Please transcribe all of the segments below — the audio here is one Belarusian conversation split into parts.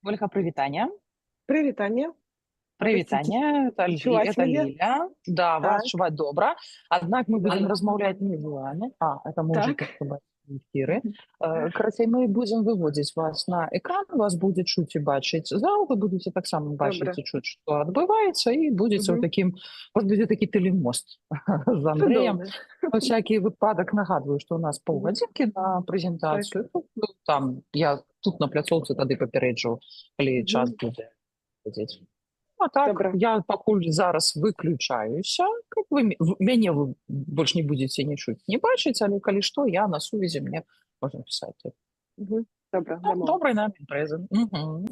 Ольга, прывітанне. Прывітанне. Прасціце, Прывітанне, чуваць это мяне? Ліля. Да, вас Так, чуваць добра. Аднак мы будзем добра. размаўляць не з вами, это можа Так. быць в эфіры. Мгм. Карацей, мы будзем выводзіць вас на экран, вас будзе чуць і бачыць зал, вы будзеце таксама бачыць Добра. і чуць, што адбываецца, і будзеце ў Мгм. такім, у вас будзе такі тэлемост з Андрэем. Цудоўна. На всякий выпадак нагадваю, што ў нас Мгм. паўгадзінкі на Так. прэзентацыю. Ну, там я тут на пляцоўцы тады папярэджу, калі час Мгм. будзе глядзець. А так, Добра. я пакуль зараз выключаюся, как вы мяне вы больш не будзеце не чуць, не бачыць, але калі што, я на сувязі, мне можна пісаць. Мгм. Добра, Ну, дамовы. добрай нам імпрэзы. Мгм.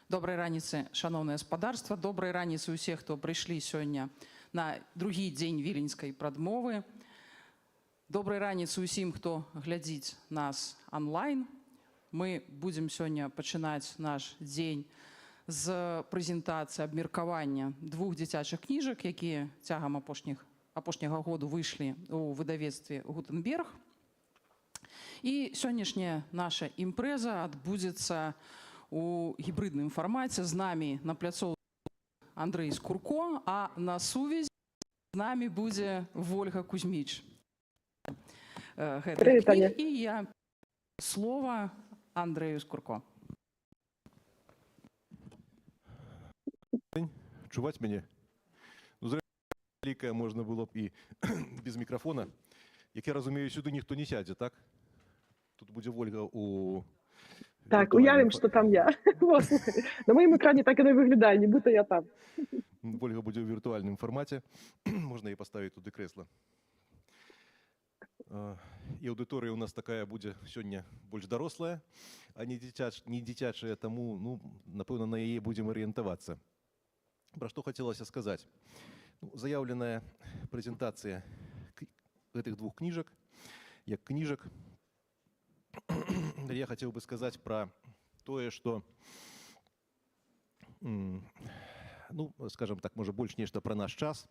Добрай раніцы, шаноўнае гаспадарства, добрай раніцы ўсе, хто прыйшлі сёння на другі дзень віленскай прадмовы. Добрай раніцы ўсім, хто глядзіць нас онлайн. Мы будзем сёння пачынаць наш дзень з прэзентацыі абмеркавання двух дзіцячых кніжак, якія цягам апошняга году выйшлі ў выдавецтве Гутенберг. І сённяшняя наша імпрэза адбудзецца у гібридным фармаце. З намі на пляцоўцы Андрэй Скурко, а на сувязі з намі будзе Вольга Кузьміч. Прывітанне. І я слова Андрэю Скурко. Чуваць мяне? Ну, зрэ вялікая можна было б і без мікрафона. Як я разумею, сюды ніхто не сядзе, так? Тут будзе Вольга у Так, віртуальним уявимо, що там я. О, слухай, на моєму екрані так і не виглядає, нібито я там. Ольга буде у віртуальному форматі. Можна їй поставити туди кресло. І аудиторія у нас така буде сьогодні більш доросла, а не дитяча, тому, ну, напевно, на її будемо орієнтуватися. Про що хотілося сказати? Ну, заявлена презентація этих двух книжек, як книжек, я хотел бы сказать про то, что, ну, скажем так, может, больше нечто про наш час,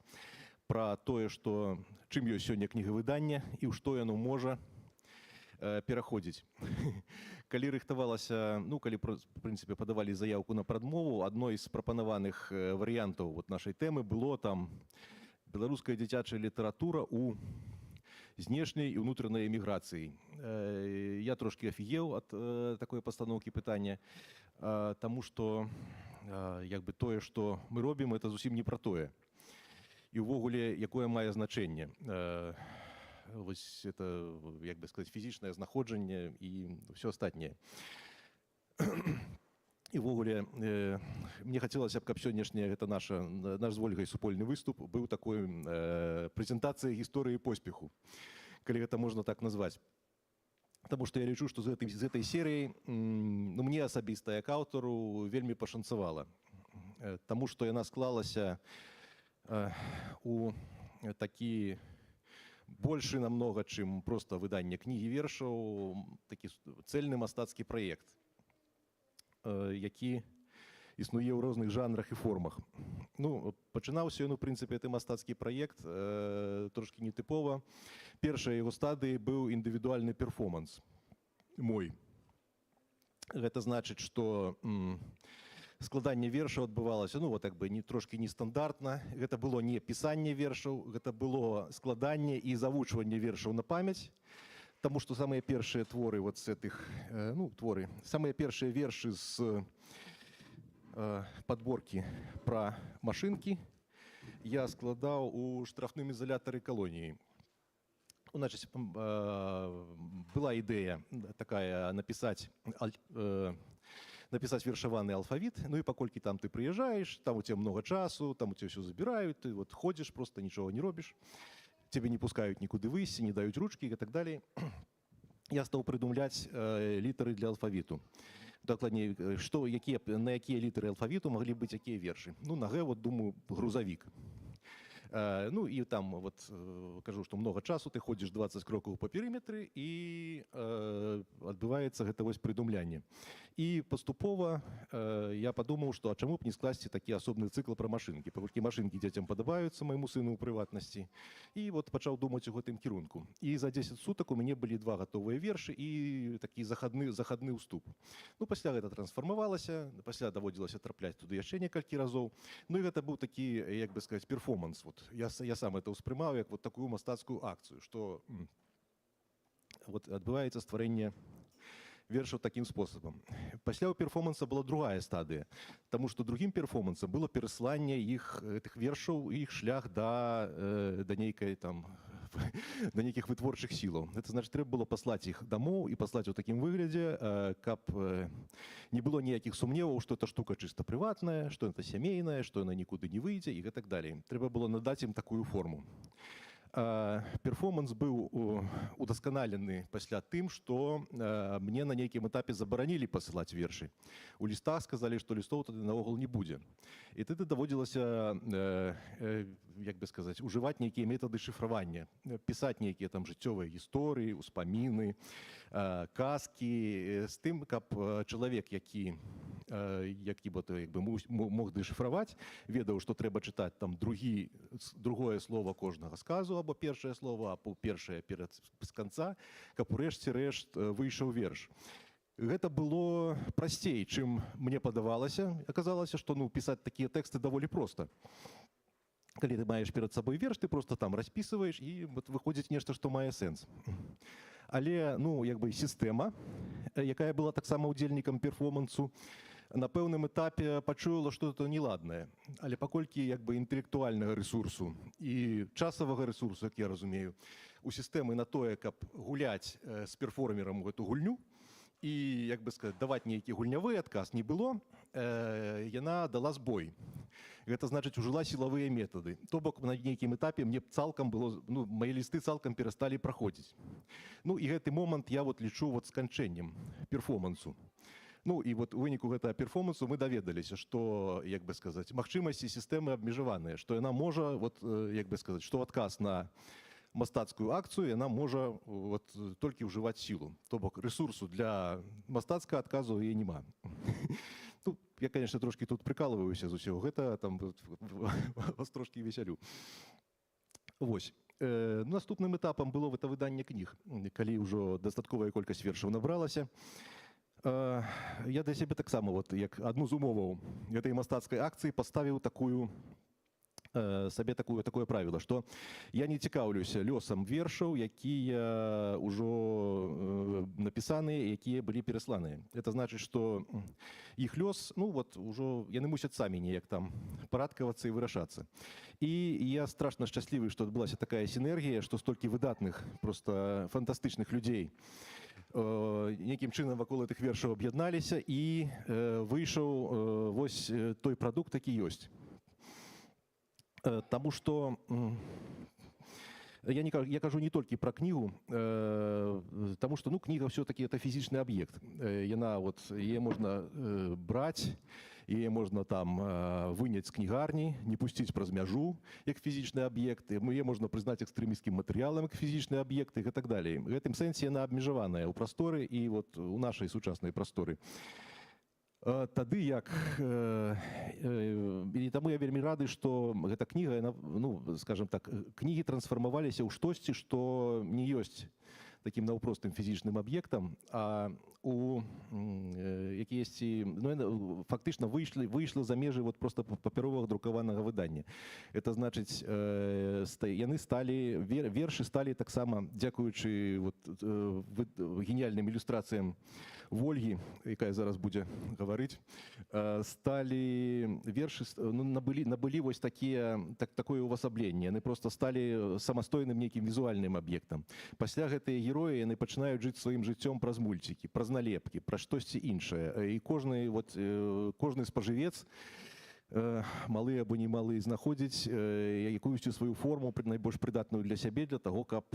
про то, что чым ёсць сёння кнігавыданне і ў што яно можа пераходзіць. Калі рыхтавалася, ну, калі, в прынцыпе, падавалі заявку на прадмову, адной з прапанаваных варыянтаў вот нашай тэмы было там беларуская дзіцячая літаратура у знешняй і ўнутранай эміграцыі. Я трошки афігеў ад такой пастаноўкі пытання, таму што як бы тое, што мы робім, это зусім не пра тое. І ўвогуле, якое мае значэнне. Вось это, як бы сказаць, фізічнае знаходжанне і ўсё астатняе. І ўвогуле, мне хацелася б, каб сённяшняя гэта наш з Ольгай супольны выступ быў такой прэзентацыяй гісторыі поспеху, калі гэта можна так назваць. Таму што я лічу, што з этой серыі, ну, мне асабіста як аўтару вельмі пашанцавала. Таму што яна склалася у такі большы намнога, чым проста выданне кнігі вершаў, такі цэльны мастацкі праект, які існуе ў розных жанрах і формах. Ну, пачынаўся ён, у прынцыпе, гэты мастацкі праект трошкі нетыпова. Першая яго стадыя быў індывідуальны перформанс мой. Гэта значыць, што складанне вершаў адбывалася, ну, вот, як бы, трошкі нестандартна. Гэта было не пісанне вершаў, гэта было складанне і завучванне вершаў на памяць. Таму што самыя першыя творы вот з гэтых, ну, творы, самыя першыя вершы з падборкі пра машынкі я складаў у штрафным ізалятары калоніі. Значыць, была ідэя такая напісаць вершаваны алфавіт, ну і паколькі там ты прыязджаеш, там у тебя много часу, там у тебя все забіраюць, ты вот ходзіш, просто нічога не робіш, тебе не пускаюць нікуды выйсці, не даюць ручкі і так далей. Я стаў прыдумляць літары для алфавіту. Дакладней, на якія літары алфавіту маглі быць якія вершы. Ну, на Г, вот, думаю, грузавік. Ну, і там, вот, кажу, што много часу, ты ходзіш 20 крокаў па перыметры, і адбываецца гэта вось прыдумлянне. І паступова я падумаў, што а чаму б не скласці такі асобны цыкл пра машынкі, паколькі машынкі дзецям падабаюцца, майму сыну ў прыватнасці. І вот пачаў думаць у гэтым кірунку. І за 10 сутак у мяне былі 2 гатовыя вершы і такі захадны ўступ. Ну, пасля гэта трансфармавалася, пасля даводзілася трапляць туды яшчэ некалькі разоў. Ну, і гэта быў такі, як бы сказаць, перформанс. Вот. Я сам это ўспрымаў як вот такую мастацкую акцыю, што вот адбываецца стварэнне вершаў такім спосабам. Пасля ў перформанса была другая стадыя, таму што другім перформансам было перасланне гэтых вершаў, іх шлях да нейкай там да нейкіх вытворчых сілаў. Гэта значыць, трэба было паслаць іх дамоў і паслаць у такім выглядзе, каб не было ніякіх сумневаў, што эта штука чыста прыватная, што гэта сямейная, што яна нікуды не выйдзе і гэтак далей. Трэба было надаць ім такую форму. Перформанс быў удасканалены пасля тым, што мне на нейкім этапе забаранілі пасылаць вершы. У лістах сказалі, што лістоў тады наогул не будзе. І тады даводзілася, як бы сказаць, ужываць нейкія метады шыфравання, пісаць нейкія там жыццёвыя гісторыі, успаміны, казкі, з тым, каб чалавек, які мог дэшыфраваць, ведаў, што трэба чытаць там другое слово кожнага сказу, або першае слово, або першае з канца, каб урэшце рэшт выйшаў верш. Гэта было прасцей, чым мне падавалася. Аказалася, што пісаць такія тэксты даволі проста. Калі ты маеш перад сабой верш, ты просто там распісваеш, і выходзіць нешта, што мае сэнс. Але, як бы сістэма, якая была таксама удзельнікам перформансу, на пэўным этапе пачула што-то неладнае. Але паколькі як бы інтэлектуальнага рэсурсу і часавага рэсурсу, як я разумею, у сістэмы на тое, каб гуляць з перформерам гэту гульню і, як бы сказаць, даваць нейкі гульнявы адказ не было, яна дала збой. Гэта значыць, ужыла сілавыя метады. То бок на нейкім этапе мне цалкам было, ну, мае лісты цалкам перасталі праходзіць. Ну і гэты момант я вот лічу вот сканчэннем перформансу. Ну і вот у выніку гэтага перформансу мы даведаліся, што, як бы сказаць, магчымасці сістэмы абмежаваныя, што яна можа, вот, як бы сказаць, што адказ на мастацкую акцыю яна можа вот толькі ўжываць сілу. То бок рэсурсу для мастацкага адказу яе няма. Ну, я, конечно, трошки тут прикалываюся з усього гэта, там вас трошки весялю. Вось. Наступным этапам было гэта выданне кніг, калі ўжо дастатковая колькасць вершаў набралася. Я для сябе таксама, вот, як адну з умоваў гэтай мастацкай акцыі паставіў сабе такое правіла, што я не цікаўлюся лёсам вершаў, якія ўжо напісаныя, якія былі перасланыя. Это значыць, што іх лёс, ну вот ужо яны мусяць самі неяк там парадкавацца і вырашацца. І я страшна шчаслівы, што адбылася такая сінергія, што столькі выдатных, просто фантастычных людзей нейкім чынам вакол гэтых вершаў аб'ядналіся і выйшаў вось той прадукт, які ёсць. Таму што я кажу не толькі пра кнігу, таму што, ну, кніга все-таки это фізічны аб'ект. Яна, вот, яе можна браць, яе можна там выняць з кнігарні, не пусціць праз мяжу, як фізічны аб'ект, яе можна прызнаць экстрэмісцкім матэрыялам, як фізічны аб'ект і так далей. В гэтым сэнсе яна абмежаваная ў прасторы і вот у нашай сучаснай прасторы. Тады як, і таму я вельмі рады, што гэта кніга, яна, ну, скажем так, кнігі трансфармаваліся ў штосьці, што не ёсць такім наўпростым фізічным аб'ектам, а у якіесьці, ну, фактычна выйшла за межы вот просто папяровага друкаванага выдання. Это значыць, яны сталі, вершы сталі таксама, дзякуючы вот геніяльным ілюстрацыям Вольгі, якая зараз будзе гаварыць, сталі вершы, ну, набылі вось такое увасабленне. Яны просто сталі самастойным нейкім візуальным аб'ектам. Пасля гэтыя героі, яны пачынаюць жыць сваім жыццём праз мульцікі, праз налепкі, праз штосьці іншае. І кожны спажывец, малы або не малы, знаходзіць якуюсь сваю форму найбольш прыдатную для сябе, для таго, каб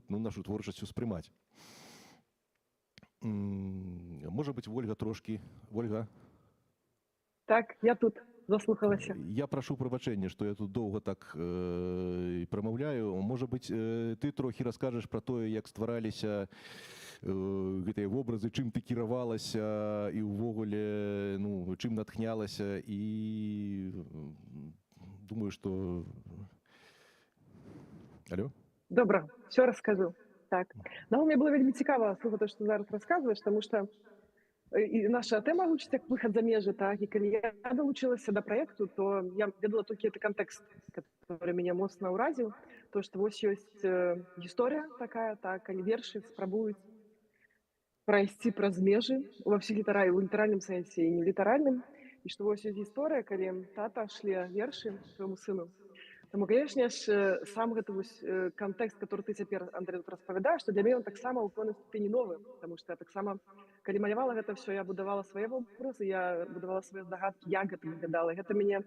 нашу творчасць успрымаць. Можа быць, Вольга трошкі. Вольга? Так, я тут заслухалася. Я прашу прабачэння, што я тут доўга так прамаўляю. Можа быць, ты трохі раскажаш пра тое, як ствараліся гэтыя вобразы, чым ты кіравалася і ўвогуле, ну, чым натхнялася, і думаю, што... Алло? Добра, все раскажу. Так. Ну, мне было вельмі цікава слухаць, што зараз расказваеш, таму што і наша тэма гучыць як выхад за межы, так, і калі я далучылася да праекту, то я ведала толькі гэты кантэкст, который мяне моцна ўразіў, то, што вось ёсць гісторыя такая, так, калі вершы спрабуюць прайсці праз межы ва ўсіх у літаральным сэнсе і нелітаральным, і што вось ёсць гісторыя, калі тата шле вершы свайму сыну. Таму, канешне ж, сам гэты кантэкст, который ты цяпер, Андрэй, распавядаеш, што для мяне ён таксама ў пэўнай ступені новы, таму што я таксама, калі малявала гэта ўсё, я будавала свае вобразы, я будавала свае здагадкі, як гэта выглядала. Гэта мяне,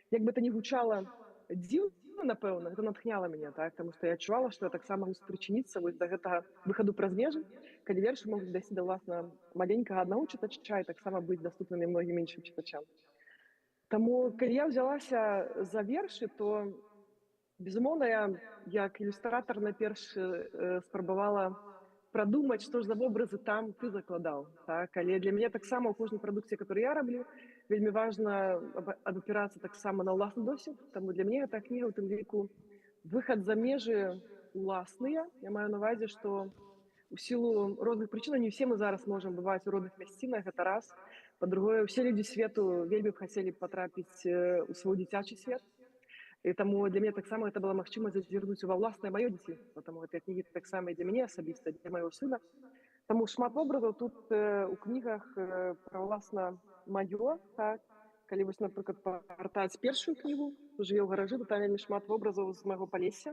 як бы это не гучала дзіўна, напэўна, гэта натхняла мяне, так, таму што я адчувала, што я таксама могу спрычыніцца вось да гэтага выхаду праз межы, калі вершы могуць дайсці да ўласна маленькага аднаго чытача і таксама быць даступнымі многім іншым чытачам. Таму, калі я ўзялася за вершы, то, безумоўна, я як ілюстратар найперш спрабавала прадумаць, што ж за вобразы там ты закладаў. Так? Але для мяне таксама ў кожнай прадукцыі, которую я раблю, вельмі важна абапірацца таксама на ўласны досвед. Таму для мяне гэта кніга ў тым ліку выхад за межы уласныя. Я маю на ўвазе, што у сілу розных прычынаў не ўсе мы зараз можам бываць у родных мясцінах, гэта раз. Па-другое, усе людзі свету вельмі б хацелі патрапіць у свой дзіцячы свет. І таму для мяне таксама гэта была магчымасць зазірнуць ува ўласнае маё дзяцінства. Таму гэтыя кнігі таксама і для мяне асабіста, для майго сына. Таму шмат вобразаў тут у кнігах пра ўласна маё, так. Калі вось, напрыклад, павяртаць першую кнігу, «Жыве ў гаражы», то там вельмі шмат вобразаў з майго Палесся.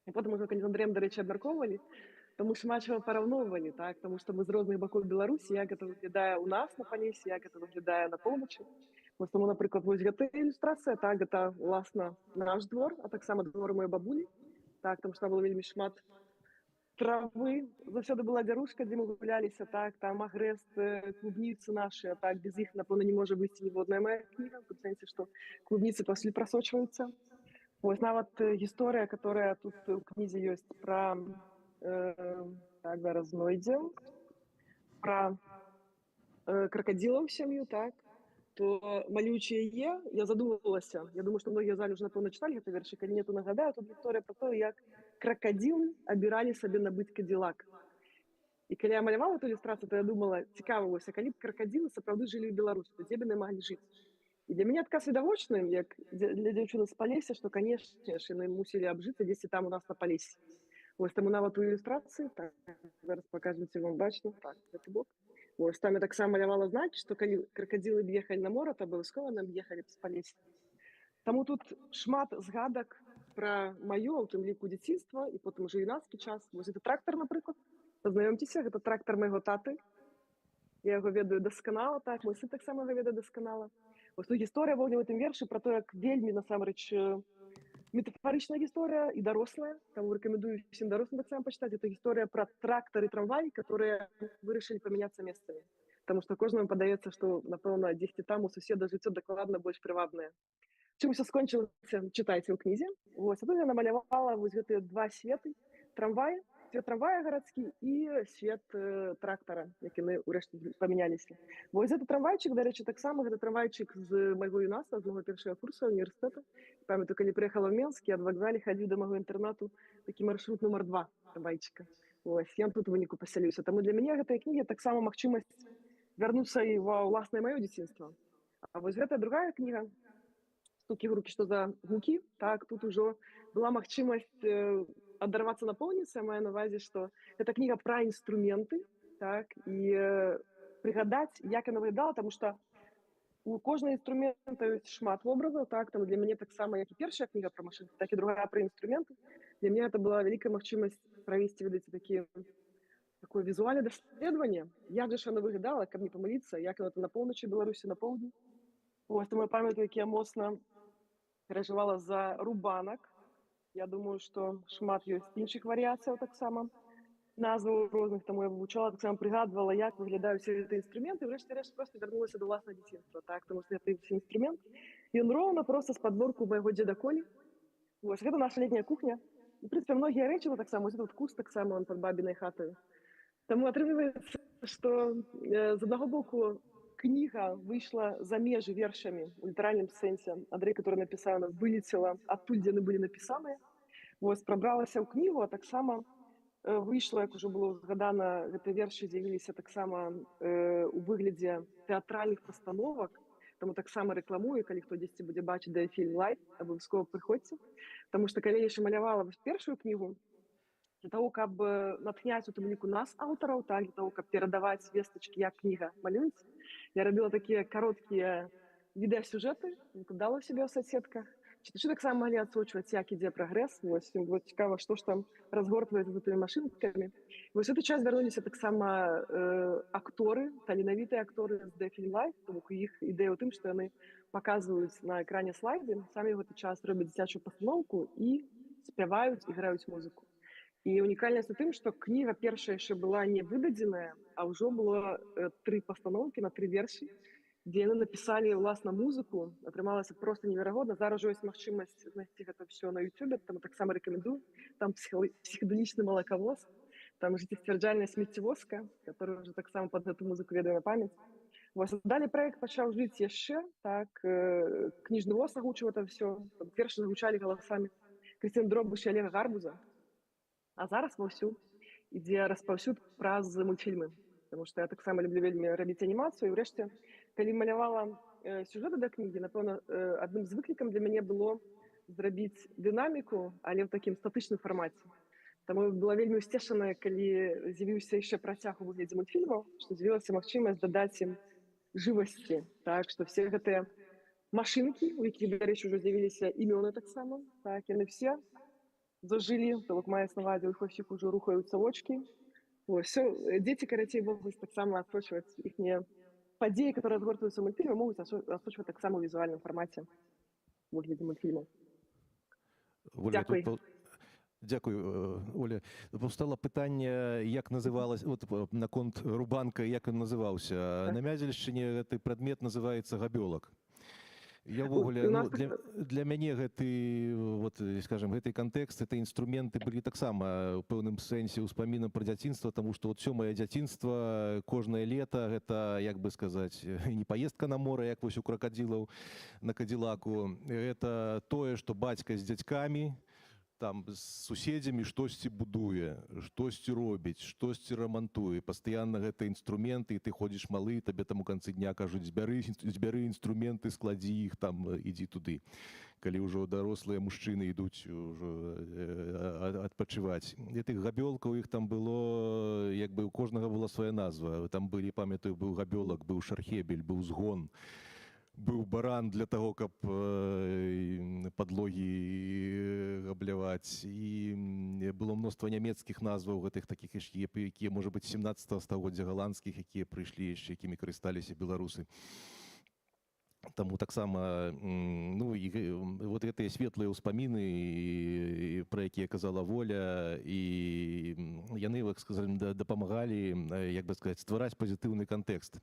І потым, калі з Андрэем, дарэчы, абмяркоўвалі, тому шмат чого параўноўвалі, так, тому што мы з розных бакоў Беларусі, як гэта выглядае ў нас на Палесе, як гэта выглядае на поўначы. Вось таму, напрыклад, вось гэта ілюстрацыя, так, гэта, уласна, наш двор, а таксама двор маёй бабулі, так, там што было вельмі шмат травы, заўсёды была дзярушка, дзе мы гуляліся, так, там агрэст, клубніцы нашыя, так, без іх, напэўна, не можа выйсці ніводная моя кніга, у сэнсе, што клубніцы паслі прасочваюцца. Вось нават гісторыя, которая тут у кнізе ёсць пра, так, зараз знойдзем, пра кракадзілаў сям'ю, так, то малюючы яе, я задумалася, я думаю, што многія залі ўжо, напэўна, чыталі гэты вершы, калі не, то нагадаю, тут гісторыя пра тое, як кракадзілы абіралі сабе набыць кадзілак. І калі я малявала эту ілюстрацыю, то я думала, цікава, вось, а калі б кракадзілы сапраўды жылі ў Беларусі, то дзе б яны маглі жыць? І для мяне адказ відавочны, як для дзяўчыны з Палесся, што, канешне ж, яны мусілі абжыцца дзесьці там у нас на Палесе. Вось таму нават у ілюстрацыі, так, зараз пакажуце вам бачна, так, гэты бок. Вось там я таксама малявала знакі, што калі кракадзілы б ехалі на мора, то абавязкова нам ехалі б з Палесся. Таму тут шмат згадак пра маё, у тым ліку дзяцінства, і потым уже юнацкі час. Вось гэта трактар, напрыклад, пазнаёмцеся, гэта трактар майго таты. Я яго ведаю дасканала, так, мой сын таксама яго ведае дасканала. Вось тут гісторыя ва ў гэтым вершы пра тое, як вельмі, насамрэч, метафарычная гісторыя і дарослая, таму рэкамендую всім дарослым таксама пачытаць. Гэта гісторыя пра трактар і трамвай, которые вырашылі памяняцца месцамі. Таму што кожнаму падаецца, што, напэўна, дзесьці там у суседа жыццё дакладна больш прывабнае. Чым усё скончылася, чытайце ў кнізе. Вось, а тут я намалявала вось гэтыя два светы, трамваі, свет трамвая гарадскі і свет трактара, які мы ўрэшце памяняліся. Вось гэты трамвайчык, дарэчы, таксама гэта трамвайчык з майго юнацтва, з майго першага курса універсітэта. Памятаю, калі прыехала ў Менск, я ад вакзале хадзіў да майго інтэрнату такі маршрут нумар 2 трамвайчыка. Вось, я тут у выніку пасяліўся. Таму для мяне гэтая кніга таксама магчымасць вярнуцца і ва ўласнае маё дзяцінства. А вось гэтая другая кніга «Стукі в рукі, што за гукі», так, тут ужо была магчымасць адарвацца напоўніцца, маю на ўвазе, што гэта кніга пра інструменты, так, і прыгадаць, як яна выглядала, таму што у кожнага інструмента ёсць шмат вобразаў, так, там для мяне таксама, як і першая кніга пра машынкі, так і другая пра інструменты. Для мяне гэта была вялікая магчымасць правесці, ведаеце, такое візуальнае даследаванне, як жа яна выглядала, каб не памыліцца, як яна на поўначы Беларусі, на поўдні. Вось, таму я памятаю, як я моцна перажывала за рубанак. Я думаю, што шмат ёсць іншых варыяцыяў таксама назваў розных, таму я вывучала, таксама прыгадвала, як выглядаюць гэтыя інструменты, і ўрэшце-рэшт проста вярнулася да ўласнага дзяцінства, так, таму што гэты інструмент, ён роўна проста з падборку майго дзеда Колі. Вось, гэта наша летняя кухня. І, в прынцыпе, многія рэчы, таксама, вось тут куст таксама, он пад бабінай хатаю. Таму атрымліваецца, што з аднаго боку кніга выйшла за межы вершамі, у літаральным сэнсе. Андрэй, который напісаў, она вылецела адтуль, дзе яны былі напісаныя. Вось, прабралася ў кнігу, а таксама выйшла, як ужо было згадана, гэтыя вершы з'явіліся таксама у выглядзе тэатральных пастановак. Таму таксама рэкламую, калі хто дзесьці будзе бачыць фільм «Лайф», абавязкова прыходзьце. Таму што калі я яшчэ малявала першую кнігу, для того, каб натхняць у тым ліку нас, аўтараў, так, для того, каб перадаваць вестачкі, як кніга малюецца, я рабіла такія кароткія відэасюжэты, выкладала сябе ў соцсетках. Чытачы таксама маглі адсочваць, як ідзе прагрэс. Вось, ім было цікава, што ж там разгортваецца за тымі машынкамі. Вось гэты час вярнуліся таксама акторы, таленавітыя акторы з «Film Life», тому іх ідэя ў тым, што яны паказваюць на экране слайды, самі ў гэты час робяць дзіцячую пастаноўку і спяваюць і граюць музыку. І унікальнасць у тым, што кніга першая яшчэ была не выдадзеная, а ўжо было 3 пастаноўкі на 3 вершы, дзе яны напісалі ўласна музыку, атрымалася проста неверагодна. Зараз жа ёсць магчымасць знайсці гэта ўсё на YouTube, таму таксама рэкамендую. Там псіхадэлічны малакавоз, там жыццесцвярджальная смеццевозка, которая ўжо таксама пад гэту музыку ведае на памяць. Вось, далей праект пачаў жыць яшчэ, так, кніжны воз агучыў это ўсё, першы загучалі галасамі Крысціны Дробыш і Алега Гарбуза. А зараз вовсю ідзе распаўсюд праз мультфільмы, таму што я таксама люблю вельмі рабіць анімацыю. І ўрэшце, калі малявала сюжэты да кнігі, напэўна, адным з выклікам для мяне было зрабіць дынаміку, але ў такім статычным фармаце. Таму была вельмі ўсцешаная, калі з'явіўся яшчэ працяг у выглядзе мультфільмаў, што з'явілася магчымасць дадаць ім жывасці, так, што все гэтыя машынкі, у якіх, дарэчы, ўжо з'явіліся імёны таксама, так, яны все зажылі, то бок мае наладзіў хвосцік ужо рухаюцца вочкі. Все, дзеці карацей могуць таксама адсочваць іхнія падзеі, которые разгортваюцца ў мультфільме, могуць адсочваць таксама ў візуальным фармаце у выглядзе мультфільму. Ольга, Дякуй. Дякую, Оля. Повстало питання, як називалось, от наконт рубанка, як він називався. Так. На Мязельшчыне гэты прадмет называецца габёлак. Я У ўвогуле, нас для мяне гэты, вот, скажем, гэты кантэкст, гэты інструменты былі таксама ў пэўным сэнсе ўспамінам пра дзяцінства, таму што вот всё маё дзяцінства, кожнае лета, гэта, як бы сказаць, не паездка на море, як вось у кракадзілаў на Кадзілаку, гэта тое, што бацька з дзядзькамі, там з суседзямі штосьці будуе, штосьці робіць, штосьці рамантуе. Пастаянна гэта інструменты, і ты ходзіш малы, табе там у канцы дня кажуць, збяры інструменты, складзі іх, там ідзі туды. Калі ўжо дарослыя мужчыны ідуць ужо адпачываць. Гэтых габёлкаў іх там было, як бы у кожнага была свая назва. Там былі, памятаю, быў габёлак, быў шархебель, быў згон. Быў баран для таго, каб падлогі габляваць. І было мноства нямецкіх назваў гэтых такіх, якія, можа быць, 17 стагоддзя галандскіх, якія прыйшлі яшчэ, якімі карысталіся беларусы. Таму таксама, ну, і вот гэтыя светлыя ўспаміны, пра якія казала Воля, і яны, як сказалі, дапамагалі, як бы сказаць, ствараць пазітыўны кантэкст,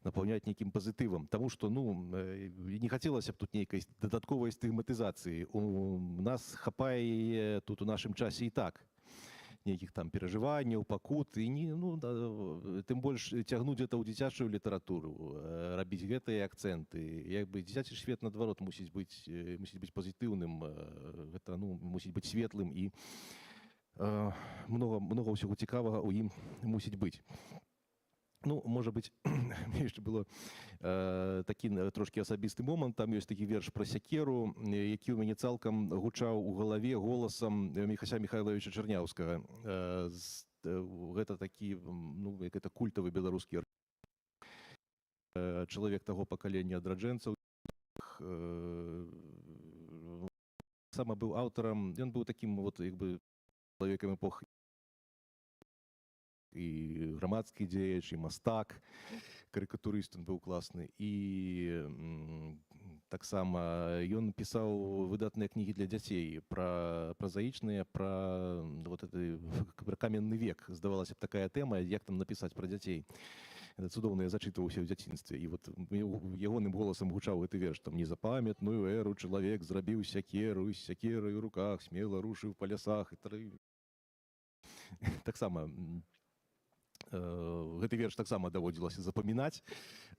напаўняць нейкім пазітывам. Таму што, ну, не хацелася б тут нейкай дадатковай стыгматызацыі. У нас хапае тут у нашым часе і так нейкіх там перажыванняў, пакут, і не, ну, тым больш цягнуць гэта ў дзіцячую літаратуру, рабіць гэтыя акцэнты. Як бы дзіцячы свет, наадварот, мусіць быць пазітыўным, гэта, ну, мусіць быць светлым, і многа ўсяго цікавага ў ім мусіць быць. Ну, можа быць, яшчэ было такі трошкі асабісты момант. Там ёсць такі верш пра сякеру, які ў мяне цалкам гучаў у галаве голасам Міхася Михайловича Чарняўскага. Гэта такі, ну, як гэта культавы беларускі чалавек таго пакалення адраджэнцаў. Сама быў аўтарам, ён быў такім, вот, як бы, чалавекам эпохі, і грамадскі дзеяч, і мастак, карыкатурыст, ён быў класны. І таксама ён пісаў выдатныя кнігі для дзяцей, празаічныя, пра каменны век. Здавалася б, такая тэма, як там напісаць пра дзяцей. Гэта цудоўна, я зачытваўся ў дзяцінстве. І вот ягоным голасам гучаў гэты верш, там, незапамятную эру чалавек зрабіў сякеру, з сякерай у руках смела рушыў па лясах. Таксама гэты верш таксама даводзілася запамінаць,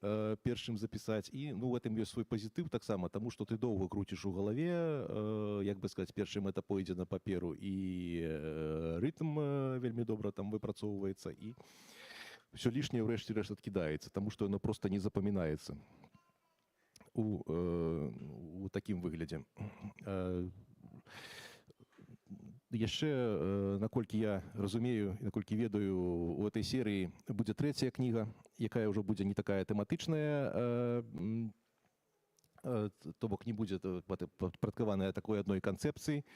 перш чым запісаць. І, ну, у гэтым ёсць свой пазітыў таксама, таму што ты доўга круціш у галаве, як бы сказаць, перш чым гэта пойдзе на паперу, і рытм вельмі добра там выпрацоўваецца, і ўсё лішняе ўрэшце рэшт адкідаецца, таму што яно проста не запамінаецца у такім выглядзе. Яшчэ, наколькі я разумею, наколькі ведаю, у этой серыі будзе трэцяя кніга, якая ўжо будзе не такая тэматычная, то бок не будзе падпарадкаваная такой адной канцэпцыі.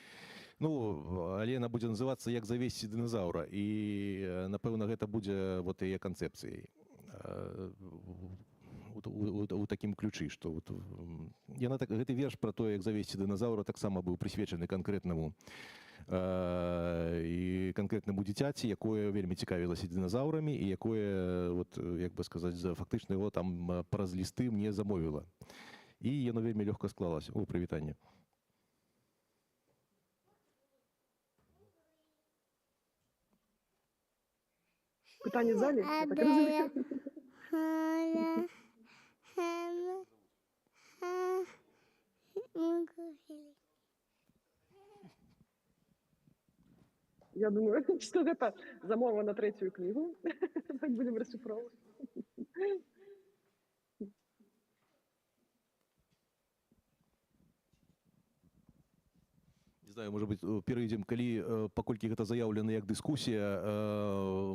Ну, але яна будзе называцца «Як завесці дыназаўра», і, напэўна, гэта будзе вот яе канцэпцыяй. У такім ключы, што гэты верш пра тое, як завесці дыназаўра, таксама быў прысвечаны канкрэтнаму і канкрэтнаму дзіцяці, якое вельмі цікавілася дыназаўрамі, і якое, вот, як бы сказаць, фактычна яго там праз лісты мне замовіла. І яно вельмі лёгка склалася. О, прывітанне. Пытанне в зале? Я так разумею. Я думаю, что это замова на третью книгу. Так будем расшифровывать. Не знаю, может быть, перейдем, калі, паколькі гэта заяўлена як дыскусія,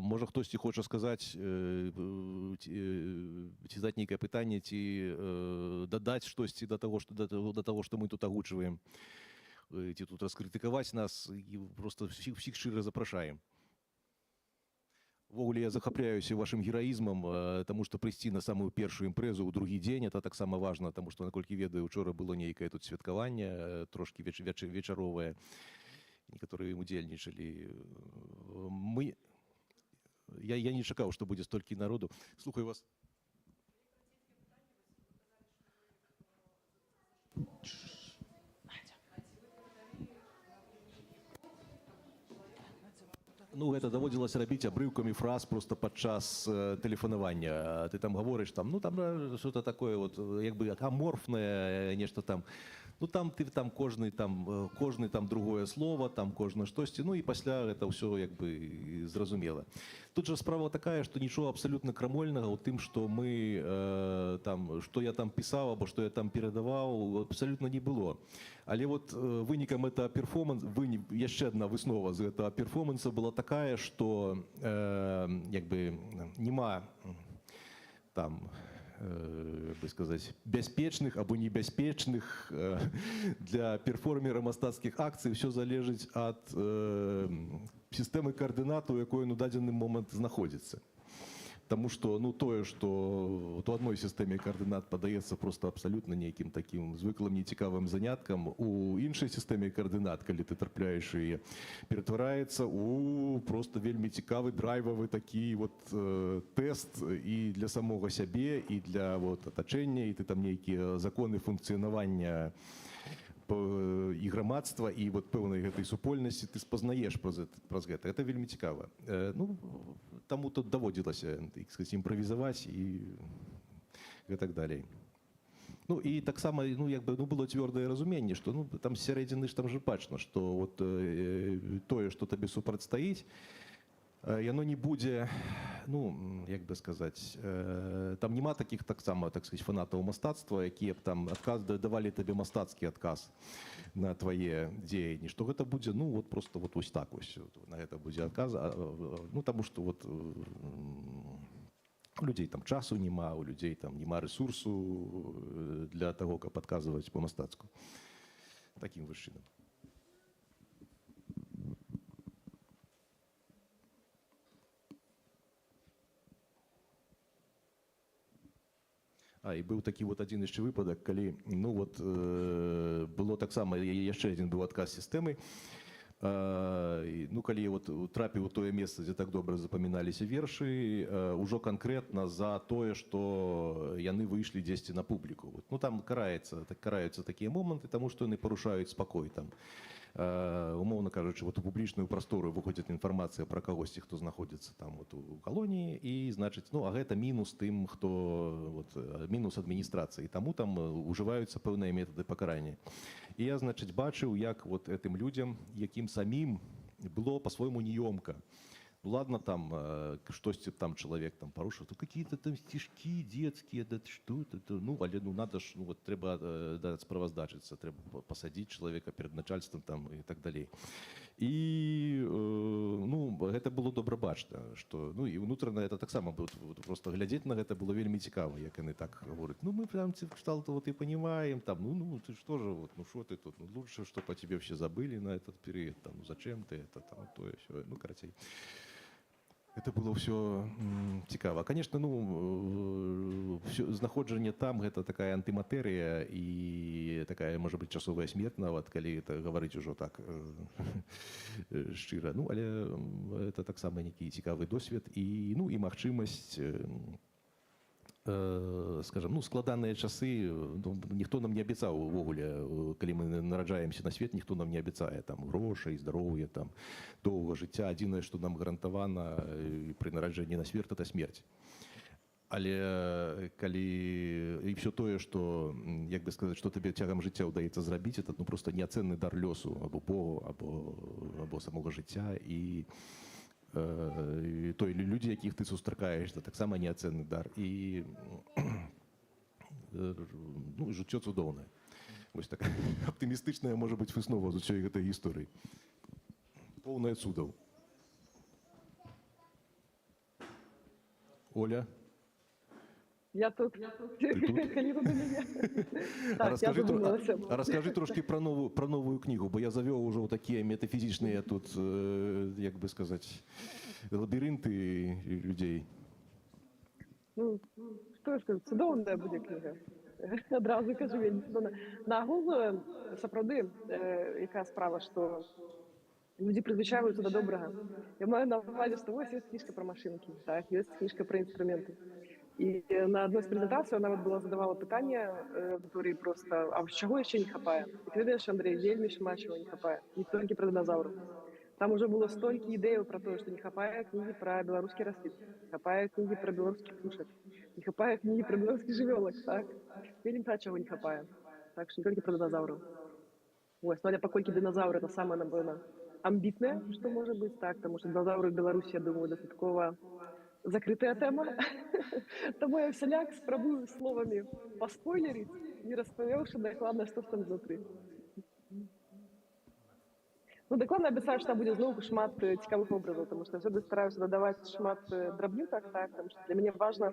можа хтосьці хоча сказаць, ці задаць нейкае пытанне, ці дадаць штосьці да таго, што мы тут агучваем. ці тут раскрытыкаваць нас, і просто всіх шчыра запрашаем. Увогуле я захапляюся вашым гераізмам, таму што прыйсці на самую першую імпрэзу ў другі дзень, это таксама важна, таму што, наколькі ведаю, учора было нейкае тут святкаванне, трошкі вечаровае, некаторыя удзельнічалі. Я не чакаў, што будзе столькі народу. Слухаю вас. Ну, гэта даводзілася рабіць абрыўкамі фраз просто падчас тэлефанавання. Ты там гаворыш, там, ну, там что-то такое, вот, як бы аморфнае, нешта там. Ну, там ты там кожны там другое слово, там кожна штосьці, ну, і пасля гэта ўсё, як бы, зразумела. Тут жа справа такая, што нічога абсалютна крамольнага ў тым, што мы, там, што я там пісаў, або што я там перадаваў, абсалютна не было. Але вот вынікам этого перформанса, яшчэ адна выснова з гэтага перформанса была такая, што як бы нема там, бы сказаць, бяспечных або небяспечных для перформера мастацкіх акцый. Все залежыць ад сістэмы каардынатаў, якой на дадзены момант знаходзіцца. Таму што, ну, тое, што у адной сістэме каардынат падаецца просто абсалютна нейкім такім звыклым нецікавым заняткам, у іншай сістэме каардынат, калі ты трапляеш яе, ператвараецца у просто вельмі цікавы драйвавы такі вот тэст і для самога сябе, і для вот атачэння, і ты там нейкія законы функцыянавання і грамадства, і вот пэўнай гэтай супольнасці ты спазнаеш праз гэта. Гэта вельмі цікава. Ну, таму тут даводзілася, так сказаць, імправізаваць і гэтак далей. Ну, і таксама, ну, як бы, ну, было цвёрдае разуменне, што, ну, там сярэдзіны ж там же бачна, што вот тое, што табе супрацьстаіць, яно не будзе, ну, як бы сказаць, там няма такіх таксама, так сказаць, фанатаў мастацтва, якія б там давалі табе мастацкі адказ на твае дзеянні, што гэта будзе, ну, вот просто вот вось так вось, на гэта будзе адказ, ну, таму што вот у людзей там часу няма, у людзей там няма рэсурсу для таго, каб адказваць па-мастацку. Такім вось чынам. І быў такі вот адзін яшчэ выпадак, калі, ну вот, было таксама, яшчэ адзін быў адказ сістэмы, ну, калі вот трапіў у тое месца, дзе так добра запаміналіся вершы, ужо канкрэтна за тое, што яны выйшлі дзесьці на публіку. Ну, там караюцца такія моманты, таму што яны парушаюць спакой там. Умоўна кажучы, вот у публічную прастору выходзіць інфармацыя пра кагосьці, хто знаходзіцца там вот у калоніі, і, значыць, ну, а гэта мінус тым, хто, вот, мінус адміністрацыі, таму там ужываюцца пэўныя метады пакарання. І я, значыць, бачыў, як вот гэтым людзям, якім самім было па-свойму неёмка. Ну, ладно, там штосьці там чалавек там парушыў, то какие-то там стишки детские, да что это, ну, але ну надо ж, ну вот трэба справаздачыцца, трэба пасадзіць чалавека перад начальствам там і так далей. І ну, гэта было добра бачна, што, ну, і ўнутрана это таксама просто глядзець на гэта было вельмі цікава, як яны так гавораць. Ну, мы прям кшталту вот и понимаем, там, ну, ты что же, вот, ну, что ты тут, ну, лучше, что по тебе все забыли на этот период, там, ну, зачем ты это, там, то и все, ну, карацей. Это было все цікава. Конечно, ну, знаходжанне там гэта такая антыматэрыя і такая, можа быць, часовая смерць нават, калі это гаварыць ужо так шчыра. Ну, але это таксама нейкі цікавы досвед і, ну, і магчымасць, скажем, ну, складаныя часы, ну, ніхто нам не абяцаў увогуле, калі мы нараджаемся на свет, ніхто нам не абяцае там грошай, здароўя, там, доўга жыцця. Адзінае, што нам гарантавана пры нараджэнні на свет, это смерць. Але калі і все тое, што, як бы сказаць, што табе цягам жыцця ўдаецца зрабіць, это, ну, просто неацэнны дар лёсу або Богу, або самога жыцця, і той людзі, якіх ты сустракаеш, это таксама неацэнны дар. І ну, жыццё цудоўнае. Вось так аптымістычная можа быць выснова з усёй гэтай гісторыі. Поўная цудаў. Оля? Я тут. Ты тут? Калі вы да мяне. А Так, я задумалася. раскажи трошки про новую книгу, бо я завёў ужо такія метафізічныя тут, як бы сказаць, лабірынты людзей. Ну, што ж, цудоўная будзе кніга. Адразу кажу, вельмі цудоўна. Нагул, сапраўды, якая справа, што людзі прызвычайваюцца да добрага. Я маю на ўвазе, што вось ёсць кніжка пра машынкі, так, ёсць кніжка пра інструменты. І на адной з прэзентацый нават была задавала пытанне аўдыторыі проста, а чаго яшчэ не хапае? І ты ведаеш, Андрэй, вельмі шмат чаго не хапае, не толькі пра дыназаўраў. Там уже было столькі ідэяў пра тое, што не хапае кнігі пра беларускі раслін, не хапае кнігі пра беларускіх птушак, не хапае кнігі пра беларускі жывёлак, так? Вельмі чаго не хапае. Так што не толькі пра дыназаўраў. Вось, ну, але паколькі дыназаўры это самае, напэўна, амбітнае, што можа быць, так, таму што дыназаўры ў Беларусі, я думаю, дастаткова закрытая тэма. Таму я всяляк спрабую словамі паспойлерыць, не распавёўшы дакладна, што ж там знутры. Ну, дакладна абяцаю, што там будзе зноўку шмат цікавых вобразаў, таму што я заўсёды стараюся дадаваць шмат драбнютак, так, таму што для мяне важна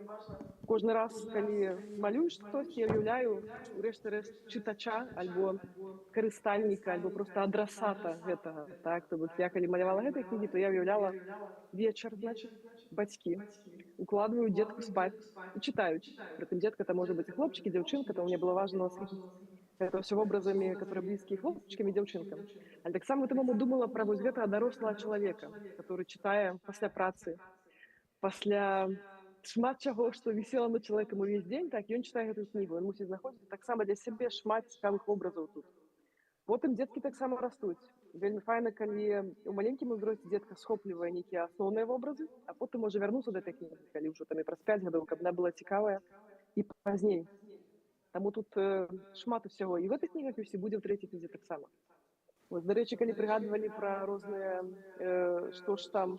кожны раз, калі малюю штосьці, я ўяўляю у рэшце-рэшт чытача альбо карыстальніка, альбо проста адрасата гэтага, так, то бок я калі малявала гэтай кнігі, то я ўяўляла вечар, значыць, бацькі укладваю дзетку спаць і чытаюць. Прытым дзетка там можа быць і хлопчык, і дзяўчынка, то мне было важна асветліць это все вобразами, которые близкие хлопчикам и девчонкам. А так само я думала про вось гэтага дарослага чалавека, который читая пасля працы, пасля шмат чаго, што вісела над чалавекам увесь дзень, так, ён читае гэтую кнігу, ён мусіць знаходзіць таксама для сябе шмат цікавых вобразаў тут. Потым дзеткі таксама растуць. Вельмі файна, калі у маленькім узросце дзетка схоплівае нейкія асноўныя вобразы, а потым можа вярнуцца да этой кнігі, калі ўжо там і праз 5 гадоў, каб яна была цікавая і пазней. Таму тут шмат усяго. І в гэтых кнігах усі будзе ў трэцяй кнізе таксама. Вось, дарэчы, калі прыгадвалі пра розныя, што ж там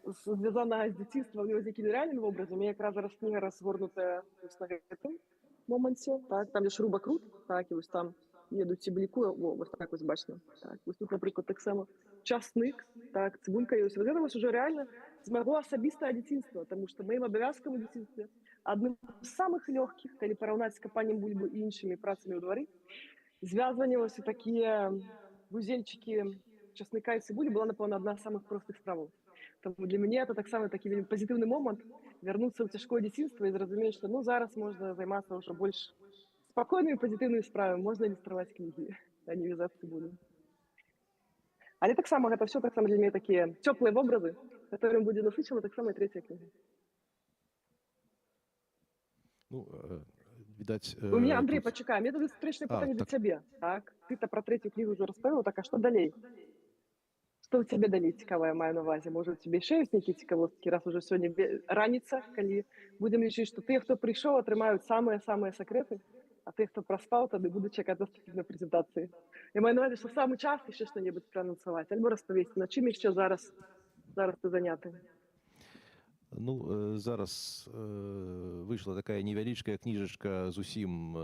звязанага з дзяцінствам і з якімі рэальнымі вобразамі, якраз зараз кніга разгорнутая на гэтым моманце. Так, там ёсць Руба Крут, так, і вось там едуць цыбуліку, вось так вось бачна. Так, вось тут, напрыклад, таксама часнык, так, цыбулька ёсць. Вось гэта вось ужо рэальна з майго асабістага дзяцінства, таму што маім абавязкам у дзяцінстве адным з самых лёгкіх, калі параўнаць з капаннем бульбы і іншымі працамі ў двары, звязванне вось такія вузельчыкі часніка і цыбулі была, напэўна, адна з самых простых справаў. Таму для мяне это таксама такі вельмі пазітыўны момант вярнуцца ў цяжкое дзяцінства і зразумець, што ну зараз можна займацца ўжо больш спакойнымі пазітыўнымі справамі, можна ілюстраваць кнігі, а не вязаць цыбулю. Але таксама гэта ўсё таксама для мяне такія цёплыя вобразы, которым будзе насычана таксама і трэцяя кніга. Ну, відаць... У меня, Андрей, пачакай, мне тут стрэчнае пытанне да цябе, так? Ты-то пра трэцюю кнігу ўжо распавёў, так, а што далей? Што ў цябе далей цікавае маю на ўвазе? Можа, у цябе яшчэ ёсць нейкія цікавосткі, раз ужо сёння раніца, калі будзем лічыць, што тыя, хто прыйшоў, атрымаюць самыя-самыя сакрэты, а тыя, хто праспаў, тады будуць чакаць наступнай прэзентацыі. Я маю на ўвазе, што самы час яшчэ што-небудзь праанансаваць, альбо распавесці, над чым яшчэ зараз ты заняты. Ну, зараз выйшла такая невялічкая кніжачка зусім,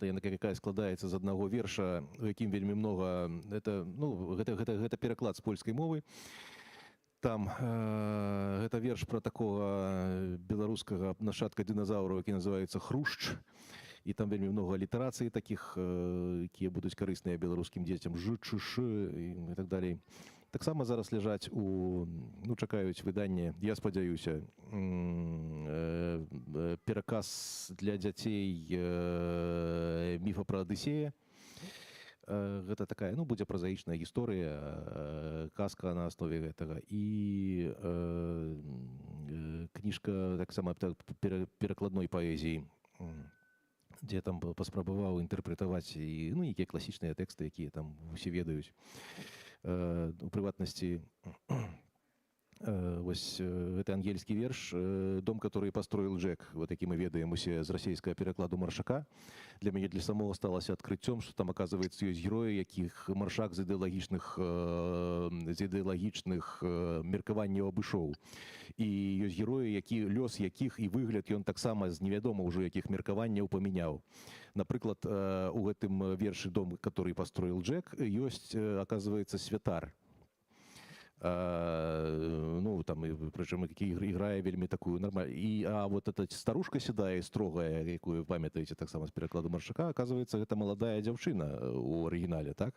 якая складаецца з аднаго верша, у якім вельмі многа, гэта пераклад з польскай мовы. Там гэта верш пра такога беларускага нашчадка дыназаўраў, які называецца Хрушч, і там вельмі многа алітэрацый такіх, якія будуць карысныя беларускім дзецям, Ж-Ч-Ш і так далей. Таксама зараз ляжаць чакаюць выданне, я спадзяюся, пераказ для дзяцей міфа пра Адысея. Гэта такая, будзе празаічная гісторыя, казка на аснове гэтага. І кніжка таксама перакладной паэзіі, дзе там паспрабаваў інтэрпрэтаваць і якія класічныя тэксты, якія там усе ведаюць. У прыватнасці, вось гэты ангельскі верш «Дом, который построил Джек», вот які мы ведаем усе з расійскага перакладу Маршака. Для мяне для самого сталася адкрыццём, што там, аказваецца, ёсць героі, якіх Маршак з ідэалагічных меркаванняў абышоў. І ёсць героі, лёс якіх і выгляд ён таксама з невядома ўжо якіх меркаванняў памяняў. Напрыклад, у гэтым вершы «Дом, который построил Джек» ёсць, аказваецца, святар. Ну, там, причем играя вельми такую нормальную. А вот эта старушка седая и строгая, якую памятаете так само с перекладу Маршака, оказывается, это молодая девчина у оригинале, так?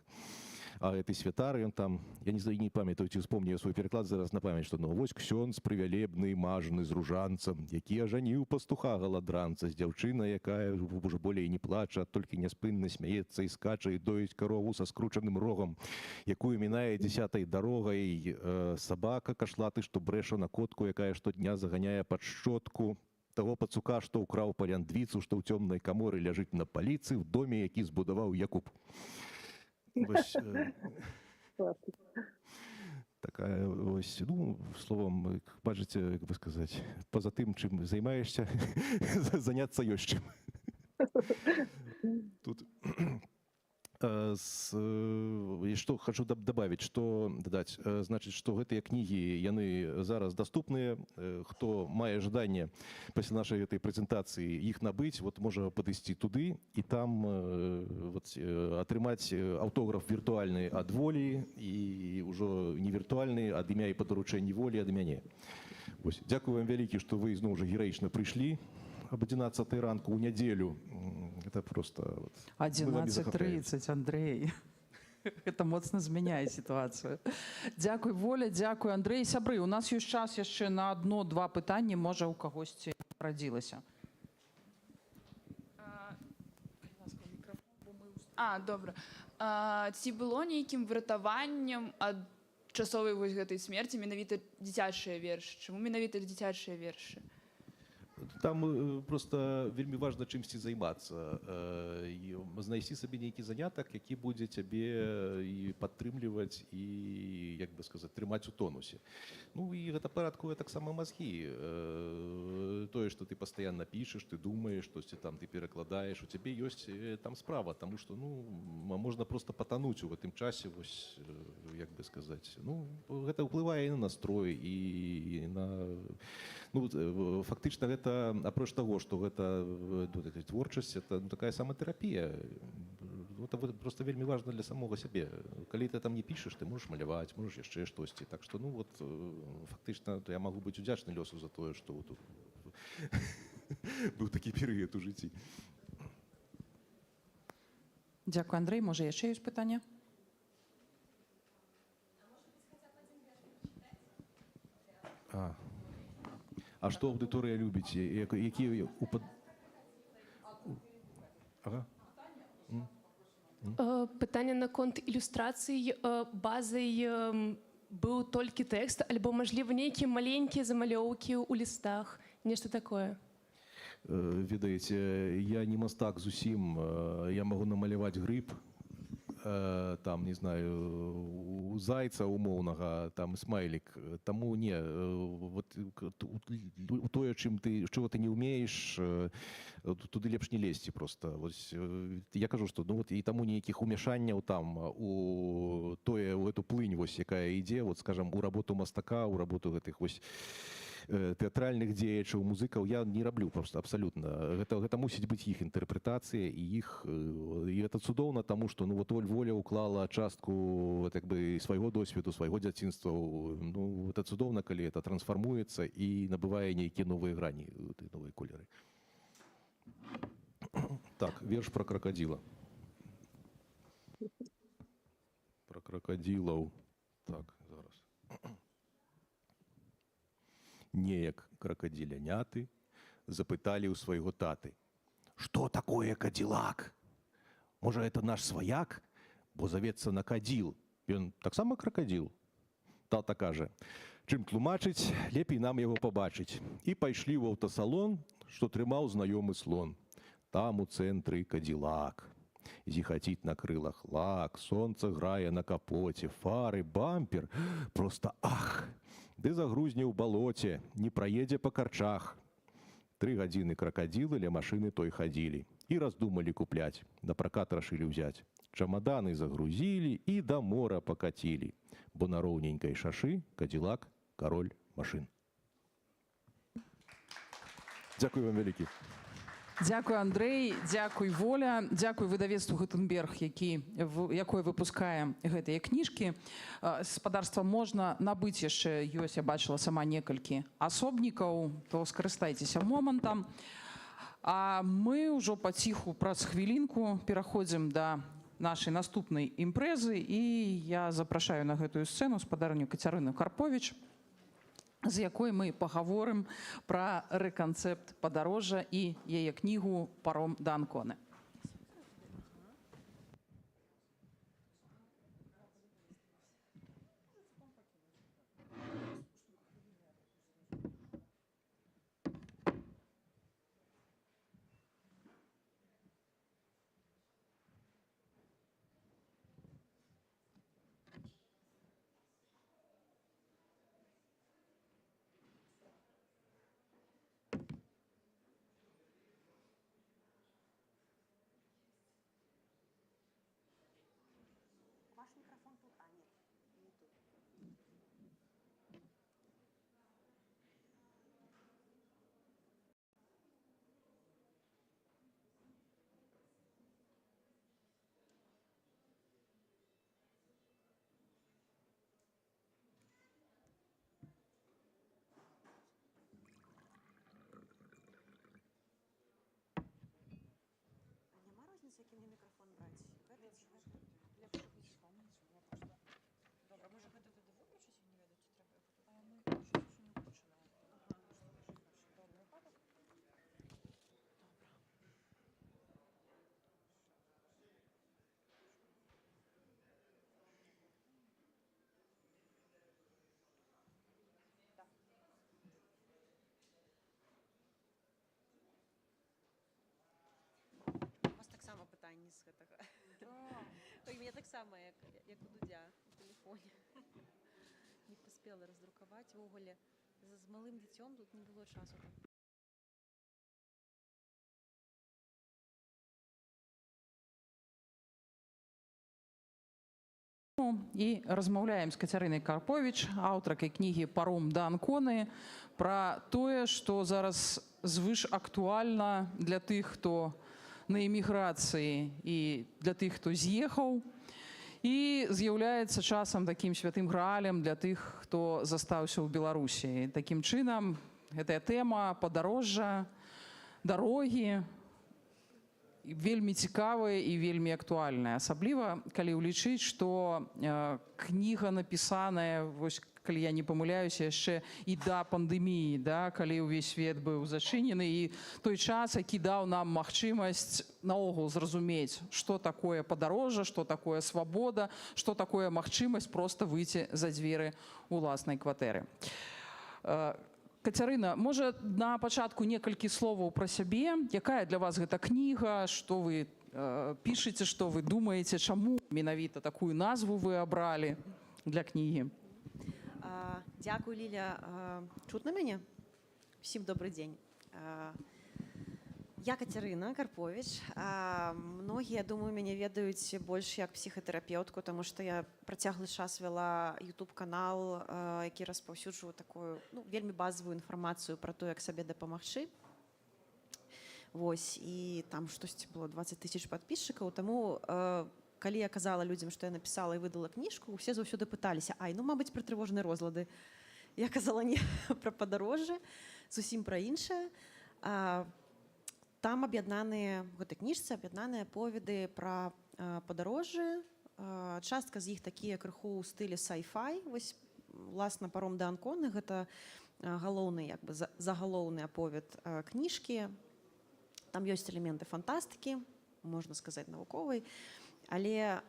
А гэты святар, ён там, я не памятаю, ці вспомню свой пераклад зараз на памяць, што ну вось ксёндз прывялебны мажны з ружанцам, які ажаніў пастуха галадранца з дзяўчынай, якая ўжо болей не плача, толькі няспынна смяецца і скача і доіць карову са скручаным рогам, якую мінае 10-й дарогай сабака кашлаты, што брэша на котку, якая штодня заганяе пад шчотку таго пацука, што ўкраў паляндвіцу, што ў цёмнай каморы ляжыць на паліцы ў доме, які збудаваў Якуб. Ось, такая ось, ну, словом, бачыце, як бы сказаць, па-за тым, чым займаешся, заняцца ёсць чым. Тут что хочу добавить, что додать, значит, что гэтыя кнігі, яны зараз доступныя, хто мае жаданне пасля нашай гэтай прэзентацыі іх набыць, вот можа падысці туды і там вот, атрымаць аўтограф віртуальны ад волі і ўжо не віртуальны, ад імя і па даручэнні волі ад мяне. Вось, дзякую вам вялікі, што вы зноў жа гераічна прыйшлі об 11 ранку у нядзелю. Это просто... 11:30, Андрей. Это моцна змяняе сітуацыю. Дзякуй, Воля, дзякуй, Андрей. Сябры, у нас ёсць час яшчэ на одно-два пытанні, можа, у кагосьці радзілася. Добра. Ці было нейкім выратаваннем ад часовай вось гэтай смерці менавіта дзіцячыя вершы? Чаму менавіта дзіцячыя вершы? Там просто вельмі важна чымсьці займацца, знайсці сабе нейкі занятак, які будзе цябе і падтрымліваць і, як бы сказаць, трымаць у тонусе. Ну і гэта парадкуе таксама мазгі. Тое, што ты пастаянна пішаш, ты думаеш, штосьці там ты перакладаеш, у цябе ёсць там справа, таму што ну можна проста патануць у гэтым часе, вось, як бы сказаць. Ну, гэта ўплывае і на настрой, і на... Ну, фактычна гэта апроч таго, што гэта творчасць, это такая саматэрапія. Это просто вельмі важна для самога сябе. Калі ты там не пішаш, ты можаш маляваць, можаш яшчэ штосьці. Так што, ну, вот, фактычна я магу быць удзячны лёсу за тое, што быў такі перыяд у жыцці. Дзякуй, Андрей. Можа, яшчэ ёсць пытанне? А што аўдыторыя любіць? Якія... Ага. Пытанне наконт ілюстрацый. Базай быў толькі тэкст, альбо, мажліва, нейкія маленькія замалёўкі ў лістах, нешта такое? Ведаеце, я не мастак зусім, я магу намаляваць грыб, там, не знаю, у зайца умоўнага, там смайлік, таму не, вот у тое, чого ты не ўмееш, туды лепш не лезці просто. Вось, я кажу, што ну, вот, і таму нейкіх умяшанняў там у тое, у эту плынь, вось, якая ідзе, вот, скажам, у работу мастака, у работу гэтых вось тэатральных дзеячаў, музыкаў я не раблю просто абсалютна. Гэта мусіць быць іх інтэрпрэтацыя і іх, і гэта цудоўна, таму што ну вот Воля ўклала частку так бы свайго досведу, свайго дзяцінства. Ну это цудоўна, калі это трансфармуецца і набывае нейкія новыя грані, новыя колеры. Так, верш пра кракадзіла. Пра кракадзілаў. Так, зараз. Неяк кракадзіляняты запыталі ў свайго таты: «Што такое кадзілак? Можа, это наш сваяк, бо завецца на кадзіл. Ён таксама кракадзіл?» Тата кажа: «Чым тлумачыць, лепей нам яго пабачыць». І пайшлі ў аўтасалон, што трымаў знаёмы слон. Там у цэнтры кадзілак. Зіхаціць на крылах лак, сонца грае на капоце, фары, бампер. Просто ах! Ды загрузне ў балоце, не праедзе па карчах. 3 гадзіны кракадзілы ля машыны той хадзілі і раздумалі купляць, на пракат рашылі ўзяць. Чамаданы загрузілі і да мора пакацілі, бо на роўненькай шашы кадзілак кароль машын. Дзякуй вам вялікі. Дякую, Андрей, дякуй, Воля, дякуй видавецтву Гутенберг, якое выпускае гэтыя кніжкі. Спадарства можна набыць яшчэ, ёсць, я бачыла сама некалькі асобнікаў, то скарыстайцеся момантам. А мы ўжо паціху праз хвілінку пераходзім да нашай наступнай імпрэзы, і я запрашаю на гэтую сцэну спадарню Кацярыну Карповіч, з якой мы пагаворым пра рэканцэпт падарожжа і яе кнігу «Паром да Анконы». Який мне мікрофон брати? Добре, може ви туди виключити, не ведуть, чи треба його туди? Ми щось не включено. Добре, випадок? У вас так само питання з гэтага. Ой, у меня так само, як у Дудя у телефоні. Не поспела роздрукувати. Вуголі, з малим дітьом тут не було часу. І размаўляем з Кацярынай Карповіч, аўтаркай кнігі «Паром да Анконы», пра тое, што зараз звышактуальна для тых, хто на эміграцыі, і для тых, хто з'ехаў, і з'яўляецца часам такім святым граалем для тых, хто застаўся ў Беларусі. Такім чынам, гэтая тэма падарожжа, дарогі, вельмі цікавая і вельмі актуальная. Асабліва, калі ўлічыць, што кніга напісаная, вось, калі я не памыляюся, яшчэ і да пандэміі, да, калі ўвесь свет быў зачынены, і той час, які даў нам магчымасць наогул зразумець, што такое падарожжа, што такое свабода, што такое магчымасць проста выйти за дзверы ўласнай кватэры. Кацярына, можа, на пачатку некалькі словаў пра сябе. Якая для вас гэта кніга, што вы пішаце, што вы думаеце, чаму менавіта такую назву вы абралі для кнігі? Дякую, Ліля. Чутно мяне? Всім добрый дзень. Я Кацярына Карповіч. Многія, думаю, мяне ведаюць больш як псіхатэрапеўтку, таму што я працяглы час вяла YouTube-канал, які распаўсюджваў такую вельмі базавую інфармацыю пра то, як сабе дапамагчы. Вось, і там штосьці было 20 000 падпісчыкаў, таму калі я казала людзям, што я напісала і выдала кніжку, усе заўсёды пыталіся: ай, мабыць, пра трывожныя розлады. Я казала не пра падарожжа, зусім пра іншае. Там аб'яднаныя, в гэтай кніжцы аб'яднаныя аповеды пра падарожжы. Частка з іх такія крыху ў стылі sci-fi. Вось, уласна, «Паром да Анконы» — гэта галоўны, як бы, загалоўны аповед кніжкі. Там ёсць элементы фантастыкі, можна сказаць, навуковай. Але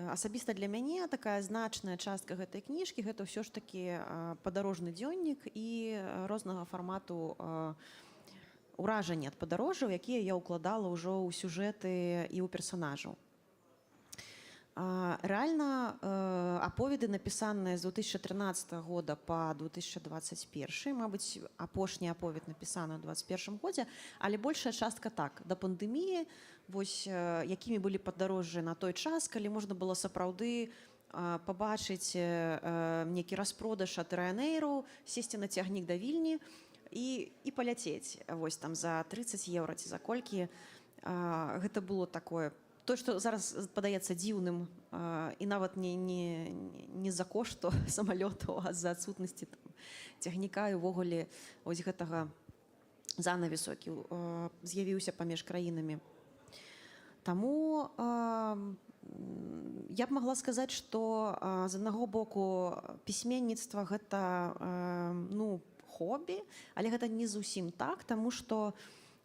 асабіста для мяне такая значная частка гэтай кніжкі — гэта ўсё ж такі падарожны дзённік і рознага фармату ўражанні ад падарожжаў, якія я ўкладала ўжо ў сюжэты і ў персанажаў. Рэальна, аповеды напісаныя з 2013 года па 2021. Мабыць, апошні аповед напісаны ў 2021 годзе, але большая частка так, да пандэміі, вось, якімі былі падарожжы на той час, калі можна было сапраўды пабачыць некі распродаж ад Ryanair'у, сесці на цягнік да Вільні і паляцець вось там за 30 еўра ці за колькі. Гэта было такое то, што зараз падаецца дзіўным і нават не за кошту самалёту, а з-за адсутнасці цягніка і увогуле вось гэтага занавесу, які з'явіўся паміж краінамі. Таму я б магла сказаць, што з аднаго боку пісьменніцтва гэта хобі, але гэта не зусім так, таму што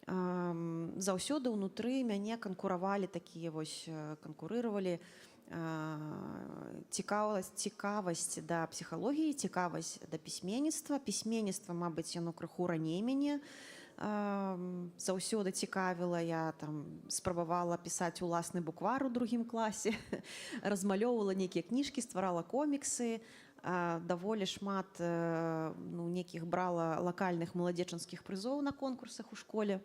заўсёды ўнутры мяне канкуравалі такія вось канкурыравалі цікавасць да псіхалогіі, цікавасць да пісьменніцтва. Пісьменніцтва, мабыць, яно крыху раней мяне заўсёды цікавіла. Я там спрабавала пісаць уласны буквар у 2 класе, размалёўвала нейкія кніжкі, стварала коміксы, даволі шмат нейкіх брала лакальных маладзечанскіх прызоў на конкурсах у школе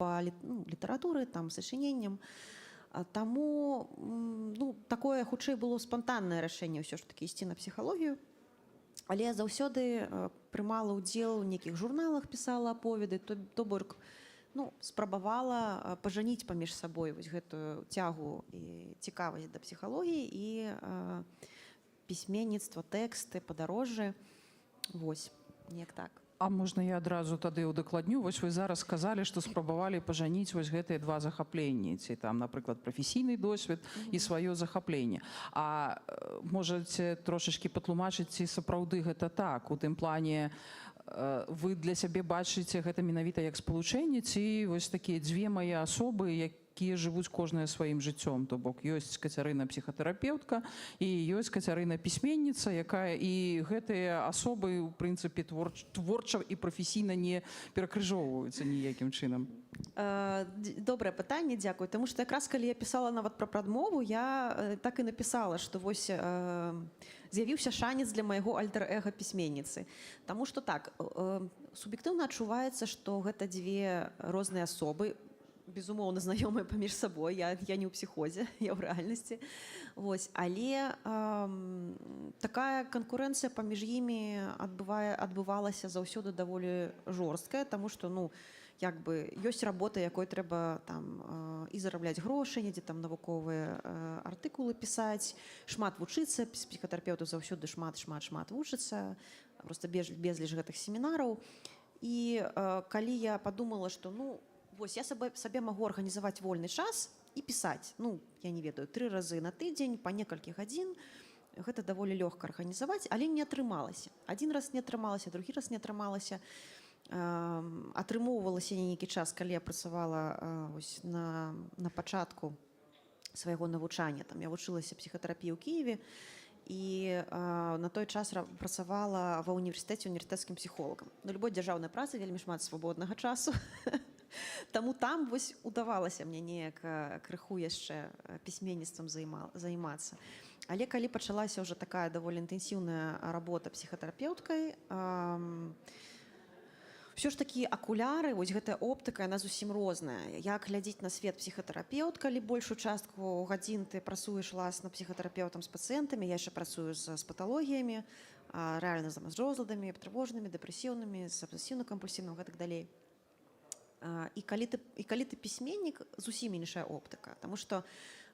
па літаратуры, там сачыненням. Таму такое хутчэй было спантаннае рашэнне ўсё ж такі ісці на псіхалогію. Але я заўсёды прымала ўдзел у нейкіх журналах, пісала аповеды, то бок спрабавала пажаніць паміж сабой вось гэтую цягу і цікавасць да псіхалогіі і пісьменніцтва, тэксты, падарожжы. Вось, неяк так. А можна я адразу тады ўдакладню? Вось вы зараз сказалі, што спрабавалі пажаніць вось гэтыя два захапленні, ці там, напрыклад, прафесійны досвед і сваё захапленне. А можаце трошачкі патлумачыць, ці сапраўды гэта так? У тым плане вы для сябе бачыце гэта менавіта як спалучэнне, ці вось такія дзве мае асобы, якія жывуць кожная сваім жыццём? То бок ёсць Кацярына псіхатэрапеўтка і ёсць Кацярына пісьменніца, якая і гэтыя асобы ў прынцыпе творча і прафесійна не перакрыжоўваюцца ніякім чынам. Добрае пытанне, дзякуй. Таму што якраз калі я пісала нават пра прадмову, я так і напісала, што вось з'явіўся шанец для майго альтэр-эга пісьменніцы. Таму што так, суб'ектыўна адчуваецца, што гэта дзве розныя асобы, безумоўна, знаёмыя паміж сабой. Я не ў псіхозе, я ў рэальнасці. Вось. Але такая канкурэнцыя паміж імі адбывалася заўсёды даволі жорсткая, таму што ёсць работа, якой трэба і зарабляць грошы, недзе там навуковыя артыкулы пісаць, шмат вучыцца, псіхатэрапеўты заўсёды шмат вучыцца, проста безліч гэтых семінараў. І калі я падумала, што вось я сабе магу арганізаваць вольны час і пісаць, я не ведаю, 3 разы на тыдзень, па некалькі гадзін. Гэта даволі лёгка арганізаваць, але не атрымалася. Адзін раз не атрымалася, другі раз не атрымалася. Атрымоўвалася нейкі час, калі я працавала на пачатку свайго навучання. Там я вучылася псіхатэрапіі ў Кіеве і на той час працавала ва ўніверсітэце універсітэцкім псіхолагам. На любой дзяржаўнай працы вельмі шмат свабоднага часу. Таму там вось удавалася мне неяк крыху яшчэ пісьменніцтвам займацца. Але калі пачалася ўжо такая даволі інтэнсіўная работа псіхатэрапеўткай, ўсё ж такі акуляры, вось гэтая оптыка, яна зусім розная. Як глядзіць на свет псіхатэрапеўт, калі большую частку гадзін ты працуеш уласна псіхатэрапеўтам з пацыентамі, я яшчэ працую з паталогіямі, рэальна з розладамі, трывожнымі, дэпрэсіўнымі, з абсесіўна-кампульсіўным, гэтак далей. І калі ты пісьменнік, зусім іншая оптыка, таму што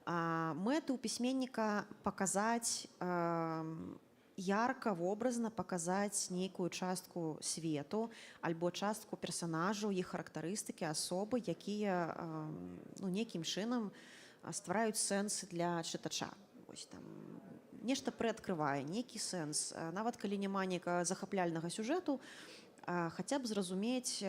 мэты ў пісьменніка паказаць ярка, вобразна паказаць нейкую частку свету альбо частку персанажаў, іх характарыстыкі, асобы, якія нейкім чынам ствараюць сэнсы для чытача. Вось там нешта прыадкрывае, нейкі сэнс. Нават калі няма нейкага захапляльнага сюжэту, хаця б зразумець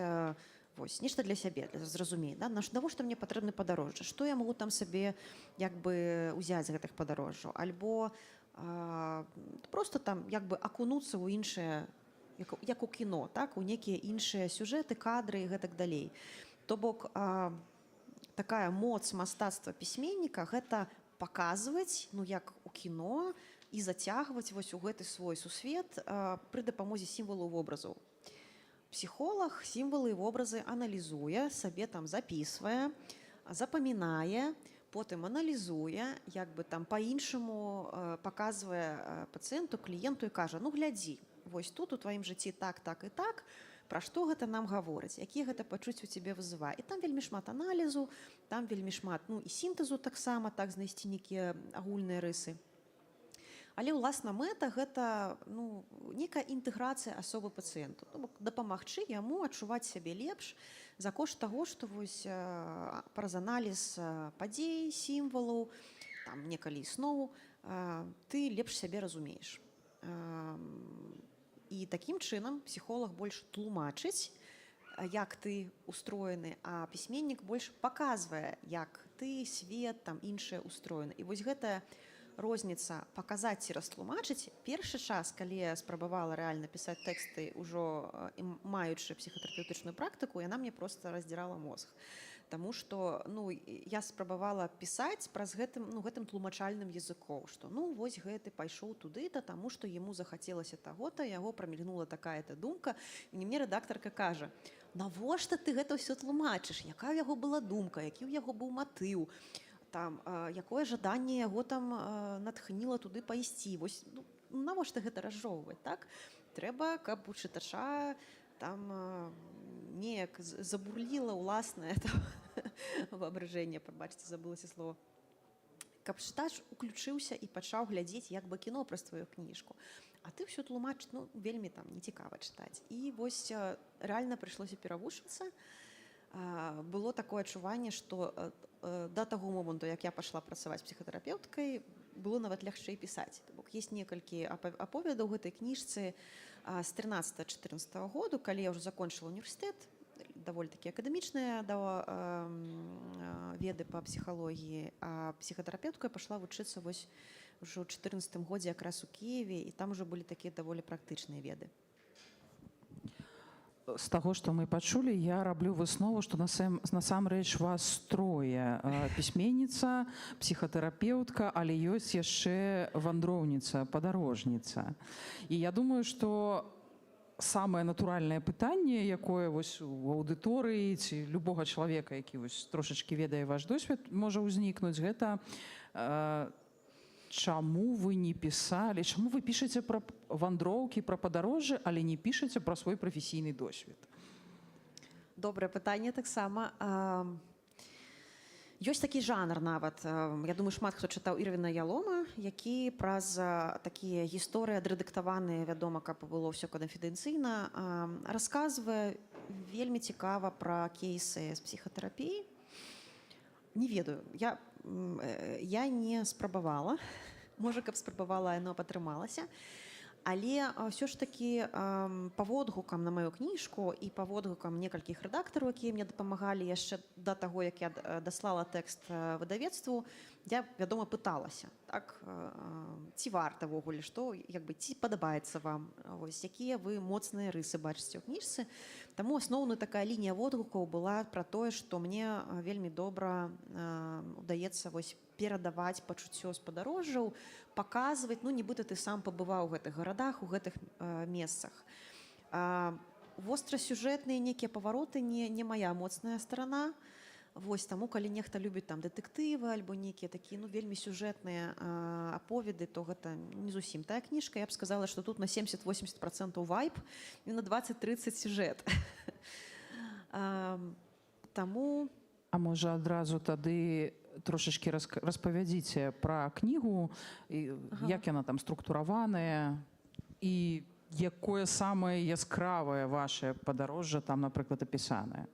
вось нешта для сябе, зразумець, навошта мне патрэбны падарожжа, што я магу там сабе узяць з гэтых падарожжаў, альбо просто там акунуцца ў іншае, як у кіно, так, у нейкія іншыя сюжэты, кадры і гэтак далей. То бок такая моц мастацтва пісьменніка гэта паказваць, як у кіно, і зацягваць вось у гэты свой сусвет пры дапамозе сімвалаў вобразаў. Псіхолог сімвалы і вобразы аналізуе, сабе там запісвае, запамінае, потым аналізуе, там па-іншаму паказвае пацыенту, кліенту і кажа: глядзі, вось тут у тваім жыцці так, так і так, пра што гэта нам гаворыць, якія гэта пачуцці у цябе вызывае. І там вельмі шмат аналізу, там вельмі шмат і сінтэзу таксама, так знайсці нейкія агульныя рысы. Але ўласна мэта гэта нейкая інтэграцыя асобы пацыенту, дапамагчы яму адчуваць сябе лепш за кошт таго, што вось праз аналіз падзей, сімвалаў, там некалі існоў, ты лепш сябе разумееш. І такім чынам псіхолог больш тлумачыць, як ты устроены, а пісьменнік больш паказвае, як ты, свет, там іншыя устроены. І вось гэтая розніца паказаць ці растлумачыць. Першы час, калі я спрабавала рэальна пісаць тэксты, ўжо маючы псіхатэрапеўтычную практыку, яна мне проста раздзірала мозг. Таму што я спрабавала пісаць праз гэтым тлумачальным языком, што вось гэты пайшоў туды-то, таму што яму захацелася таго-то, яго прамільгнула такая-то думка. І мне рэдактарка кажа: навошта ты гэта ўсё тлумачыш? Якая ў яго была думка, які ў яго быў матыў? Там, якое жаданне яго там натхніла туды пайсці. Вось навошта гэта разжоўваць, так? Трэба, каб у чытача там неяк забурліла ўласнае воображэнне, прабачце, забылася слово. Каб чытач уключыўся і пачаў глядзець як бы кіно праз тваю кніжку. А ты ўсё тлумачыш, вельмі там нецікава чытаць. І вось рэальна прыйшлося перавучыцца. Было такое адчуванне, што да таго моманту, як я пашла працаваць псіхатэрапеўткай, было нават лягчэй пісаць. Бок ёсць некалькі аповедаў гэтай кніжцы з 13-14 году, калі я ўжо закончыла універсітэт, даволі такі акадэмічныя веды па псіхалогіі, а псіхатэрапеўткай пашла вучыцца вось ужо ў 14 годзе якраз у Кіеве, і там ужо былі такія даволі практычныя веды. З таго, што мы пачулі, я раблю выснову, што насамрэч вас трое: пісьменніца, псіхатэрапеўтка, але ёсць яшчэ вандроўніца, падарожніца. І я думаю, што самае натуральнае пытанне, якое вось у аўдыторыі ці любога чалавека, які вось трошачкі ведае ваш досвед, можа ўзнікнуць, гэта чаму вы не пісалі, чаму вы пішаце пра вандроўкі, пра падарожжы, але не пішаце пра свой прафесійны досвед? Добрае пытанне таксама. Ёсць такі жанр нават. Я думаю, шмат хто чытаў Ірвіна Ялома, які праз такія гісторыі адрэдыктаваныя, вядома, каб было ўсё канфідэнцыйна, расказвае вельмі цікава пра кейсы з псіхатэрапіі. Не ведаю, я не спрабавала. Можа, каб спрабавала, яно б атрымалася. Але ўсё ж такі па водгукам на маю кніжку і па водгукам некалькіх рэдактараў, якія мне дапамагалі яшчэ да таго, як я даслала тэкст выдавецтву, я, вядома, пыталася, так, ці варта ўвогуле, што, як бы, ці падабаецца вам, вось, якія вы моцныя рысы бачыце ў кніжцы. Таму асноўная такая лінія водгукаў была пра тое, што мне вельмі добра удаецца вось перадаваць пачуццё з падарожжаў, паказваць, нібыта ты сам пабываў у гэтых гарадах, у гэтых месцах. Вострасюжэтныя нейкія павароты не мая моцная старана. Вось, таму, калі нехта любіць там дэтэктывы альбо нейкія такія вельмі сюжэтныя аповеды, то гэта не зусім тая кніжка. Я б сказала, што тут на 70-80% вайб і на 20-30 сюжэт. Таму... А можа, адразу тады трошачкі распавядзіце пра кнігу, як яна там структураваная і якое самае яскравае ваше падарожжа там, напрыклад, апісанае?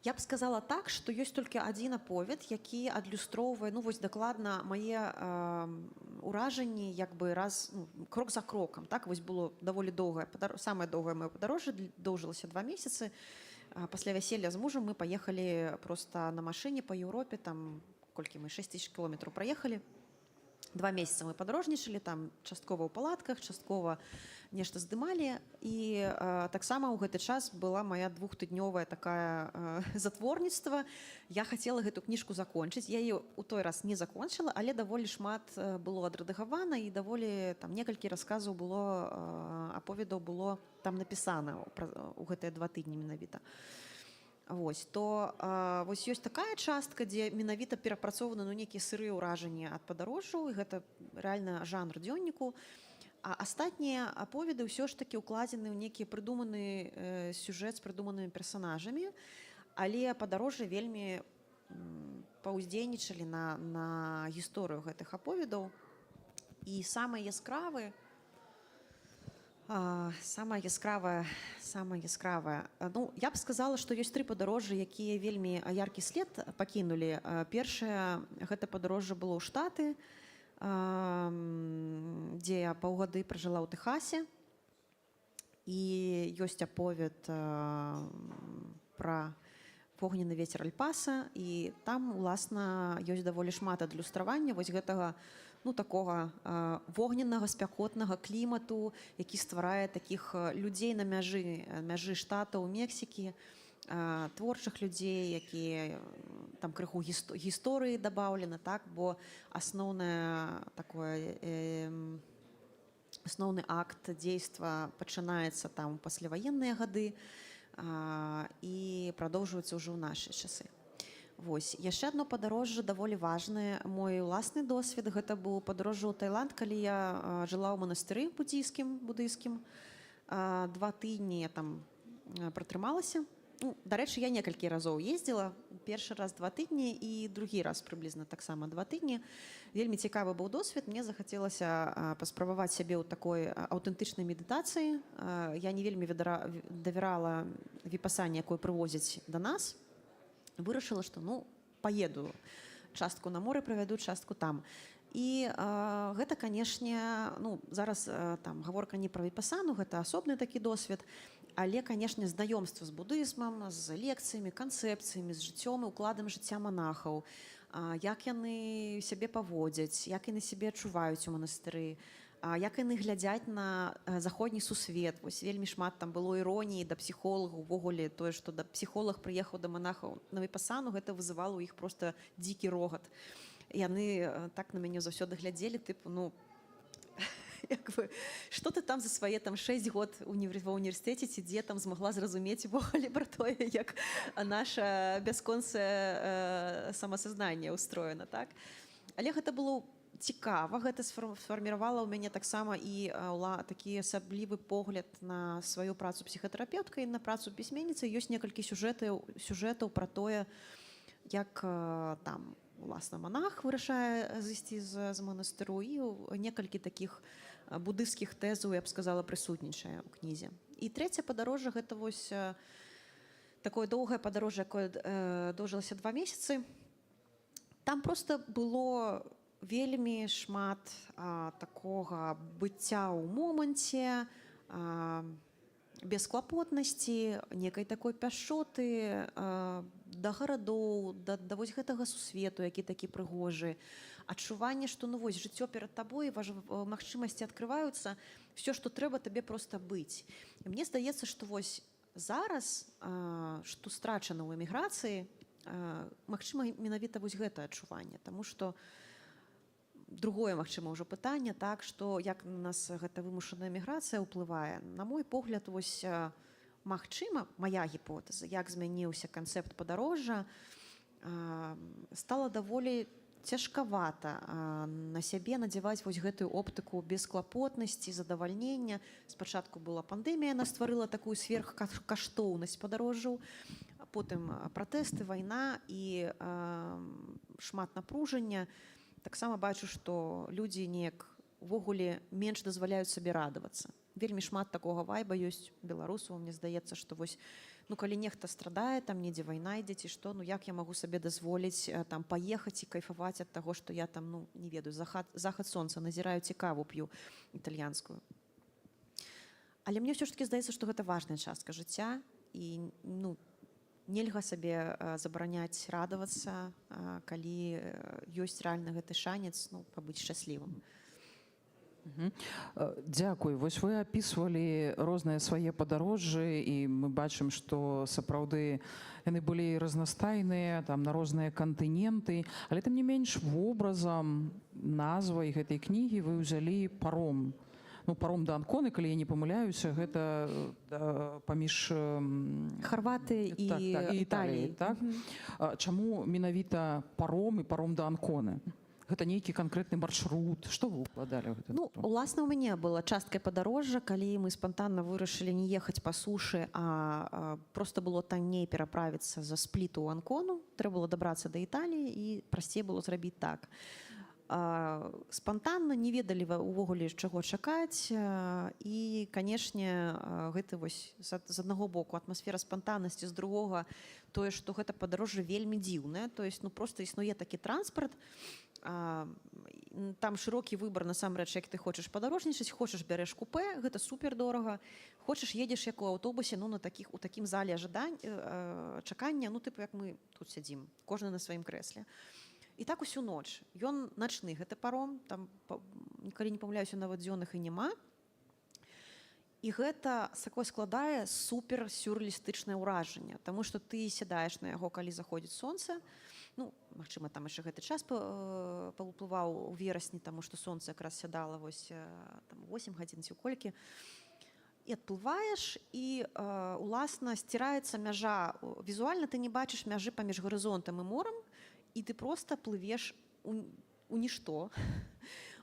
Я б сказала так, што ёсць толькі адзін аповед, які адлюстроўвае, вось дакладна мае ўражанні, як бы крок за крокам. Так, вось было даволі доўгае, самае доўгае маё падарожжа, доўжылася 2 месяцы. Пасля вяселля з мужам мы паехалі проста на машыне па Еўропе, там, колькі мы, 6000 кіламетраў праехалі. 2 месяцы мы падарожнічалі, там часткова ў палатках, часткова нешта здымалі. І таксама ў гэты час была моя 2-тыднёвая такая затворніцтва. Я хацела гэту кніжку закончыць. Я яе ў той раз не закончыла, але даволі шмат было адрэдагавана і даволі там некалькі расказаў было, аповедаў было там напісана ў гэтыя 2 тыдні менавіта. Вось, то вось ёсць такая частка, дзе менавіта перапрацованы нейкія сырыя ўражанні ад падарожжаў, і гэта рэальна жанр дзённіку. А астатнія аповеды ўсё ж такі ўкладзены ў некі прыдуманы сюжэт з прыдуманымі персанажамі, але падарожжа вельмі паўздзейнічалі на гісторыю гэтых аповедаў. І самае яскравае, ну, я б сказала, што ёсць 3 падарожжы, якія вельмі яркі след пакінулі. Першае, гэта падарожжа было ў Штаты, дзе я паўгады пражыла ў Тэхасе. І ёсць аповед пра вогненны вецер Эль-Паса, і там, уласна, ёсць даволі шмат адлюстравання вось гэтага, ну, такога вогненнага, спякотнага клімату, які стварае такіх людзей на мяжы штатаў, Мексікі, творчых людзей, якія там крыху гісторыі дабаўлена, так, бо асноўны акт дзейства пачынаецца там у пасляваенныя гады і прадоўжваецца ўжо ў нашы часы. Вось. Яшчэ адно падарожжа даволі важнае. Мой уласны досвед, гэта быў падарожжа ў Таіланд, калі я жыла ў манастыры будыйскім. 2 тыдні я там пратрымалася. Ну, дарэчы, я некалькі разоў ездзіла. Першы раз 2 тыдні і другі раз прыблізна таксама 2 тыдні. Вельмі цікавы быў досвед. Мне захацелася паспрабаваць сябе ў такой аўтэнтычнай медытацыі. Я не вельмі давярала віпасані, якую прывозяць да нас. Вырашыла, што, ну, паеду. Частку на моры правяду, частку там. І гэта, канешне, ну, зараз там гаворка не пра віпасану, гэта асобны такі досвед, але, канешне, знаёмства з будызмам, з лекцыямі, канцэпцыямі, з жыццём і укладам жыцця манахаў, як яны сябе паводзяць, як яны сябе адчуваюць у манастыры, як яны глядзяць на заходні сусвет. Вось вельмі шмат там было іроніі да псіхолагаў, увогуле тое, што да псіхолаг прыехаў да манахаў на віпасану, гэта вызывала ў іх проста дзікі рогат. Яны так на мяне заўсёды глядзелі, тыпу, ну, што ты там за свае 6 год ва ўніверсітэце ці дзе там змагла зразумець увогуле пра тое, як наша бясконцае самасазнанне ўстроена, так? Але гэта было цікава, гэта сфарміравала ў мяне таксама і такі асаблівы погляд на сваю працу псіхатэрапеўткай, на працу пісьменніцы. Ёсць некалькі сюжэтаў пра тое, як там, уласна, монах вырашае зайсці з манастыру, і некалькі такіх будысцкіх тэзаў, я б сказала, прысутнічае ў кнізе. І трэцяе падарожжа, гэта вось такое доўгае падарожжа, якое доўжылася 2 месяцы. Там проста было вельмі шмат такога быцця ў моманце, бесклапотнасці, некай такой пяшчоты да гарадоў, да вось гэтага сусвету, які такі прыгожы. Адчуванне, што, ну, вось, жыццё перад табой, магчымасці адкрываюцца, ўсё, што трэба табе проста быць. І мне здаецца, што вось зараз, што страчана ў эміграцыі, магчыма, менавіта вось гэта адчуванне, таму што другое, магчыма, ўжо пытанне, так, што як на нас гэта вымушаная эміграцыя ўплывае. На мой погляд, вось, магчыма, мая гіпотэза, як змяніўся канцэпт падарожжа, стала даволі цяжкавата на сябе надзяваць вось гэтую оптыку бесклапотнасці, задавальнення. Спачатку была пандэмія, яна стварыла такую сверхкаштоўнасць падарожжаў, потым пратэсты, вайна і шмат напружання. Таксама бачу, што людзі неяк увогуле менш дазваляюць сабе радавацца. Вельмі шмат такога вайба ёсць беларусаў. Мне здаецца, што вось, ну, калі нехта страдае, там недзе вайна ідзе ці што, ну, як я магу сабе дазволіць там паехаць і кайфаваць ад таго, што я там, ну, не ведаю, захад сонца назіраю, ці каву п'ю італьянскую. Але мне ўсё ж такі здаецца, што гэта важная частка жыцця, і, ну, нельга сабе забараняць радавацца, калі ёсць рэальна гэты шанец, ну, пабыць шчаслівым. Дзякуй. Вось вы апісвалі розныя свае падарожжы, і мы бачым, што сапраўды яны былі разнастайныя, там, на розныя кантыненты, але тым не менш вобразам, назвай гэтай кнігі вы ўзялі паром. Ну, паром да Анконы, калі я не памыляюся, гэта паміж Харватыі і Італіі. Так? Чаму менавіта паром і паром да Анконы? Гэта нейкі канкрэтны маршрут, што вы укладалі ў гэта? Ну, уласна, у мяне была частка падарожжа, калі мы спантанна вырашылі не ехаць па сушы, а просто было танней пераправіцца за Спліту ў Анкону. Трэба было дабрацца да Італіі, і прасцей было зрабіць так. Спантанна не ведалі увогуле, чаго чакаць, і, канешне, гэта вось з аднаго боку атмасфера спантаннасці, з другога тое, што гэта падарожжа вельмі дзіўнае, то есть, ну, просто існуе такі транспарт, там шырокі выбар, насамрэч, як ты хочаш падарожнічаць, хочаш бярэш купэ, гэта супер дорага, хочаш едзеш як у аўтобусе, ну, у такім зале чакання, ну, тыпу, як мы тут сядзім, кожны на сваім крэсле. І так усю ноч. Ён начны, гэты паром, там, калі не памыляюся, нават дзённых і няма. І гэта такое складае супер сюррэалістычнае ўражанне, таму што ты сядаеш на яго, калі заходзіць сонца. Ну, магчыма, там яшчэ гэты час паўплываў у верасні, таму што сонца якраз сядала вось там 8 гадзін ці колькі. І адплываеш, і уласна сціраецца мяжа. Візуальна ты не бачыш мяжы паміж гарызонтам і морам, і ты просто плывеш у нішто.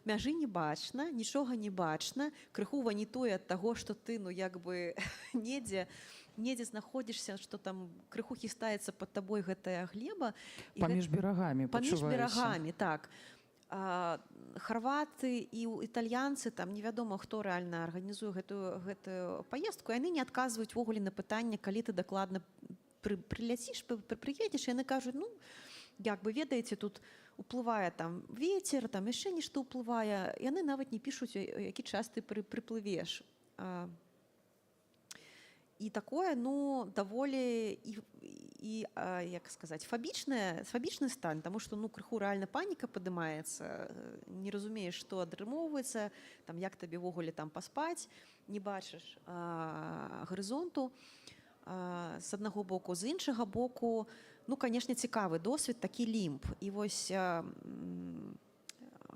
Мяжы не бачна, нічога не бачна, крыху ванітуе ад таго, што ты, ну, як бы недзе знаходзішся, што там крыху хістаецца пад табой гэтая глеба. Паміж берагамі пачуваешся. Паміж берагамі, так. Харваты і італьянцы, там невядома, хто рэальна арганізуе гэтую паездку, яны не адказваюць ввогуле на пытанне, калі ты дакладна прыляціш, прыедзеш, яны кажуць, ну, як бы, ведаеце, тут уплывае там вецер, там яшчэ нешта ўплывае, яны нават не пішуць, які час ты прыплывеш. І такое, ну, даволі як сказаць, фабічны стан, таму што, ну, крыху рэальна паніка падымаецца, не разумееш, што атрымоўваецца, там, як табе ўвогуле там паспаць, не бачыш гарызонту з аднаго боку, з іншага боку, ну, канешне, цікавы досвед, такі лімб. І вось,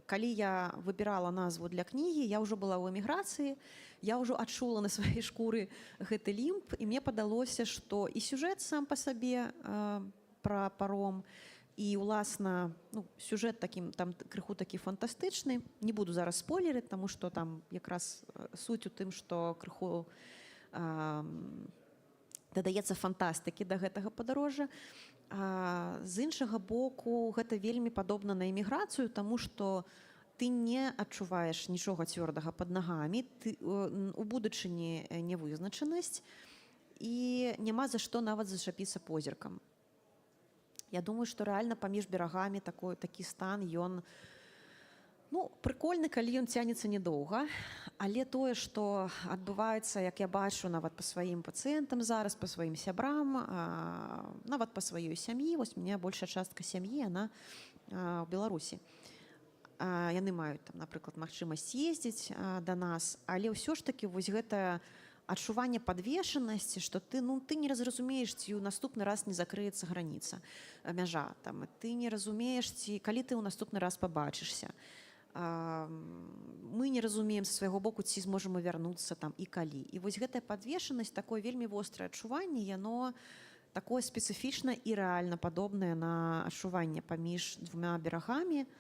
калі я выбірала назву для кнігі, я ўжо была ў эміграцыі, я ўжо адчула на сваёй шкуры гэты лімб, і мне падалося, што і сюжэт сам па сабе пра паром, і, уласна, ну, сюжэт там крыху такі фантастычны. Не буду зараз спойлерыць, таму што там якраз суть у тым, што крыху дадаецца фантастыкі да гэтага падарожжа. З іншага боку, гэта вельмі падобна на эміграцыю, таму што ты не адчуваеш нічога цвёрдага пад нагамі, у будучыні нявызначанасць, і няма за што нават зачапіцца позіркам. Я думаю, што рэальна паміж берагамі такі стан, ён, ну, прыкольны, калі ён цянецца недоўга, але тое, што адбываецца, як я бачу, нават па сваім пацыентам зараз, па сваім сябрам, нават па сваёй сям'і, вось у мяне большая частка сям'і, яна ў Беларусі. Яны маюць, там, напрыклад, магчымасць ездзіць да нас, але ўсё ж такі вось гэта адчуванне падвешанасці, што ты не разумееш, ці ў наступны раз не закрыецца граніца, мяжа, там, ты не разумееш, ці калі ты ў наступны раз пабачышся. Мы не разумеем са свайго боку, ці зможам вярнуцца там і калі. І вось гэтая падвешанасць, такое вельмі вострае адчуванне, яно такое спецыфічна і рэальна падобнае на адчуванне паміж двума берагамі,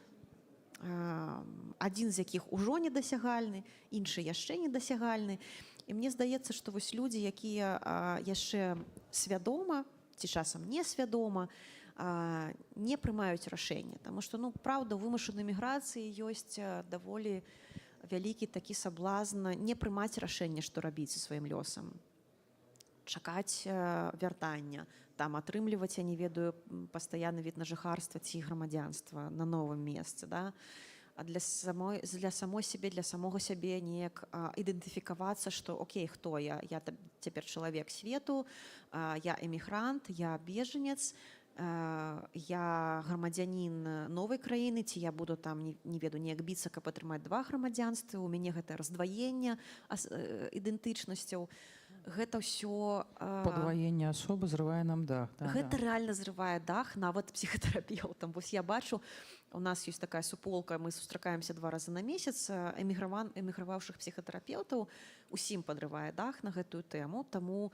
адзін з якіх ужо недасягальны, іншы яшчэ недасягальны. І мне здаецца, што вось людзі, якія яшчэ свядома ці часам несвядома не прымаюць рашэння, таму што, ну, праўда, у вымушанай міграцыі ёсць даволі вялікі такі саблазн не прымаць рашэнне, што рабіць са сваім лёсам, чакаць вяртання, там атрымліваць, я не ведаю, пастаянны від на жыхарства ці грамадзянства на новым месцы, да? А для самой сябе, для самога сябе неяк ідэнтыфікавацца, што окей, хто я? Я цяпер чалавек свету, я эмігрант, я бежанец, я грамадзянін новай краіны, ці я буду там, не ведаю, неяк біцца, каб атрымаць 2 грамадзянствы, у мяне гэта раздваенне ідэнтычнасцяў. Гэта ўсё... Падваенне асобы зрывае нам дах. Гэта рэальна зрывае дах нават псіхатэрапеўтам. Вось я бачу, у нас ёсць такая суполка, мы сустракаемся 2 разы на месяц, эміграваўшых псіхатэрапеўтаў, усім падрывае дах на гэтую тэму, таму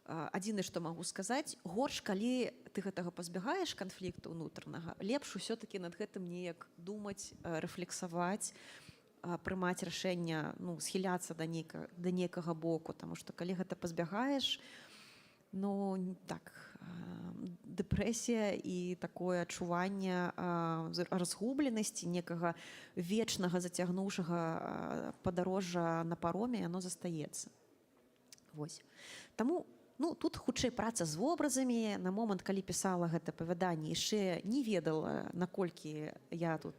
адзінае, што магу сказаць, горш, калі ты гэтага пазбягаеш канфлікту ўнутранага, лепш усё-такі над гэтым неяк думаць, рэфлексаваць, прымаць рашэнне, ну, схіляцца да нейкага боку, таму што калі гэта пазбягаеш, ну, так, дэпрэсія і такое адчуванне разгубленасці, некага вечнага зацягнуўшага падарожжа на пароме, яно застаецца. Вось. Таму, ну, тут хутчэй праца з вобразамі. На момант, калі пісала гэта апавяданне, яшчэ не ведала, наколькі я тут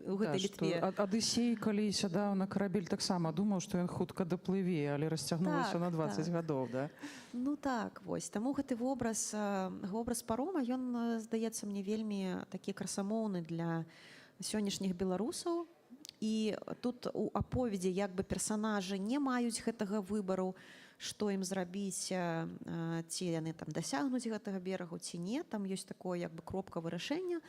у гэтай літве. Адысей, калі сядаў на карабель, таксама думаў, што ён хутка даплыве, але расцягнулася на 20 гадоў, да? Ну так, вось. Таму гэты вобраз парома, ён, здаецца мне, вельмі такі красамоўны для сённяшніх беларусаў. І тут у аповедзе як бы персанажы не маюць гэтага выбару, што ім зрабіць, ці яны там дасягнуць гэтага берагу, ці не. Там ёсць такое як бы кропкавае рашэнне.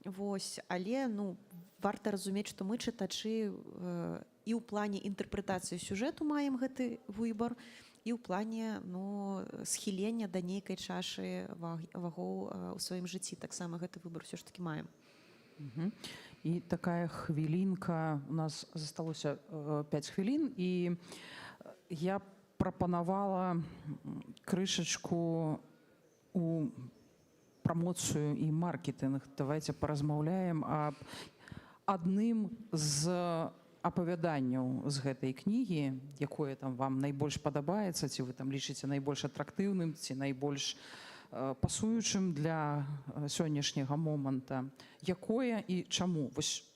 Вось. Але, ну, варта разумець, што мы, чытачы, і ў плане інтэрпрэтацыі сюжэту маем гэты выбар, і ў плане, ну, схілення да нейкай чашы вагоў у сваім жыцці. Таксама гэты выбар ўсё ж такі маем. І такая хвілінка, у нас засталося 5 хвілін, і я прапанавала крышачку у прамоцыю і маркетинг. Давайте паразмаўляем аб адным з апавяданняў з гэтай кнігі, якое там вам найбольш падабаецца, ці вы там лічыце найбольш атрактыўным, ці найбольш пасуючым для сённяшняга моманта. Якое і чаму? Вось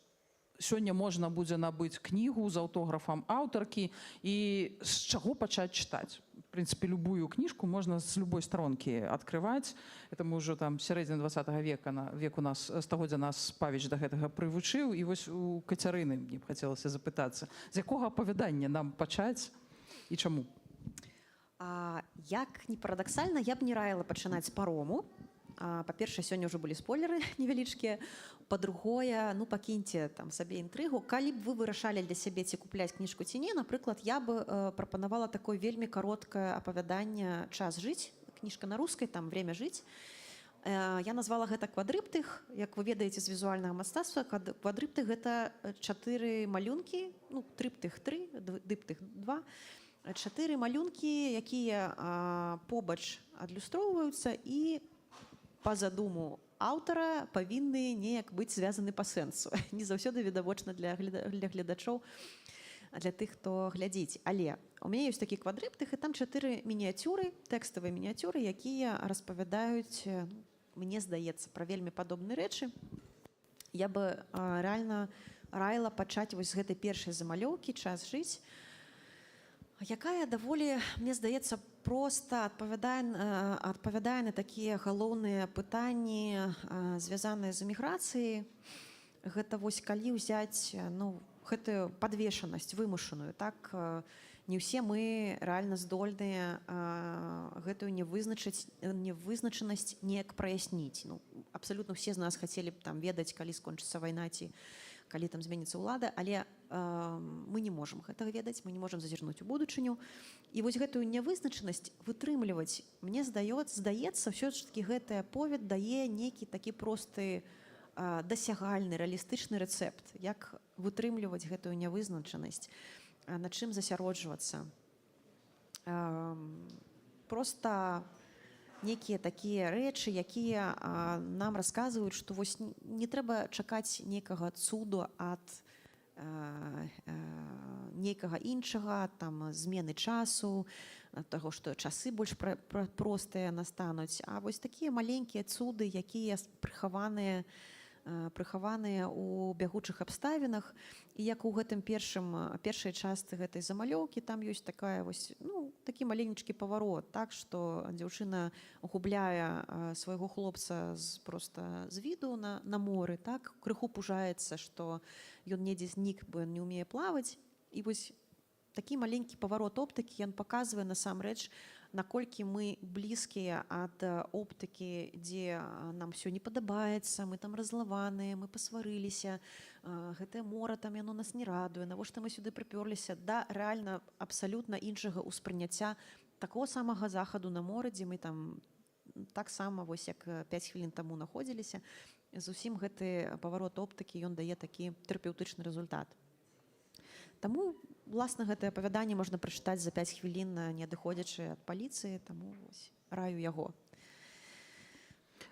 сёння можна будзе набыць кнігу з аўтографам аўтаркі, і з чаго пачаць чытаць? В прынцыпе, любую кніжку можна з любой старонкі адкрываць. Это мы ўжо там сярэдзіны 20 веку нас, стагоддзя нас Павіч да гэтага прывучыў. І вось у Кацярыны мне б хацелася запытацца, з якога апавядання нам пачаць і чаму? Як не парадаксальна, я б не раіла пачынаць з парому. Па-першае, сёння ўжо былі спойлеры невялічкія. Па-другое, ну, пакіньце там сабе інтрыгу. Калі б вы вырашалі для сябе, ці купляць кніжку, ці не, напрыклад, я бы прапанавала такое вельмі кароткае апавяданне «Час жыць». Кніжка на рускай, там «Время жыць». Я назвала гэта квадрыптых. Як вы ведаеце з візуальнага мастацтва, квадрыптых — гэта 4 малюнкі, ну, трыптых 3, дыптых 2. 4 малюнкі, якія побач адлюстроўваюцца і па задуму аўтара павінны неяк быць звязаны па сэнсу. Не заўсёды відавочна для гледачоў, для тых, хто глядзіць. Але у мяне ёсць такі квадрыптых, і там 4 мініяцюры, тэкставыя мініяцюры, якія распавядаюць, мне здаецца, пра вельмі падобныя рэчы. Я бы рэальна раіла пачаць вось з гэтай першай замалёўкі «Час жыць», якая даволі, мне здаецца, проста адпавядае на такія галоўныя пытанні, звязаныя з эміграцыяй. Гэта вось калі ўзяць, ну, гэтую падвешанасць вымушаную, так, не ўсе мы рэальна здольныя гэтую невызначанасць неяк праясніць. Ну, абсалютна ўсе з нас хацелі б там ведаць, калі скончыцца вайна, ці калі там зменіцца ўлада, але мы не можам гэтага ведаць, мы не можам зазірнуць у будучыню. І вось гэтую нявызначанасць вытрымліваць, мне здаецца, ўсё ж такі гэты аповед дае нейкі такі просты, дасягальны, рэалістычны рэцэпт, як вытрымліваць гэтую нявызначанасць, на чым засяроджвацца. Проста некія такія рэчы, якія нам расказваюць, што вось не трэба чакаць нейкага цуду ад нейкага іншага, там, змены часу, таго, што часы больш простыя настануць. А вось такія маленькія цуды, якія прыхаваныя ў бягучых абставінах. І як у гэтым першай частцы гэтай замалёўкі, там ёсць такая вось, ну, такі маленечкі паварот, так, што дзяўчына губляе свайго хлопца проста з віду на моры, так, крыху пужаецца, што ён недзе знік, бо ён не ўмее плаваць. І вось такі маленькі паварот оптыкі, ён паказвае насамрэч, наколькі мы блізкія ад оптыкі, дзе нам все не падабаецца, мы там разлаваныя, мы пасварыліся, гэтае мора там, яно нас не радуе, навошта мы сюды прыпёрліся, да рэальна абсалютна іншага ўспрыняцця такого самага захаду на моры, дзе мы там таксама вось як 5 хвілін таму знаходзіліся, зусім гэты паварот оптыкі ён дае такі тэрапеўтычны рэзультат. Таму уласна гэтае апавяданне можна прачытаць за 5 хвілін, не адыходзячы ад паліцыі, таму вось раю яго.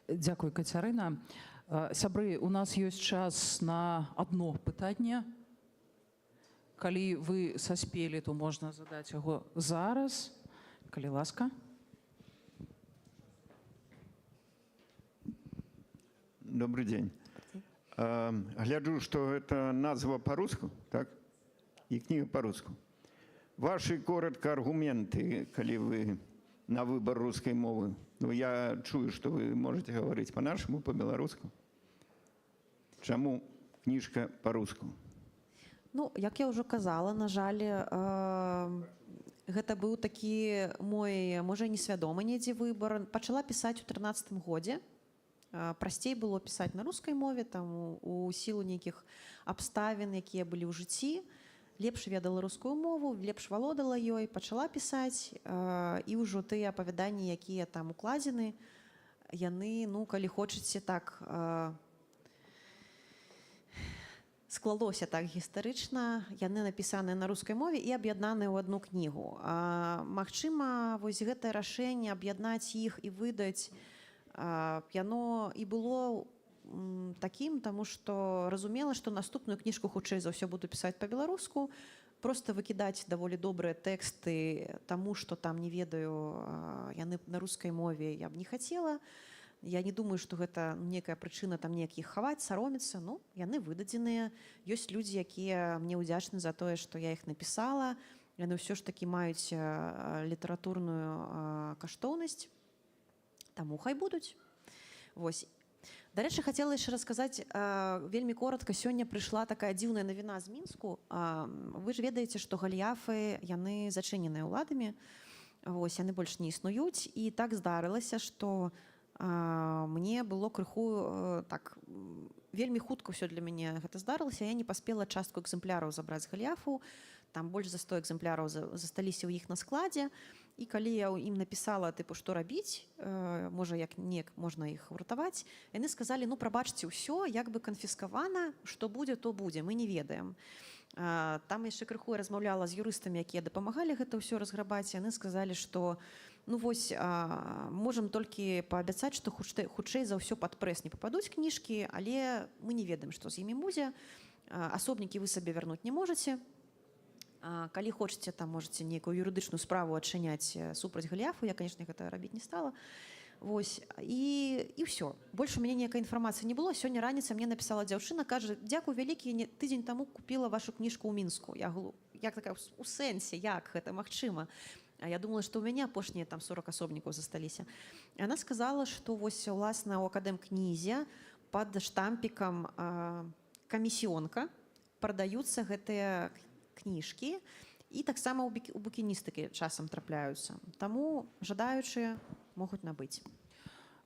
Дзякуй, Кацярына. Сябры, у нас ёсць час на одно пытанне. Калі вы саспелі, то можна задаць яго зараз. Калі ласка. Добрый день. Гляджу, что это назва по-русски, так? И книга по-русски. Ваши коротко аргументы, коли вы на выбор русской мовы. Ну, я чую, что вы можете говорить по-нашему, по-белорусски. Чему книжка по-русски? Ну, як я ўжо казала, на жаль, гэта быў такі мой, можа, несвядомы недзе выбор. Пачала пісаць у 13-м годзе. Прасцей было пісаць на рускай мове, там у сілу нейкіх абставін, якія былі ў жыцці. Лепш ведала рускую мову, лепш валодала ёй, пачала пісаць, і ўжо тыя апавяданні, якія там укладзены, яны, ну, калі хочаце так, склалося так гістарычна, яны напісаныя на рускай мове і аб'яднаныя ў одну кнігу. Магчыма, вось гэтае рашэнне аб'яднаць іх і выдаць, яно і было такім, таму што разумела, што наступную кніжку хутчэй за ўсё буду пісаць па-беларуску, проста выкідаць даволі добрыя тэксты таму, што там, не ведаю, яны на рускай мове я б не хацела. Я не думаю, што гэта некая прычына там неяк іх хаваць, саромецца. Ну, яны выдадзеныя. Ёсць людзі, якія мне ўдзячны за тое, што я іх напісала. Яны ўсё ж такі маюць літаратурную каштоўнасць. Таму хай будуць. Вось. Дарэчы, хацела яшчэ расказаць вельмі коротка. Сёння прыйшла такая дзіўная навіна з Мінску. Вы ж ведаеце, што Галіяфы, яны зачыненыя ўладамі. Вось, яны больш не існуюць. І так здарылася, што мне было крыху так, вельмі хутка ўсё для мяне гэта здарылася. Я не паспела частку экземпляраў забраць з Галіяфу. Там больш за 100 экземпляраў засталіся ў іх на складзе. І калі я ім напісала, тыпу, што рабіць, можа, як нек можна іх уратаваць, яны сказалі, ну, прабачце ўсё, як бы канфіскавана, што будзе, то будзе, мы не ведаем. Там яшчэ крыху я размаўляла з юрыстамі, якія дапамагалі гэта ўсё разграбаць, яны сказалі, што ну вось, можам толькі паабяцаць, што хутчэй за ўсё пад прэс не пападуць кніжкі, але мы не ведаем, што з імі будзе. Асобнікі вы сабе вярнуць не можаце. Калі хочаце, там можаце нейкую юрыдычную справу адчыняць супраць Галіяфу, я, канешне, гэта рабіць не стала. Вось, і ўсё. Больш у мяне ніякай інфармацыі не было. Сёння раніцай мне напісала дзяўчына, кажа, дзякуй вялікі, тыдзень таму купіла вашу кніжку ў Мінску. Я говорю, як такая, у сэнсе, як гэта магчыма? А я думала, што ў мяне апошнія там 40 асобнікаў засталіся. Яна сказала, што вось, уласна, у акадэм-кнізе пад штампікам камісіёнка прадаюцца гэтыя кніжкі, і таксама у букіністыкі часам трапляюцца. Таму жадаючыя могуць набыць.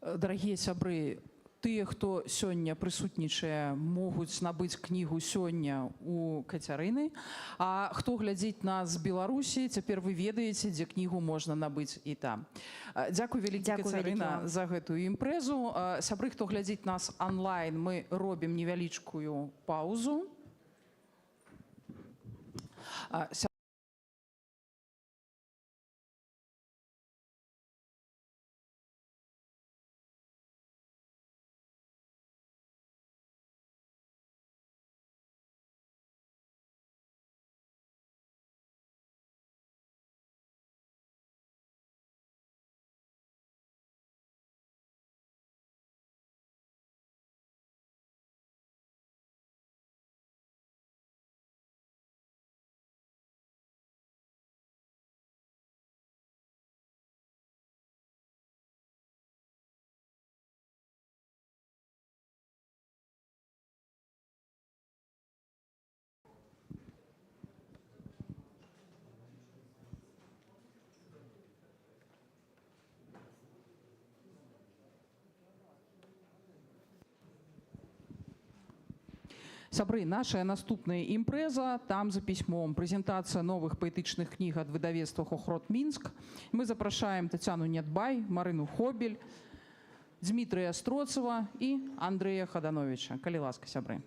Дарагія сябры, тыя, хто сёння прысутнічае, могуць набыць кнігу сёння у Кацярыны, а хто глядзіць нас з Беларусі, цяпер вы ведаеце, дзе кнігу можна набыць і там. Дзякуй вялікі, Кацярына, за гэтую імпрэзу. Сябры, хто глядзіць нас онлайн, мы робім невялічкую паузу. Сябры, наша наступная імпрэза, там за пісьмом прэзентацыя новых паэтычных кніг ад выдавецтва «Хохрот Мінск». Мы запрашаем Тацяну Нядбай, Марыну Хобель, Дмітрыя Строцева і Андрэя Хадановича. Калі ласка, сябры.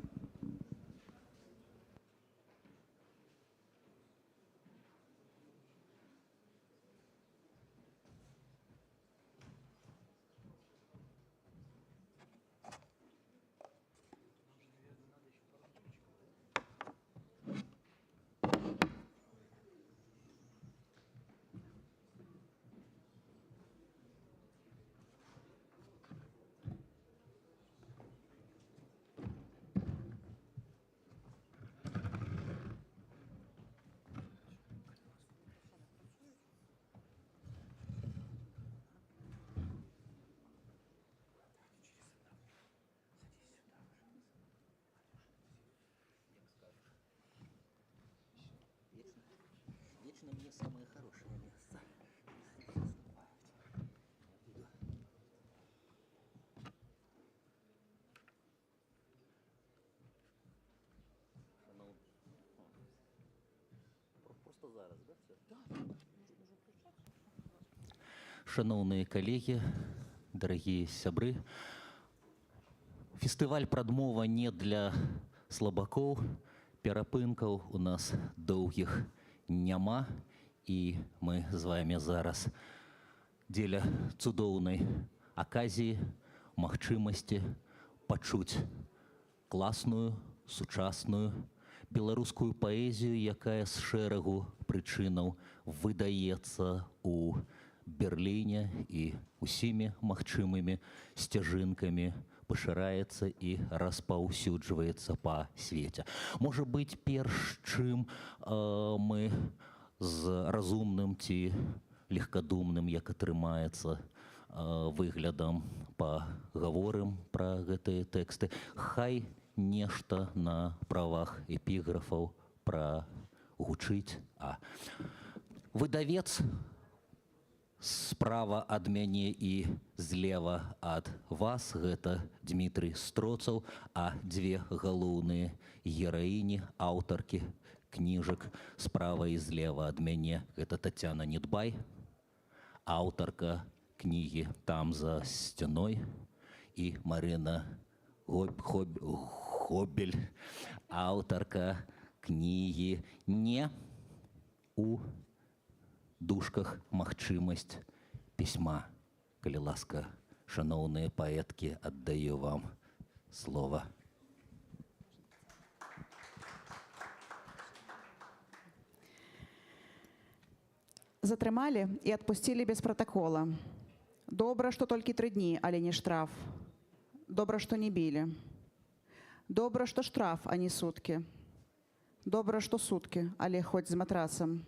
Вечно мне самое хорошее место. Просто зараз, да? Шановные коллеги, дорогие сябры, фестываль «Прадмова» не для слабакоў, перапынкаў у нас доўгіх няма, і мы з вами зараз дзеля цудоўнай аказіі, магчымасці пачуць класную, сучасную беларускую паэзію, якая з шэрагу прычынаў выдаецца у Берліне і усімі магчымымі сцяжынкамі пашыраецца і распаўсюджваецца па свеце. Можа быць, перш чым мы з разумным ці легкадумным, як атрымаецца, выглядам пагаворым пра гэтыя тэксты, хай нешта на правах эпіграфаў прагучыць. Выдавец справа ад мяне і злева ад вас гэта Дмітрый Строцаў, а дзве галоўныя гераіні, аўтаркі кніжак справа і злева ад мяне гэта Тацяна Нядбай, аўтарка кнігі «Там за сцяной», і Марына Хобель, аўтарка кнігі «Не у дужках магчымасць пісьма». Калі ласка, шаноўныя паэткі, аддаю вам слова. Затрымалі і адпусцілі без пратакола. Добра, што толькі 3 дні, але не штраф. Добра, што не білі. Добра, што штраф, а не суткі. Добра, што суткі, але хоць з матрасам.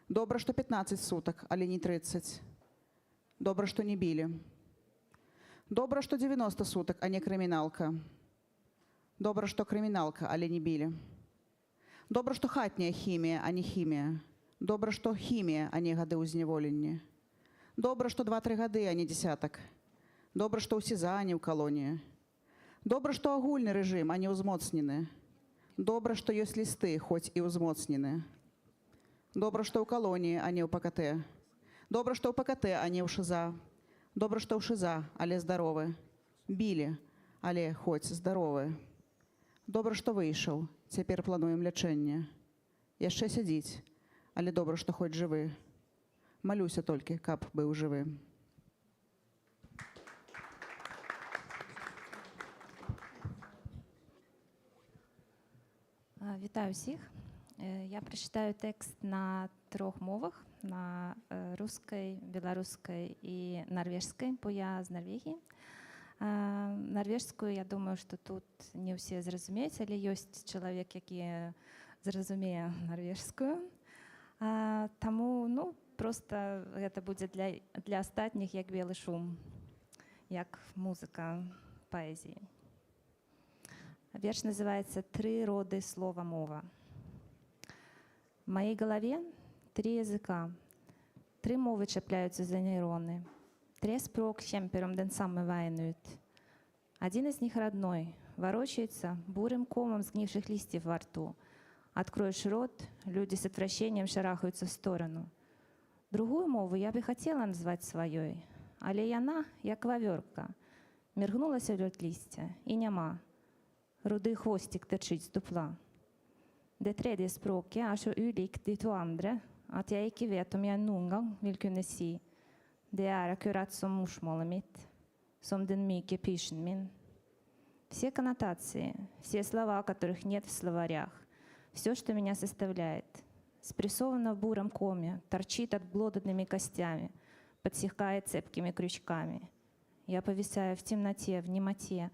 Добра, што 15 сутак, але не 30. Добра, што не білі. Добра, што 90 сутак, а не крыміналка. Добра, што крыміналка, але не білі. Добра, што хатняя хімія, а не хімія. Добра, што хімія, а не гады ў зняволенні. Добра, што 2-3 гады, а не дзесятак. Добра, што ў СІЗА, а не ў калоніі. Добра, што агульны рэжым, а не ўзмоцнены. Добра, што ёсць лісты, хоць і ўзмоцнены. Добра, што ў калоніі, а не ў ПКТ. Добра, што ў ПКТ, а не ў ШИЗА. Добра, што ў ШИЗА, але здаровы. Білі, але хоць здаровы. Добра, што выйшаў, цяпер плануем лячэнне. Яшчэ сядзіць, але добра, што хоць жывы. Малюся толькі, каб быў жывы. Вітаю всіх. Я прачытаю тэкст на 3 мовах, на рускай, беларускай і нарвежскай, бо я з Нарвегіі. Нарвежскую, я думаю, што тут не ўсе зразумеюць, але ёсць чалавек, які зразумее нарвежскую. Таму, проста гэта будзе для астатніх як белы шум, як музыка паэзіі. Верш называется «Три роды слова мова». В моей голове 3 языка, 3 мовы чапляются за нейроны, 3 спрок kämper om den samme veien ut. Один из них родной, ворочается бурым комом сгнивших листьев во рту. Откроешь рот, люди с отвращением шарахаются в сторону. Другую мову я бы хотела назвать своей, але яна, як вавёрка, міргнула сярод лісця і няма. Руды хвостик тырчить з dupla. Det tredje språket så ulikt de to andre at jeg ikke vet om jeg noen gang vil kunne si det akkurat som morsmålet mitt, som den myke pysjen min. Все коннотации, все слова, которых нет в словарях, все, что меня составляет, спрессовано в буром коме, торчит отглоданными костями, подсекает цепкими крючками. Я повисаю в темноте, в немоте.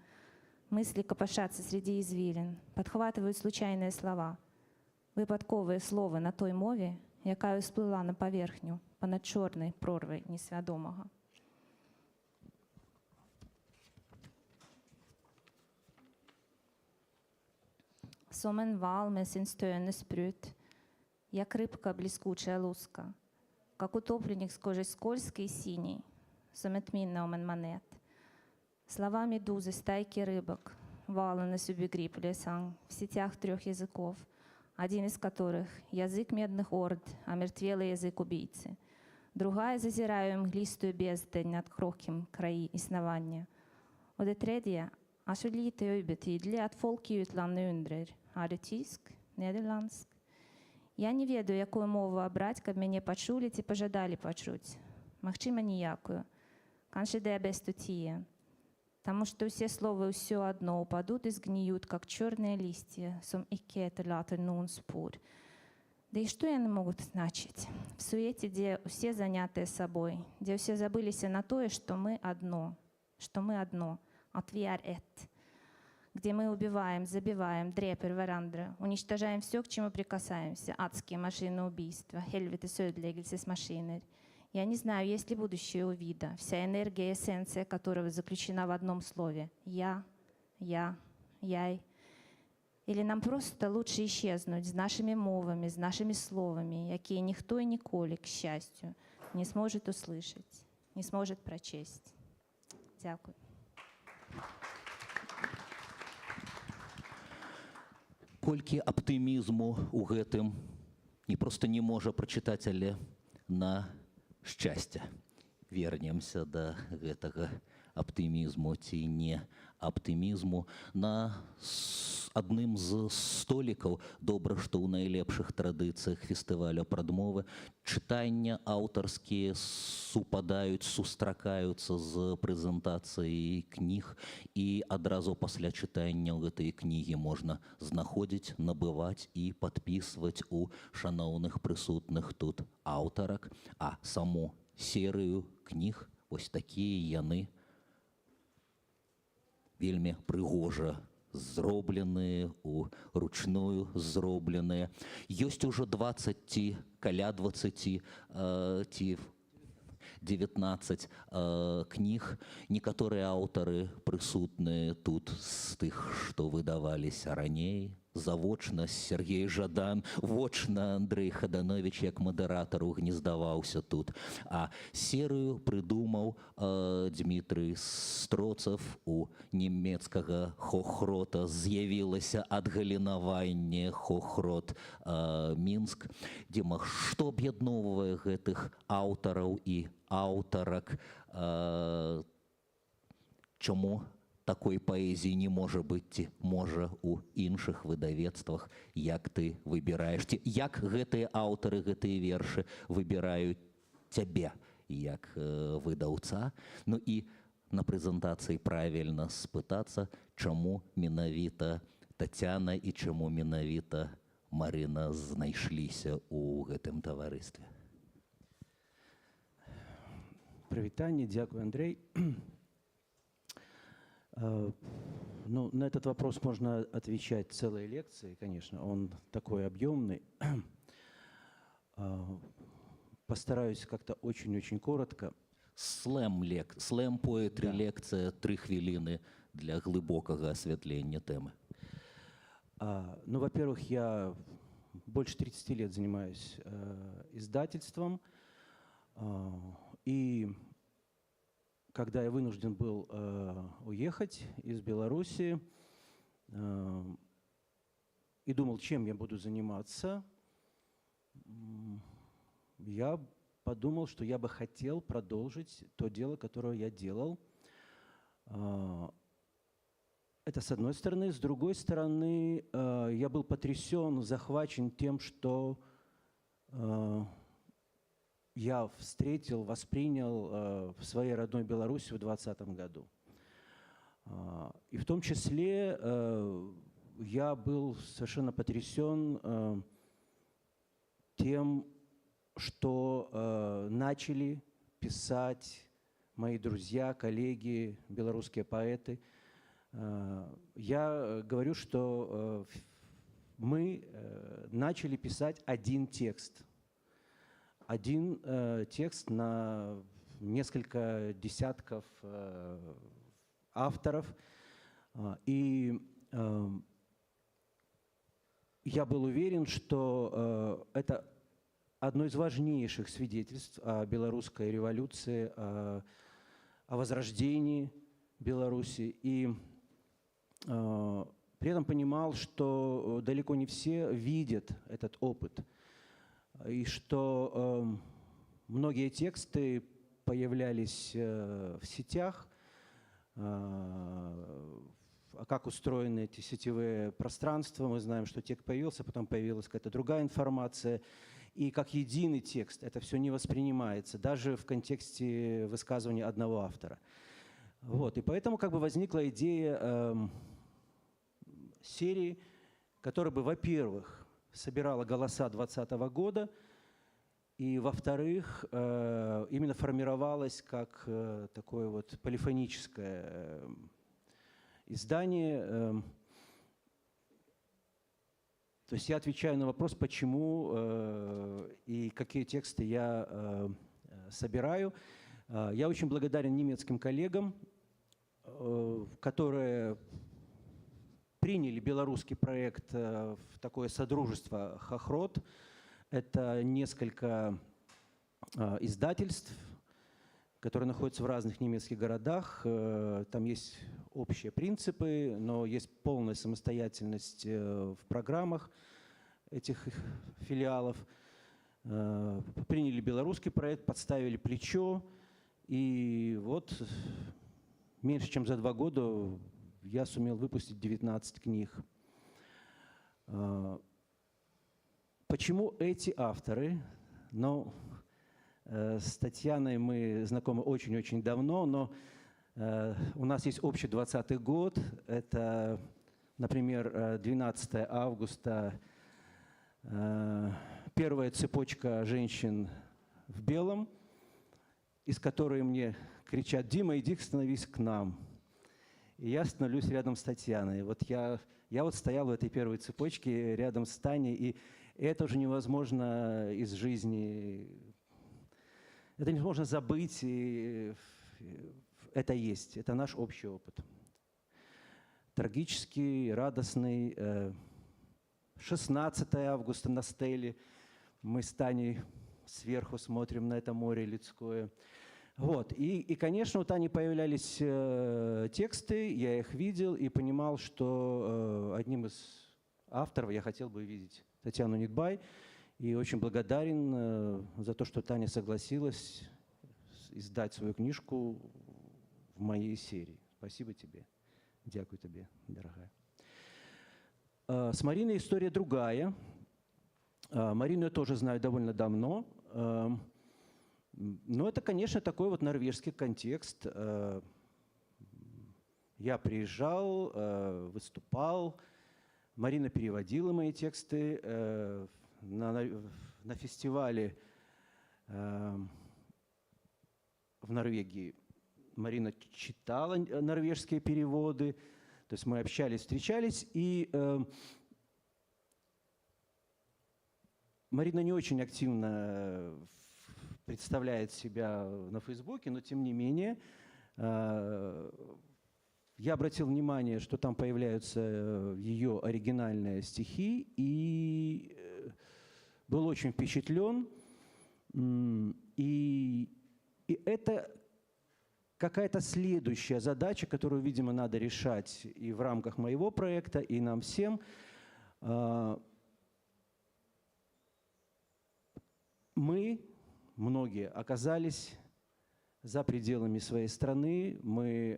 Мысли копошатся среди извилин, подхватывают случайные слова. Випадковые слова на той мові, яка всплила на поверхню понад чорною прорвою несвідомого. Som en val med sin støende sprut, як рыбка блескучая луска, как утопленник с кожей скользкой и синей, som ett minne om en manet. Слова медузы, стайки рыбок, валы на субегриппле sang в сетях 3 языков, один из которых — язык медных орд, омертвелый язык убийцы. Другая зазираю мглистую бездань над крохким краї існування. Och det tredje är så lite obetydligt att folk i utlandet undrar, är det tysk, nederlandsk? Я не ведаю, якую мову обрать, каб мяне пачулі ці пажадалі пачуць. Магчыма, ніякую. Канче де без тутие. Потому что все слова все одно упадут и сгниют, как черные листья, som icke etterlater noen spor. Да и что они могут значить? В суете, где все заняты собой, где все забылись на то, что мы одно, att vi är ett. Где мы убиваем, забиваем, дрепер varandra, уничтожаем все, к чему прикасаемся, адские машины убийства, helvetes ödeläggelsesmaskiner. Я не знаю, есть ли будущее у вида, вся энергия и эссенция которого заключена в одном слове — я, яй. Или нам просто лучше исчезнуть с нашими мовами, с нашими словами, якие ніхто і ніколи, к счастью, не сможет услышать, не сможет прочесть. Дякую. Колькі аптымізму у гэтым не проста не можа прачытаць, але на шчасце. Вернемся да гэтага аптымізму ці не аптымізму. На адным з столікаў, добра, што ў найлепшых традыцыях фестываля прадмовы, чытання аўтарскія супадаюць, сустракаюцца з прэзентацыяй кніг, і адразу пасля чытання гэтай кнігі можна знаходзіць, набываць і падпісваць у шаноўных прысутных тут аўтарак, а саму серыю кніг, вось такія яны вельмі прыгожа зробленыя, уручную зробленыя. Ёсць ужо 20 ці каля 20 ці 19 кніг. Некаторыя аўтары прысутныя тут з тых, што выдаваліся раней. Завочна Сергей Жадан, вочна Андрей Хаданович, як мадэратар, угнездаваўся тут. А серыю прыдумаў Дмітрый Строцаў. У нямецкага хохрота з'явілася адгалінаванне хохрот Мінск. Дзіма, што аб'ядноўвае гэтых аўтараў і аўтарак? Чаму такой паэзіі не можа быць, ці можа у іншых выдавецтвах? Як ты выбіраеш? Ці як гэтыя аўтары, гэтыя вершы выбіраюць цябе як выдаўца? Ну і на прэзентацыі правільна спытацца, чаму менавіта Тацяна і чаму менавіта Марына знайшліся ў гэтым таварыстве? Прывітанне, дзякуй, Андрей. Ну, на этот вопрос можно отвечать целой лекцией, конечно, он такой объемный. Постараюсь как-то очень-очень коротко. Слэм поэтри, лекция 3 хвилины для глубокого осветления темы. Ну, во-первых, я больше 30 лет занимаюсь издательством, и когда я вынужден был уехать из Беларуси, и думал, чем я буду заниматься, я подумал, что я бы хотел продолжить то дело, которое я делал. Это с одной стороны. С другой стороны, я был потрясен, захвачен тем, что я встретил, воспринял в своей родной Беларуси в 2020 году. И в том числе я был совершенно потрясен тем, что начали писать мои друзья, коллеги, белорусские поэты. Я говорю, что мы начали писать один текст. Один текст на несколько десятков авторов. И я был уверен, что это одно из важнейших свидетельств о белорусской революции, о возрождении Беларуси. И при этом понимал, что далеко не все видят этот опыт. И что многие тексты появлялись в сетях, а как устроены эти сетевые пространства. Мы знаем, что текст появился, потом появилась какая-то другая информация. И как единый текст это все не воспринимается, даже в контексте высказывания одного автора. Вот. И поэтому как бы возникла идея серии, которая бы, во-первых, собирала голоса 2020 года, и, во-вторых, именно формировалась как такое вот полифоническое издание. То есть я отвечаю на вопрос, почему и какие тексты я собираю. Я очень благодарен немецким коллегам, которые приняли белорусский проект в такое содружество «Хохрот». Это несколько издательств, которые находятся в разных немецких городах. Там есть общие принципы, но есть полная самостоятельность в программах этих филиалов. Приняли белорусский проект, подставили плечо. И вот меньше чем за 2 года я сумел выпустить 19 книг. Почему эти авторы? Ну, с Татьяной мы знакомы очень-очень давно, но у нас есть общий 2020 год. Это, например, 12 августа, первая цепочка женщин в белом, из которой мне кричат: «Дима, иди, становись к нам». И я становлюсь рядом с Татьяной. Вот я вот стоял в этой первой цепочке рядом с Таней, и это уже невозможно из жизни, это невозможно забыть, и это есть, это наш общий опыт. Трагический, радостный. 16 августа на стеле мы с Таней сверху смотрим на это море людское. Вот. И, конечно, у Тани появлялись тексты, я их видел и понимал, что одним из авторов я хотел бы видеть Татьяну Нидбай. И очень благодарен за то, что Таня согласилась издать свою книжку в моей серии. Спасибо тебе. Дякую тебе, дорогая. С Мариной история другая. Марину я тоже знаю довольно давно. Но это, конечно, такой вот норвежский контекст. Я приезжал, выступал. Марина переводила мои тексты на фестивале в Норвегии. Марина читала норвежские переводы. То есть мы общались, встречались. И Марина не очень активно представляет себя на Фейсбуке, но тем не менее я обратил внимание, что там появляются ее оригинальные стихи, и был очень впечатлен. И это какая-то следующая задача, которую, видимо, надо решать и в рамках моего проекта, и нам всем. Мы, многие, оказались за пределами своей страны, мы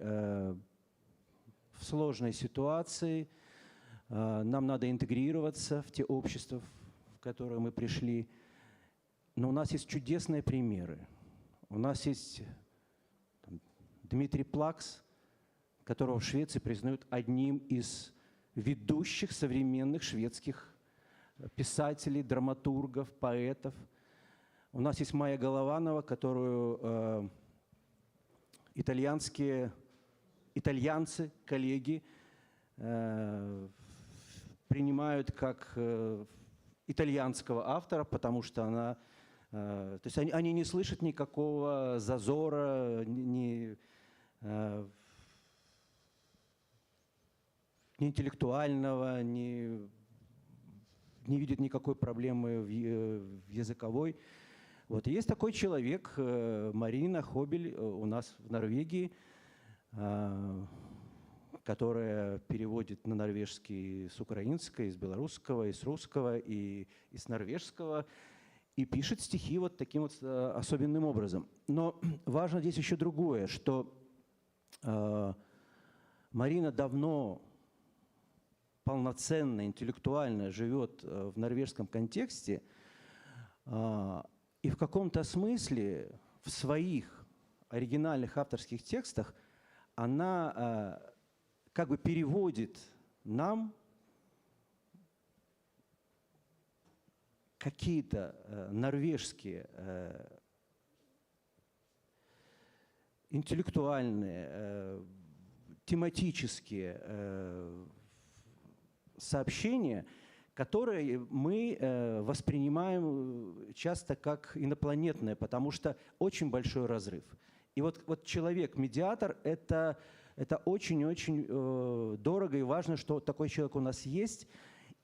в сложной ситуации, нам надо интегрироваться в те общества, в которые мы пришли. Но у нас есть чудесные примеры. У нас есть Дмитрий Плакс, которого в Швеции признают одним из ведущих современных шведских писателей, драматургов, поэтов. У нас есть Майя Голованова, которую итальянцы, коллеги, принимают как итальянского автора, потому что она... То есть они не слышат никакого зазора, ни интеллектуального, не видят никакой проблемы в языковой. Вот. И есть такой человек, Марина Хобель, у нас в Норвегии, которая переводит на норвежский с украинского, из белорусского, из русского и из норвежского, и пишет стихи вот таким вот особенным образом. Но важно здесь еще другое, что Марина давно полноценно, интеллектуально живет в норвежском контексте, и в каком-то смысле в своих оригинальных авторских текстах она как бы переводит нам какие-то норвежские интеллектуальные, тематические сообщения, которые мы воспринимаем часто как инопланетные, потому что очень большой разрыв. И вот человек-медиатор – это очень-очень дорого и важно, что такой человек у нас есть.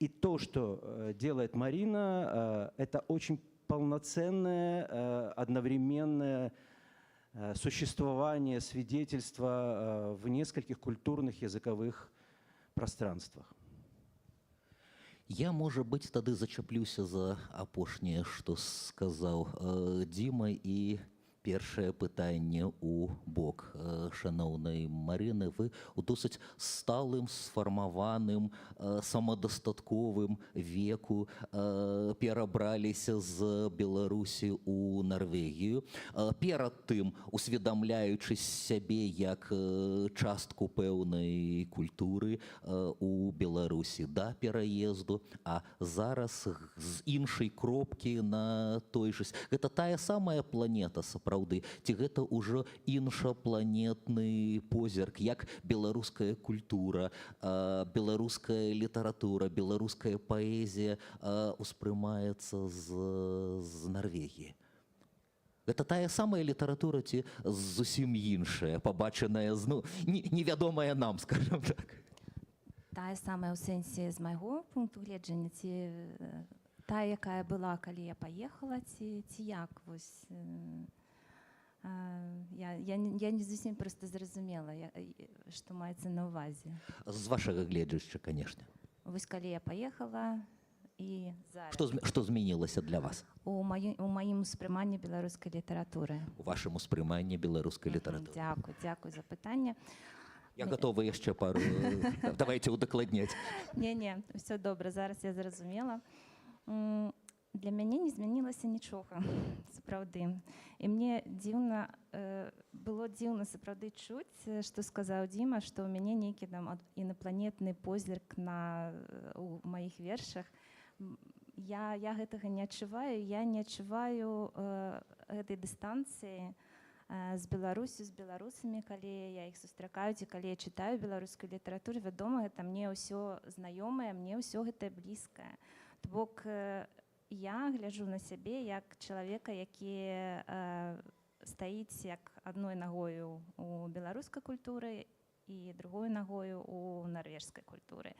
И то, что делает Марина, это очень полноценное, одновременное существование, свидетельство в нескольких культурных языковых пространствах. Я, может быть, тады зачаплюся за апошняе, што сказаў Дзіма, і першае пытанне ў бок шаноўнай Марыны. Вы ў досыць сталым, сфармаваным, самадастатковым веку перабраліся з Беларусі ў Нарвегію. Перад тым, усведамляючы сябе як частку пэўнай культуры у Беларусі да пераезду, а зараз з іншай кропкі на той жа. Гэта тая самая планета, сапраўды, ці гэта ўжо іншапланетны позірк, як беларуская культура, беларуская літаратура, беларуская паэзія успрымаецца з Нарвегіі. Гэта тая самая літаратура ці зусім іншая, пабачаная невядомая нам, скажем так. Тая самая ў сэнсе з майго пункту гледжання, ці тая, якая была, калі я паехала, ці як вось. Я не зусім просто зразумела, што маецца на ўвазе. З вашага гледжання, канешне. Вось калі я паехала і зараз. Што змянілася для вас? У маім успрыманні беларускай літаратуры. У вашым успрыманні беларускай літаратуры. Дзякуй за пытанне. Я гатова яшчэ пару. Давайте удакладняць. Не, ўсё добра, зараз я зразумела. Для мяне не змянілася нічога, сапраўды. І мне было дзіўна сапраўды чуць, што сказаў Дзіма, што ў мяне нейкі там інапланетны позірк у маіх вершах. Я гэтага не адчуваю, я не адчуваю гэтай дыстанцыі з Беларусю, з беларусамі, калі я іх сустракаю, ці калі я чытаю беларускую літаратуру, вядома, гэта мне ўсё знаёмае, мне ўсё гэта блізкае. То бок я гляджу на сябе як чалавека, які стаіць як адной нагою у беларускай культуры і другой нагою у нарвежскай культуры.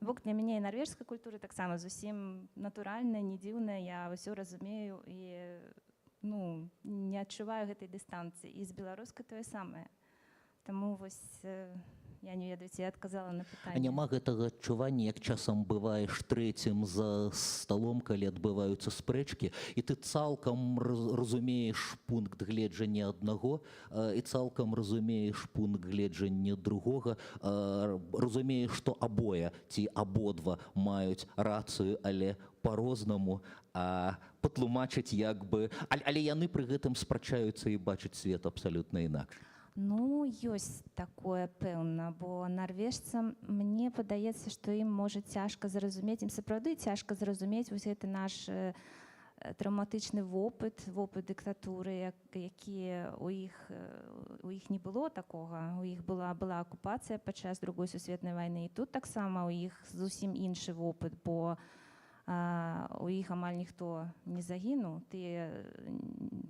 Бок для мяне і нарвежская культура таксама зусім натуральная, не дзіўная, я ўсё разумею і ну, не адчуваю гэтай дыстанцыі. І з беларускай тое самае. Таму вось я не ведаю, ці я адказала на А пытанне. няма гэтага адчування, як часам бываеш трэцім за сталом, калі адбываюцца спрэчкі, і ты цалкам разумееш пункт гледжання аднаго і цалкам разумееш пункт гледжання другога, разумееш, што абое ці абодва маюць рацыю, але по-рознаму, а патлумачыць як бы, але яны пры гэтым спрачаюцца і бачаць свет абсалютна інакш. Ну, ёсць такое, пэўна, бо нарвежцам, мне падаецца, што ім можа цяжка зразумець, ім сапраўды цяжка зразумець вось гэты наш траўматычны вопыт дыктатуры, які у іх не было такога, у іх была акупацыя падчас Другой сусветнай вайны, і тут таксама у іх зусім іншы вопыт, бо у іх амаль ніхто не загінуў, тыя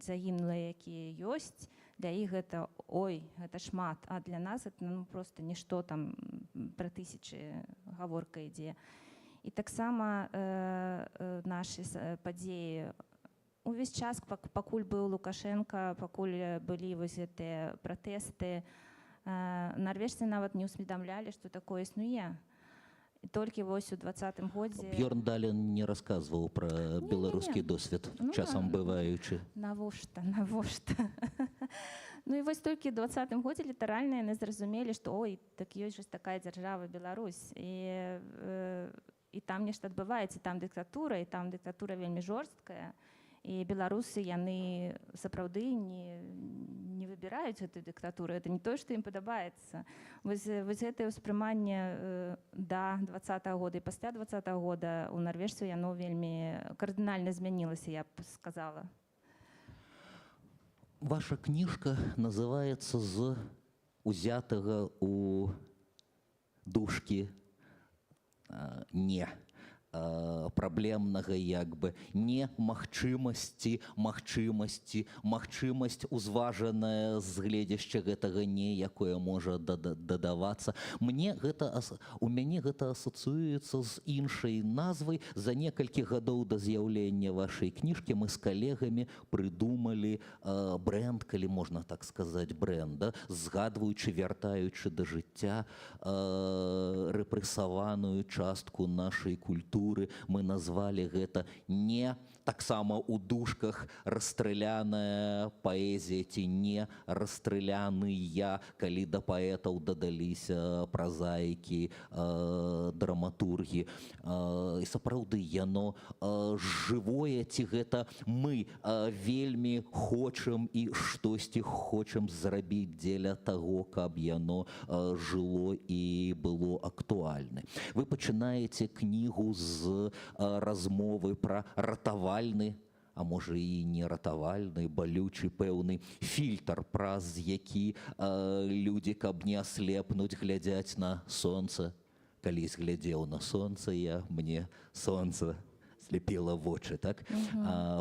загінулыя, якія ёсць, для іх гэта, ой, гэта шмат, а для нас гэта ну, просто нішто, там пра тысячы гаворка ідзе. І таксама нашы падзеі увесь час, пакуль быў Лукашенко, пакуль былі вось гэтыя пратэсты, нарвежцы нават не ўсведамлялі, што такое існуе. І толькі вось у 20-м годзе... Бьорн Дален не расказваў пра беларускі досвед, часам бываючы. Навошта? Ну і вось толькі ў 20-м годзе літаральна яны зразумелі, што ой, так ёсць жа такая дзяржава Беларусь. І там нешта адбываецца, там дыктатура, і там дыктатура вельмі жорсткая. І беларусы, яны сапраўды не выбіраюць гэтую дыктатуру. Гэта не тое, што ім падабаецца. Вось гэтае ўспрыманне да 20-го года і пасля 20-го года у нарвежцаў яно вельмі кардынальна змянілася, я б сказала. Ваша кніжка называецца з узятага у дужкі «не». Праблемнага як бы не магчымасці, магчымасць узважаная з гледзяшча гэтага не, якое можа дадавацца. У мяне гэта асацыюецца з іншай назвай. За некалькі гадоў да з'яўлення вашай кніжкі мы з калегамі прыдумалі брэнд, калі можна так сказаць, брэнда, згадваючы, вяртаючы да жыцця рэпрэсаваную частку нашай культуры. Мы назвалі гэта не таксама ў дужках расстраляная паэзія ці не расстраляныя, калі да паэтаў дадаліся празаікі, драматургі. І сапраўды яно жывое, ці гэта мы вельмі хочам і штосьці хочам зрабіць дзеля таго, каб яно жыло і было актуальны. Вы пачынаеце кнігу з размовы пра ратавальны, а можа і не ратавальны, балючы пэўны фільтр, праз які людзі, каб не аслепнуць, глядзяць на сонца. Калісь глядзеў на сонца я, мне сонца слепіла вочы, так?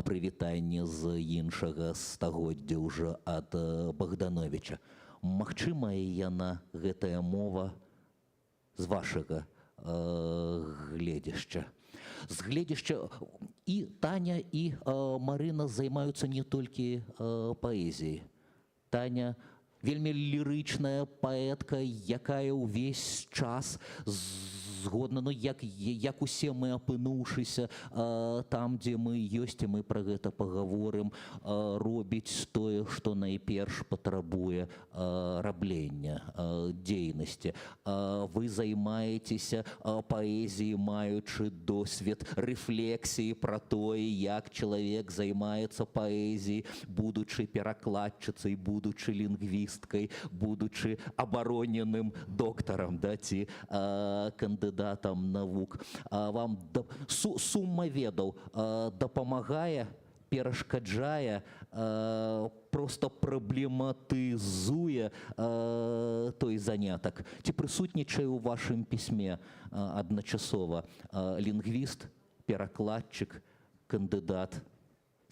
Прывітанне з іншага стагоддзя ўжо ад Богдановича. Магчымая яна, гэтая мова, з вашага гледзяшча. З гледзяшча і Таня, і Марына займаюцца не толькі паэзіяй. Таня вельмі лірычная паэтка, якая ўвесь час згодна, ну як усе мы, апынуўшыся там, дзе мы ёсць, і мы пра гэта пагаворым, робіць тое, што найперш патрабуе раблення, дзейнасці. Вы займаецеся паэзіяй, маючы досвед рэфлексіі пра тое, як чалавек займаецца паэзіяй, будучы перакладчыцай, будучы лінгвісткай, будучы абароненым доктарам, ці кандыдатам навук. Вам сума ведаў дапамагае, перашкаджае, проста праблематызуе той занятак? Ці прысутнічае ў вашым пісьме адначасова лінгвіст, перакладчык, кандыдат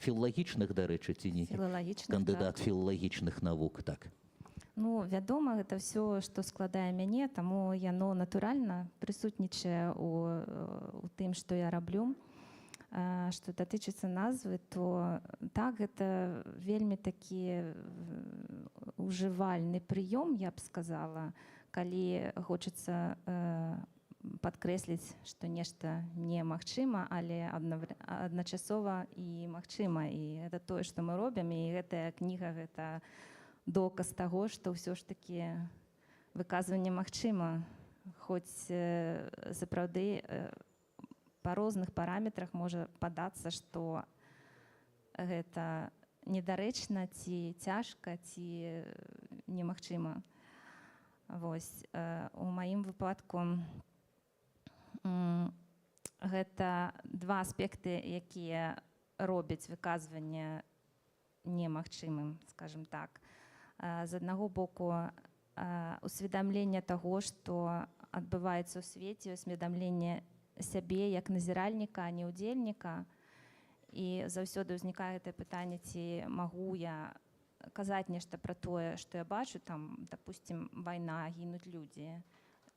філалагічных, дарэчы, ці не? Кандыдат філалагічных навук, так. Ну, вядома, гэта ўсё, што складае мяне, таму яно натуральна прысутнічае у тым, што я раблю. што датычыцца назвы, то так, гэта вельмі такі ужывальны прыём, я б сказала, калі хочацца падкрэсліць, што нешта немагчыма, але адначасова і магчыма. І гэта тое, што мы робім, і гэтая кніга — гэта доказ таго, што ўсё ж такі выказванне магчыма, хоць сапраўды па розных параметрах можа падацца, што гэта недарэчна, ці цяжка, ці немагчыма. Вось. У маім выпадку гэта два аспекты, якія робяць выказванне немагчымым, скажем так. З аднаго боку, усведамленне таго, што адбываецца ў свеце, усведамленне сябе як назіральніка, а не ўдзельніка. І заўсёды ўзнікае гэтае пытанне, ці магу я казаць нешта пра тое, што я бачу, там, допустим, вайна, гінуць людзі,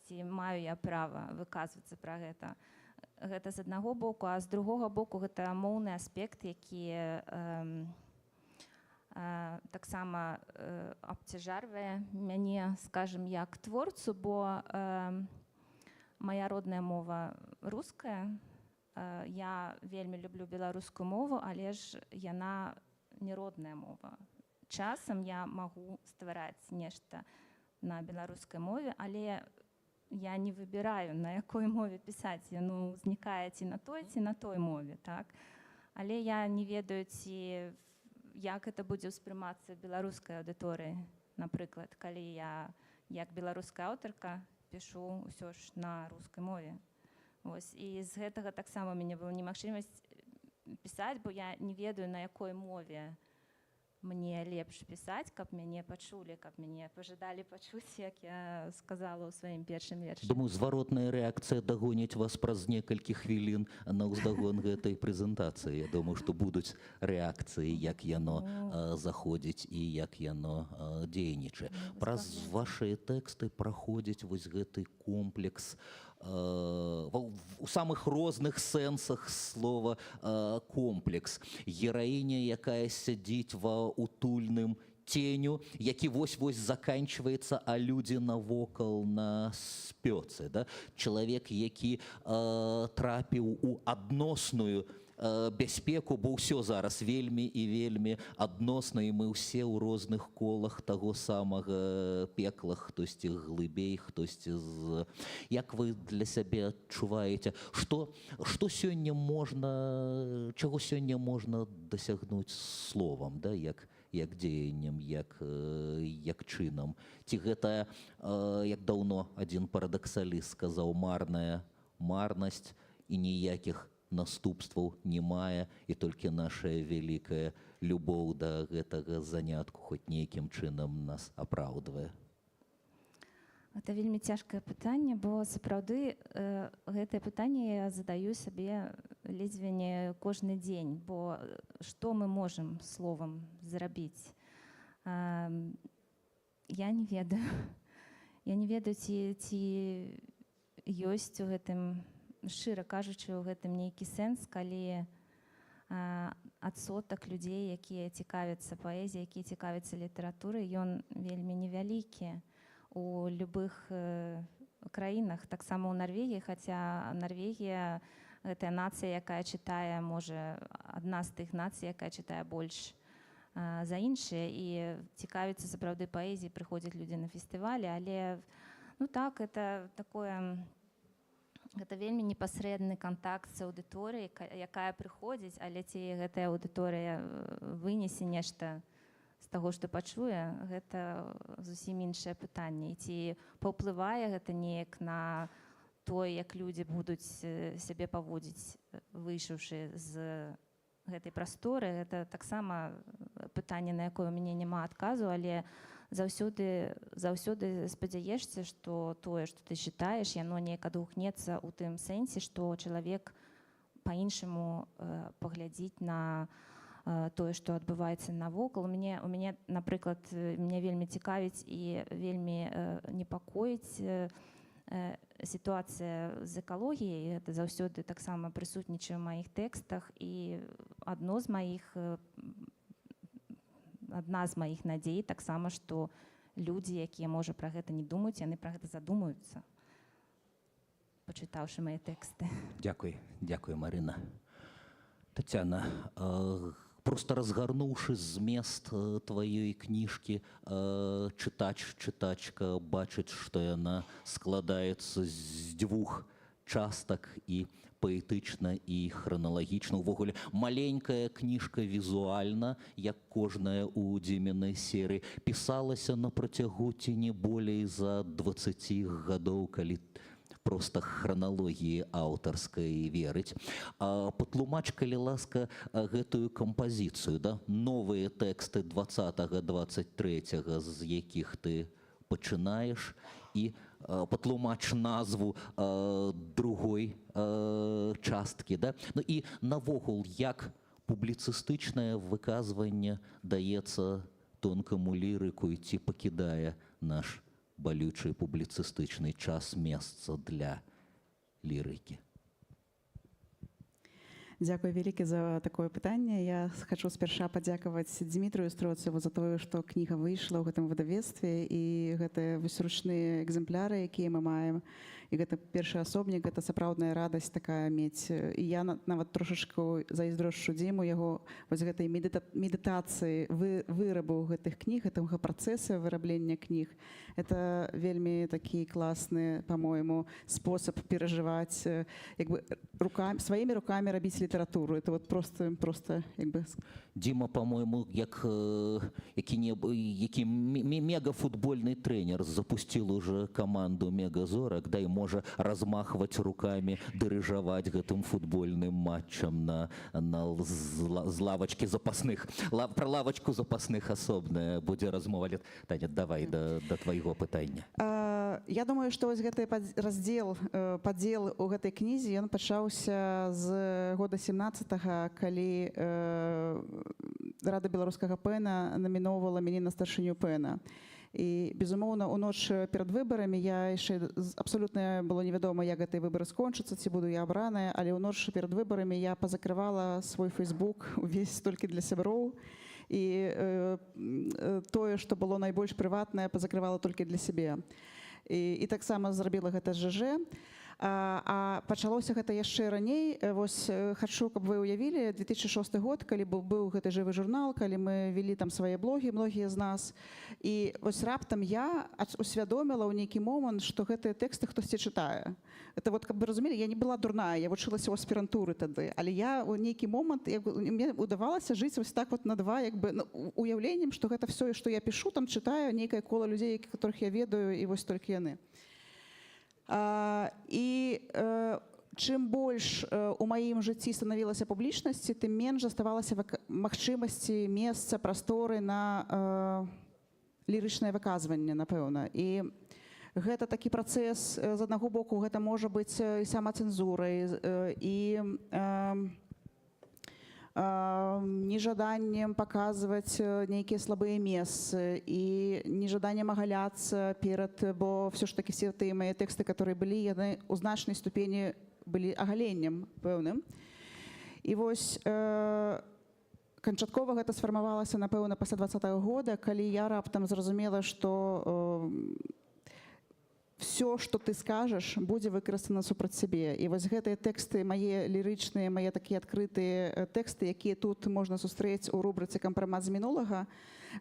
ці маю я права выказвацца пра гэта. Гэта з аднаго боку, а з другога боку гэта моўны аспект, які таксама абцяжарвае мяне, скажем, як творцу, бо моя родная мова руская. Я вельмі люблю беларускую мову, але ж яна не родная мова. Часам я магу ствараць нешта на беларускай мове, але я не выбіраю, на якой мове пісаць. Яно ўзнікае ці на той мове, так? Але я не ведаю, ці як гэта будзе ўспрымацца беларускай аўдыторыі. Напрыклад, калі я як беларуская аўтарка пишу ўсё ж на рускай мове. Ось. І з гэтага таксама у мяне была немагчымасць пісаць, бо я не ведаю, на якой мове мне лепш пісаць, каб мяне пачулі, каб мяне пажадалі пачуць, як я сказала ў сваім першым вершы. Думаю, зваротная рэакцыя дагоніць вас праз некалькі хвілін на ўздагон гэтай прэзентацыі. Я думаю, што будуць рэакцыі, як яно заходзіць і як яно дзейнічае. Праз вашыя тэксты праходзіць вось гэты комплекс у самых розных сэнсах слова комплекс. Гераіня, якая сядзіць ва утульным теню, які вось-вось заканчваецца, а людзі навокал на спёцы. Да? Чалавек, які трапіў у адносную бяспеку, бо ўсё зараз вельмі і вельмі адносна, і мы ўсе ў розных колах таго самага пекла, хтосьці глыбей, хтосьці з... Як вы для сябе адчуваеце, што сёння можна, чаго сёння можна дасягнуць словам, да? як дзеяннем, як чынам? Ці гэта, як даўно адзін парадаксаліст сказаў, марная марнасць і ніякіх наступстваў не мае, і толькі наша вялікая любоў да гэтага занятку хоць нейкім чынам нас апраўдвае? Это вельмі цяжкае пытанне, бо сапраўды гэтае пытанне я задаю сабе ледзьве не кожны дзень, бо што мы можам словам зрабіць? Я не ведаю. Я не ведаю, ці ёсць у гэтым, шчыра кажучы, у гэтым нейкі сэнс, калі адсотак людзей, якія цікавяцца паэзіяй, якія цікавяцца літаратурай, ён вельмі невялікі у любых краінах, таксама ў Нарвегіі, хаця Нарвегія — гэта нацыя, якая чытае, можа, адна з тых нацый, якая чытае больш за іншыя, і цікавіцца сапраўды паэзіяй, прыходзяць людзі на фестывалі, але, ну так, это такое... Гэта вельмі непасрэдны кантакт з аўдыторыяй, якая прыходзіць, але ці гэтая аўдыторыя вынесе нешта з таго, што пачуе, гэта зусім іншае пытанне. І ці паўплывае гэта неяк на тое, як людзі будуць сябе паводзіць, выйшаўшы з гэтай прасторы, гэта таксама пытанне, на якое ў мяне няма адказу, але заўсёды спадзяешся, што тое, што ты чытаеш, яно неяк адгукнецца ў тым сэнсе, што чалавек па-іншаму паглядзіць на тое, што адбываецца навокал. У мяне, напрыклад, мяне вельмі цікавіць і вельмі непакоіць сітуацыя з экалогіяй, гэта заўсёды таксама прысутнічае ў маіх тэкстах, і адна з маіх надзей таксама, што людзі, якія, можа, пра гэта не думаюць, яны пра гэта задумаюцца, пачытаўшы мае тэксты. Дзякуй, Марына. Тацяна, просто разгарнуўшы змест тваёй кніжкі, чытачка бачыць, што яна складаецца з дзвюх частак, і паэтычна, і храналагічна. Увогуле, маленькая кніжка візуальна, як кожная ў Дзімінай серыі, пісалася на працягу ці не болей за 20 гадоў, калі просто храналогіі аўтарскай верыць. Патлумач, калі ласка, гэтую кампазіцыю, да? Новыя тэксты 20-23, з якіх ты пачынаеш, і патлумач назву другой часткі. Да? Ну і навогул, як публіцыстычнае выказванне даецца тонкаму лірыку, ці пакідае наш балючий публіцистичний час месца для лірики? Дзякуй вялікі за такое пытанне. Я хочу спярша падзякаваць Дмітрию Строцеву за тое, што кніга выйшла ў гэтым выдавецтве, і гэта ручныя экземпляры, якія мы маем. І гэта першы асобнік, гэта сапраўдная радасць такая мець. І я нават трошачку зайздрошчу Дзіму яго вось гэтай медытацыі вырабу гэтых кніг, гэтага працэса выраблення кніг. Это вельмі такі класны, па-мойму, спосаб перажываць, як бы сваімі рукамі рабіць літаратуру. Это вот просто як бы... Діма, по-моєму, які мегафутбольний тренер запустил уже команду Мегазорок, да, і може размахивать руками, дирижировать гэтым футбольным матчем з лавочки запасных. Про лавочку запасных асобная будзе размова. Таня, давай до твайго пытання. Я думаю, што вось гэты падзел у гэтай кнізе, ён пачаўся з года 17-го, калі Рада беларускага пэна наміноўвала мяне на старшыню пэна. І, безумоўна, у ноч перад выбарамі я яшчэ абсалютна было невядома, як гэтыя выбары скончацца, ці буду я абраная, але ў ноч перад выбарамі я пазакрывала свой фейсбук увесь толькі для сяброў, і тое, што было найбольш прыватнае, пазакрывала толькі для сябе. І таксама зрабіла гэта ЖЖ. А пачалося гэта яшчэ раней. Вось хачу, каб вы ўявілі, 2006 год, калі быў гэты жывы журнал, калі мы вялі там свае блогі, многія з нас. І вось раптам я усвядоміла ў нейкі момант, што гэтыя тэксты хтосьці чытае. Это вот, каб вы разумелі, я не была дурная, я вучылася ў аспірантуры тады, але я ў нейкі момант, мне удавалася жыць вось так вот на два, як бы уяўленнем, што гэта все, што я пішу, там чытаю нейкае кола людзей, которых я ведаю, і вось толькі яны. І чым больш у маім жыцці станавілася публічнасці, тым менш заставалася магчымасці, месца, прасторы на лірычнае выказванне, напэўна. І гэта такі працэс, з аднаго боку, гэта можа быць і самацэнзурай, і нежаданнем паказваць нейкія слабыя месцы, і нежаданнем агаляцца перад, бо все ж такі все тыя мае тэксты, которые былі, яны ў значнай ступені былі агаленнем пэўным. І вось канчаткова гэта сфармавалася, напэўна, пасля 20-го года, калі я раптам зразумела, што все, што ты скажаш, будзе выкарыстана супраць сябе. І вось гэтыя тэксты, мае лірычныя, мае такія адкрытыя тэксты, якія тут можна сустрэць у рубрыцы «Кампрамат з мінулага»,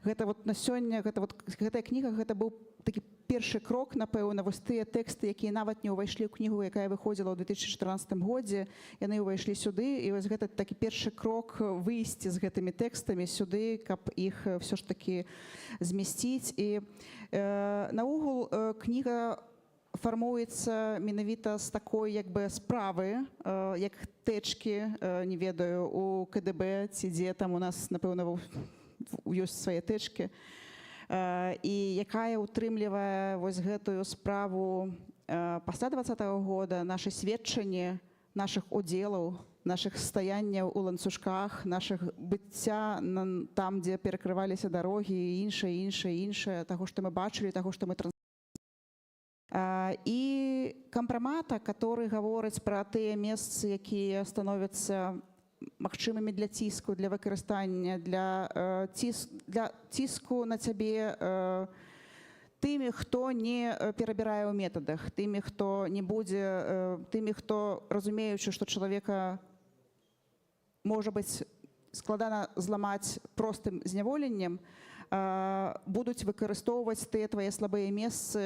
гэта вот на сёння, гэтая кніга, гэта быў такі першы крок, напэўна, вось тыя тэксты, якія нават не ўвайшлі ў кнігу, якая выходзіла ў 2014 годзе, яны ўвайшлі сюды, і вось гэта такі першы крок выйсці з гэтымі тэкстамі сюды, каб іх все ж такі змясціць. І наогул кніга фармуецца менавіта з такой як бы справы, як тэчкі, не ведаю, у КДБ ці дзе там у нас, напэўна, ёсць свае тэчкі, і якая ўтрымлівае вось гэтую справу пасля 20-го года, нашы сведчанні, нашых удзелаў, нашых стаянняў у ланцужках, нашых быцця там, дзе перакрываліся дарогі, і іншае, таго, што мы бачылі, таго, што мы І кампрамата, который гаворыць пра тыя месцы, якія становяцца магчымымі для ціску, для выкарыстання, для ціску на цябе тымі, хто не перабірае ў метадах, тымі, хто не будзе, тымі, хто, разумеючы, што чалавека можа быць складана зламаць простым зняволеннем, будуць выкарыстоўваць тыя твае слабыя месцы,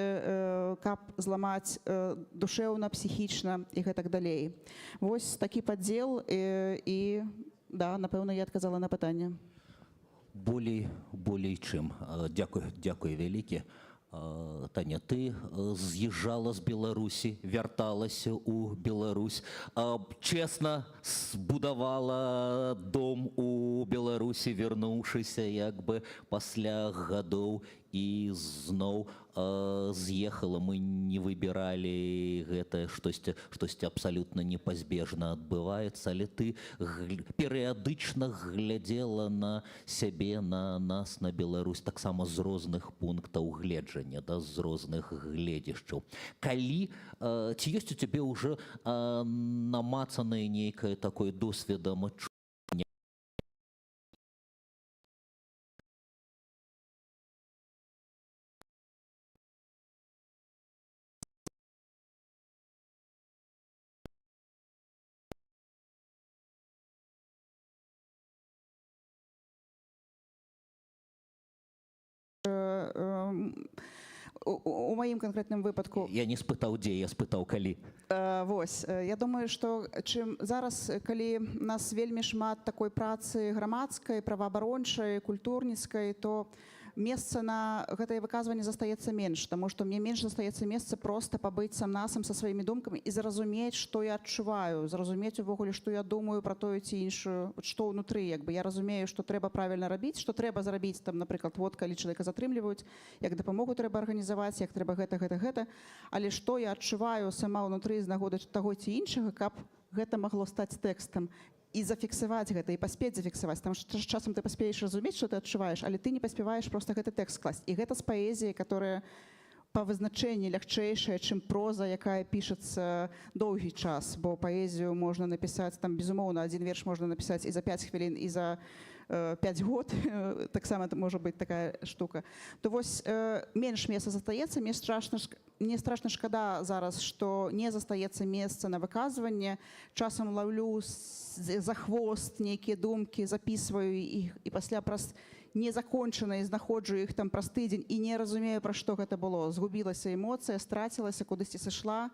каб зламаць душэўна, псіхічна і гэтак далей. Вось такі падзел і, да, напэўна, я адказала на пытанне. Болей чым. Дзякуй вялікі. Таня, ты з'язджала з Беларусі, вярталася ў Беларусь, чесна збудавала дом у Беларусі, вярнуўшыся як бы пасля гадоў і зноў з'ехала. Мы не выбіралі гэта, штосьці абсалютна непазбежна адбываецца, але ты перыядычна глядзела на сябе, на нас, на Беларусь, таксама з розных пунктаў гледжання, да, з розных гледзяшчаў. Калі, ці ёсць у цябе ўжо намацанае нейкае такое досведам адчуванне? У маім канкрэтным выпадку... Я не спытаў, дзе, я спытаў, калі. Вось, я думаю, што чым зараз, калі у нас вельмі шмат такой працы грамадскай, праваабарончай, культурніцкай, то месца на гэтае выказванне застаецца менш, таму што мне менш застаецца месца проста пабыць сам-насам са сваімі думкамі і зразумець, што я адчуваю, зразумець увогуле, што я думаю пра тую ці іншую, што ўнутры, як бы я разумею, што трэба правільна рабіць, што трэба зрабіць, там, напрыклад, вот калі чалавека затрымліваюць, як дапамогу трэба арганізаваць, як трэба гэта, але што я адчуваю сама ўнутры з нагоды таго ці іншага, каб гэта магло стаць тэкстам. І зафіксаваць гэта, і паспець зафіксаваць. Там часам ты паспееш разумець, што ты адчуваеш, але ты не паспяваеш проста гэты тэкст скласць. І гэта з паэзіяй, которая па вызначэнні лягчэйшая, чым проза, якая пішацца доўгі час, бо паэзію можна напісаць, там, безумоўна, адзін верш можна напісаць і за 5 хвілін, і за 5 год, таксама можа быць такая штука. То вось менш месца застаецца, мне страшна шкада зараз, што не застаецца месца на выказванне. Часам лаўлю за хвост нейкія думкі, записываю іх і пасля праз незакончаныя знаходжу іх там праз тыдзень і не разумею, пра што гэта было. Згубілася эмоцыя, страцілася, кудысьці сышла,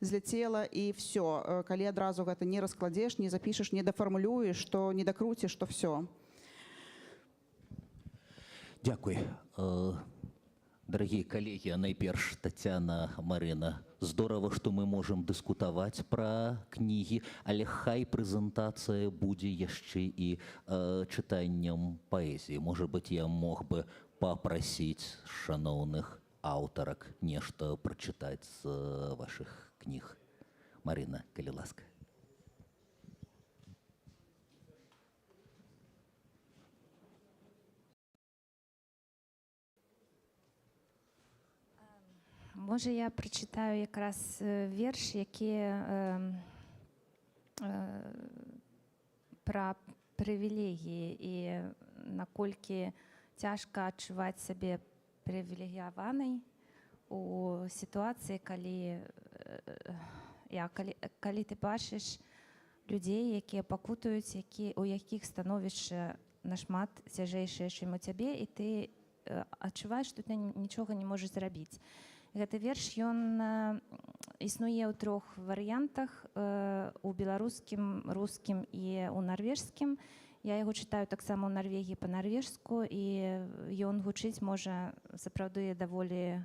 зляцела і все. Калі адразу гэта не раскладзеш, не запішаш, не дафармулюеш, то не дакруціш, то все. Дзякуй. Дарагія калегі, а найперш Тацяна, Марына, здорава, што мы можам дыскутаваць пра кнігі, але хай прэзентацыя будзе яшчэ і чытаннем паэзіі. Можа быць, я мог бы папрасіць шаноўных аўтарак нешта прачытаць з вашых кніг. Марына, калі ласка. Може, я прочитаю якраз вірш, який про привілегії і наколькі тяжко адчувати себе привілегіяванай у ситуації, калі ти бачиш людей, які пакутують, у яких становішча нашмат цяжэйшае, чым у цябе, і ты адчуваеш, што ты нічога не можаш зрабіць. Гэты верш, ён існуе ў 3 варыянтах, у беларускім, рускім і ў нарвежскім. Я яго чытаю таксама ў Нарвегіі па-нарвежску, і ён гучыць можа сапраўды даволі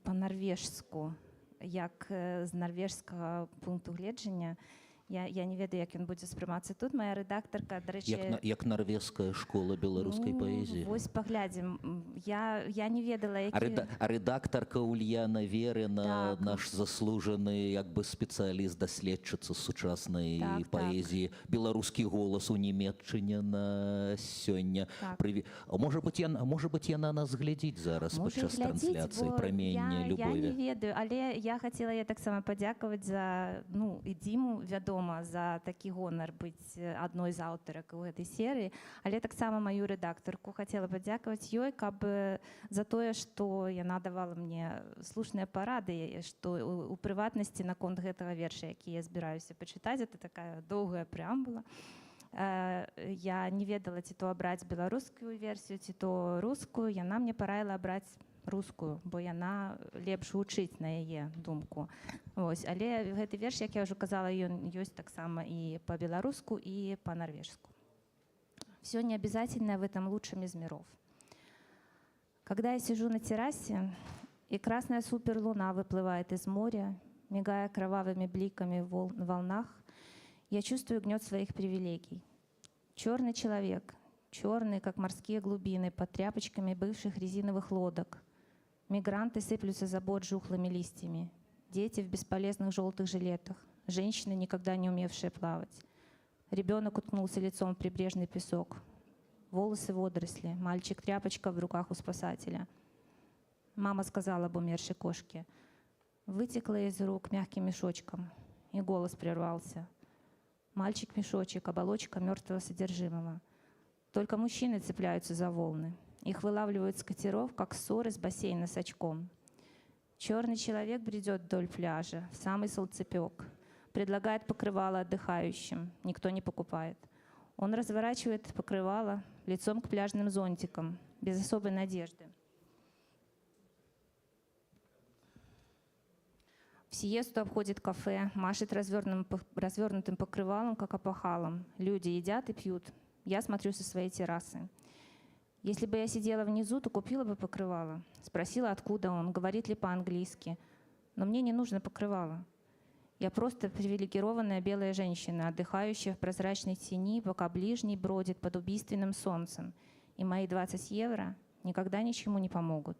па-нарвежску, як з нарвежскага пункту гледжання. Я не ведаю, як ён будзе спрымацца тут. Моя рэдактарка, да рэчы... Як нарвежская школа беларускай паэзіі. Вось паглядзім. Я не ведала, які... А рэдактарка Ульяна Верына, наш заслужаны як бы спецыяліст, даследчыца сучаснай паэзіі, беларускі голас у Нямецчыне на сёння. Можа быць, яна нас глядзіць зараз падчас трансляцыі прамення любові. Я не ведаю, але я хацела таксама падзякаваць за Діму, вядома, за такі гонар быць адной з аўтарак у гэтай серыі, але таксама маю рэдактарку хацела падзякаваць ёй, каб за тое, што яна давала мне слушныя парады, што у прыватнасці наконт гэтага верша, які я збіраюся пачытаць, это такая доўгая преамбула. Я не ведала, ці то абраць беларускую версію, ці то рускую, яна мне параіла абраць рускую, бо яна лепш гучыць на яе думку. Але гэты верш, як я ўжо казала, ён ёсць таксама і па-беларуску, і па-норвежску. Все необязательное в этом лучшем из миров. Когда я сижу на террасе, и красная суперлуна выплывает из моря, мигая кровавыми бликами в волнах, я чувствую гнет своих привилегий. Черный человек, черный, как морские глубины, под тряпочками бывших резиновых лодок. Мигранты сыплются за борт жухлыми листьями. Дети в бесполезных желтых жилетах. Женщины, никогда не умевшие плавать. Ребенок уткнулся лицом в прибрежный песок. Волосы водоросли. Мальчик-тряпочка в руках у спасателя. Мама сказала об умершей кошке. Вытекла из рук мягким мешочком. И голос прервался. Мальчик-мешочек, оболочка мертвого содержимого. Только мужчины цепляются за волны. Их вылавливают с катеров, как ссоры с бассейна с очком. Черный человек бредет вдоль пляжа, в самый солнцепек. Предлагает покрывало отдыхающим. Никто не покупает. Он разворачивает покрывало лицом к пляжным зонтикам, без особой надежды. В сиесту обходит кафе, машет развернутым покрывалом, как опахалом. Люди едят и пьют. Я смотрю со своей террасы. Если бы я сидела внизу, то купила бы покрывало. Спросила, откуда он, говорит ли по-английски. Но мне не нужно покрывало. Я просто привилегированная белая женщина, отдыхающая в прозрачной тени, пока ближний бродит под убийственным солнцем. И мои 20 евро никогда ничему не помогут,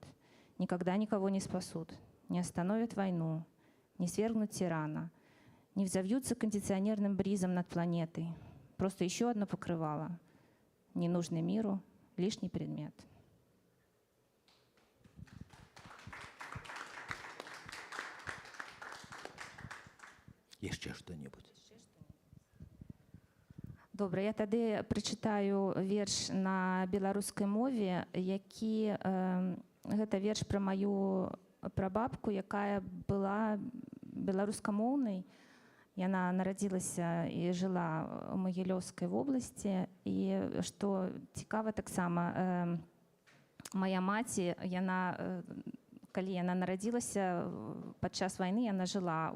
никогда никого не спасут, не остановят войну, не свергнут тирана, не взовьются кондиционерным бризом над планетой. Просто еще одно покрывало, ненужный миру, лишний предмет. Яшчэ што-небудзь. Добра, я тады прачытаю верш на беларускай мове, які гэта верш пра маю прабабку, якая была беларускамоўнай. Яна нарадзілася і жыла ў Магілёўскай вобласці. І што цікава таксама, мая маці, калі яна нарадзілася, падчас вайны яна жыла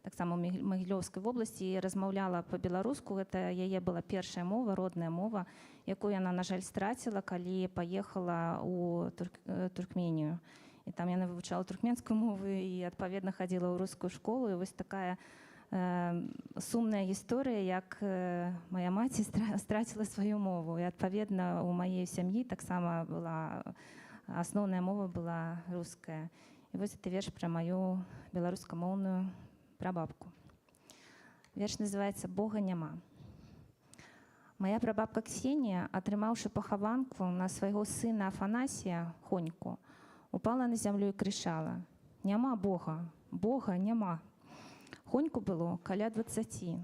таксама ў Магілёўскай вобласці і размаўляла па-беларуску. Гэта яе была першая мова, родная мова, якую яна, на жаль, страціла, калі паехала ў Туркменію. І там яна вывучала туркменскую мову і, адпаведна, хадзіла ў рускую школу. І вось такая сумная гісторыя, як моя маці страціла сваю мову. І, адпаведна, у маёй сям'і таксама была асноўная мова была руская. І вось гэта верш пра маю беларускамоўную прабабку. Верш называецца «Бога няма». Моя прабабка Ксенія, атрымаўшы пахаванку на свайго сына Афанасія, Хоньку, упала на зямлю і крычала: «Няма Бога, Бога няма». Хоньку было каля 20.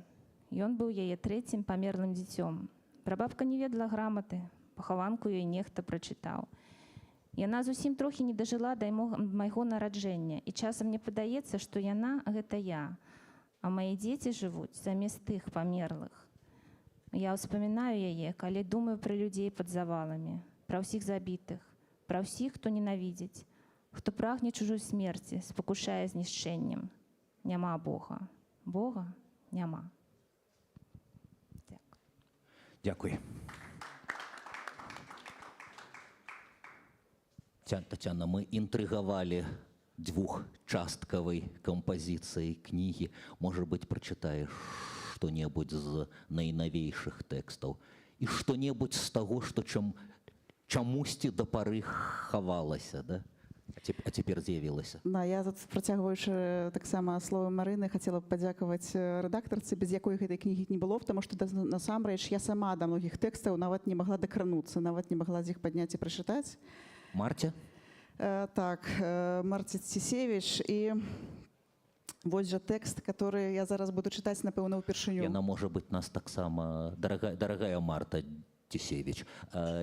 Ён быў яе трэцім памерлым дзіцём. Прабабка не ведала граматы, пахаванку ёй нехта прачытаў. Яна зусім трохі не дажыла да майго нараджэння, і часам мне падаецца, што яна — гэта я, а мае дзеці жывуць замест тых памерлых. Я ўспамінаю яе, калі думаю пра людзей пад заваламі, пра ўсіх забітых, пра ўсіх, хто ненавідзіць, хто прагне чужой смерці, спакушае знішчэннем. Няма Бога. Бога няма. Дякую. Тетяна, мы інтрыгавалі двухчасткавай кампазіцыяй кнігі. Может быть, прачытаеш што-небудзь з найнавейшых тэкстаў і што-небудзь з таго, што чамусьці да пары хавалася, да? А цяпер з'явілася. Да, я тут, працягваючы таксама словы Марыны, хацела б падзякаваць рэдактарцы, без якой гэтай кнігі не было, потому што насамрэч я сама да многіх тэкстаў нават не магла дакрануцца, нават не магла з іх падняць і прачытаць. Марця? Так, Марця Цісевіч. І вось жа тэкст, который я зараз буду чытаць, напэўна, ўпершыню. Яна можа быць нас таксама, дарагая Марта Цісевіч,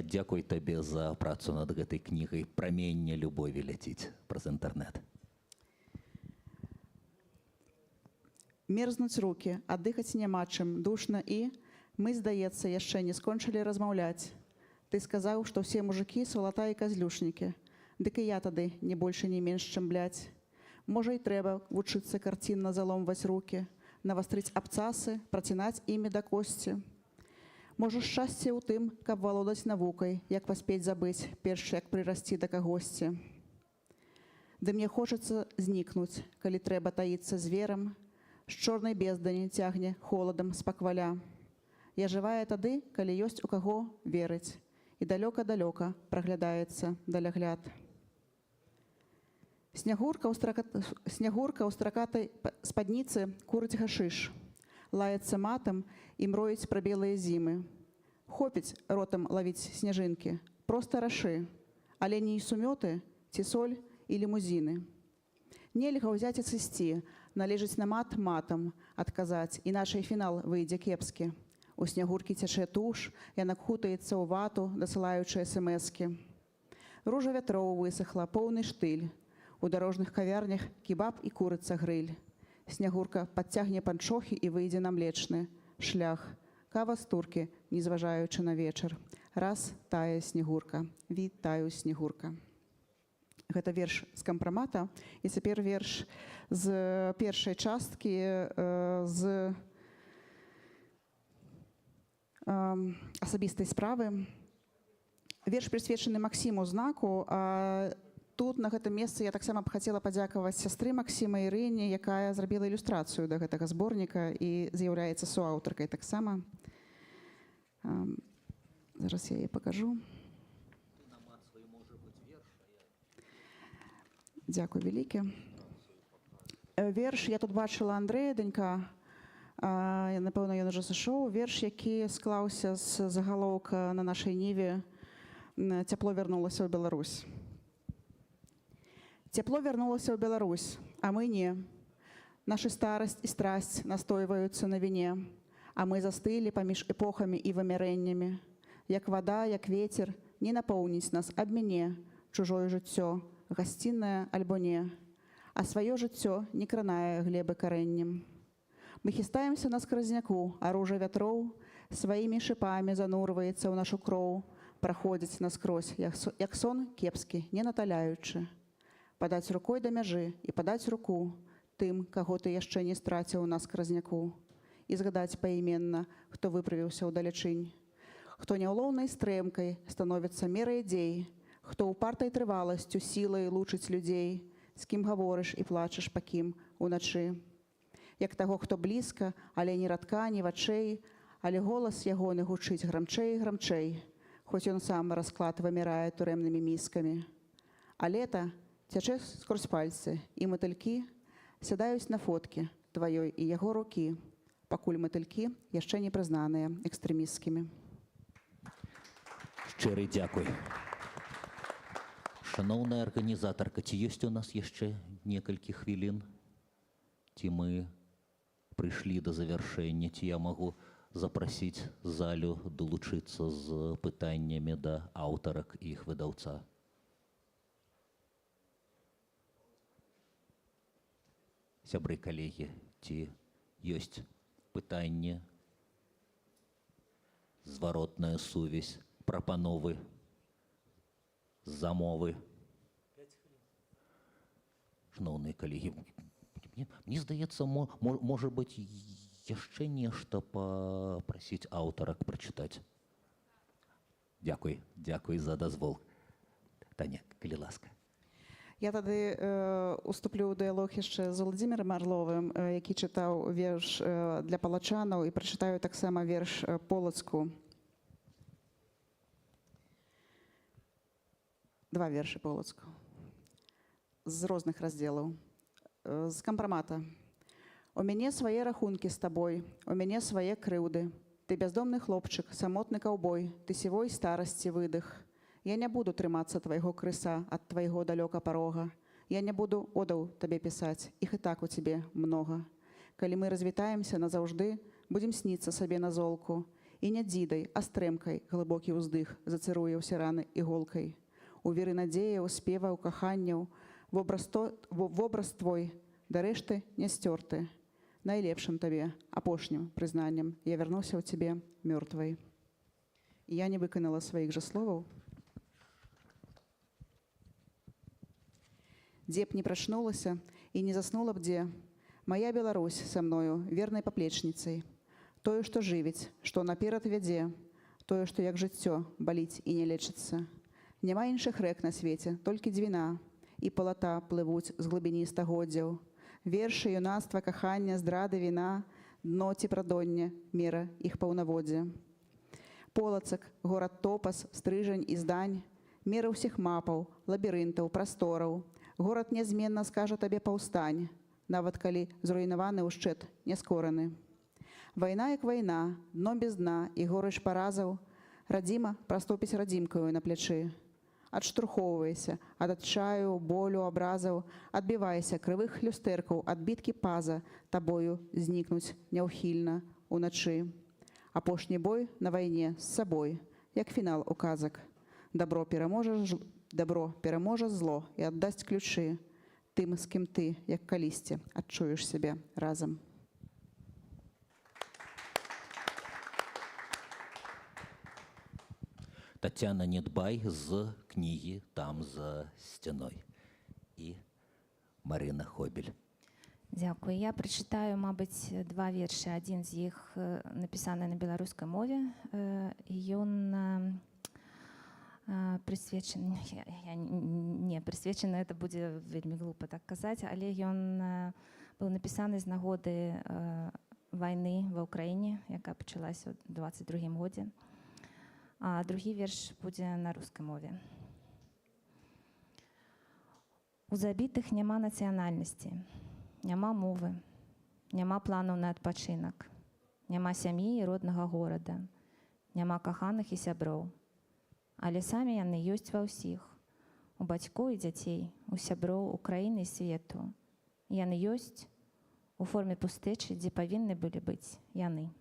дзякуй табе за працу над гэтай кнігай. Праменне любові ляціць праз інтэрнэт. Мерзнуць рукі, аддыхаць няма чым, душна і мы, здаецца, яшчэ не скончылі размаўляць. Ты сказаў, што ўсе мужыкі свалата і казлюшнікі. Дык і я тады не больш і не менш, чым бляць. Можа, і трэба вучыцца карцінна заломваць рукі, навастрыць абцасы, працінаць імі да косці. Можа, шчасце ў тым, каб валодаць навукай, як паспець забыць, перш як прырасці да кагосьці. Ды мне хочацца знікнуць, калі трэба таіцца зверам, з чорнай бездані цягне холадам спакваля. Я жывая тады, калі ёсць у каго верыць, і далёка-далёка праглядаецца далягляд. Снягурка ў стракатай спадніцы курыць гашыш, лаецца матам і мроіць пра белыя зімы. Хопіць ротам лавіць сняжынкі, проста рашы, але не і сумёты, ці соль і лімузіны. Нельга ўзяць і сысці, належыць на мат матам адказаць, іначай фінал выйдзе кепскі. У снягуркі цячэ туш, яна кутаецца ў вату, дасылаючы смс-кі. Ружа вятроў высохла, поўны штыль. У дарожных кавярнях кебаб і курыца грыль. Снягурка падцягне панчохі і выйдзе на млечны шлях. Кава з туркі, не зважаючы на вечар. Раз тая снегурка, вітаю снегурка. Гэта верш з кампрамата. І цяпер верш з першай часткі з асабістай справы. Верш прысвечаны Максіму Знаку. Тут, на гэтым месцы, я таксама б хацела падзякаваць сястры Максіма Ірыне, якая зрабіла ілюстрацыю да гэтага зборніка і з'яўляецца суаўтаркай таксама. Зараз я яе пакажу. Дзякуй вялікі. Верш, я тут бачыла Андрэя Данька, напэўна, ён ужо сышоў. Верш, які склаўся з загалоўка на нашай ніве «Цяпло вярнулася ў Беларусь». Цяпло вярнулася ў Беларусь, а мы не. Наша старасць і страсць настойваюцца на віне, а мы застылі паміж эпохамі і вымярэннямі. Як вада, як вецер, не напоўніць нас аб мяне, чужое жыццё, гасціннае альбо не, а сваё жыццё не кранае глебы карэннем. Мы хістаемся на скразняку, а ружа вятроў сваімі шыпамі занурваецца ў нашу кроў, праходзіць наскрозь, як сон кепскі, не наталяючы. Падаць рукой да мяжы і падаць руку тым, каго ты яшчэ не страціў на скразняку. І згадаць паіменна, хто выправіўся ўдалячынь. Хто няўлоўнай стрэмкай становіцца мерай дзей, хто упартай трываласцю сілай лучыць людзей, з кім гаворыш і плачаш па кім уначы. Як таго, хто блізка, але ні радка, ні вачэй, але голас ягоны гучыць грамчэй і грамчэй, хоць ён сам расклад вымірае турэмнымі міскамі. А лета цячэ скрозь пальцы, і матылькі сядаюць на фоткі тваёй і яго рукі, пакуль матылькі яшчэ не прызнаныя экстрэмісцкімі. Шчыры дзякуй. Шаноўная арганізатарка, ці ёсць у нас яшчэ некалькі хвілін? Ці мы прыйшлі да завяршэння, ці я магу запрасіць залю далучыцца з пытаннямі да аўтарак і іх выдаўца? Сябры, калегі, ці ёсць пытанне, зваротная сувязь, прапановы, замовы? Шановныя калегі, мне здаецца, можа быць, яшчэ нешта папрасіць аўтарак прачытаць. Дзякуй за дазвол. Таня, калі ласка. Я тады уступлю ў дыялог яшчэ з Владзімірам Арловым, які чытаў верш для палачанаў, і прачытаю таксама верш Полацку. Два вершы Полацку. З розных раздзелаў. З кампрамата. У мяне свае рахункі з табой, у мяне свае крыўды. Ты бяздомны хлопчык, самотны каўбой, ты сівой старасці выдых. Я не буду трымацца твайго крыса ад твайго далёка парога. Я не буду одаў табе пісаць, іх і так у цябе многа. Калі мы развітаемся назаўжды, будзем сніцца сабе на золку. І не дзідай, а стрэмкай глыбокі ўздых зацыруе ўсе раны іголкай. У веры надзеяў, спеваў, каханняў, вобраз твой, дарэшты не сцёрты. Найлепшым табе, апошнім прызнаннем, я вярнуся ў цябе мёртвай. І я не выканала сваіх жа словаў. Дзе б не прачнулася і не заснула б дзе. Мая Беларусь са мною, вернай паплечніцай. Тое, што жывіць, што наперад вядзе, тое, што як жыццё баліць і не лечыцца. Няма іншых рэк на свеце, толькі дзвіна, і палата плывуць з глыбіні стагоддзяў. Вершы, юнацтва, кахання, здрады, віна, дно ці прадонне, мера іх паўнаводдзя. Полацак, горад Топас, Стрыжань і Здань, мера ўсіх мапаў, лабірынтаў, прастораў. Горад нязменна скажа табе паўстань, нават калі зруйнаваны ўшчэт няскораны. Вайна як вайна, дно без дна і горыш паразаў, радзіма праступіць радзімкаю на плячы. Адштурхоўвайся ад адчаю, болю, абразаў, адбівайся крывых люстэркаў, адбіткі паза табою знікнуць няўхільна уначы. Апошні бой на вайне з сабой, як фінал у казак. Добро пераможа зло і аддасць ключы тым, з кім ты, як калісьці, адчуеш сябе разам. Тацяна Недбай з кнігі «Там за сцяной» і Марина Хобель. Дзякую. Я прачытаю, мабыць, два вершы. Адзін з іх напісаны на беларускай мове. Ён прысвечаны, не прысвечаны, это будзе вельмі глупа так казаць, але ён быў напісаны з нагоды вайны ва ўкраіне, якая пачалася ў 22-м годзе. А другі верш будзе на рускай мове. У забітых няма нацыянальнасці, няма мовы, няма планаў на адпачынак, няма сям'і і роднага горада, няма каханых і сяброў. Але самі яны ёсць ва ўсіх, у бацькоў і дзяцей, у сяброў Украіны і свету. Яны ёсць у форме пустэчы, дзе павінны былі быць яны.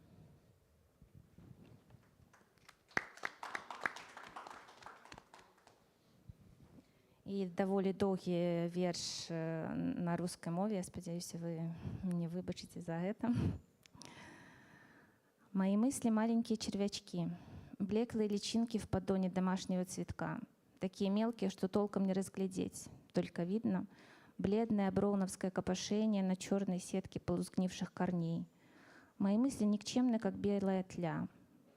І даволі доўгі верш на рускай мове. Я спадзяюся, вы мне выбачыце за гэта. Мои мысли маленькие червячки, блеклые личинки в поддоне домашнего цветка, такие мелкие, что толком не разглядеть, только видно бледное броуновское копошение на черной сетке полусгнивших корней. Мои мысли никчемны, как белая тля.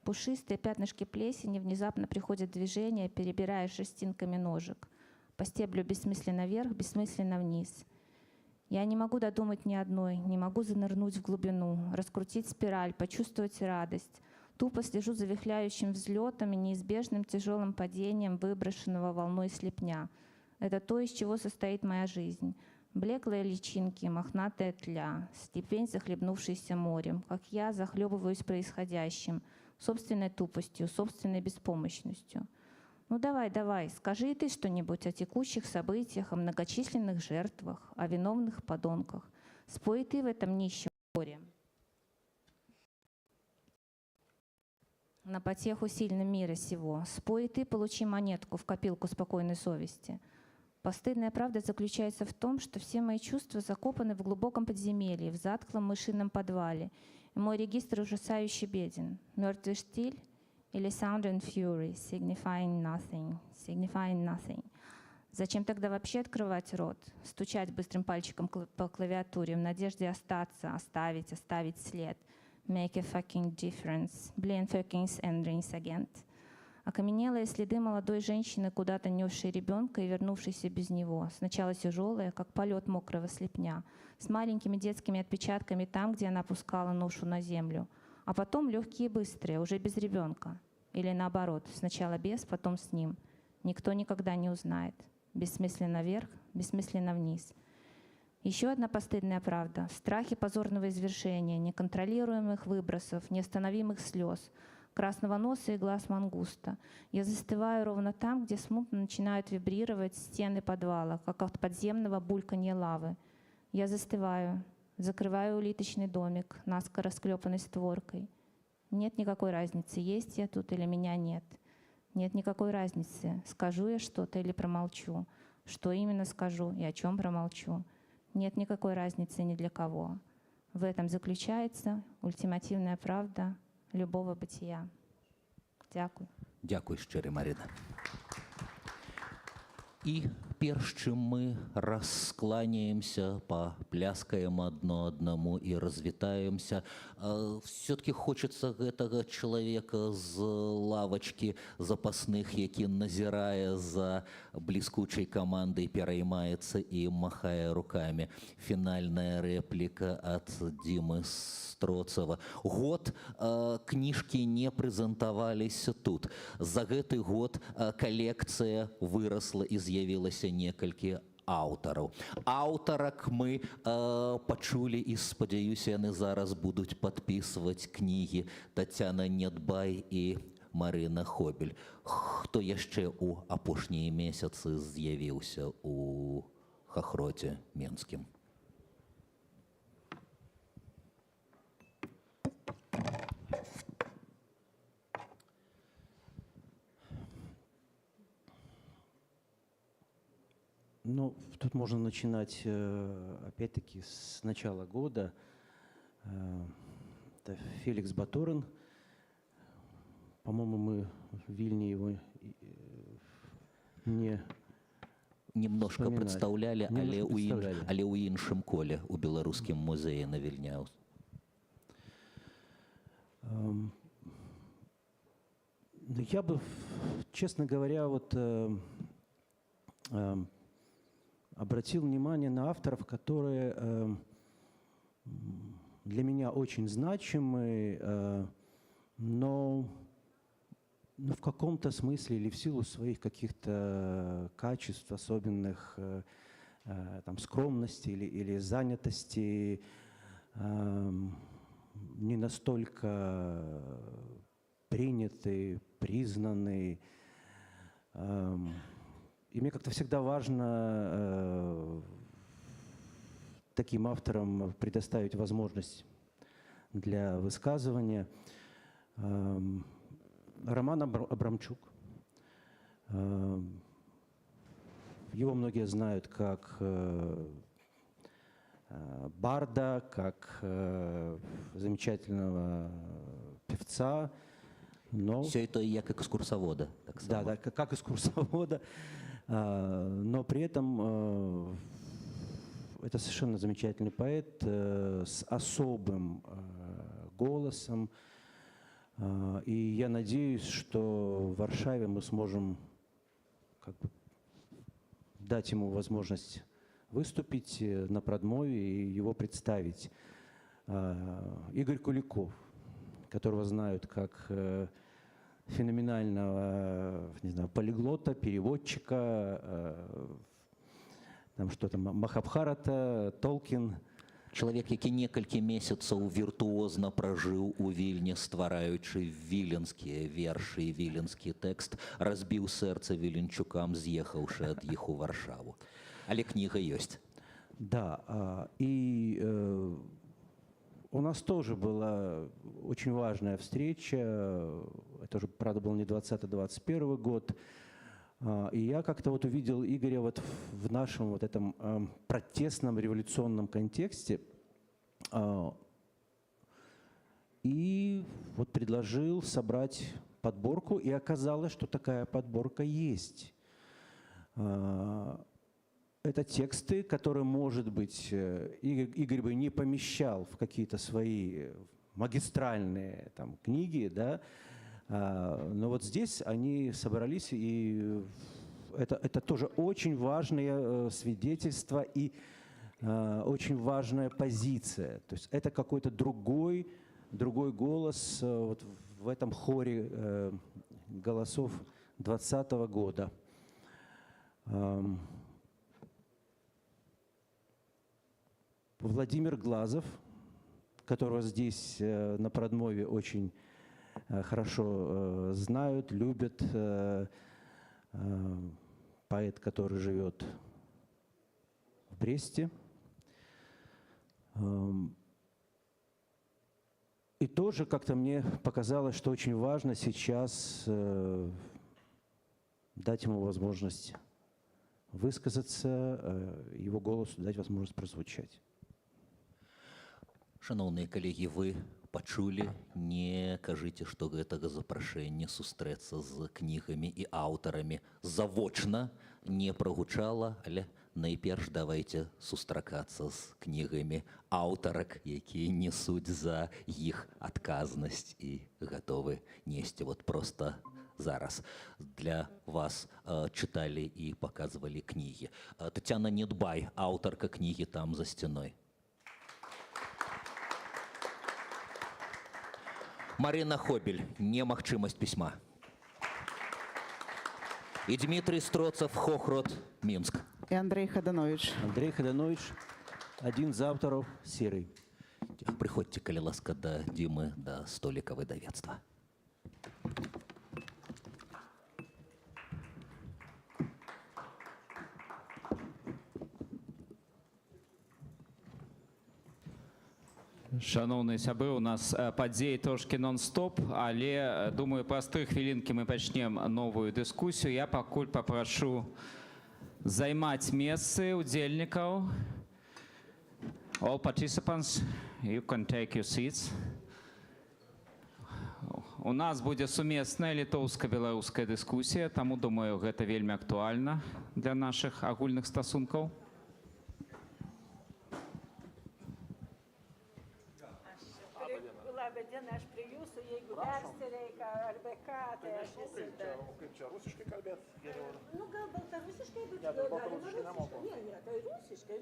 Пушистые пятнышки плесени внезапно приходят в движение, перебирая шерстинками ножек. По стеблю бессмысленно вверх, бессмысленно вниз. Я не могу додумать ни одной, не могу занырнуть в глубину, раскрутить спираль, почувствовать радость. Тупо слежу за вихляющим взлетом и неизбежным тяжелым падением выброшенного волной слепня. Это то, из чего состоит моя жизнь. Блеклые личинки, мохнатая тля, степень, захлебнувшийся морем, как я захлебываюсь происходящим, собственной тупостью, собственной беспомощностью. Ну давай, скажи и ты что-нибудь о текущих событиях, о многочисленных жертвах, о виновных подонках. Спой ты в этом нищем горе. На потеху сильным мира сего. Спой и ты, получи монетку в копилку спокойной совести. Постыдная правда заключается в том, что все мои чувства закопаны в глубоком подземелье, в затхлом мышином подвале. И мой регистр ужасающе беден. Мертвый штиль или sound and fury, signifying nothing. Зачем тогда вообще открывать рот, стучать быстрым пальчиком по клавиатуре в надежде остаться, оставить след? Make a fucking difference. Блин, fucking and rings again. Окаменелые следы молодой женщины, куда-то несшей ребенка и вернувшейся без него. Сначала тяжелые, как полет мокрого слепня, с маленькими детскими отпечатками там, где она опускала ношу на землю. А потом легкие и быстрые, уже без ребенка. Или наоборот, сначала без, потом с ним. Никто никогда не узнает. Бессмысленно вверх, бессмысленно вниз. Еще одна постыдная правда. Страхи позорного извершения, неконтролируемых выбросов, неостановимых слез, красного носа и глаз мангуста. Я застываю ровно там, где смутно начинают вибрировать стены подвала, как от подземного бульканья лавы. Я застываю, закрываю улиточный домик, наскоро склепанной створкой. Нет никакой разницы, есть я тут или меня нет. Нет никакой разницы, скажу я что-то или промолчу. Что именно скажу и о чем промолчу. Нет никакой разницы ни для кого. В этом заключается ультимативная правда любого бытия. Дякую. Дякую шчыра, Марина. І перш чым мы раскланяемся, попляскаем одно одному и развитаемся, все-таки хочется гэтага человека з лавочки запасных, які, назирая за блескучей командой, переймается и махая руками. Финальная реплика от Димы Строцева. Год книжки не прэзентаваліся тут. За гэты год коллекция выросла и з'явілася некалькі аўтараў. Аўтарак мы пачулі і, спадзяюся, яны зараз будуць падпісваць кнігі Тацяна Недбай і Марына Хобель. Хто яшчэ ў апошнія месяцы з'явіўся у Хахроце Менскім? Ну, тут можно начинать, опять-таки, с начала года. Это Феликс Баторин. По-моему, мы в Вильне его не немножко вспоминали. представляли, Немножко але ў іншым коле, у Беларускім музеі на Вільняў. Я бы, честно говоря, вот обратил внимание на авторов, которые для меня очень значимы, но в каком-то смысле или в силу своих каких-то качеств особенных, там, скромности или занятости, не настолько приняты, признаны. И мне как-то всегда важно таким авторам предоставить возможность для высказывания. Роман Абрамчук. Его многие знают как барда, как замечательного певца. Но... Все это як экскурсовода. Так само. Да, как экскурсовода. Но при этом это совершенно замечательный поэт с особым голосом. И я надеюсь, что в Варшаве мы сможем как бы дать ему возможность выступить на Продмове и его представить. Игорь Куликов, которого знают как феноменального, не знаю, полиглота, переводчика, там что там, Махабхарата, Толкин. Чалавек, які некалькі месяцаў віртуозна пражыў у Вільні, ствараючы віленскія вершы і віленскі тэкст, разбіў сэрца віленчукам, з'ехаўшы ад іх у Варшаву. Але кніга ёсць. Да, и у нас тоже была очень важная встреча. Это уже, правда, был не 20-21 год. И я как-то вот увидел Игоря вот в нашем вот этом протестном революционном контексте. И вот предложил собрать подборку, и оказалось, что такая подборка есть. Это тексты, которые, может быть, Игорь бы не помещал в какие-то свои магистральные там книги, да, Но вот здесь они собрались, и это тоже очень важное свидетельство и очень важная позиция. То есть это какой-то другой голос вот в этом хоре голосов 2020 года. Владимир Глазов, которого здесь на Продмове очень хорошо знают, любят, поэт, который живет в Бресте. И тоже как-то мне показалось, что очень важно сейчас дать ему возможность высказаться, его голосу дать возможность прозвучать. Шановныя калегі, вы пачулі, не кажыце, што гэтага запрашэння сустрэцца з кнігамі і аўтарамі завочна не прагучала, але найперш давайте сустракацца з кнігамі аўтарак, якія несуць за іх адказнасць і гатовы несці. Вот просто зараз для вас чыталі і паказвалі кнігі. Тацяна Недбай, аўтарка кнігі «Там за сцяной». Марина Хобель, «Немагчымасць пісьма». И Дмитрий Строцов, «Хохрот», Минск. И Андрей Хаданович. Андрей Хаданович, один из авторов «Серый». Приходьте, калі ласка, да Димы, да столика выдавецтва. Шановні сябры, у нас падзеі трошки нон-стоп, але, думаю, праз 3 хвілінкі мы пачнем новую дыскусію. Я пакуль папрашу займаць месцы удзельнікаў. All participants, you can take your seats. У нас будзе сумесная літоўска-беларуская дыскусія, таму, думаю, гэта вельмі актуальна для нашых агульных стасункаў. Rusiškai kalbėt geriau. Nu, gal baltarusiškai, bet rusiškai nemoku. Ne, tai rusiškai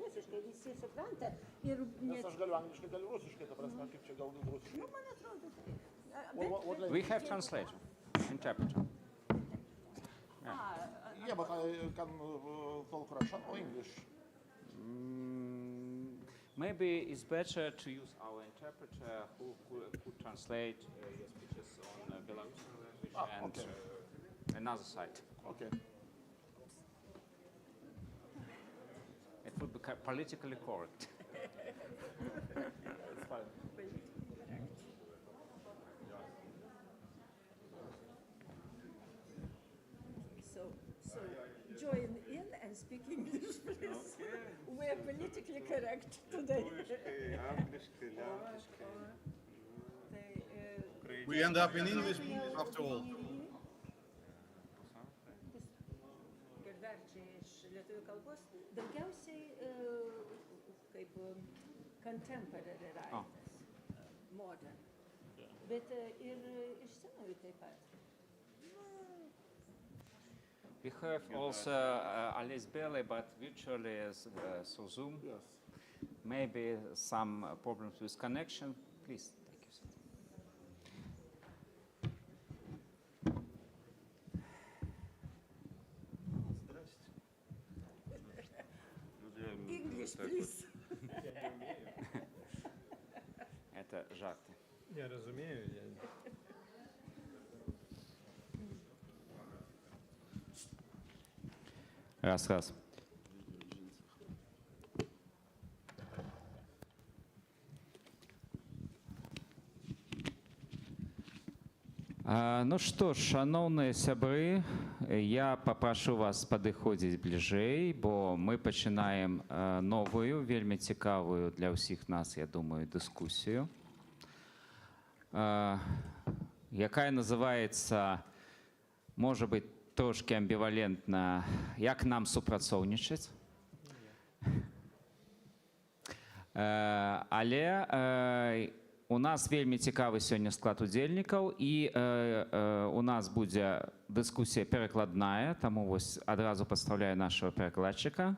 visi supranta. Nes aš galiu angliškai, galiu rusiškai, ta prasme, kaip čia galbūt rusiškai. Nu, man atrodo, tai. We have translator, interpreter. Yeah, but I can talk Russian or English. Maybe it's better to use our interpreter who could translate your speeches on Belarusian language and okay. Another side. Okay. It would be politically correct. It's fine. So join in and speak English, please. Okay. We are politically correct today. We end up in English after all. Lietuvių kalbos daugiausiai kaip contemporary writers, modern, bet ir iš senųjų taip pat. We have also Alice Bailey, but virtually through Zoom. Yes. Maybe some problems with connection. Please take your seat. English, please. Это жарты. Я разумею. Раз. Ну што ж, шановныя сябры, я папрашу вас падыходзіць бліжэй, бо мы пачынаем новую, вельмі цікавую для ўсіх нас, я думаю, дыскусію, якая называецца, можа быць, трошки амбівалентна, як нам супрацоўнічаць. Але у нас вельмі цікавы сёння склад удзельнікаў і у нас будзе дыскусія перакладная, таму вось адразу прадстаўляю нашего перакладчыка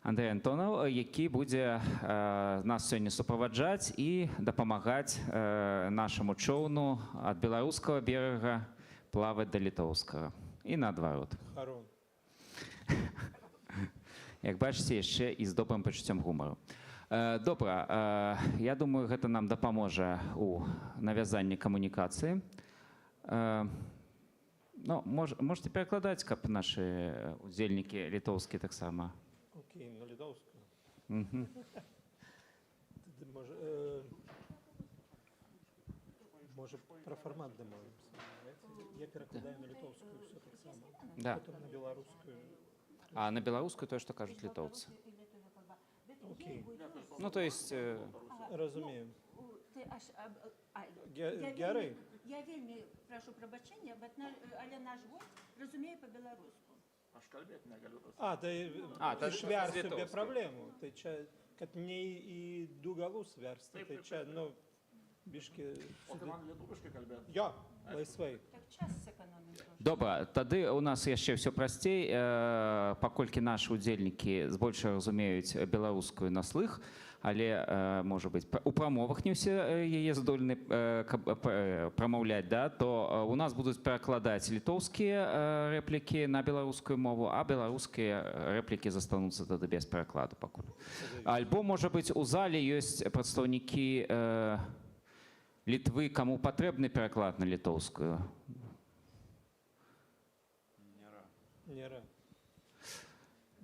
Андрэй Антонаў, які будзе нас сёння суправаджаць і дапамагаць нашаму чоўну ад беларускага берага плаваць да літоўскага і наадварот. Як бачыце, яшчэ і з добрым пачуццём гумару. Добра, я думаю, гэта нам дапаможа у навязанні камунікацыі. Ну, можете перакладаць, каб нашы удзельнікі літоўскія таксама. Окей, на літоўскую. Може, про формат домовимося. Я перекладаю на литовскую все так само. Да. Потом на белорусскую. А на белорусскую то, что кажут литовцы. Окей. Ну, то есть... Разумею. Я вельми прошу пробачення, але наш гость розуміє по-білоруську. Ты швяр себе проблему. Ты как не и дугалус верст. Ты че, ну, бишки... Я, лайсвей. Так час сэкономим. Добра, тады у нас яшчэ ўсё прасцей, паколькі нашы удзельнікі збольшага разумеюць беларускую на слых, але, можа быць, у прамовах не ўсе яе здольны прамаўляць, да, то у нас будуць перакладаць літоўскія рэплікі на беларускую мову, а беларускія рэплікі застануцца тады без перакладу пакуль. Альбо, можа быць, у зале ёсць прадстаўнікі Літвы, каму патрэбны пераклад на літоўскую.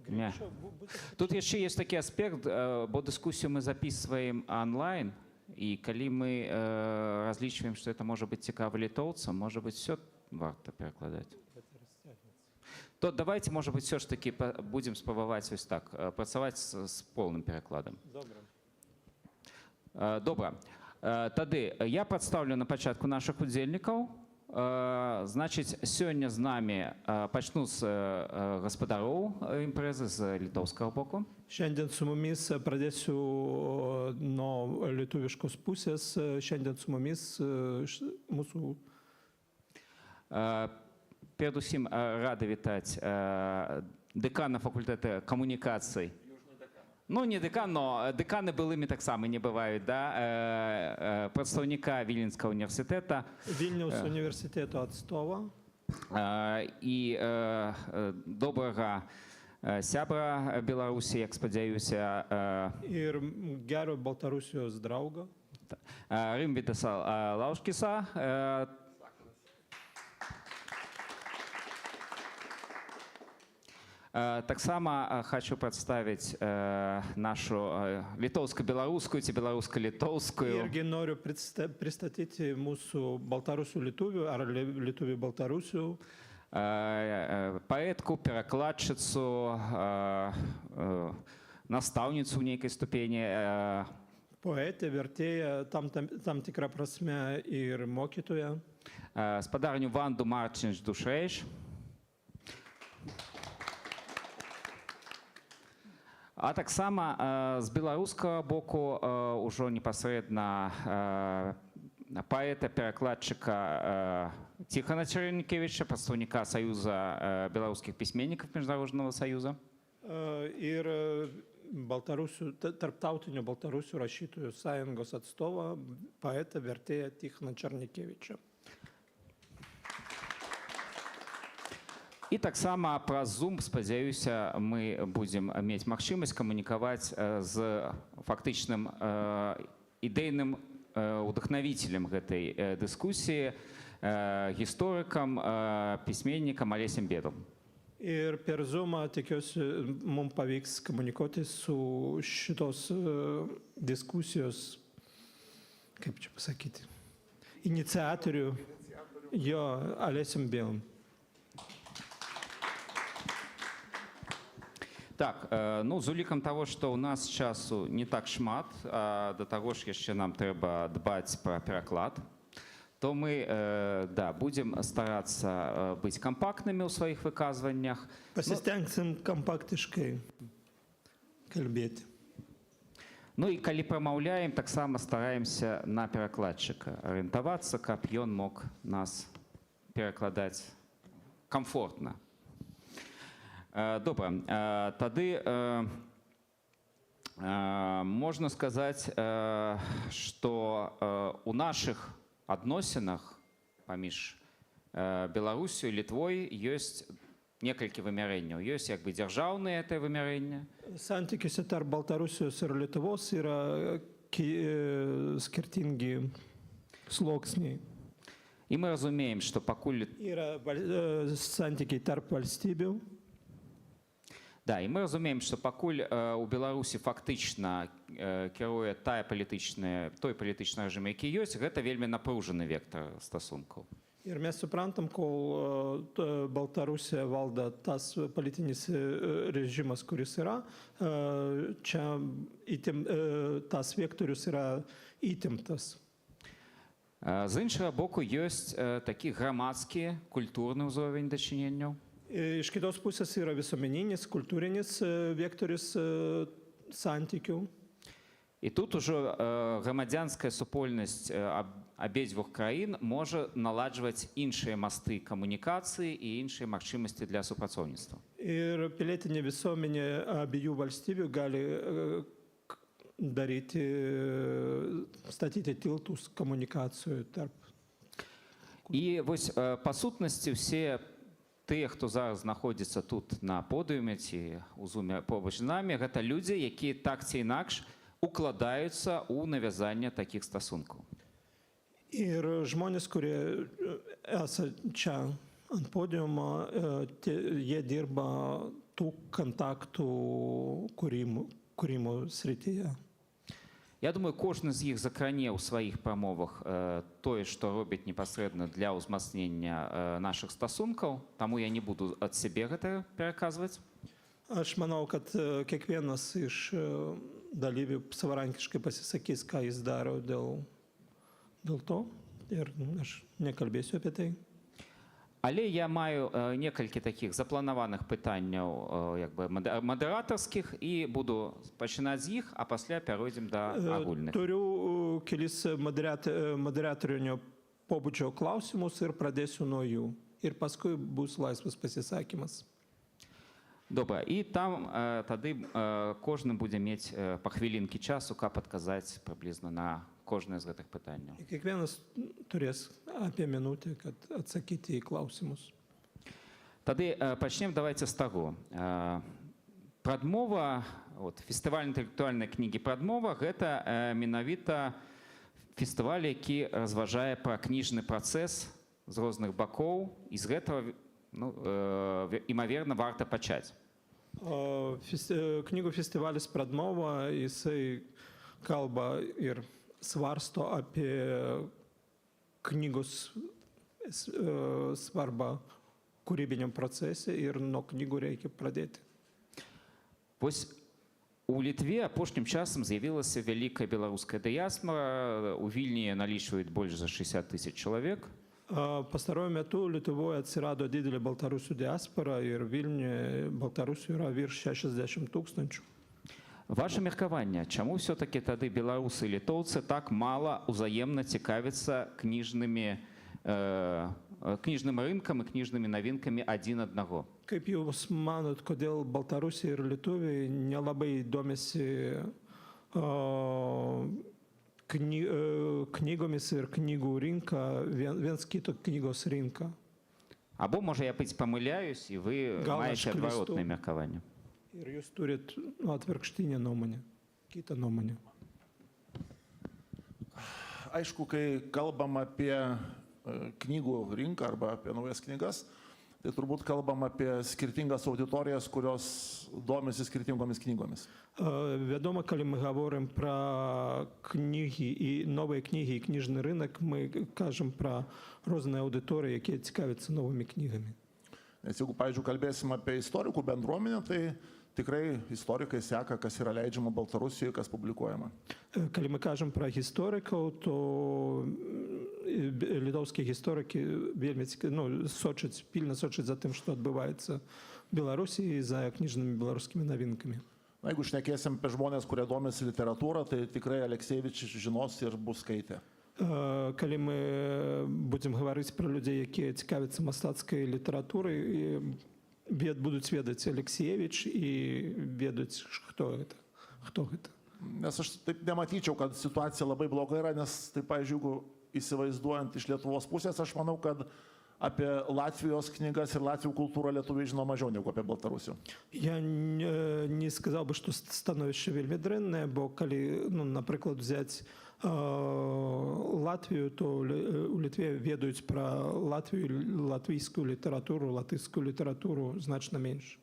Не. Тут яшчэ есть такі аспект, бо дыскусію мы записываем онлайн, і калі мы разлічваем, што это можа быць цікава літоўцам, можа быць, все варта перакладаць. То давайте, можа быць, все ж таки будем спрабаваць ось так, працаваць з поўным перакладам. Добра. Тады я прадстаўлю на пачатку нашых удзельнікаў. Значыць, сёння з намі пачну з гаспадароў імпрэзы з літоўскага боку. Šiandien su mumis pradėsiu nuo lietuviškos pusės. Šiandien su mumis mūsų... Перадусім рады вітаць дэкана факультэта камунікацый. Ну, не дэкан, но дэканы былымі таксама не бываюць, да? Прадстаўніка Віленскага універсітэта. Вільнюс універсітету Адстова. І добрага сябра Беларусі, як спадзяюся. Ir gero Baltarusijos draugo. Римвидаса Лаушкиса. Таксама хочу прадставіць нашу літоўска-беларускую ці беларуска-літоўскую. Irgi noriu pristatyti mūsų Baltarusių Lietuvių ar Lietuvių Baltarusių. Паэтку, перакладчыцу, настаўніцу ў нейкай ступені. Поэтė, vertėja, tam tikra prasme ir mokytoja. Спадарню Ванду Марчинч Душрейш. А таксама з беларускага боку ўжо непасрэдна паэта, перакладчыка Тихона Чернікевича, прадстаўніка Саюза беларускіх пісьменнікаў Міжнароднага саюза. Ir tarptautinių Baltarusių rašytojų sąjungos atstovą, poetą, vertėją Tichoną Чернікевича. І таксама праз Zoom, спадзяюся, мы будзем мець магчымасць камунікаваць з фактычным ідэйным удахнавіцелем гэтай дыскусіі, гісторыкам, пісьменнікам Алесем Бедом. Ir per Zoomą tikiuosi mums pavyks komunikuoti su šitos diskusijos, kaip čia pasakyti, iniciatoriu, jo Алесем Бедом. Так, ну, з улікам того, што ў нас часу не так шмат, а да таго ж яшчэ нам трэба дбаць пра пераклад, то мы, да, будзем старацца быць кампактнымі ў сваіх выказваннях. Pasistengsim kompaktiškai kalbėti. Ну і калі прамаўляем, таксама стараемся на перакладчыка арыентавацца, каб ён мог нас перакладаць комфортна. Добра, тады можна сказаць, што у нашых адносінах паміж Беларусю і Літвой ёсць некалькі вымярэнняў. Ёсць як бы дзяржаўныя гэтае вымярэнне. Santykis tarp Baltarusijos ir Lietuvos yra skirtingi sluoksniai. І мы разумеем, што пакуль... Yra santykiai tarp valstybių. Да, і мы разумеем, што пакуль у Беларусі фактычна кіруе той палітычны рэжым, які ёсць, гэта вельмі напружаны вектар стасункаў. Ir mes suprantam, kol Baltarusija valdo tas politinis režimas, kuris yra, čia tas vektorius yra įtemptas. З іншага боку, ёсць такі грамадскі, культурны ўзровень дачыненняў. Iš kitos pusės yra visuomeninis, kultūrinis vektorius santykių. І тут ужо грамадзянская супольнасць абедзвюх краін можа наладжваць іншыя масты камунікацыі і іншыя магчымасці для супрацоўніцтва. Ir pilietinė visuomenė abiejų valstybių gali statyti tiltus komunikacijų tarp. І вось па сутнасці ўсе тыя, хто зараз знаходзіцца тут на подыуме ці ў зуме побач з намі, гэта людзі, якія так ці інакш укладаюцца ў навязанне такіх стасункаў. Ir žmonės, kurie čia ant podiumo, jie dirba tų kontaktų kūrimo srityje. Я думаю, кожны з іх закране ў сваіх прамовах тое, што робіць непасрэдна для ўзмацнення нашых стасункаў, таму я не буду ад сябе гэта пераказваць. Aš manau, kad kiekvienas iš dalyvių savarankiškai pasisakys, ką jis daro dėl to, ir aš nekalbėsiu apie tai. Але я маю некалькі такіх запланаваных пытанняў мадэратарскіх і буду пачынаць з іх, а пасля пяройдзем да агульных. Turiu kelis moderatorių pobūdžio klausimus ir pradėsiu nuo jų. Ir paskui bus laisvas pasisakymas. Добра, і там тады кожны будзе мець па хвілінкі часу, каб адказаць прыблізна на кожнае з гэтых пытанняў. Kiekvienas turės apie minutę, kad atsakyti į klausimus. Тады пачнем давайте з таго. Прадмова, фестываль інтэлектуальнай кнігі «Прадмова» гэта менавіта фестываль, які разважае пра кніжны працэс з розных бакоў, і з гэтага імаверна варта пачаць. Knygų festivalis Pradmova, jisai kalba ir svarsto apie knygos svarbą kūrybiniam procese ir nuo knygų reikia pradėti. Вось у Літве апошнім часам з'явілася вялікая беларуская дыяспара, у Вільні налічваюць больш за 60 000 чалавек. Pastaruoju metu Lietuvoje atsirado didelė baltarusių diaspora ir Vilniuje baltarusių yra virš 60 000. Ваше меркаванне, чаму все-таки тады беларусы і літоўцы так мала ўзаемна цікавяцца кніжным рынкам і кніжнымі навінкамі адзін аднаго? Kaip jūs manot, kodėl Baltarusiai ir Lietuviai nelabai domisi knygomis ir knygų rinka, viens kito knygos rinka? Або, може, я памиляюсь, і ви маєте адваротне меркаванне. Ir jūs turit atvirkštinę nuomonę, kitą nuomonę. Aišku, kai kalbam apie knygų rinką arba apie naujas knygas, tai turbūt kalbam apie skirtingas auditorijas, kurios domisi skirtingomis knygomis. Wiadomo, kiedy my говорим про книги и новые книги и книжный рынок, мы кажем про różne auditorie, jakie ciekawią nowymi knygami. Nes jeigu, pavyzdžiui, kalbėsim apie istorikų bendruomenę, tai tikrai istorikai seka, kas yra leidžiama Baltarusijoje, kas publikuojama. Kiedy my кажем про историков, то литовские историки pilnie soczą za tym, co odbywa w Białorusi i za kniżnymi białoruskimi nowinkami. Na, jeigu šnekėsim apie žmonės, kurie domisi literatūrą, tai tikrai Aleksievič žinos ir bus skaitę. Калі мы будзем гаварыць пра людзей, якія цікавяцца мастацкай літаратурай, будуць ведаць Алексеевич і ведаць, хто гэта. Nes aš taip nematyčiau, kad situacija labai bloga yra, nes, tai, pavyzdžiui, jeigu įsivaizduojant iš Lietuvos pusės, aš manau, kad apie Latvijos knygas ir Latvių kultūrą lietuviai žino mažiau negu apie Baltarusių. Я не сказал бы, што становішча вельмі дрэннае, бо калі, напрыклад, взяць Латвію, то у Літве ведаюць пра Латвію, латвійскую літаратуру, латышскую літаратуру значна менш.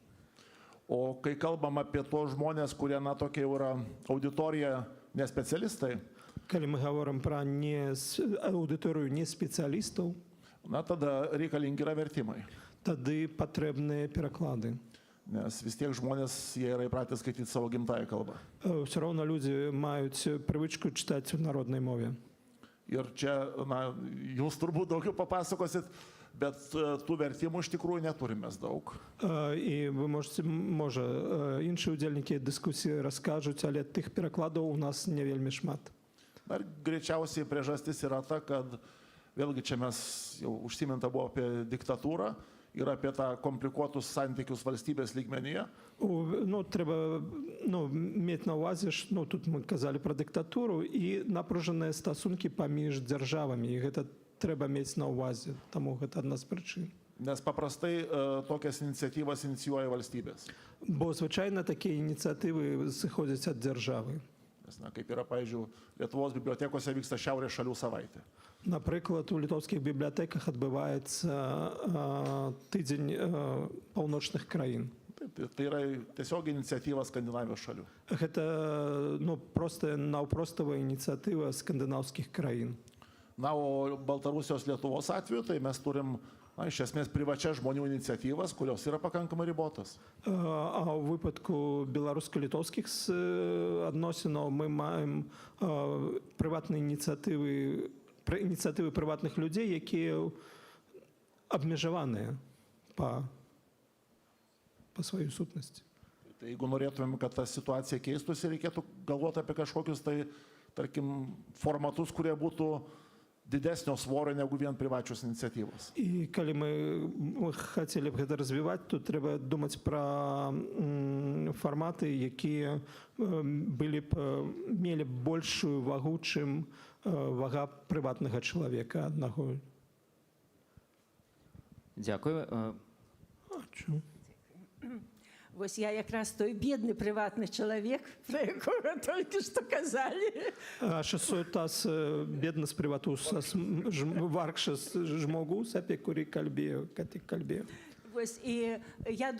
O kai kalbam apie tos žmonės, kurie, na, tokia jau yra auditorija, ne specialistai, калі мы гаворым пра аўдыторыю не спецыялістаў, na, tada reikalingi yra vertimai. Тады патрэбныя пераклады. Nes vis tiek žmonės, jie yra įpratę skaityti savo gimtąją kalbą. Все равно люди маюць прывычку чытаць у народнай мове. Ir čia, na, jūs turbūt daugiau papasakosit, bet tų vertimų iš tikrųjų neturime daug. І ви можете, інші удзельнікі дискусії розкажуть, але тих перекладів у нас не вельмі шмат. Ir greičiausiai priežastis yra ta, kad vėlgi čia mes jau užsiminta buvo apie diktatūrą ir apie tą komplikuotus santykius valstybės lygmenyje. Треба мати на увазі, що тут ми казали про диктатуру і напружені стосунки поміж державами. І це треба мати на увазі, тому це одна з причин. Nes paprastai tokias iniciatyvas inicijuoja valstybės. Бо, звичайно, такі ініціативи зіходять від держави. Nes, na, kaip yra, pavyzdžiui, Lietuvos bibliotekose vyksta Šiaurės šalių savaitė. Наприклад, у литовських бібліотеках відбувається тиждень північних країн. Tai yra tiesiog iniciatyva Skandinavijos šalių. Це просто навпростова ініціатива скандинавських країн. Na, o Baltarusijos Lietuvos atveju, tai mes turim, na, iš esmės privačias žmonių iniciatyvas, kurios yra pakankamai ribotas. А у випадку білорусько-литовських відносин ми маємо приватні ініціативи приватних людей, які обмежовані по своїй сутності. Tai jeigu norėtumėm, kad ta situacija keistųsi, reikėtų galvoti apie kažkokius, tai, tarkim, formatus, kurie būtų didesnio svorio negu vien privačios ініціативos. І коли ми хотіли б це розвивати, то треба думати про формати, які мали б більшу вагу, чим вага приватного чоловіка одного. Дякую. Чому? Ось я якраз той бідний приватний чоловік, про якого тільки що казали. Aš esu tas bėdnas privatus vargšas žmogus, apie kurį kalbėjau, ką tik kalbėjau. Ось, і я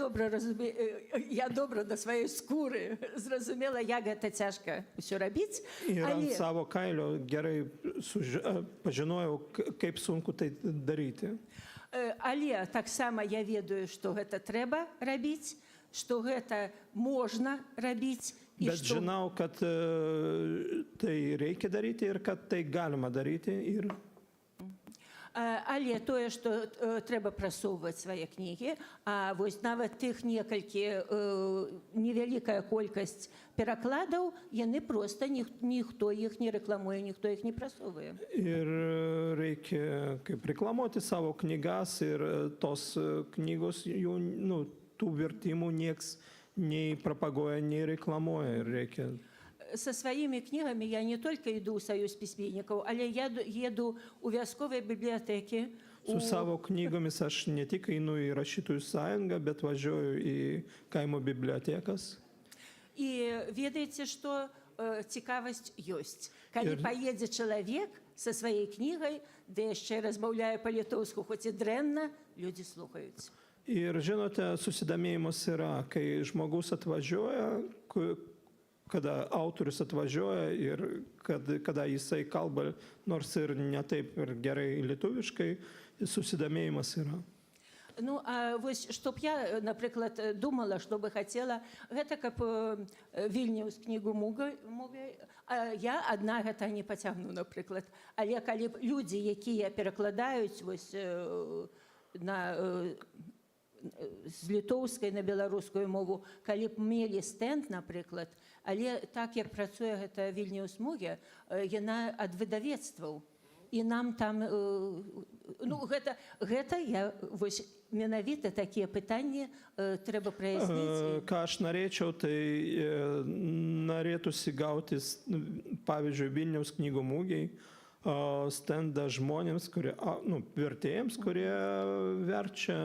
добре до своєї скури зрозуміла, як це тяжко все робити. Ir ant savo kailio gerai pažinojau, kaip sunku tai daryti. Але так само я ведаю, що це треба робити, що це можна робити. Bet žinau, kad tai reikia daryti ir kad tai galima daryti. Але тое, што трэба прасоўваць свае кнігі, а вось нават тых невялікая колькасць перакладаў, яны проста ніхто іх не рэкламуе, ніхто іх не прасоўвае. Ir reikia kaip reklamuoti savo knygas ir tos knygos, tų vertimų nieks nei propaguoja, nei reklamuoja. Ir reikia... Со своими книгами я не только иду в Союз письменников, але я еду у військової бібліотеки. Su savo knygomis aš ne tik einu į rašytojų sąjungą, bet važiuoju į kaimo bibliotekas. И ведаеце, што цікавасць ёсць. Калі паедзе чалавек са сваёй кнігай, ды яшчэ размаўляе па-літоўску, хоць і дрэнна, людзі слухаюць. Ir žinote, susidomėjimas yra, kai žmogus atvažiuoja, kada autorius atvažiuoja ir kada jisai kalba, nors ir ne taip ir gerai lietuviškai, susidomėjimas yra. Ну, а вось, чтоб я, напрыклад, думала, што бы хацела, гэта каб Вільнюс кнігу мовай, я адна гэта не пацягну, напрыклад. Але калі людзі, якія перакладаюць вось на з літоўскай на беларускую мову, калі б мелі стэнд, напрыклад, але так як працуе гэта Вільніус Муге, яна ад выдавецтваў. І нам там, ну, гэта я, вось, менавіта такія пытанні трэба праясніць. Ką aš norėčiau, tai norėtųsi gauti, pavyzdžiui, Vilniaus knygų mūgiai stendą žmonėms, kurie, nu, vertėjams, kurie verčia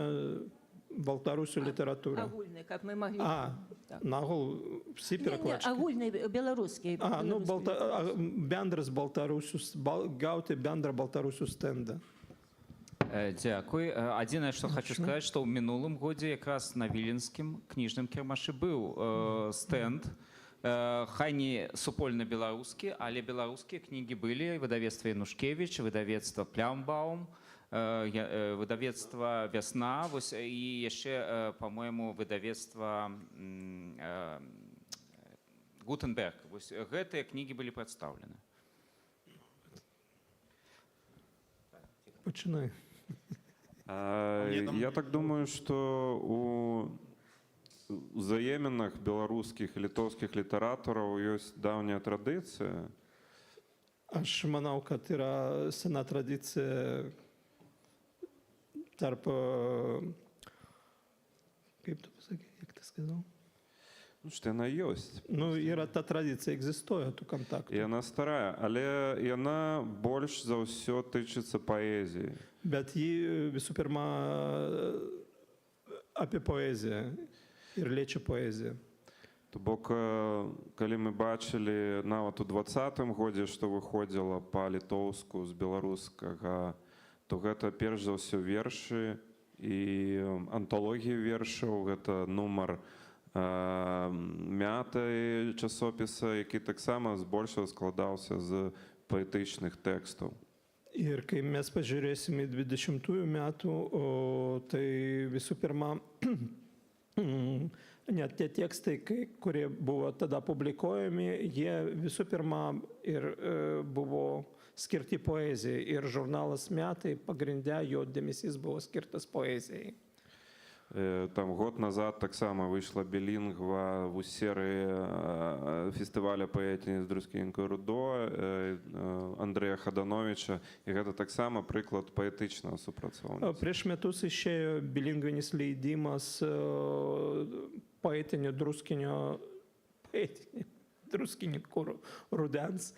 baltarusių literatūrą. Агульны, каб мы маглі... Нагул, всі перекладчики. Агульны, беларускі. Ну, бендras балtarusius, gauti bendrą baltarusių stendą. Дзякуй. Адзінае, што хочу сказаць, што ў мінулым годзе якраз на віленскім кніжным кірмашы быў стэнд, хай не супольна-беларускі, але беларускія кнігі былі, выдавецтва Янушкевіч, выдавецтва Плямбаум, выдавецтва «Вясна», і яшчэ, па-мойму, выдавецтва «Гутенберг». Гэтыя кнігі былі прадстаўлены. Пачынай. Я так думаю, что у взаеменных белорусских и литовских литераторов есть давняя традиция. Aš manau, kad yra sena tradicija tarp, kaip tu pasakė, jak ты сказал? Ну, что она есть. Ну, yra ta tradicija, egzistuoja tų kontaktų. И она старая, але она больше за все тычется поэзии. Bet ji visų pirma apie poeziją ir liečia poeziją. То бок, калі мы бачылі нават у 20-м годзе, што выходзіла па-літоўску з беларускага, то гэта перш за ўсё вершы і анталогія вершаў, гэта нумар мятай часопіса, які таксама збольшага складаўся з паэтычных тэкстаў. Ir kai mes pažiūrėsime į 20-ųjų metų, tai visų pirma, net tie tekstai, kurie buvo tada publikuojami, jie visų pirma ir buvo skirti poezijai. Ir žurnalas Metai pagrinde jo dėmesys buvo skirtas poezijai. Там год назад таксама выйшла білінгва ў серыі фестываля паэціі з Друскінкою Рудо Андрэя Хадановича, і гэта таксама прыклад паэтычнага супрацоўніцтва. Prieš metus išėjo bilingvinis leidimas poetinio druskinio rudens,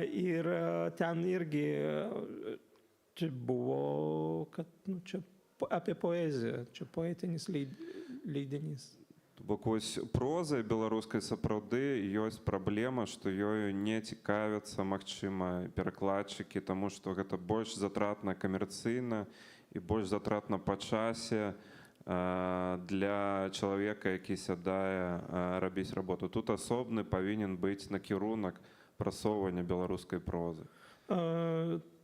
ir ten irgi buvo, kad, nu, čia apie poeziją, čia poetinis leidinys. Бок вось прозай беларускай сапраўды ёсць праблема, што ёю не цікавяцца, магчыма, перакладчыкі, таму што гэта больш затратна камерцыйна і больш затратна па часе для чалавека, які сядае рабіць работу. Тут асобны павінен быць накірунак прасоўвання беларускай прозы.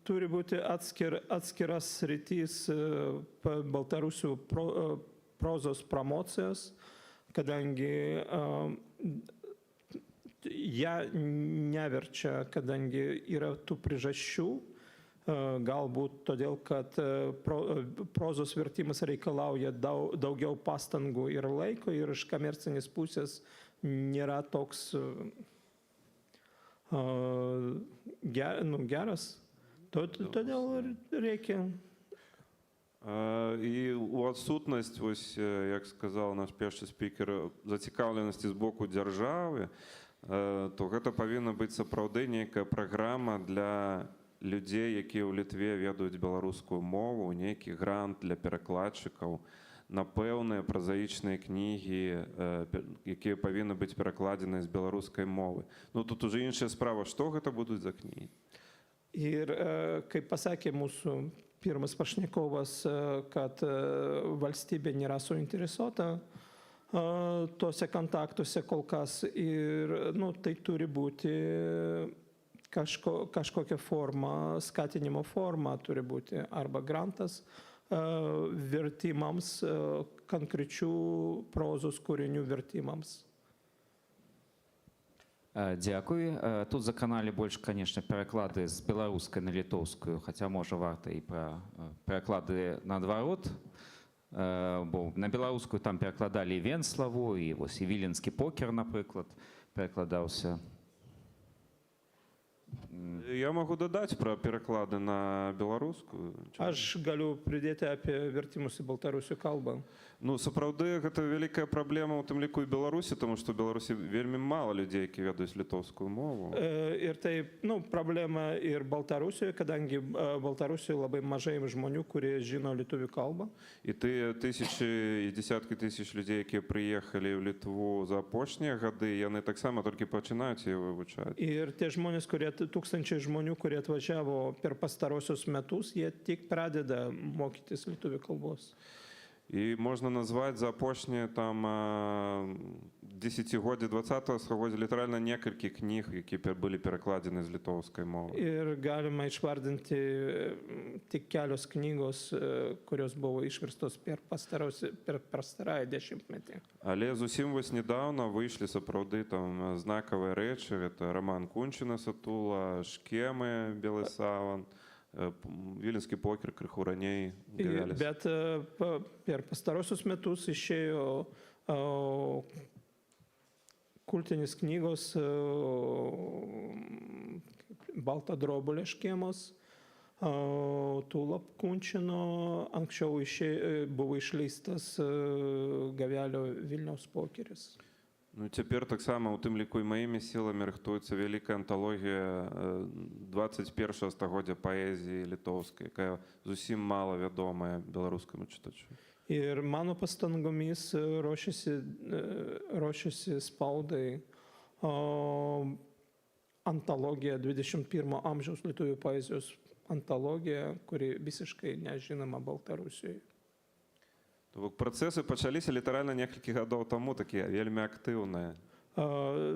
Turi būti atskiras sritys baltarusių prozos promocijos, kadangi ją neverčia, kadangi yra tų priežasčių, galbūt todėl, kad prozos vertimas reikalauja daugiau pastangų ir laiko, ir iš komercinės pusės nėra toks geras. Todėl reikia. І у адсутнасць, вось, як сказаў наш першы спікер, зацікаўленасці з боку дзяржавы, то гэта павінна быць сапраўды нейкая праграма для людзей, якія ў Літве ведаюць беларускую мову, нейкі грант для перакладчыкаў на пэўныя празаічныя кнігі, якія павінны быць перакладзеныя з беларускай мовы. Ну, тут уже іншая справа, што гэта будуць за кнігі. Ir kaip pasakė mūsų pirmas pašnekovas, kad valstybė nėra suinteresuota tuose kontaktuose kol kas ir, nu, tai turi būti kažkokia forma, skatinimo forma turi būti arba grantas vertimams, konkrečių prozos kūrinių vertimams. Дзякуй. Тут заканалі больш, конечно, пераклады з беларускай на літоўскую, хаця, можа, варта і пра пераклады наадварот Бо на беларускую там перакладалі і Венславу, і вось і віленскі покер, напрыклад, перакладаўся. Я могу додать про переклады на беларускую. Аж галю прыйдзеце apie vertimus į baltarusių kalbą. Ну, сапраўды, гэта вялікая праблема, у тым ліку і Беларусі, тому што ў Беларусі вельмі мала людзей, які ведаюць літоўскую мову. Ir tai, problema ir Baltarusijoje, kadangi Baltarusijoje labai mažai žmonių, kurie žino lietuvių kalbą. І тыя тысячы і дзесяткі тысяч людзей, якія прыехалі ў Літву за апошнія гады, яны таксама толькі пачынаюць яе вывучаць. Ir tie žmonės, tūkstančiai žmonių, kurie atvažiavo per pastarosius metus, jie tik pradeda mokytis lietuvių kalbos. І можна назваць за апошнія там дзесяцігоддзі 20-го стагоддзя літаральна некалькі кніг, якія былі перакладзены з літоўскай мовы. Ir galima išvardinti tik kelios knygos, kurios buvo išverstos per pastarąjį dešimtmetį. Але зусім вось недавно выйшлі сапраўды там знакавыя рэчы, гэта роман Кунчына Сатула, Шкемы, Белы саван, Віленскі покер крыху раней гавяліс. Bet per pastarosius metus išėjo kultinės knygos Balta drobulė Škėmos, Tula Kunčino, anksčiau buvo išleistas Gavelio Vilniaus pokeris. Ну, цяпер таксама ў тым ліку і маімі сіламі рыхтуецца вялікая анталогія 21-го стагоддзя паэзіі літоўскай, якая зусім мала вядомая беларускаму чытачу. Ir mano pastangomis ruošiasi spaudai antologija 21 amžiaus lietuvių poezijos antologija, kuri visiškai nežinoma Baltarusijoje. Працэсы пачаліся літаральна некалькі гадоў таму, такія вельмі актыўныя.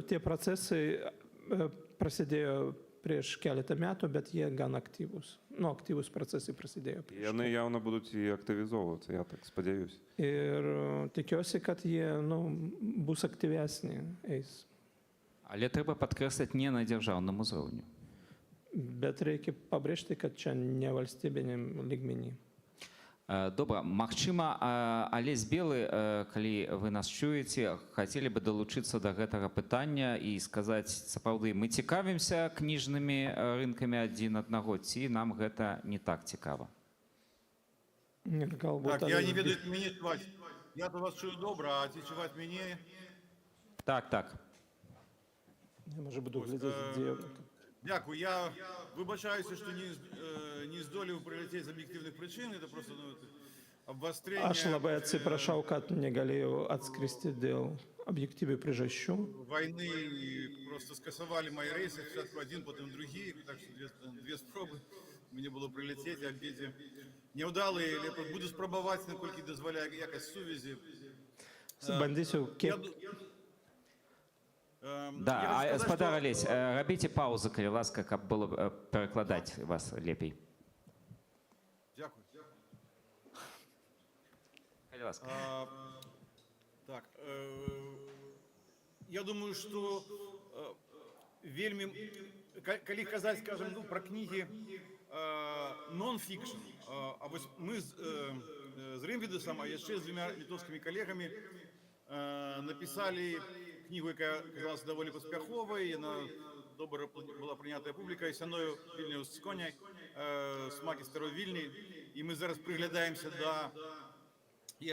Tie procesai prasidėjo prieš keletą metų, bet jie gan aktyvūs. Aktyvūs procesai prasidėjo prieš. Яны явно будуць і актывізоўвацца, я так спадзяюсь. Ir tikiuosi, kad jie bus aktyvesni eis. Але трэба падкрэсліць не на дзяржаўным узроўні. Bet reikia pabrėžti, kad čia ne valstybiniam lygmenį. Добра, магчыма, Алесь Белы, калі вы нас чуеце, хацелі бы далучыцца да гэтага пытання і сказаць, сапраўды, мы цікавімся кніжнымі рынкамі адзін аднаго, ці нам гэта не так цікава? Так, я не ведаю, мяне чуваць. Я то вас чую добра, а ці чуваць мяне? Так, так. Я, може, буду глядзець, дзе... Дякую. Я вибачаюся, що не здолів прилетіти з об'єктивних причин. Це просто обострення... Aš labai atsiprašau, kad negalėjau atskristi dėl объективы прижащу. Войны просто скасовали мои рейсы, спочатку один, потом другие, так что две спробы. Мені було прилетіти, обіді. Невдалий, я буду спробувати, наскільки дозволяє якась сувязі. Бандитів... Да, спадар Алесь, рабіце паузу, калі ласка, каб было перакладаць вас лепей. Дякую. Калі ласка. Так, я думаю, что вельмі, калі казаць, скажем, про книги нон-фикшн, а вось мы з Рымвідасам, а яшчэ з двумя літоўскімі калегамі написали книгу, яка оказалась довольно поспяховой, она добра была прийнята публікою, сяною Вільнюс з коня, смаки старої Вільні, і ми зараз приглядаємося до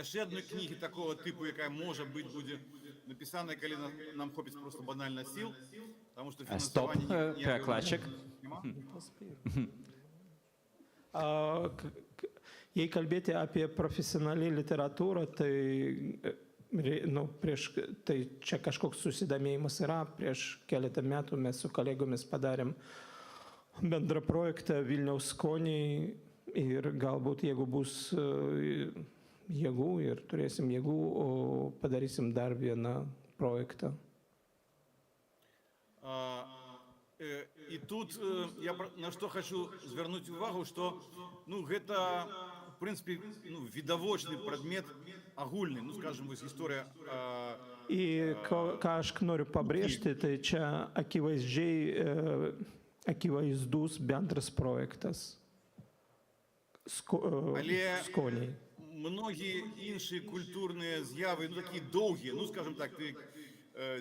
ще одної книги такого типу, яка може бути буде написана, коли нам хопить просто банально сил, тому що фінансування... Стоп, перекладчик. Jei kalbėti apie profesionalią literatūrą, tai čia kažkoks susidomėjimas yra. Prieš keletą metų mes su kolegomis padarėm bendrą projektą Vilniaus skoniai ir galbūt jeigu bus jėgų ir turėsim jėgų, padarysim dar vieną projektą. И тут я на что хочу звернуть увагу, что это, в принципе, відавочный предмет агульный, скажем, история. И ką aš noriu pabrėžti, tai čia akivaizdus bendras projektas skoniai. многі інші культурні з'яви, ну такі довгі, ну скажімо так, ти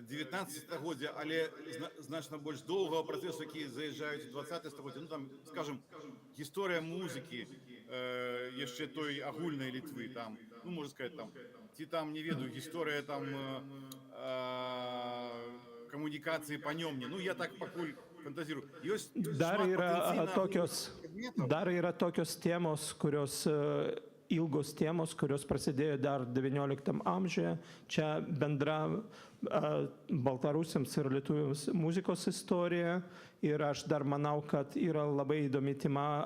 19 стагоддя, але значно більш довгого процесу, які заїжджають у 20 стагоддя, ну там, скажімо, історія музики, ще той агульної Литви, там, ну можна сказати, там, ті там, не веду, історія там комунікації по ньому, ну я так покуль фантазирую. Dar yra tokios temos, ilgos temos, kurios prasidėjo dar XIX amžiuje. Čia bendra baltarusiams ir lietuviams muzikos istorija. Ir aš dar manau, kad yra labai įdomi tema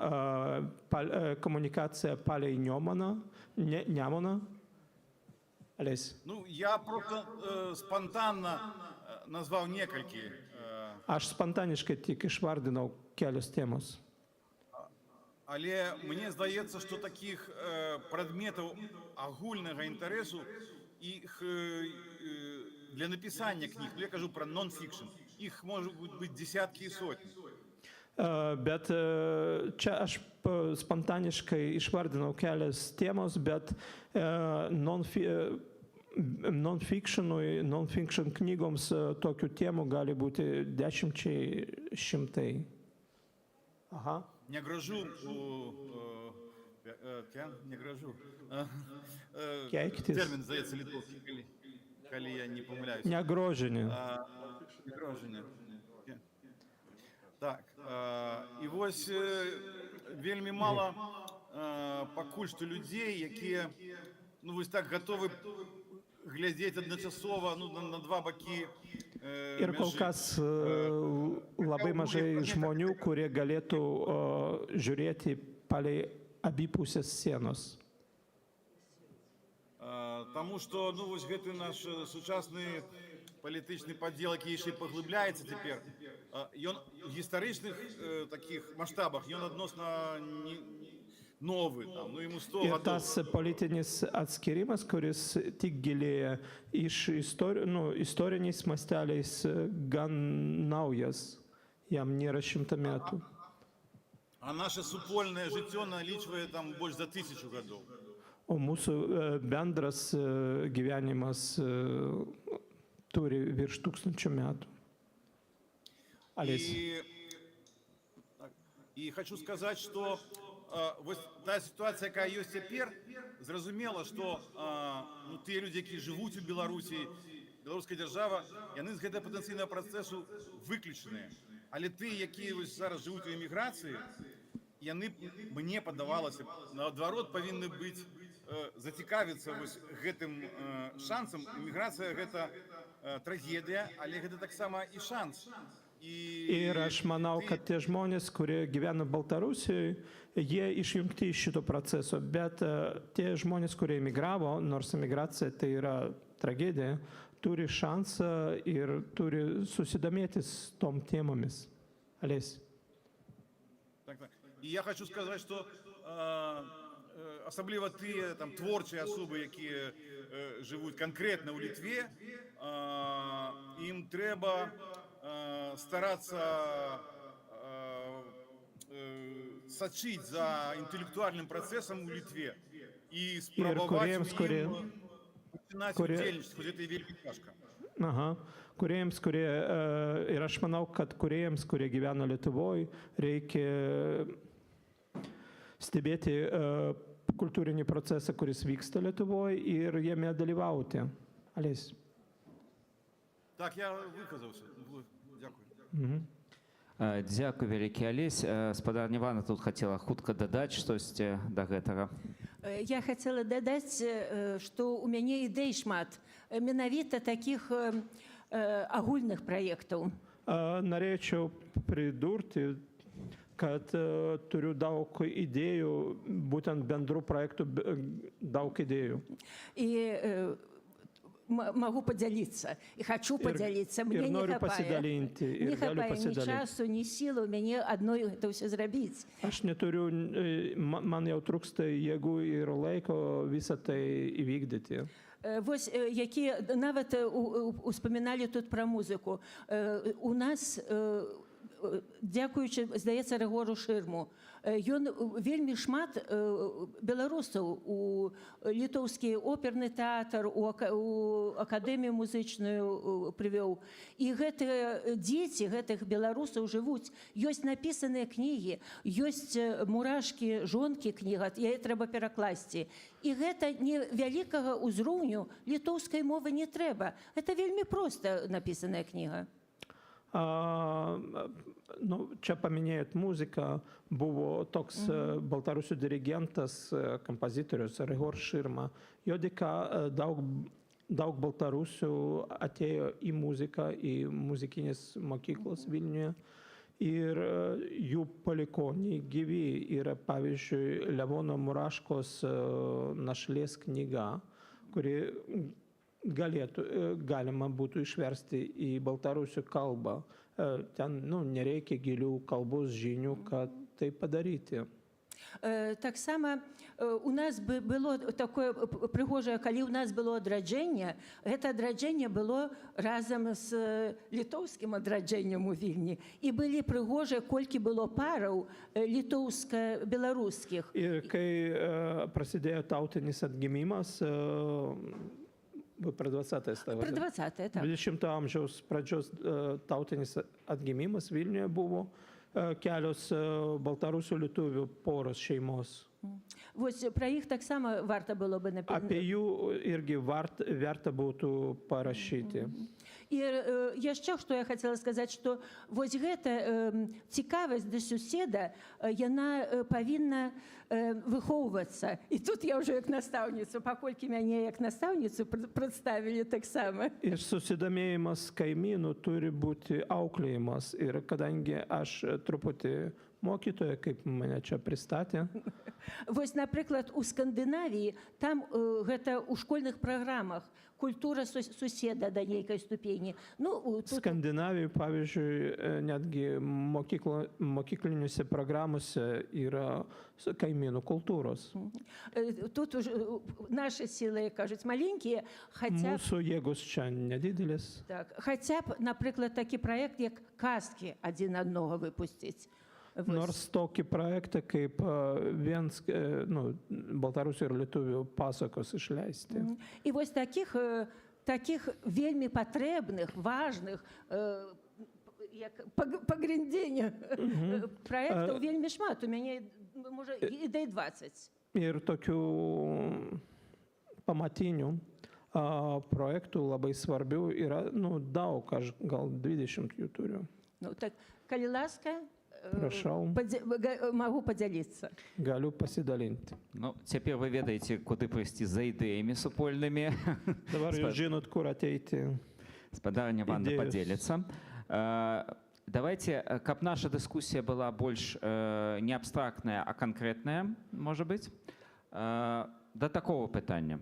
komunikacija palei Nemuną. Олесь. Ну, я просто спонтанно назвав некалькі. Aš spontaniškai tik išvardinau kelios temos. Але мені здається, що таких предметів агульного інтересу їх для написання книг, я кажу про нон-фікшн, їх можуть бути десятки і сотні. Bet čia aš spontaniškai išvardinau kelias temos, bet non-fiction knygoms tokių temų gali būti dešimčiai, šimtai. Aha. Не грожу, не грожу. Термін, здається, литовський, коли я не помиляюсь. Нягроження. Нягроження. Так, і ось вельми мало пакуль што людей, які, ну, ось так готові глядзець адначасова, ну, на два бакі. Ir kol kas labai mažai žmonių, kurie galėtų žiūrėti palei abipusės sienos. Тому що, ну, ось гэты наш сучасны палітычны падзел, які яшчэ паглыбляецца цяпер, ён у гістарычных такіх маштабах, ён адносна новы, там, ну, ему 100 Ir гадоў. tas politinis atskirimas, kuris tik gilėja iš istoriniais masteliais gan naujas, jam nėra 100 metų. А наше супольне життя налічує там більш за 1000 гадоў. O mūsų bendras gyvenimas turi virš 1000 metų. І хочу сказати, що ось та ситуація, яка є тепер, зрозуміло, що ну, ті люди, які живуть у Білорусі, білоруська держава, вони з цього потенційного процесу виключені. Але ті, які ось зараз живуть у еміграції, вони, мені подавалося, наоборот, повинні бути зацікавитися ось гэтым шансом. Еміграція – гэта трагедія, але гэта так само і шанс. Ir aš manau, kad tie žmonės, kurie gyvena Baltarusijoje, jie išjungti iš šito proceso, bet tie žmonės, kurie emigravo, nors emigracija tai yra tragedija, turi šansą ir turi susidomėti tom temomis. Олесь. І я хочу сказати, що особливо ті там творчі особи, які живуть конкретно у Литві, їм треба стараться сочить за интеллектуальным процессом в Литве и спробовать начинать удельничать, хоть это и вельми тяжко. Aha. Kūrėjams, ir aš manau, kad kūrėjams, kurie gyvena Lietuvoje, reikia stebėti kultūrinį procesą, kuris vyksta Lietuvoje ir jame dalyvauti. Олесь. Так, я виказався. Дякую. Дякую, вялікі Олесь. Спадарня Івана тут хотела хутка дадаць штосьці да гэтага. Я хотела дадаць, што у мяне ідэй шмат, менавіта такіх агульных праектаў. Norėčiau pridurti, kad turiu daug idėjų, būtent bendrų projektų, daug idėjų. Могу поделиться. И хочу поделиться. Мне не хапае. Не хапае ни часу, ни силы у мяне одной это все зрабіць. Aš neturiu, man jau trūksta jėgų ir laiko visą tai įvykdyti. Вось, які нават успаміналі тут пра музыку. У нас дзякуючы, здаецца, Рыгору Шырму, ён вельмі шмат беларусаў у літоўскі оперны тэатр, у акадэмію музычную прывёў. І гэтыя дзеці гэтых беларусаў жывуць. Ёсць напісаныя кнігі, ёсць мурашкі, жонкі кніга, яе трэба перакласці. І гэта не вялікага ўзроўню літоўскай мовы не трэба. Гэта вельмі проста напісаная кніга. Ну, čia paminėjot muziką, buvo toks Baltarusių dirigentas, kompozitorius Rygor Širma. Jo dėka daug Baltarusių atėjo į muziką, į muzikinės mokyklos Vilniuje. Ir jų palikoniai gyvi yra, pavyzdžiui, Levono Muraškos Našlės knyga, kuri galima būtų išversti į baltarusių kalbą. Ten nereikia gilių kalbos žinių, kad tai padaryti. Таксама у нас было такое прыгожае, калі ў нас было адраджэнне, гэта адраджэнне было разам з літоўскім адраджэннем у Вільні. І былі прыгожыя, колькі было параў літоўска-беларускіх. Ir kai prasidėjo tautinis atgimimas, prie 20-ąją stavo. Prie 20-ąją, taip. 20-ojo amžiaus pradžios tautinis atgimimas Vilniuje buvo kelios baltarusių lietuvių poros šeimos. Вось пра іх таксама варта было бы напісаць. Apie jų irgi verta būtų parašyti. І яшчэ, што я хацела сказаць, што вось гэта цікавасць да суседа, яна павінна выхоўвацца. І тут я ўжо як настаўніцу, паколькі мяне як настаўніцу прадставілі таксама. Ir susidomėjimas kaimynų turi būti auklėjimas. Ir kadangi aš truputį mokytoja, kaip mane čia pristatė. Вось, напрыклад, у Скандынавіі там гэта ў школьных праграмах культура суседа да нейкай ступені. Skandinavijoj, pavyzdžiui, netgi mokykliniuose programuose yra kaimynų kultūros. Тут наши силы, кажуть, маленькие, хотя... Mūsų jėgos čia nedidelis. Так, хотя б, наприклад, такий проект, як «Казки» один одного випустить. Nors tokį projektą kaip viens Baltarusių ir Lietuvių pasakos išleisti. І ось таких вельми потрібних, важних, як пагрindinių проектів вельми шмат. У мене, може, ідей 20. Ir tokių pamatinių projektų labai svarbių yra, daug, aš gal 20 jų turiu. Так, калі ласка, Prašau. Могу поделиться. Галю pasidalinti. Теперь вы ведаете, куда прийти за идеями супольными. Dabar jūs žinot, kur ateiti. Спадарня Ванда поделится. Давайте, как наша дискуссия была больше не абстрактная, а конкретная, может быть, до такого питания.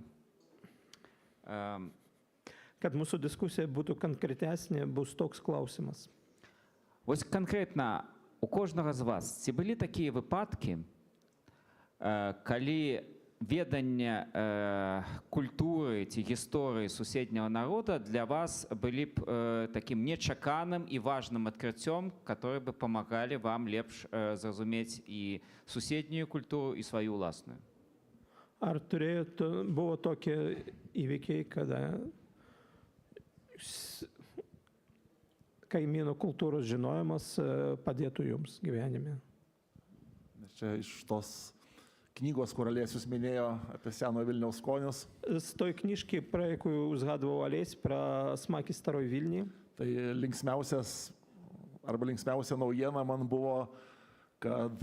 Kad mūsų diskusija būtų konkretesnė, bus toks klausimas. Вот конкретно у кожного з вас ці былі такія выпадкі, калі веданне культуры ці гісторыі суседняга народа для вас былі б такім нечаканым і важным адкрыццём, которые бы памагалі вам лепш зразумець і суседнюю культуру, і сваю ўласную? Ar buvo tokie įvykiai, kada kaimynų kultūros žinojimas padėtų jums gyvenime? Čia iš tos knygos, kur Alėsius minėjo apie senojo Vilniaus skonius. Z toj knižky, про яку згадував Олесь, про смаки старої Вільні. Tai linksmiausia naujiena man buvo, kad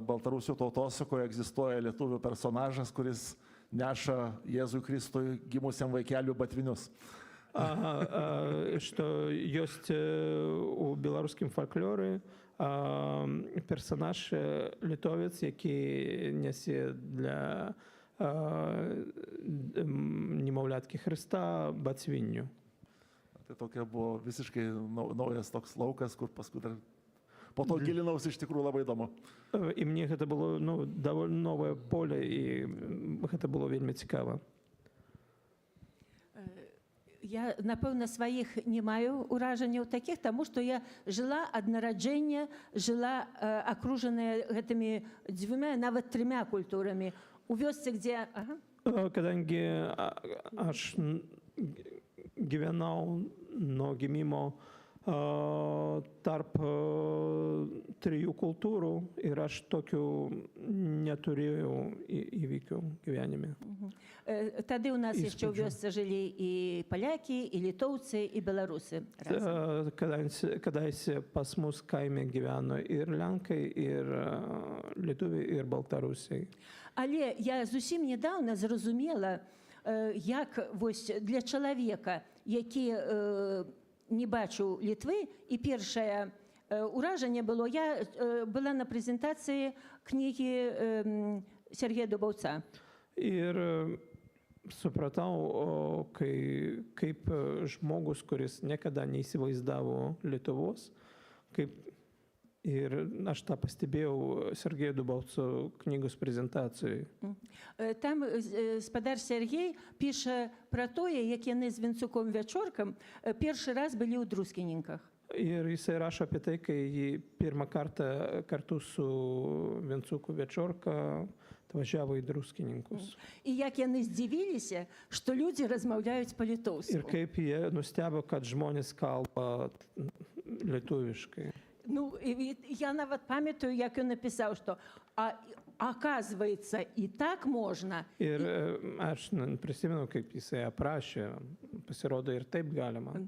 Baltarusių tautosakoje egzistuoja lietuvių personažas, kuris neša Jėzui Kristui gimusiam vaikeliu batvinius. Что есть у белорусскім фольклорі персонаж литовец, який несе для немовлятки Христа бацвінню. Tai tokia buvo visiškai naujas toks laukas, kur paskui dar po to gilinausi, iš tikrųjų labai įdomu. І мені це було доволі нове поле, і це було вельми цікаво. Я, напэўна, сваіх не маю ўражанняў такіх, таму што я жыла ад нараджэння, жыла акружаная гэтымі дзвюма, нават 3 культурамі. У вёсцы, дзе... Kadangi aš gyvenau nuo gimimo tarp 3 kultūrų ir aš tokių neturėjau įvykių gyvenime. Тады ў нас яшчэ ў вёсцы жылі і палякі, і літоўцы, і беларусы. Kadaise pas mus kaime gyveno ir lenkai, ir lietuviai, ir baltarusiai. Але я зусім нядаўна зразумела, як вось для чалавека, які не бачыў Літвы, і першае ўражанне было, я была на прэзентацыі кнігі Сергея Дубаўца. Ir supratau, kaip žmogus, kuris niekada neįsivaizdavo Lietuvos, ir aš tą pastebėjau Sergejo Dubauco knygos prezentacijai. Там спадар Сергей піша пра тое, як яны з Вінцуком Вячоркам першы раз былі ў Друскінінках. Ir jisai rašo apie tai, kai jį pirmą kartą kartu su Vincuku Večorka atvažiavo į Druskininkus. І як яны здзівіліся, што людзі размаўляюць па-літоўску. Ir kaip jie nustebo, kad žmonės kalba lietuviškai. Ну, я нават памятаю, як ён напісаў, што оказывается, і так можна. Ir aš prisimenu, kaip jisai aprašė, pasirodo ir taip galima.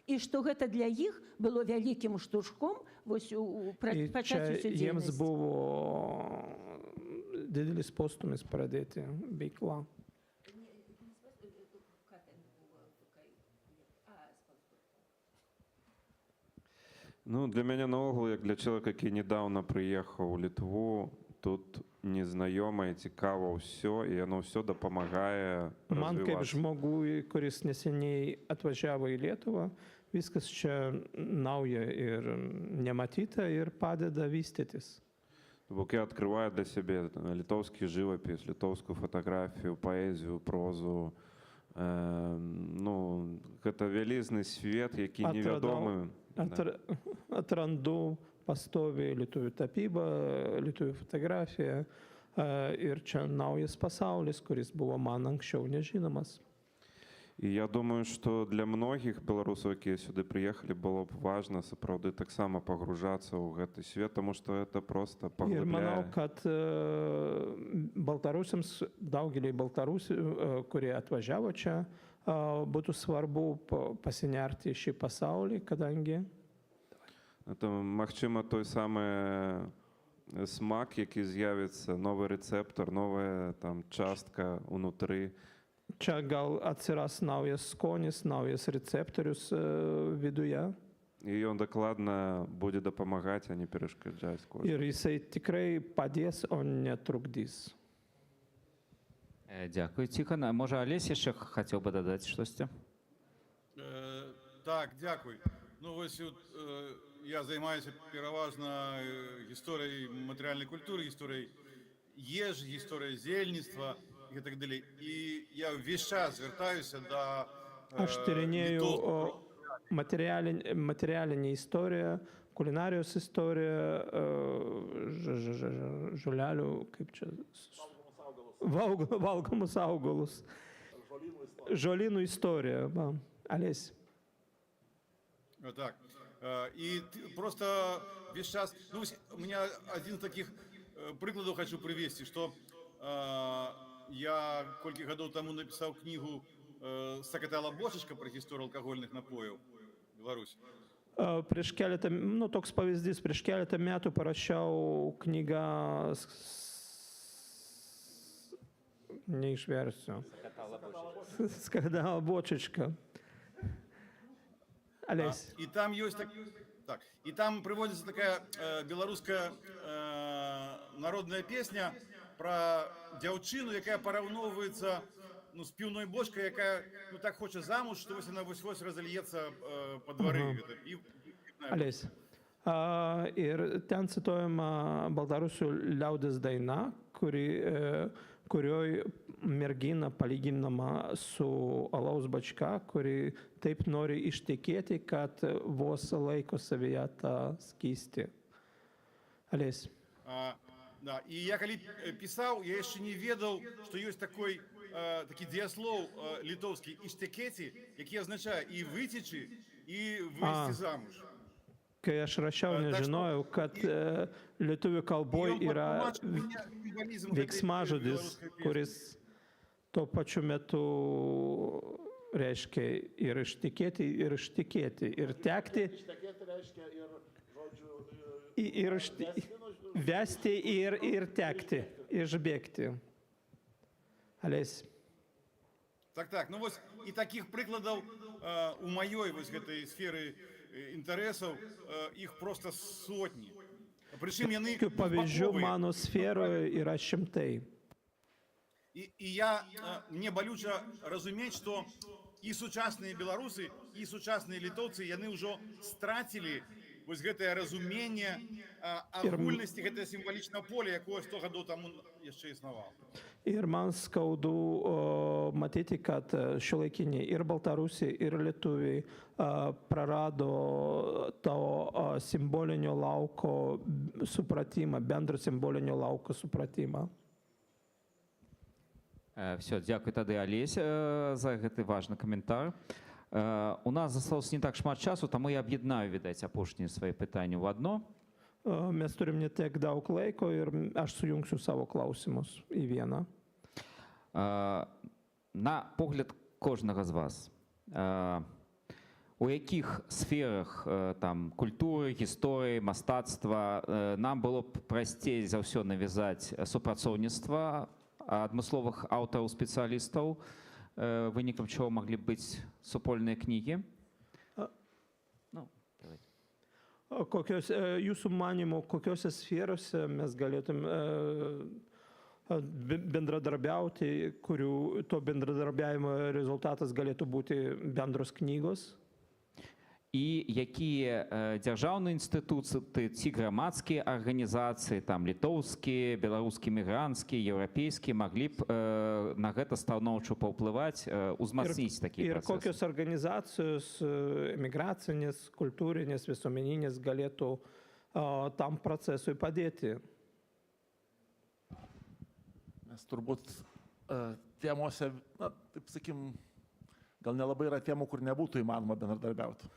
І што гэта для іх было вялікім штуршком пачаць усю дзейнасць. Jiems buvo didelis postūmis pradėti veiklą. Ну, для мяне наогул, як для чалавека, які нядаўна прыехаў у Літву, тут незнаёмае, цікава ўсё, і яно ўсё дапамагае развівацца. Man kaip žmogui, kuris neseniai atvažiavo į Lietuvą, viskas čia nauja ir nematyta ir padeda vystytis. Бок я открываю для сябе літоўскі жывапіс, літоўскую фатаграфію, паэзію, прозу. Ну, гэта вялізны свет, які невядомы. Atrandu pastoviai lietuvių tapybą, lietuvių fotografiją ir čia naujas pasaulis, kuris buvo man anksčiau nežinomas. І я думаю, што для многіх беларусаў, якія сюды прыехалі, было б важна сапраўды таксама пагружацца ў гэты свет, таму што гэта проста паглыбляе. Ir manau, kad baltarusiams, daugeliai baltarusių, kurie atvažiavo čia, būtų svarbu pasinerti į šį pasaulį, kadangi... Это, магчыма, той самы смак, які з'явіцца, новы рэцэптар, новая там частка ўнутры. Čia gal atsiras naujas skonis, naujas receptorius viduje. І ён дакладна будзе дапамагаць, а не перашкаджаць кожнаму. Ir jisai tikrai padės, o ne trukdys. Дякую, Тихон. А може, Олесь ще хотів би додати щось? Так, дякую. Ну, ось я займаюся переважно історією матеріальної культури, історією їжі, історією зельництва і так далі. І я весь час звертаюся до Aš tyrinėju materialinę istoriją, kulinarijos istoriją, žolelių, kaip čia, valgomus augalus, žolynų istoriją. Олесь. Так. И просто весь час... Ну, у меня один из таких прикладов хочу привести, что я колькі годов тому написал книгу «Сакатала бошечка» про историю алкогольных напоев в Беларуси. Prieš keletą, nu, toks pavyzdys, prieš keletą metų parašiau knygą, neišversiu. Сакатала бочечка. Олесь. И там есть так, и там приводится такая белорусская народная песня про дзяўчыну, якая параўноўваецца з піўной бочкай, якая так хоча замуж, што вось яна вось разольецца па двары. Олесь. Ir ten cituojama baltarusių liaudies daina, kurioj mergina palyginama su alaus bačka, kuri taip nori ištekėti, kad vos laiko savyje tą skystį. Олесь. Да, и я когда писал, я еще не ведал, что есть такой дієслов литовский «иштекети», який означає і витечи, і вийти замуж. Kai aš rašiau, nežinojau, kad lietuvių kalboje yra veiksmažodis, kuris tuo pačiu metu reiškia ir ištekėti, ir ištekėti, ir tekti, ir vesti, ir tekti, išbėgti. Олесь. Так, ну вот и таких прикладов у моей вот этой сферы интересов их просто сотни. Причем яны pavyzdžių mano sferoje yra šimtai. И мне болюче разуметь, что и сучасные белорусы, и сучасные литовцы, яны уже стратили вот это разумение агульности, это символичное поле, якое 100 годов тому еще існувало. Ir man skaudu matyti, kad šiuolaikiniai ir baltarusiai, ir lietuviai prarado to simbolinio lauko supratimą, bendro simbolinio lauko supratimą. Все, дякую тады, Олесь, за гэты важны каментар. У нас засталося не так шмат часу, таму я аб'яднаю, відаць, апошнія свае пытанні ў адно. Mes turim ne tiek daug laiko ir aš sujungsiu savo klausimus į vieną. На погляд кожнага з вас, у якіх сферах там культуры, гісторыі, мастацтва нам было б прасцей за ўсё навязаць супрацоўніцтва адмысловых аўтараў, спецыялістаў, вынікам чаго маглі б быць супольныя кнігі? Jūsų manymu, kokiose sferose mes galėtum bendradarbiauti, kurių to bendradarbiavimo rezultatas galėtų būti bendros knygos? І якія дзяржаўныя інстытуцыі ці грамадскія арганізацыі, там літоўскія, беларускія, мігранцкія, еўрапейскія маглі б на гэта станоўча паўплываць, узмацніць такі працэсы? Ir kokios organizacijos, emigracinės, kultūrinės, visuomeninės galėtų tam procesui padėti? Mes turbūt temose, taip sakim, gal nelabai yra temų, kur nebūtų įmanoma bendradarbiauti.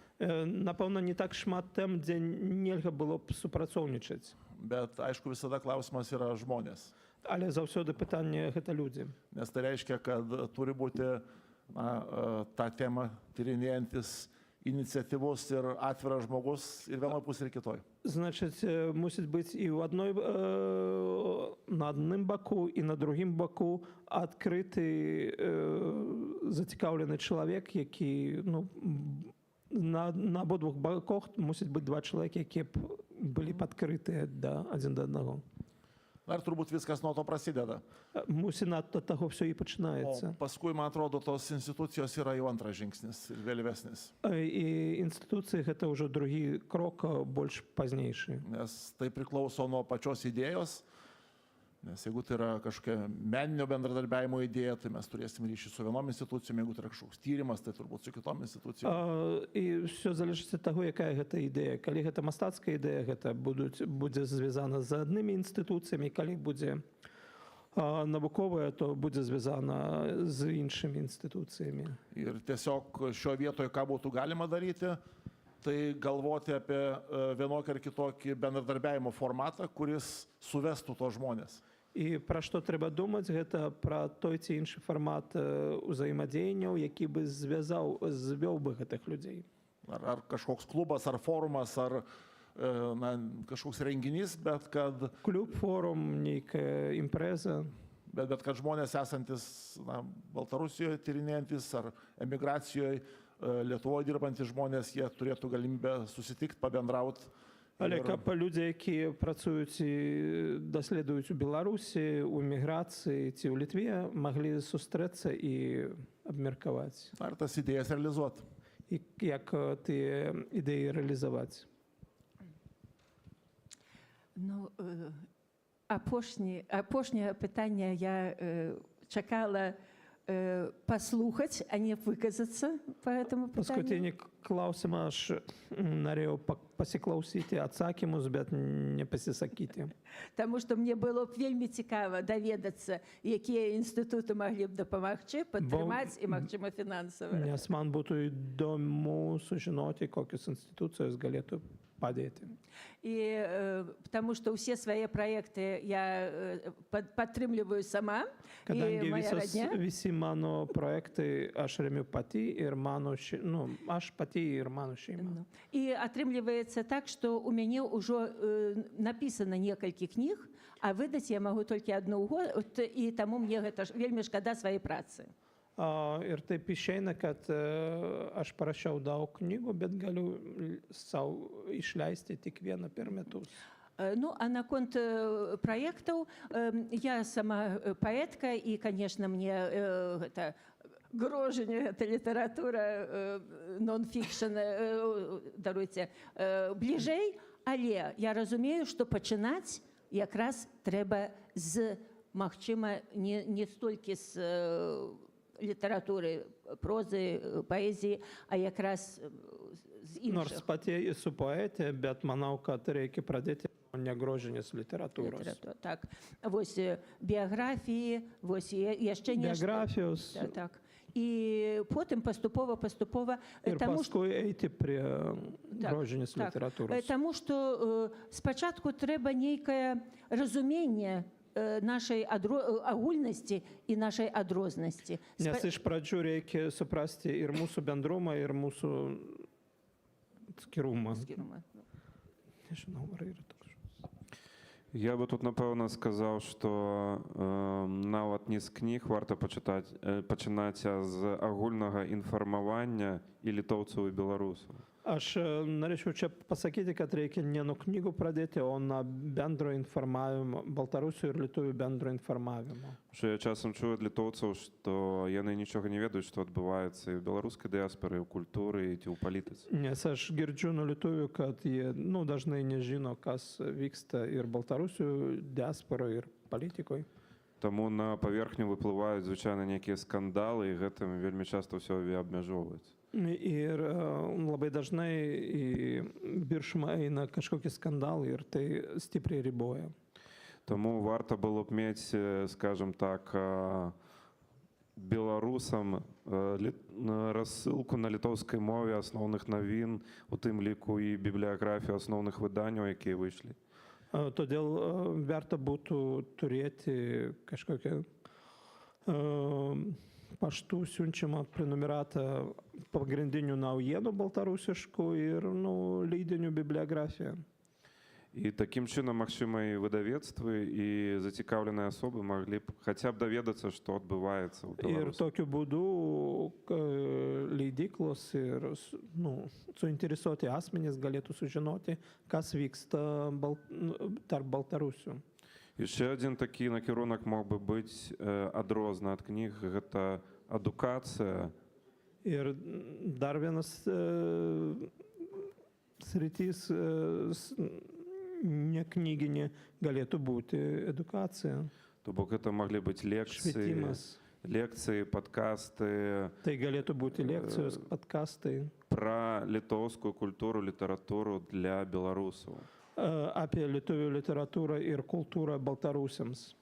Напевно, не так шмат тем, де нельга було б супрацовничати. Bet, aišku, visada klausimas yra žmonės. Але завсёди питання – це люди. Nes tai reiškia, kad turi būti tą temą tyrinėjantis iniciatyvus ir atviras žmogus ir vienoj pusėje, ir kitoj. Значить, мусить бути і на одним боку, і на другим боку відкритий, зацікавлений чоловік, який, на обидвох боках мусить бути два чоловіки, які б були відкриті один до одного. Ir turbūt viskas nuo to prasideda. Мусить от того все і починається. O paskui, man atrodo, tos institucijos yra jau antras žingsnis ir vėlyvesnis. І інституції – це вже другий крок, більш пізніший. Nes tai priklauso nuo pačios idėjos. Nes jeigu tai yra kažkokia meninio bendradarbiavimo idėja, tai mes turėsim ryšį su vienom institucijom, jeigu tai yra kažkoks tyrimas, tai turbūt su kitom institucijom. І все залежить від того, яка це ідея. Коли це мистецька ідея, це буде зв'язано з одними інституціями, коли буде наукова, то буде зв'язано з іншими інституціями. Ir tiesiog šio vietoje, ką būtų galima daryti, tai galvoti apie vienokį ar kitokį bendradarbiavimo formatą, kuris suvestų tos žmonės. І про що треба думати, це про той чи інший формат взаємодіяння, який би звів би цих людей. Ar kažkoks klubas, ar forumas, ar kažkoks renginys, bet kad... Клуб, форум, ніяка імпреза. Bet kad žmonės esantis Baltarusijoje tyrinėjantis ar emigracijoje, Lietuvoje dirbantys žmonės, jie turėtų galimybę susitikti, pabendrauti. Але люди, які працюють і досліджують у Білорусі, у міграції чи у Литві, могли зустрітися і обміркувати. Ar tas idėjas realizuoti. І як ті ідеї реалізувати. Апошнє питання я чакала послухаць, а не выказацца по этому Paskutinį пытанню. klausimą aš norėjau pasiklausyti atsakymus, bet nepasisakyti. Таму што мне было б вельмі цікава даведацца, якія інстытуты маглі б дапамагчы, падтрымаць і, магчыма, фінансава. Nes man būtų įdomu sužinoti, kokios institucijos galėtų padėti. І потому што ўсе свае праекты я падтрымліваю сама, і Kadangi моя родня. visi mano projektai aš remiu pati ir aš pati ir mano šeima. І атрымліваецца так, што у мяне ўжо напісана некалькі кніг, а выдаць я магу толькі адну ў год, і таму мне гэта вельмі шкада сваёй працы. Ir taip išeina, kad aš parašiau daug knygų, bet galiu savo išleisti tik vieną per metus. Ну, а наконт праектаў, я сама паэтка, і, конечно, мне гэта грожанне, гэта літаратура, нон-фікшн, даруйце, бліжэй, але я разумею, што пачынаць якраз трэба з, магчыма, не столькі з літератури, прози, поезії, а якраз з інших. Nors pati esu poetė, bet manau, kad reikia pradėti ne grožinės literatūros. Так. Ось біографії, ось ще нешта. Біографіos. Так. І потім поступово. Ir paskui eiti prie grožinės literatūros. Тому що спочатку треба нейке розуміння нашей агульности и нашей адрозности. Nes iš pradžių reikia suprasti ir mūsų bendrumą, ir mūsų skirumą. Nežinau, ar yra toks. Я бы тут, напевно, сказав, що нават не з кніг варта пачинаць з агульнага інфармавання і літоўцаў, і беларусаў. Aš norėčiau čia pasakyti, kad reikia ne nuo knygų pradėti, o nuo bendro informavimo, Baltarusių ir Lietuvių bendro informavimo. Що я часам чую ад літоўцаў, што яны нічога не ведаюць, што адбываецца і ў беларускай дыяспоры, і ў культуры, і ў палітыцы. Nes aš girdžiu nuo Lietuvių, kad jie dažnai nežino, kas vyksta ir Baltarusių diasporoje, ir politikoje. Таму на паверхню выплываюць звычайна нейкія скандалы, і гэтым вельмі часта ўсё абмяжоўваецца. Ir labai dažnai į viršumą eina kažkokie skandalai ir tai stipriai riboja. Тому варто було б мець, скажем так, беларусам рассылку на літоўскай мове асноўных навін, у тым ліку і бібліяграфію асноўных выданняў, якія выйшлі. Todėl verta būtų turėti kažkokią paštų siunčiamą prenumeratą pagrindinių naujienų baltarusiškų ir leidinių bibliografiją. І таким чином, магчыма, і выдавецтвы, і зацікаўленыя асобы маглі б хаця б даведацца, што адбываецца ў Беларусі. Ir tokiu būdu leidyklos ir suinteresuoti asmenys galėtų sužinoti, kas vyksta tarp Baltarusių. Яшчэ адзін такі накірунак мог бы быць адрозна ад кніг, гэта адукацыя. Ir dar vienas sritis ne knyginė galėtų būti edukacija. То бок гэта маглі быць лекцыі, падкасты. Tai galėtų būti lekcijos, подкасtai. Пра літоўскую культуру, літаратуру для беларусаў. Apie lietuvių literatūrą ir kultūrą baltarusiams.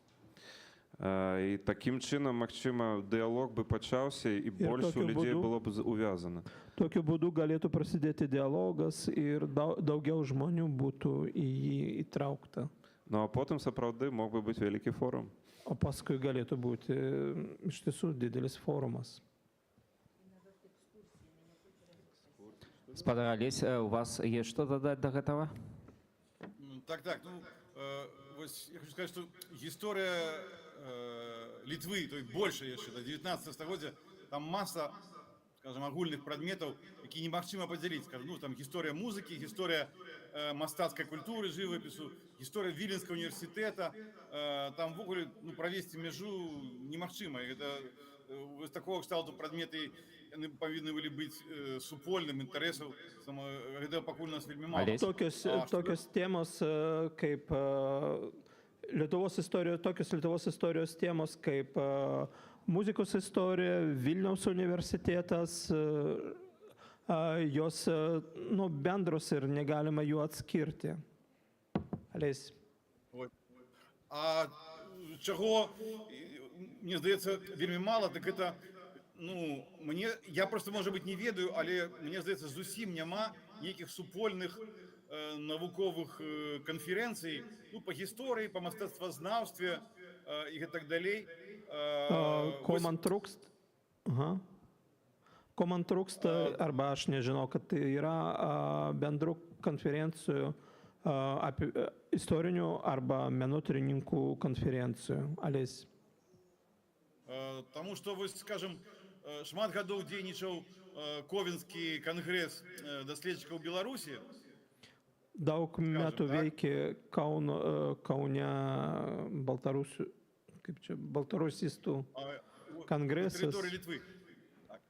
І таким чином, магчыма, дыялог бы пачаўся, і больш у людзей было б увязана. Tokiu būdu galėtų prasidėti dialogas ir daugiau žmonių būtų į jį įtraukta. Ну, а потім, сапраўды, мог би бути великий форум. O paskui galėtų būti iš tiesų didelis forumas. Господа, Олесь, у вас есть что додать до этого? Так, я хочу сказать, что история Литвы, то есть больше еще, до 19 стагоддзя, там масса, скажем, агульных предметов, які немагчыма падзяліць. Там гісторыя музыкі, гісторыя мастацкай культуры, жывапісу, гісторыя Віленскага універсітэта, там ввогуле правесці мяжу немагчыма. З такого кшталту прадметы яны павінны былі быць супольным інтарэсам, гэта пакуль нас вельмі мала. Tokios temos kaip tokios Lietuvos istorijos temos kaip muzikos istorija, Vilniaus universitetas, jos bendros ir negalima jų atskirti. Олесь. А чого, мені здається, вельми мало, так это, я просто, може бути, не ведаю, але мені здається, зусім нема ніяких супольних наукових конференцій, по історії, по мистецтвознавстві і так далі. Common Trust, arba aš nežinau, kad tai yra bendrų konferencijų, istorinių arba menotyrininkų konferencijų. Олесь. Тому що, скажем, шмат гадоў дзейнічаў Ковенскі кангрэс даследчыкаў Беларусі. Daug metų veikė Kaune Baltarusistų конгрессas.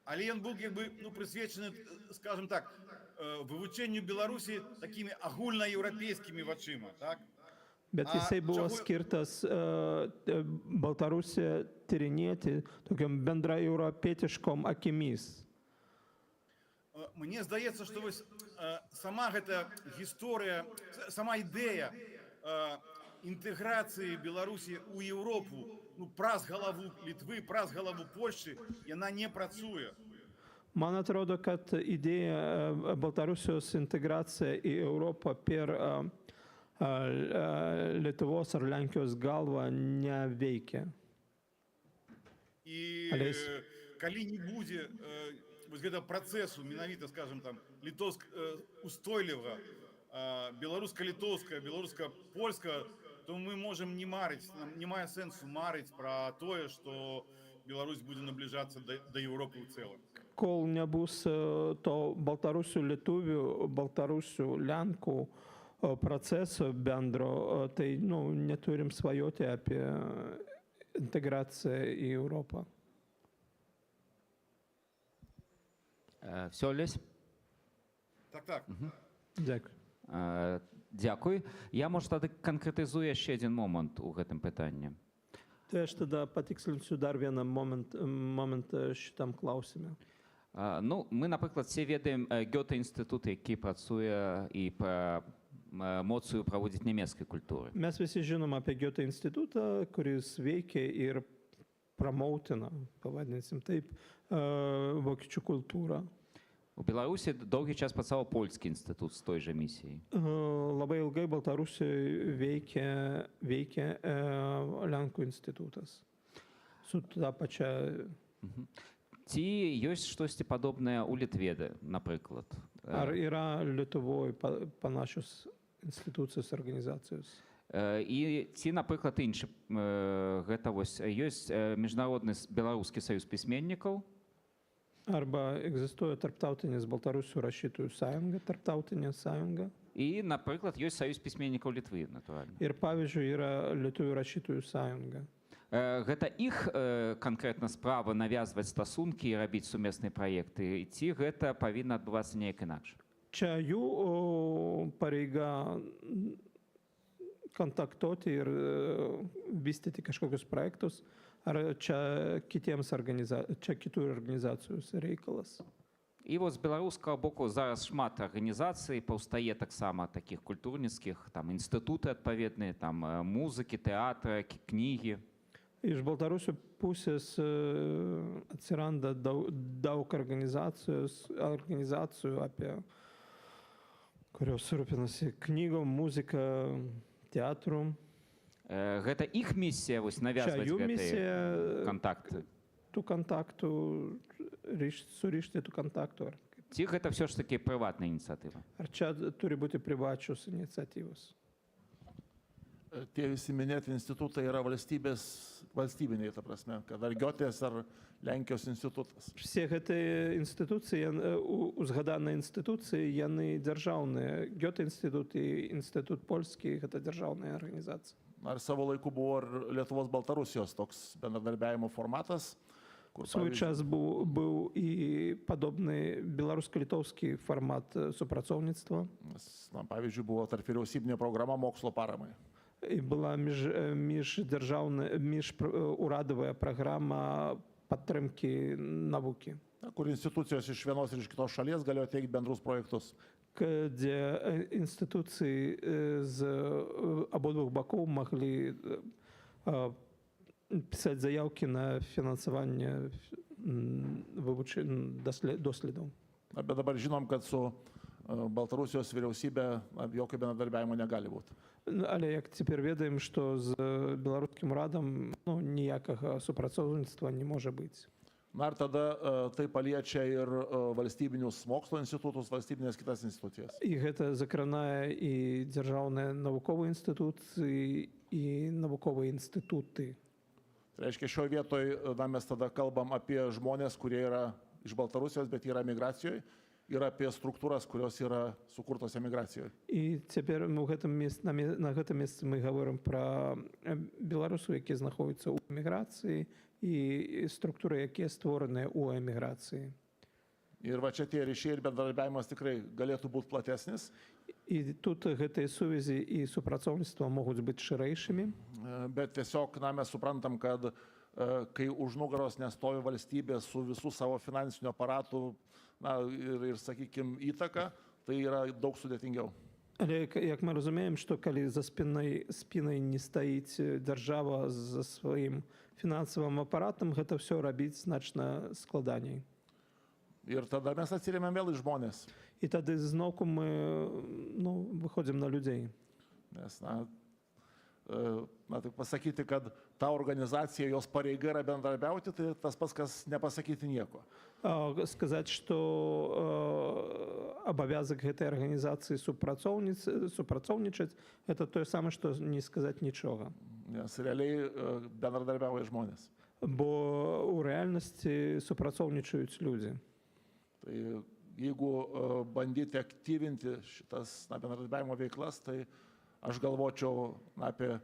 Але ён быў прысвечаны, скажем так, вывучэнню Беларусі такімі агульнаеўрапейскімі вачыма, так? Bet jisai buvo skirtas Baltarusiją tyrinėti tokiam bendraeuropietiškom akimis. Мне здаецца, што сама гэта гісторыя, сама ідэя інтэграцыі Беларусі ў Еўропу праз галаву Літвы, праз галаву Польшчы, яна не працуе. Man atrodo, kad idėja Baltarusijos integracija į Europą per Lietuvos ar Lenkijos galvą neveikia. І калі не будзе гэтага працэсу, менавіта, скажем, устойлівага, беларуска-літоўскага, беларуска-польскага, то мы можем не марыць, нам не мае сэнсу марыць пра тое, што Беларусь будзе набліжацца да Еўропы ў цэлым. Kol nebus to Baltarusių lietuvių, Baltarusių lenkų proceso bendro, tai neturim svajoti apie integraciją į Europą. Все, Олесь? Так. Дякую. Дякую. Я, може, тоді конкретизую ще один момент у гэтым пытанні. Aš tada patikslinsiu dar vieną momentą šitam klausime. Мы, наприклад, всі ведаем Гёте-інститут, який працює і промоцію проводить німецької культури. Mes visi žinom apie Goethe institutą, kuris veikia ir promautina, pavadinsim taip, vokiečių kultūrą. У Білорусі довгий час працював Польський інститут з той же місією. Labai ilgai Baltarusijoje veikia Lenkų institutas su ta pačia. Ці ёсць штосьці падобнае ў Літве, напрыклад? Ar yra Lietuvoje panašios institucijos, organizacijos? І ці, напрыклад, інші. Гэта ёсць Міжнародны беларускі саюз пісьменнікаў. Arba egzistuoja tarptautinis Baltarusių rašytojų sąjunga, tarptautinė sąjunga. І, напрыклад, ёсць саюз пісьменнікаў Літвы, натуральна. Ir, pavyzdžiui, yra Lietuvių rašytojų sąjunga. Гэта іх канкрэтна справа навязваць стасункі і рабіць сумесныя праекты, ці гэта павінна адбывацца неяк інакш? Čia jų pareiga kontaktuoti ir vystyti kažkokius projektus, ar čia kitų organizacijų reikalas? І з беларускага боку зараз шмат арганізацый паўстае таксама такіх культурніцкіх, там інстытуты адпаведныя, там музыкі, тэатры, кнігі. Iš Baltarusių pusės atsiranda daug organizacijų, kurios rūpinasi knygom, muzika, teatru. Гэта іх місія навязваць гэтыя контакты? Tų контактų, surišti tų kontaktų. Ці гэта все ж таки прыватная ініцыятыва? Ar čia turi būti privačios iniciatyvos? Tie visi minėti institutai yra valstybiniai, ta prasme, kad ar Giotės, ar Lenkijos institutas. Все гэтыя інстытуцыі, узгаданыя інстытуцыі, яны дзяржаўныя. Гёте-інстытут і інстытут польскі – гэта дзяржаўныя арганізацыі. Ar savo laiku buvo ir Lietuvos-Baltarusijos toks bendradarbiavimo formatas? Свой час быў і падобны беларуска-літоўскі фармат супрацоўніцтва. Pavyzdžiui, buvo tarp vyriausybinė programa mokslo paramai. і була міжурадова програма підтримки науки. Kur institucijos iš vienos ir iš kitos šalies galėjo teikti bendrus projektus. Где институции з обоих боков могли писать заявки на финансование дослідів. Bet dabar žinom, kad su Baltarusijos vyriausybė jokio bendradarbiavimo negali būti. Але як тепер ведаємо, що з білоруським радом ніякого супрацовництва не може бути. Na ir tada tai paliečia ir valstybinius mokslo institutus, valstybinės kitas institucijas. І гэта закранае і дзяржаўныя навуковыя інстытуцыі і навуковыя інстытуты. Tai reiškia, šioje vietoje mes tada kalbam apie žmonės, kurie yra iš Baltarusijos, bet yra migracijoje, ir apie struktūras, kurios yra sukurtos emigracijoje. І тепер на гэтым месцы мы гаворым пра беларусаў, які знаходзяцца ў эміграцыі, і структуры, які створені у еміграції. Ir va čia tie ryšiai ir bendradarbiavimas tikrai galėtų būti platesnis. І тут гэтыя сувязі і супрацоўніцтва могуць быць шырэйшымі. Bet tiesiog mes suprantam, kad kai už nugaros nestovi valstybė su visų savo finansiniu aparatu ir sakykime, įtaka, tai yra daug sudėtingiau. Але як ми розуміємо, що коли за спиною не стоїть держава за своїм фінансовим апаратом, це все робить значно складаній. Ir tada mes atsiremiam vėl į žmonės. І тоді знову ми виходимо на людей. Nes, taip pasakyti, kad ta organizacija, jos pareiga yra bendradarbiauti, tai tas pats, kas nepasakyti nieko. Сказать, что обовязок этой организации супрацоўнічаць, это то самое, что не сказать ничего. Nes realiai bendradarbiauja žmonės. Бо у реальности супрацоўнічаюць люди. Tai jeigu bandyti aktyvinti šitas bendradarbiavimo veiklas, tai aš galvočiau apie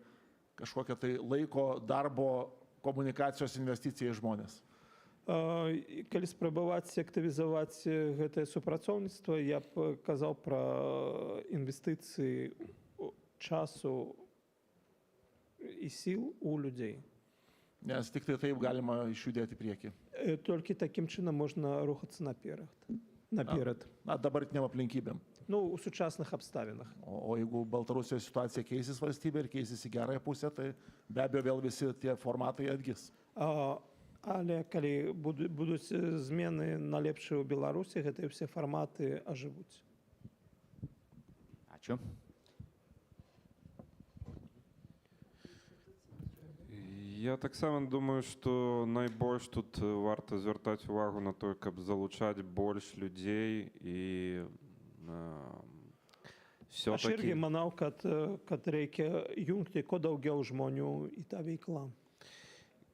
kažkokią tai laiko, darbo, komunikacijos investiciją į žmonės. Калі спрабаваць актывізаваць гэтае супрацоўніцтва, я б казаў пра інвестыцыі часу і сіл у людзей. Nes tik tai taip galima išjudėti į priekį. Толькі такім чынам можна рухацца наперад. Dabartiniam aplinkybėm. У сучасных абставінах. O jeigu Baltarusijos situacija keisis valstybė ir keisis į gerąją pusę, tai be abejo vėl visi tie formatai atgis. Але калі будуць змены на лепшае ў Беларусі, гэтыя ўсе фарматы ажывуць. Ачу. Я таксама думаю, што найбольш тут варта звяртаць увагу на тое, каб залучаць больш людзей і Aš irgi manau, kad reikia jungti kuo daugiau žmonių į tą veiklą.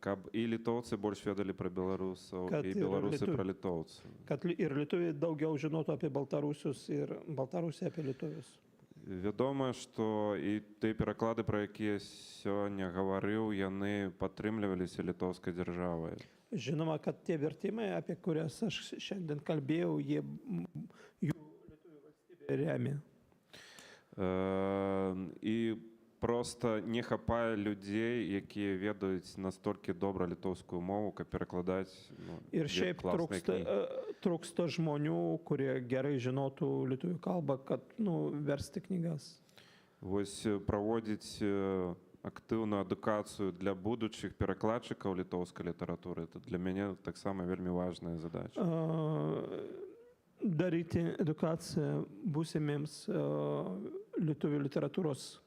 Каб і літоўцы больш ведалі пра беларусаў, і беларусы пра літоўцаў. Kad ir lietuviai daugiau žinotų apie baltarusius ir baltarusiai apie lietuvius. Вядома, што і тыя пераклады, пра якія сёння гаварыў, яны падтрымліваліся літоўскай дзяржавай. Žinoma, kad tie vertimai, apie kurias aš šiandien kalbėjau, jie lietuvių valstybė remia. І проста не хапае людзей, якія ведаюць настолькі добра літоўскую мову, каб перакладаць класныя кнігі. Trūksta žmonių, kurie gerai žinotų lietuvių kalbą, kad versti knygas. Вось праводзіць актыўную адукацыю для будучых перакладчыкаў літоўскай літаратуры, это для мяне таксама вельмі важная задача. Daryti edukaciją būsimiems lietuvių literatūros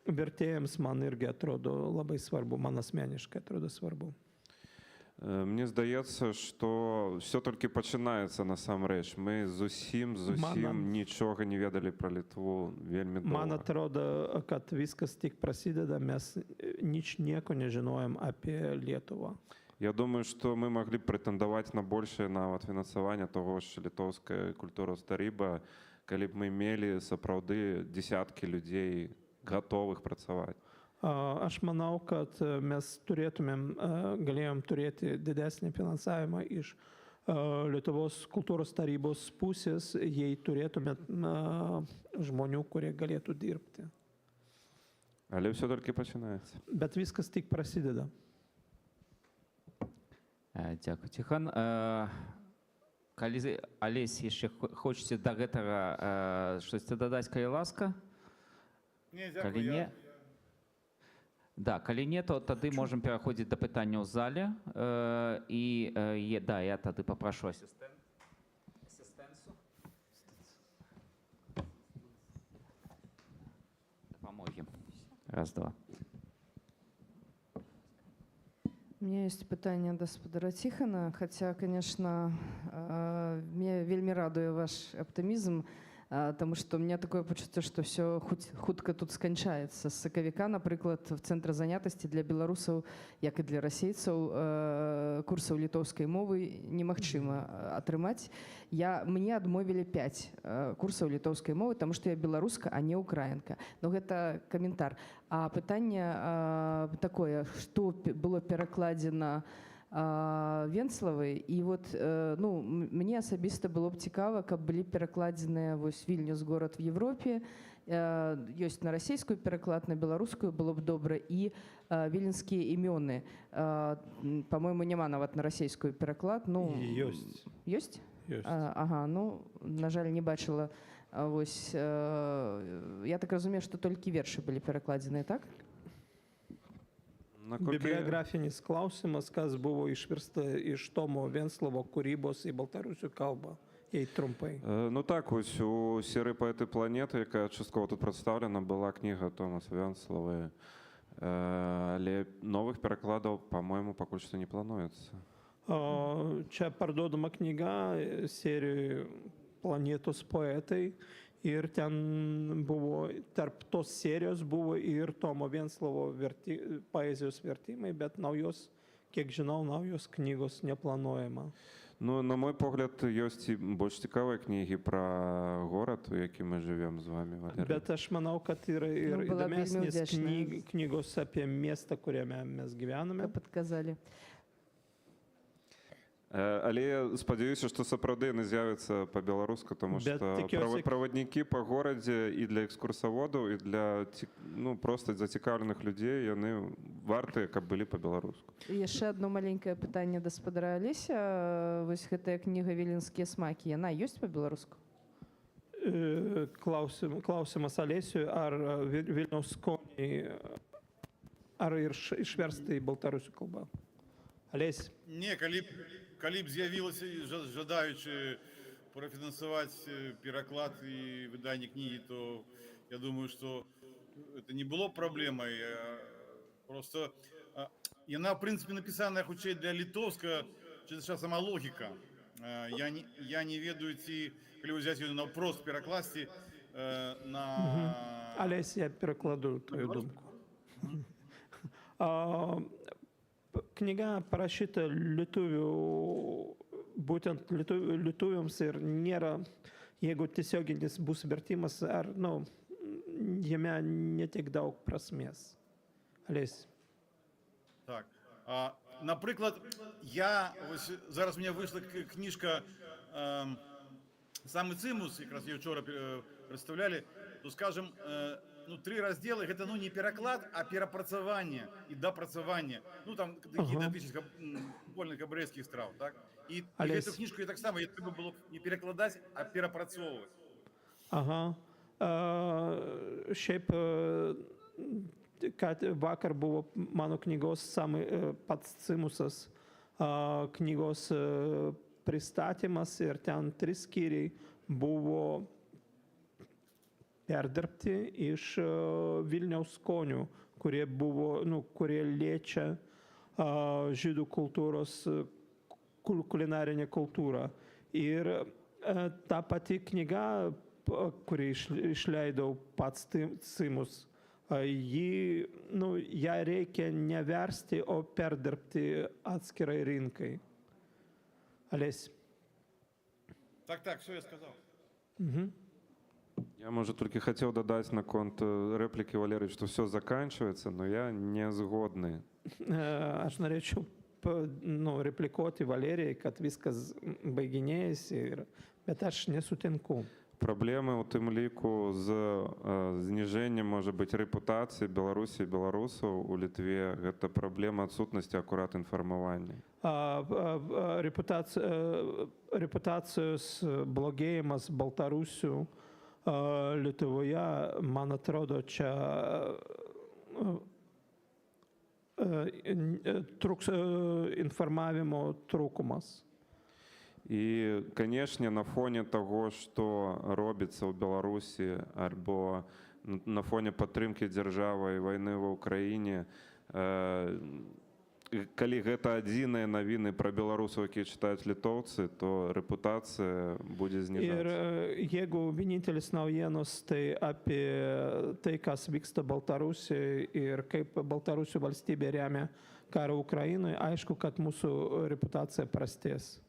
vertėjams man irgi atrodo labai svarbu, man asmeniškai atrodo svarbu. Мне здаецца, што ўсё толькі пачынаецца насамрэч. Мы зусім нічога не ведалі пра Літву вельмі доўга. Man atrodo, kad viskas tik prasideda, mes nieko nežinojam apie Lietuvą. Я думаю, што мы маглі б прэтэндаваць на большае нават фінансаванне таго ж літоўскай культуры старыба, калі б мы мелі сапраўды дзесяткі людзей готовых працаваць. Aš manau, kad mes galėjom turėti didesnį finansavimą iš Lietuvos kultūros tarybos pusės, jei turėtume žmonių, kurie galėtų dirbti. Але все тільки починається. Bet viskas tik prasideda. Дякую, Тихон. Калі Алесь яшчэ хочаце да гэтага штосьці дадаць, калі ласка? Не, Калі не, да, калі не, то тады можам пераходзіць да пытання ў зале. Да, я тады папрашу асістэнцу. Дапамогі. Раз, два. У меня есть пытанне да спадара Ціхана, хаця, конечно, мне вельмі радуе ваш аптымізм, потому что у меня такое пачуццё, што все хутка тут сканчаецца. З сакавіка, напрыклад, в цэнтры занятасці для беларусаў, як і для расейцаў, курсаў літоўскай мовы немагчыма атрымаць. Мне адмовілі 5 курсаў літоўскай мовы, таму што я беларуска, а не украінка. Но гэта каментар. А пытанне такое, што было перакладзена Венцлавай, і вот мне асабіста было б цікава, каб былі перакладзеныя Вільнюс горад в Европе, ёсць на расійскую пераклад, на беларускую было б добра, і віленскія імёны, по-моему, няма нават на расійскую пераклад. Ёсць. Ёсць? Ёсць. Ага, на жаль, не бачыла. Вось, я так разумею, што толькі вершы былі перакладзеныя, так? Библиографиnis klausimas, kas buvo išversta iš Tomo Venclovo kūrybos į baltarusių kalbą, jei trumpai. Ну так, ось у «Сірі поети планети», яка частково тут представлена, була книга Томаса Венцлова, але нових перекладів, по-моєму, поки що не планується. Čia parduodama knyga serijų Planetos poetai. Ir ten buvo, tarp tos serijos buvo ir Tomo Venclovo poezijos vertimai, bet naujos, kiek žinau, naujos knygos neplanuojama. Ну, на мой погляд, есть больше цікаві книги про город, у який ми живемо з вами, Валерій. Bet aš manau, kad yra ir įdomesnės knygos apie miestą, kuriame mes gyvename. Подказали. Але я сподіваюся, що сапраўды не з'явиться по-беларуску, тому що проводники по городі і для екскурсоводів, і для просто зацікавлених людей, вони варті, каб былі по-беларуску. Яшчэ одно маленькае пытанне да спадара Алеся. Вось гэтая кніга «Віленскія смакі», яна ёсць по-беларуску? Klausimas Alesiui, ar Vilniaus skoniai, ar ir išversta į baltarusių kalbą? Алесь? Не, калі б з'явілася жадаючы профінансаваць пераклад і выданне кнігі, то я думаю, што это не было праблемай. Просто яна, в прынцыпе, напісаная хутчэй для літоўска, чытача сама логіка. Я не ведаю, ці калі ўзяць ёю наўпрост перакласці на... Алесь, я перакладу твою думку. Knyga parašyta lietuvių, būtent lietuviams ir nėra, jeigu tiesioginis bus vertimas, jame netiek daug prasmės. Алесь. Так. Наприклад, зараз у мене вийшла книжка «Самый цимус», якраз її вчора представляли, то, скажем, 3 раздела, гэта не пераклад, а перапрацаванне і дапрацаванне. Там такія датычныя вольных габрэйскіх страў, так? І гэту кніжку я таксама трэба было не перакладаць, а перапрацоўваць. Ага. Šiaip, kad vakar buvo mano knygos pats cimusas knygos pristatymas ir ten 3 skyriai buvo perdirbti iš Vilniaus skonių, kurie liečia žydų kultūros, kulinarinę kultūrą. Ir ta pati knyga, kurį išleidau pats cimus, ją reikia neversti, o perdirbti atskirai rinkai. Алесь. Так, все я сказал. Я, может, только хотел додать на конт реплики Валерия, что все заканчивается, но я не згодный. Aš norėčiau replikuoti Valerijai, kad viskas baiginėjasi, bet aš nesutinku. Праблемы ў тым ліку з зніжэннем, можа быць, рэпутацыі Беларусі і беларусаў у Літве. Гэта праблема адсутнасці акурат інфармавання. Репутацію з блогеяма з Балтарусю Литвоя, man atrodo, čia informavimo trūkumas. І, канешне, на фоне таго, што робіцца ў Беларусі, альбо на фоне падтрымкі дзяржавы і вайны ва ўкраіне, калі гэта адзіныя навіны пра беларусаў, якія чытаюць літоўцы, то рэпутацыя будзе зніжацца. Ir jeigu vienintelis naujienos tai apie tai, kas vyksta Baltarusijoje ir kaip Baltarusių valstybė remia karą Ukrainoje, aišku, kad mūsų reputacija prastės.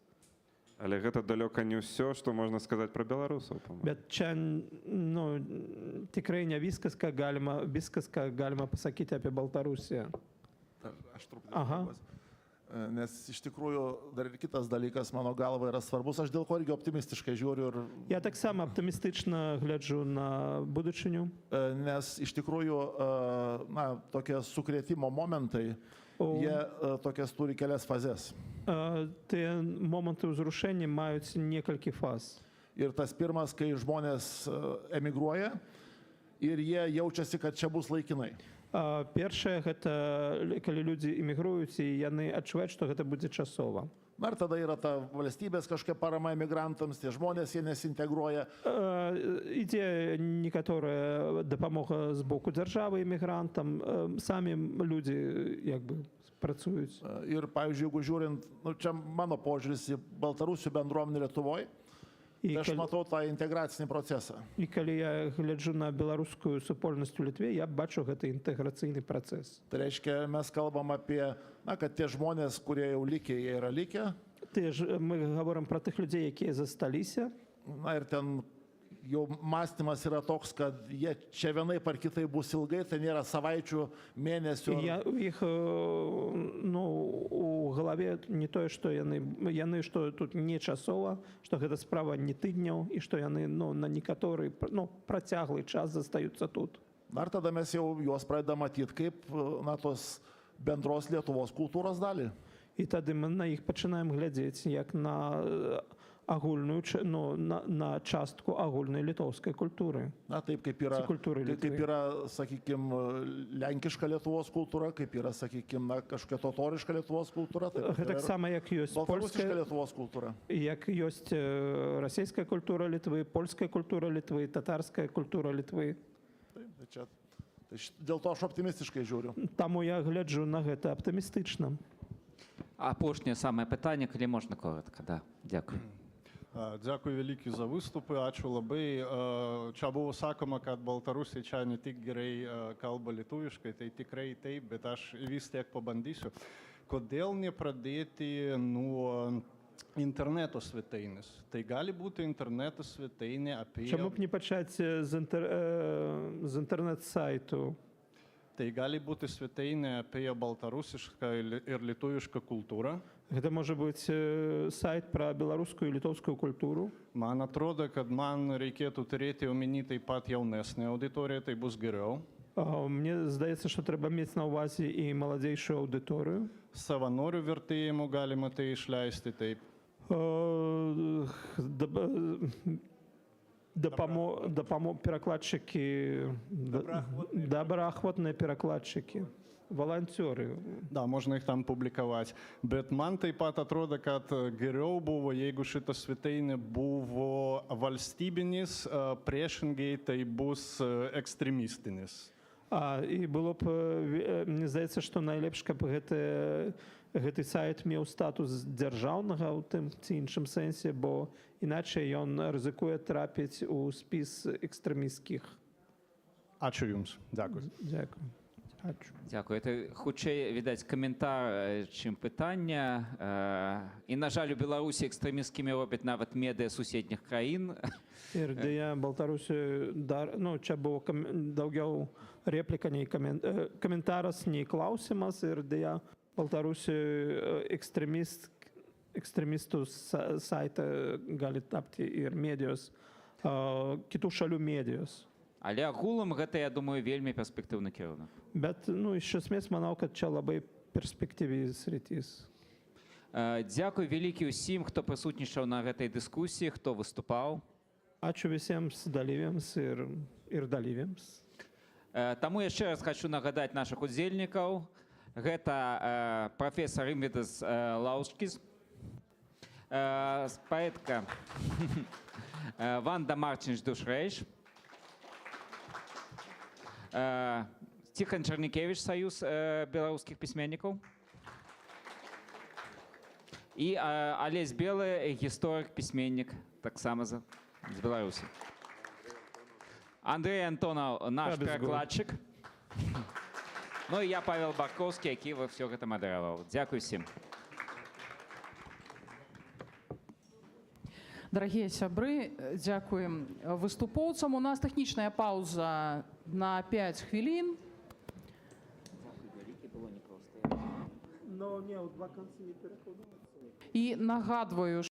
Але гэта далёка не ўсё, што можна сказаць пра беларусаў. Bet čia tikrai ne viskas, ką galima pasakyti apie Baltarusiją. Aš truputį. Nes iš tikrųjų dar ir kitas dalykas mano galva yra svarbus. Aš dėl ko irgi optimistiškai žiūriu. Я так само оптимістично гляджу на будучиню. Nes iš tikrųjų tokie sukrėtimo momentai, jie tokias turi kelias fazes. Tie momentai uzrušenia мають некілька фаз. Ir tas pirmas, kai žmonės emigruoja ir jie jaučiasi, kad čia bus laikinai. Перше, гэта калі людзі эмігруюць і яны адчуваюць, што гэта будзе часова. Ir tada yra ta valstybės kažkokia parama emigrantams, tie žmonės, jie nesintegruoja. Ідзе некаторая дапамога з боку дзяржавы эмігрантам, самі людзі працуюць. Ir, pavyzdžiui, jeigu žiūrint, čia mano požiūris į Baltarusių bendruomenę Lietuvoje, aš matau tą integracinį procesą. І калі я гляджу на беларускую супольнасць у Літве, я бачу гэты інтэграцыйны працэс. Tai reiškia, mes kalbam apie, kad tie žmonės, kurie jau likę, jie yra likę. Мы говорим про тих людей, які засталися. Ir ten jau mąstymas yra toks, kad jie čia vienaip ar kitai bus ilgai, tai nėra savaičių, mėnesių. Их у голове не то, что яны что тут не часова, что гэта справа не тыдняў і што яны на некаторы працяглы час застаюцца тут. Ar tada mes jau juos pradedame matyti kaip tos bendros Lietuvos kultūros dalį. І тады мы на іх пачынаем глядзець як на агульную, на частку агульнай літоўскай культуры. Taip kaip yra, sakykime, lenkiška Lietuvos kultūra, kaip yra, sakykime, kažkokia totoriška Lietuvos kultūra. Так само, як ёсць польская Lietuvos kultūra. Як ёсць расійская культура Літвы, польская культура Літвы, татарская культура Літвы. Dėl to aš optimistiškai žiūriu. Таму я гляджу на гэта аптымістычна. Апошнє саме питання, коли можна коротко. Да. Дякую. Дякую великі за виступи. Ačiū labai. Čia buvo sakoma, kad Baltarusiai čia ne tik gerai kalba lietuviškai, tai tikrai taip, bet aš vis tiek pabandysiu. Kodėl nepradėti nuo interneto svetainės? Tai gali būti interneto svetainė apie... Чому б не почати з інтернет-сайту? Tai gali būti svetainė apie baltarusišką ir lietuvišką kultūrą. Гэта можа быць сайт пра беларускую і літоўскую культуру. Man atrodo, kad man reikėtų turėti omeny taip pat jaunesnę auditoriją, tai bus geriau. Мне здаецца, що треба мець на увазі і маладзейшую аўдыторыю. Savanorių vertėjimų galima tai išleisti taip. Перекладчики, добраахвотные перекладчики, волонтеры. Да, можна їх там публікувати. Bet man taip pat atrodo, kad geriau buvo, jeigu šita svetainė buvo valstybinis, priešingai tai bus ekstremistinis. І було б, мені здається, що найлепш, каб гэты сайт меў статус дзяржаўнага ў тым ці іншым сэнсе, бо іначай ён рызыкуе трапіць у спіс экстрэмісцкіх. Ачу Юмс. Дякую. Дякую. Дякую. Це хутчэй, відаць, каментар, чым пытання. І, на жаль, у Беларусі экстрэмісцкімі робяць нават медыа суседніх краін. Ir deja, Baltarusijoje dar, čia buvo daugiau replika nei komentaras, nei klausimas ir deja, Baltarusijoje ekstremistų saitą gali tapti ir medijos kitų šalių medijos. Але агулам гэта, я думаю, вельмі перспектыўны кірунак. Bet, iš esmės, manau, kad čia labai перспективі срітіс. Дзякуй вялікі ўсім, хто прысутнічаў на гэтай дыскусіі, хто выступаў. Ачу visiems dalyviams ir dalyviams. Таму яшчэ раз хочу нагадаць нашых удзельнікаў. Гэта прафесор Rimvydas Lauskis, паэтка Ванда Марчинш-Душрейш, Тихон Чернікевич, Союз беларускіх пісьменнікаў, і Алесь Белы, гісторык, пісьменнік, таксама з Беларусі. Андрей Антонов, наш перакладчык. Ну і я, Павел Барковскі, які все гэта мадэраваў. Дзякуй всім. Дорогие сябры, дзякуем выступоўцам. У нас тэхнічная пауза на 5 хвілін. І нагадваю,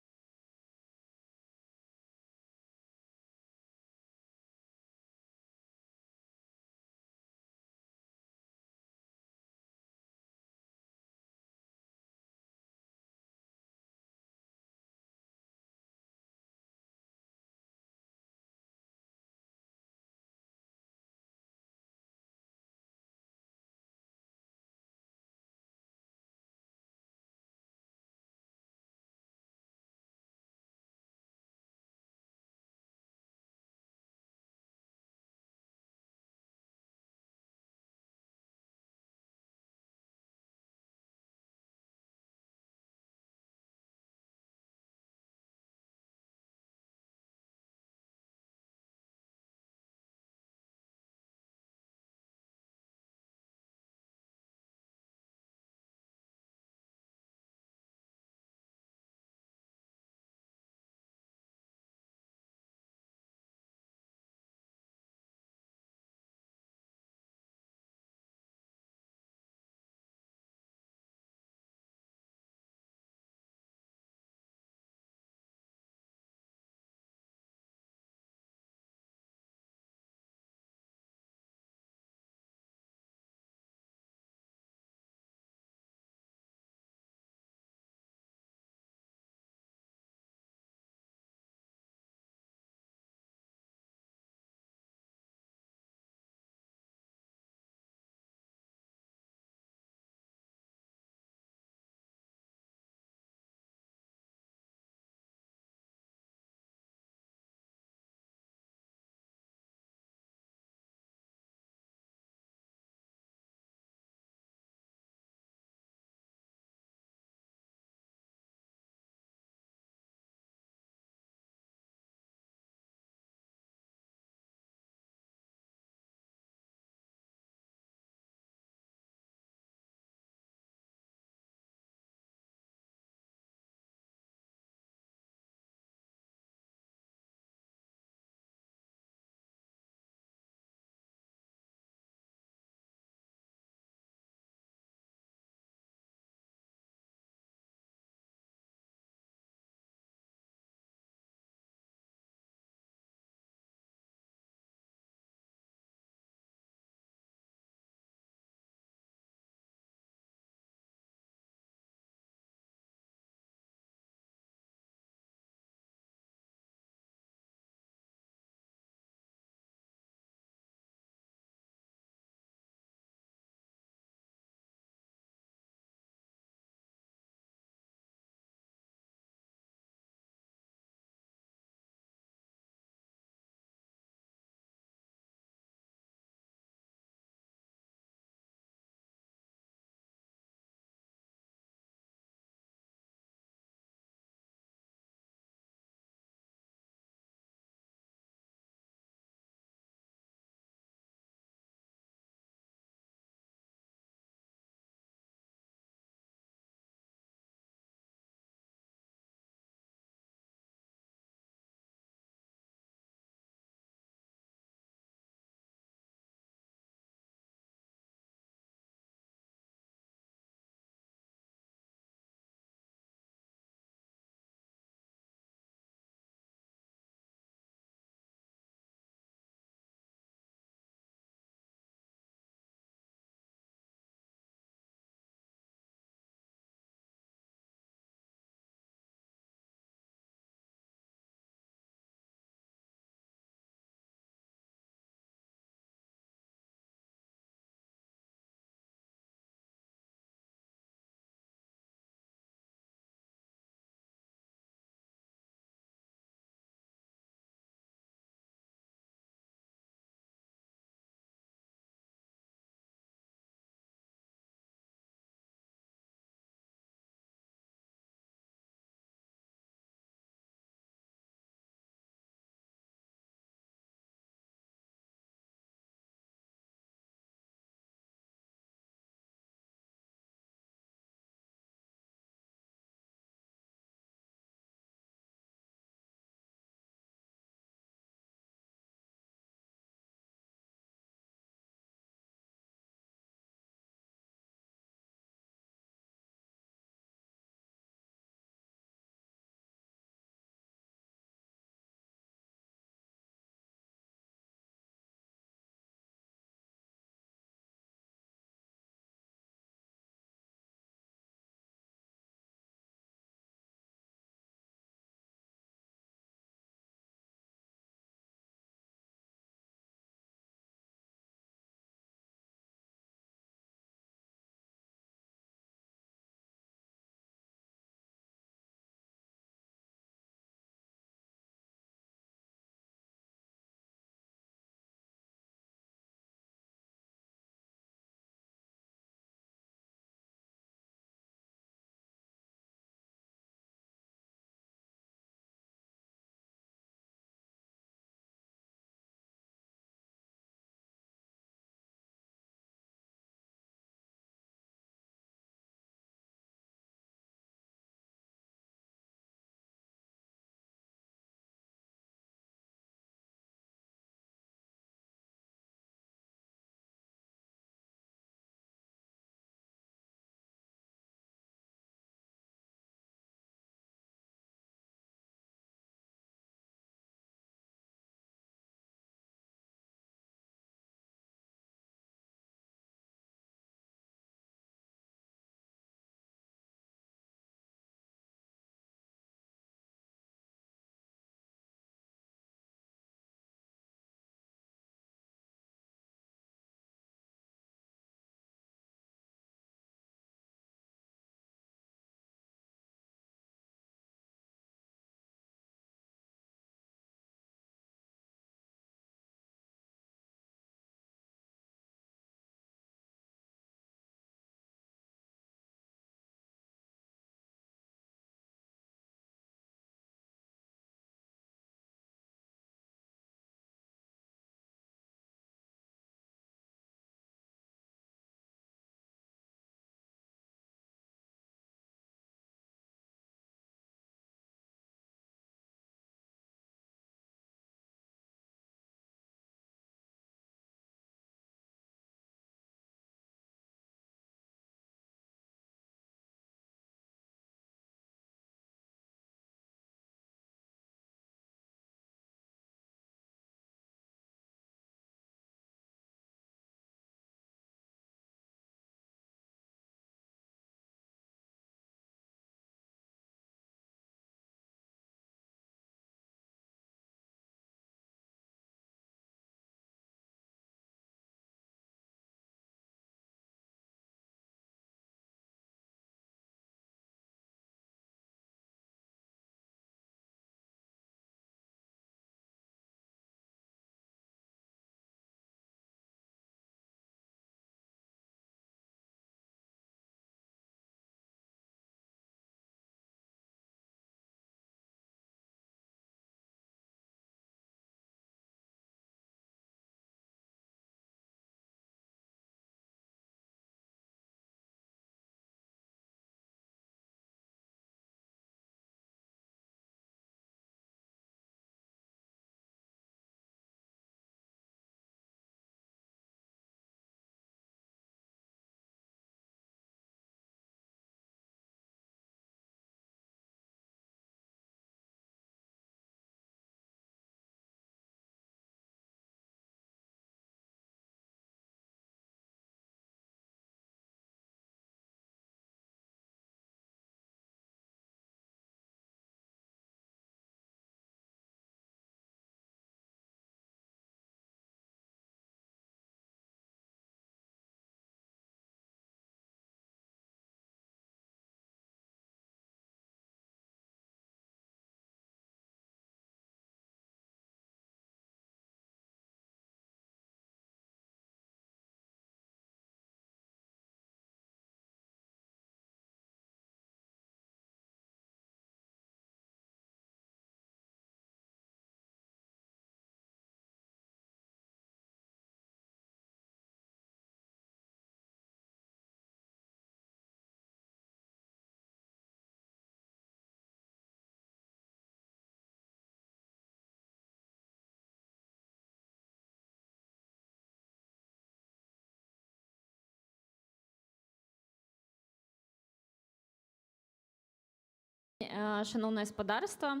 шановное господарство.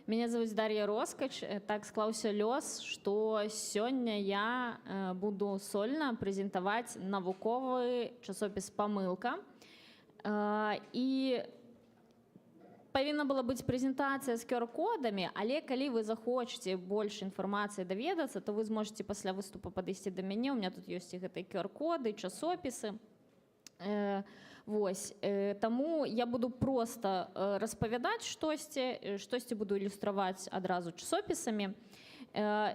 Меня зовут Дарья Роскач. Так склаўся лёс, што сёння я буду сольна прэзентаваць навуковы часопіс «Памылка». І павінна была быць прэзентацыя з QR-кодамі, але калі вы захочаце больш інфармацыі даведацца, то вы зможаце пасля выступа падысці да мяне. У меня тут ёсць і гэтыя QR-коды, часопісы. Вось, таму я буду просто распавядаць штосьці буду ілюстраваць адразу часопісамі.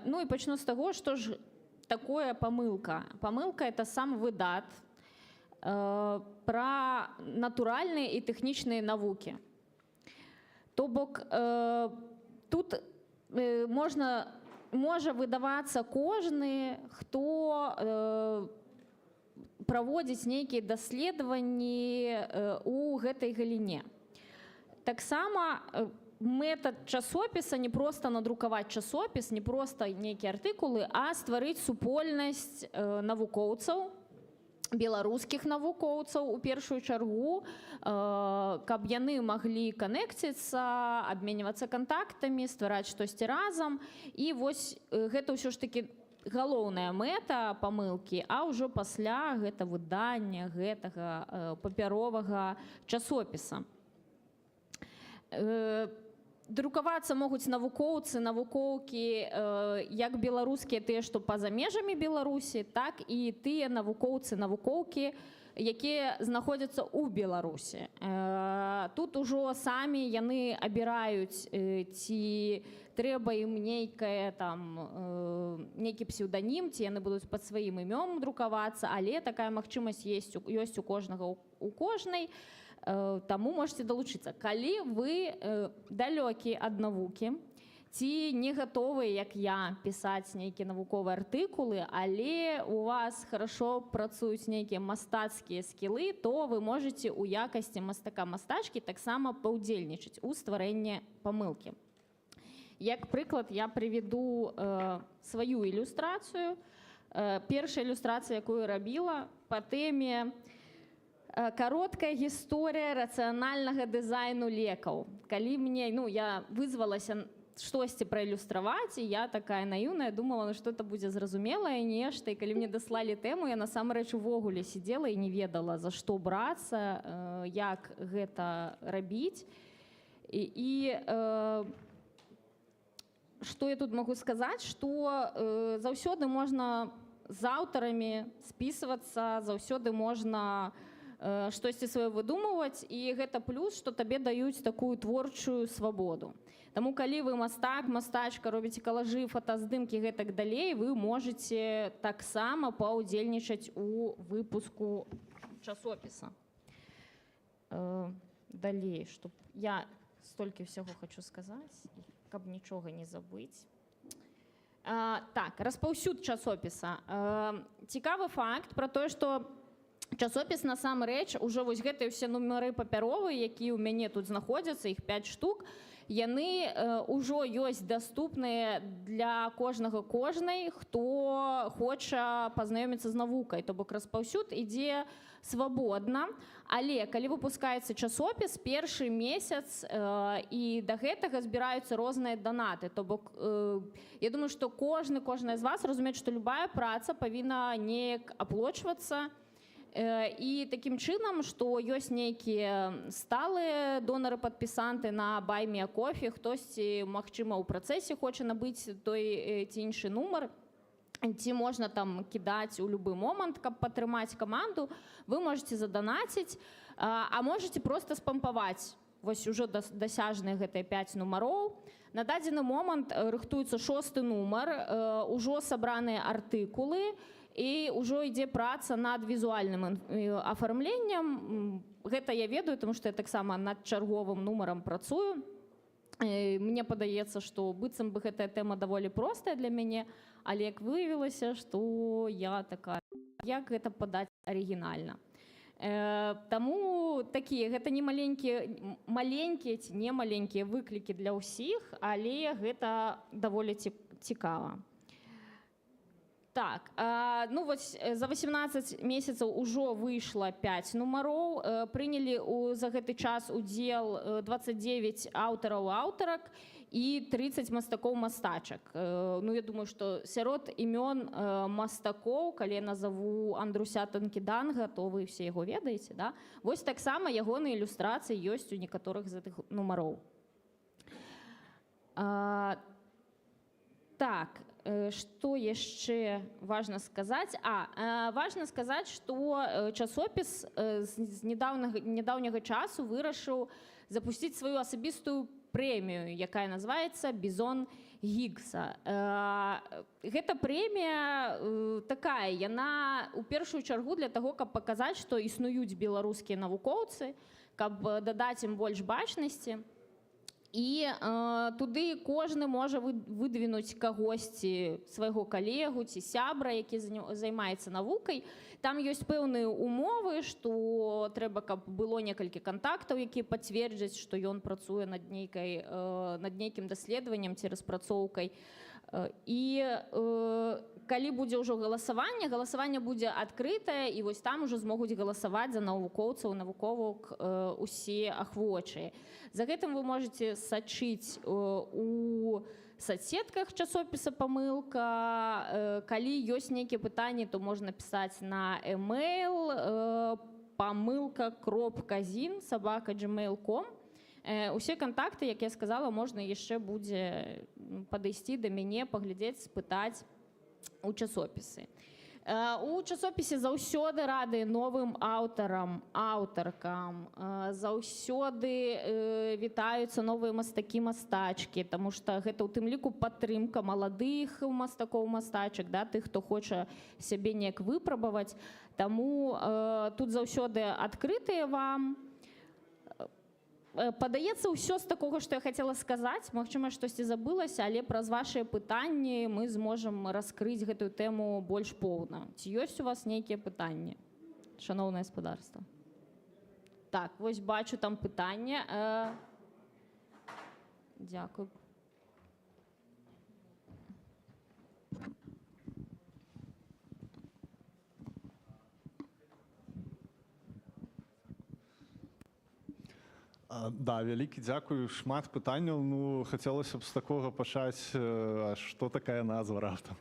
Ну і пачну з таго, што ж такое памылка. Памылка – это сам выдат пра натуральныя і тэхнічныя навукі. То бок тут можа выдавацца кожны, хто праводзіць нейкія даследаванні ў гэтай галіне. Таксама мэтад часопіса не проста надрукаваць часопіс, не проста нейкія артыкулы, а стварыць супольнасць навукоўцаў, беларускіх навукоўцаў у першую чаргу, каб яны маглі канекціцца, абменьвацца кантактамі, ствараць штосьці разам. І вось гэта ўсё ж такі галоўная мэта памылкі, а ўжо пасля гэта выдання гэтага папяровага часопіса. Друкавацца могуць навукоўцы, навукоўкі, як беларускія тыя, што па-за межамі Беларусі, так і тыя навукоўцы, навукоўкі, якія знаходзяцца ў Беларусі. Тут ужо самі яны абіраюць, ці трэба ім нейкі псеўданім, ці яны будуць пад сваім імём друкавацца, але такая магчымасць ёсць у кожнага, у кожнай, таму можете далучыцца. Калі вы далёкі ад навукі, ці не гатовыя, як я, пісаць нейкія навуковыя артыкулы, але у вас хорошо працуюць нейкія мастацкія скілы, то вы можете у якасці мастака-мастачкі таксама паўдзельнічаць у стварэнні памылкі. Як прыклад, я прыведу сваю ілюстрацыю. Першая ілюстрацыя, якую рабіла па тэме «Кароткая гісторыя рацыянальнага дызайну лекаў». Калі мне, я вызвалася штосьці праілюстраваць, і я такая наіўная, думала, што это будзе зразумелае нешта, і калі мне даслалі тэму, я насамрэч увогуле сидзела і не ведала, за што брацца, як гэта рабіць. І што я тут могу сказаць, што заўсёды можна з аўтарамі спісвацца, заўсёды можна штосьці сваё выдумваць, і гэта плюс, што табе даюць такую творчую свабоду. Таму калі вы мастак, мастачка, робіце калажы, фотаздымкі, гэтак далей, вы можете таксама паўдзельнічаць у выпуску часопіса. Далей, што я столькі ўсяго хочу сказаць, каб нічога не забыць. Так, распаўсюд часопіса. Цікавы факт пра тое, што часопіс насамрэч, ужо вось гэтыя ўсе нумары папяровыя, якія ў мяне тут знаходзяцца, іх 5 штук, яны ўжо ёсць даступныя для кожнай, хто хоча пазнаёміцца з навукай. То бок распаўсюд ідзе свабодна, але калі выпускаецца часопіс, першы месяц і да гэтага збіраюцца розныя данаты. То бок я думаю, што кожная з вас разумець, што любая праца павінна неяк аплочвацца. І такім чынам, што ёсць нейкія сталыя донары-падпісанты на Buy Me a Coffee, хтосьці, магчыма, у працэсе хоча набыць той ці іншы нумар, ці можна там кідаць у любы момант, каб падтрымаць каманду, вы можете заданаціць, а можете просто спампаваць вось ужо дасяжныя гэтыя 5 нумароў. На дадзены момант рыхтуецца 6-й нумар, ужо сабраныя артыкулы, і ўжо ідзе праца над візуальным афармленнем. Гэта я ведаю, тому што я таксама над чарговым нумарам працую. Мне падаецца, што быццам бы гэтая тэма даволі простая для мяне, але як выявілася, што я такая, як гэта падаць арыгінальна. Таму такія, гэта не маленькія ці не маленькія выклікі для ўсіх, але гэта даволі цікава. Так, ну вось за 18 месяцаў ужо выйшла 5 нумароў, прынялі за гэты час удзел 29 аўтараў і аўтарак і 30 мастакоў-мастачак. Ну, я думаю, што сярод імён мастакоў, калі я назову Андруся Танкіданга, то вы все яго ведаеце, да? Вось таксама ягоныя ілюстрацыі ёсць у некаторых з гэтых нумароў. Так, что яшчэ важна сказаць? Важна сказаць, што часопіс з нядаўняга часу вырашыў запусціць сваю асабістую прэмію, якая называецца «Бізон Гіггса». Гэта прэмія такая, яна ў першую чаргу для таго, каб паказаць, што існуюць беларускія навукоўцы, каб дадаць ім больш бачнасці. І туды кожны можа выдвинуць кагосьці, свайго калегу ці сябра, які займаецца навукай. Там ёсць пэўныя умовы, што трэба, каб было некалькі кантактаў, якія пацверджаць, што ён працуе над нейкім даследаваннем ці распрацоўкай. І калі будзе ўжо галасаванне, галасаванне будзе адкрытае, і вось там ужо змогуць галасаваць за навукоўцаў, навуковак усе ахвочыя. За гэтым вы можете сачыць у соцсетках часопіса «Памылка». Калі ёсць нейкія пытанні, то можна пісаць на email pamылка.zin@gmail.com. Усе кантакты, як я сказала, можна яшчэ будзе падысці да мяне, паглядзець, спытаць у часопісы. У часопісе заўсёды рады новым аўтарам, аўтаркам, заўсёды вітаюцца новыя мастакі-мастачкі, таму што гэта ў тым ліку падтрымка маладых мастакоў-мастачак, да, тых, хто хоча сябе неяк выпрабаваць. Таму тут заўсёды адкрытыя вам. Падаецца ўсё з такога, што я хацела сказаць. Магчыма, штосьці забылася, але праз вашыя пытанні мы зможам раскрыць гэтую тэму больш поўна. Ці ёсць у вас нейкія пытанні, шаноўнае гаспадарства? Так, вось бачу там пытанне. Дзякуй. Да, вялікі дзякую, шмат пытанняў. Ну, хацелася б з такога пачаць, што такая назва раптам?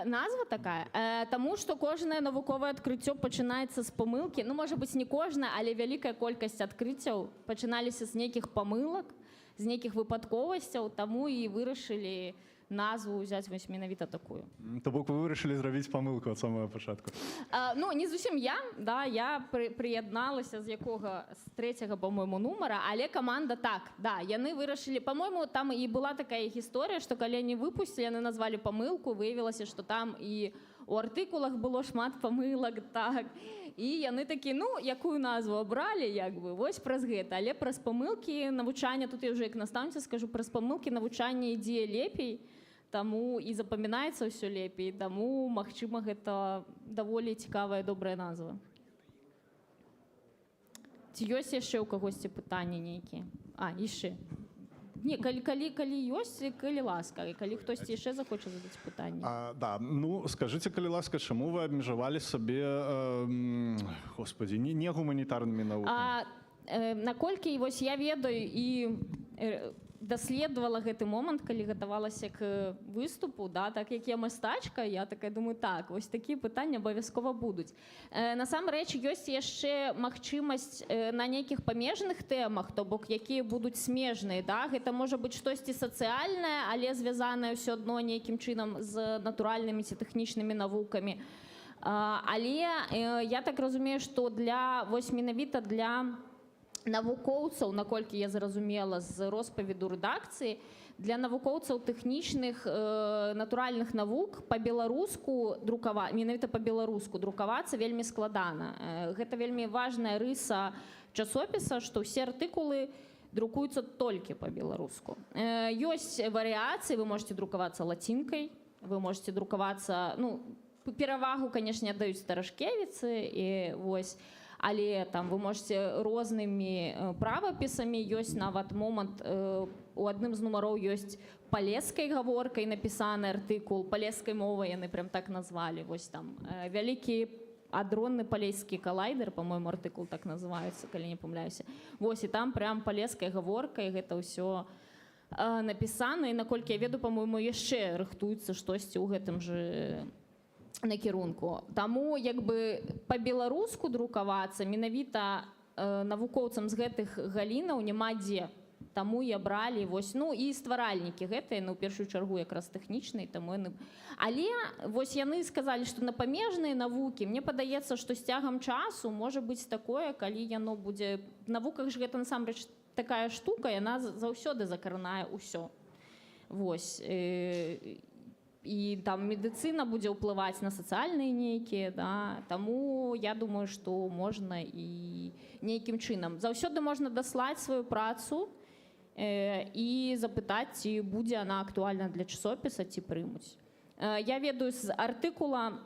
Назва такая, таму што кожнае навуковае адкрыццё пачынаецца з памылкі. Ну, можа быць, не кожнае, але вялікая колькасць адкрыццяў пачыналіся з нейкіх памылак, з нейкіх выпадковасцяў, таму і вырашылі назву ўзяць вось менавіта такую. То бок вы вырашылі зрабіць памылку ад самага пачатку? Ну, не зусім я, да, я прыядналася з трэцяга, па-мойму, нумара, але каманда так, да, яны вырашылі, па-мойму, там і была такая гісторыя, што калі яны выпусцілі, яны назвалі памылку, выявілася, што там і у артыкулах было шмат памылак, так, і яны такі, ну, якую назву абралі, як бы, вось праз гэта, але праз памылкі навучання, тут я ўжо як настаўніца скажу, праз памылкі навучання ідзе лепей, таму і запамінаецца ўсё лепей, таму, магчыма, гэта даволі цікавая, добрая назва. Ці ёсць яшчэ ў кагосьці пытанні нейкія? Яшчэ. Не, калі ёсць, калі ласка, і калі хтосьці яшчэ захоча задаць пытанне. Да, ну, скажыце, калі ласка, чаму вы абмежавалі сабе, господі, не гуманітарнымі навукамі? Наколькі вось я ведаю і даследавала гэты момант, калі гатавалася к выступу, да, так як я мастачка, я такая думаю, так, вось такія пытанні абавязкова будуць. Насамрэч, ёсць яшчэ магчымасць на нейкіх памежных тэмах, то бок, якія будуць смежныя, да, гэта можа быць штосьці сацыяльнае, але звязанае ўсё адно нейкім чынам з натуральнымі ці тэхнічнымі навукамі. Але я так разумею, што вось менавіта для навукоўцаў, наколькі я зразумела з роспаведу рэдакцыі, для навукоўцаў тэхнічных натуральных навук па-беларуску менавіта па-беларуску друкавацца вельмі складана. Гэта вельмі важная рыса часопіса, што ўсе артыкулы друкуюцца толькі па-беларуску. Ёсць варыяцыі, вы можете друкавацца лацінкай, вы можете друкавацца, ну, перавагу, канешне, аддаюць старашкевіцы, і вось, але там вы можете рознымі правапісамі, ёсць нават момант у адным з нумароў ёсць палескай гаворкай напісаны артыкул, палескай мовай яны прям так назвалі. Вось там вялікі адронны палескі калайдер, по-моему, артыкул так называецца, калі не памыляюся. Вось, і там прям палескай гаворкай гэта ўсё напісана, і наколькі я ведаю, по-моему, яшчэ рыхтуецца штосьці ў гэтым же накірунку. Таму як бы па-беларуску друкавацца менавіта навукоўцам з гэтых галінаў няма дзе. Таму я бралі вось, ну і стваральнікі гэтыя, ну, у першую чаргу якраз тэхнічныя, таму яны. Але вось яны сказалі, што на памежныя навукі, мне падаецца, што з цягам часу можа быць такое, калі яно будзе. В навуках ж гэта насамрэч такая штука, яна заўсёды закранае ўсё. Вось. І там медыцына будзе ўплываць на сацыяльныя нейкія, да? Таму я думаю, што можна і нейкім чынам. Заўсёды можна даслаць сваю працу і запытаць, ці будзе она актуальна для часопіса, ці прымуць. Я ведаю з артыкула,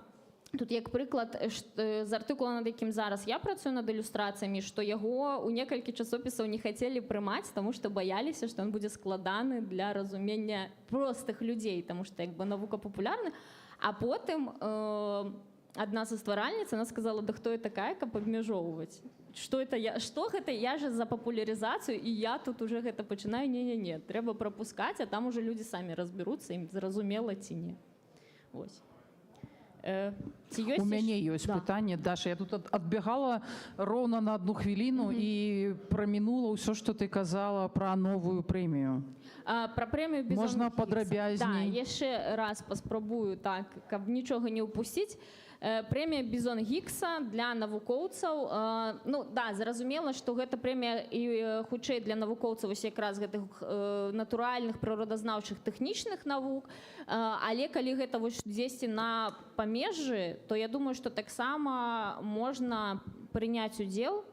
тут як прыклад, з артыкула, над якім зараз я працую над ілюстрацыямі, што яго ў некалькі часопісаў не хацелі прымаць, таму што баяліся, што ён будзе складаны для разумення простых людзей, таму што як бы навука папулярна. А потым адна са стваральніц, она сказала, да хто я такая, каб абмяжоўваць? Што гэта? Я же за папулярызацыю, і я тут уже гэта пачынаю. Не-не-не, трэба прапускаць, а там уже людзі самі разбяруцца, ім зразумела ці не. Вось. У мяне ёсць пытанне, Даша, я тут адбегала роўна на 1 хвіліну і прамінула ўсё, што ты казала пра новую прэмію. Пра прэмію Бізон Гікса. Можна падрабязней? Да, яшчэ раз паспрабую так, каб нічога не ўпусціць. Прэмія Бізон Гікса для навукоўцаў. Ну, да, зразумела, што гэта прэмія і хутчэй для навукоўцаў вось якраз гэтых натуральных, прыродазнаўчых, тэхнічных навук. Але калі гэта вось дзесьці на памежжы, то я думаю, што таксама можна прыняць удзел.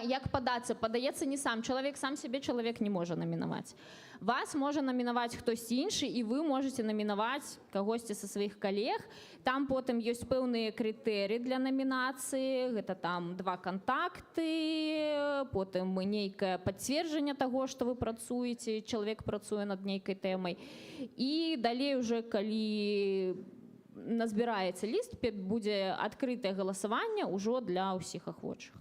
Як падацца? Падаецца не сам чалавек, сам сябе чалавек не можа намінаваць. Вас можа намінаваць хтосьці іншы, і вы можаце намінаваць кагосьці са сваіх калег. Там потым ёсць пэўныя крытэрыі для намінацыі. Гэта там 2 кантакты, потым нейкае пацверджанне таго, што вы працуеце, чалавек працуе над нейкай тэмай. І далей уже, калі назбіраецца ліст, будзе адкрытае галасаванне ўжо для ўсіх ахвочых.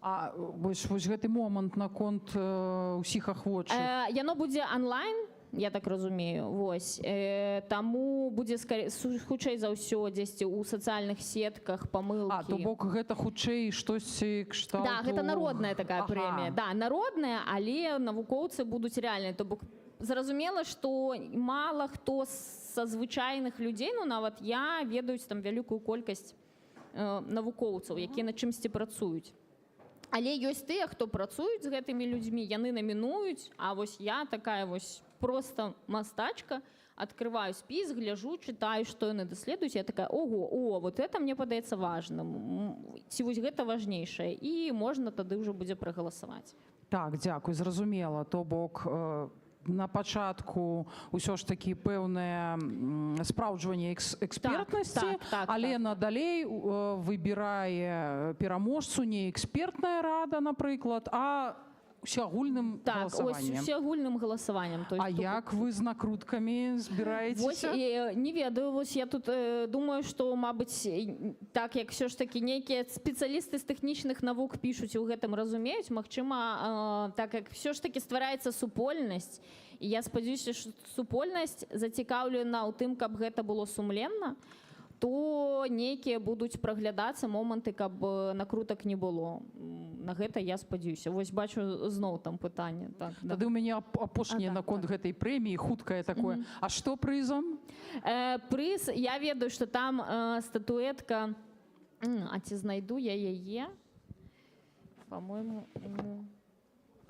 А вось гэты момант наконт усіх ахвочых? Яно будзе онлайн, я так разумею. Таму будзе хутчэй за ўсё дзесьці ў сацыяльных сетках, памылкі. То бок гэта хутчэй штосьці кшталту... Да, гэта народная такая прэмія. Да, народная, але навукоўцы будуць рэальныя. То бок зразумела, што мала хто са звычайных людзей, ну нават я, ведаюць там вялікую колькасць навукоўцаў, якія на чымсьці працуюць. Але ёсць тыя, хто працуюць з гэтымі людзьмі, яны намінуюць, а вось я такая вось проста мастачка, открываю спіс, гляжу, чытаю, што яны даследуюць, я такая, ого, вот это мне падаецца важным, ці вось гэта важнейшае, і можна тады ўжо будзе прагаласаваць. Так, дзякуй, зразумела. То бок на пачатку ўсё ж такі пэўнае спраўджванне экспертнасці, але надалей выбірае пераможцу не экспертная рада, напрыклад, а усеагульным галасаваннем. Так, усеагульным галасаваннем. А як вы з накруткамі збіраецеся? Не ведаю, вось я тут думаю, што, мабыць, так як все ж такі нейкія спецыялісты з тэхнічных навук пішуць у гэтым разумеюць, магчыма, так як все ж такі ствараецца супольнасць, і я спадзяюся, што супольнасць зацікаўлена ў тым, каб гэта было сумленна, то нейкія будуць праглядацца моманты, каб накрутак не было. На гэта я спадзяюся. Вось бачу зноў там пытанне. Тады ў мяне апошняе наконт гэтай прэміі, хуткае такое. А што прызам? Прыз, я ведаю, што там статуэтка, а ці знайду я яе? Па-мойму,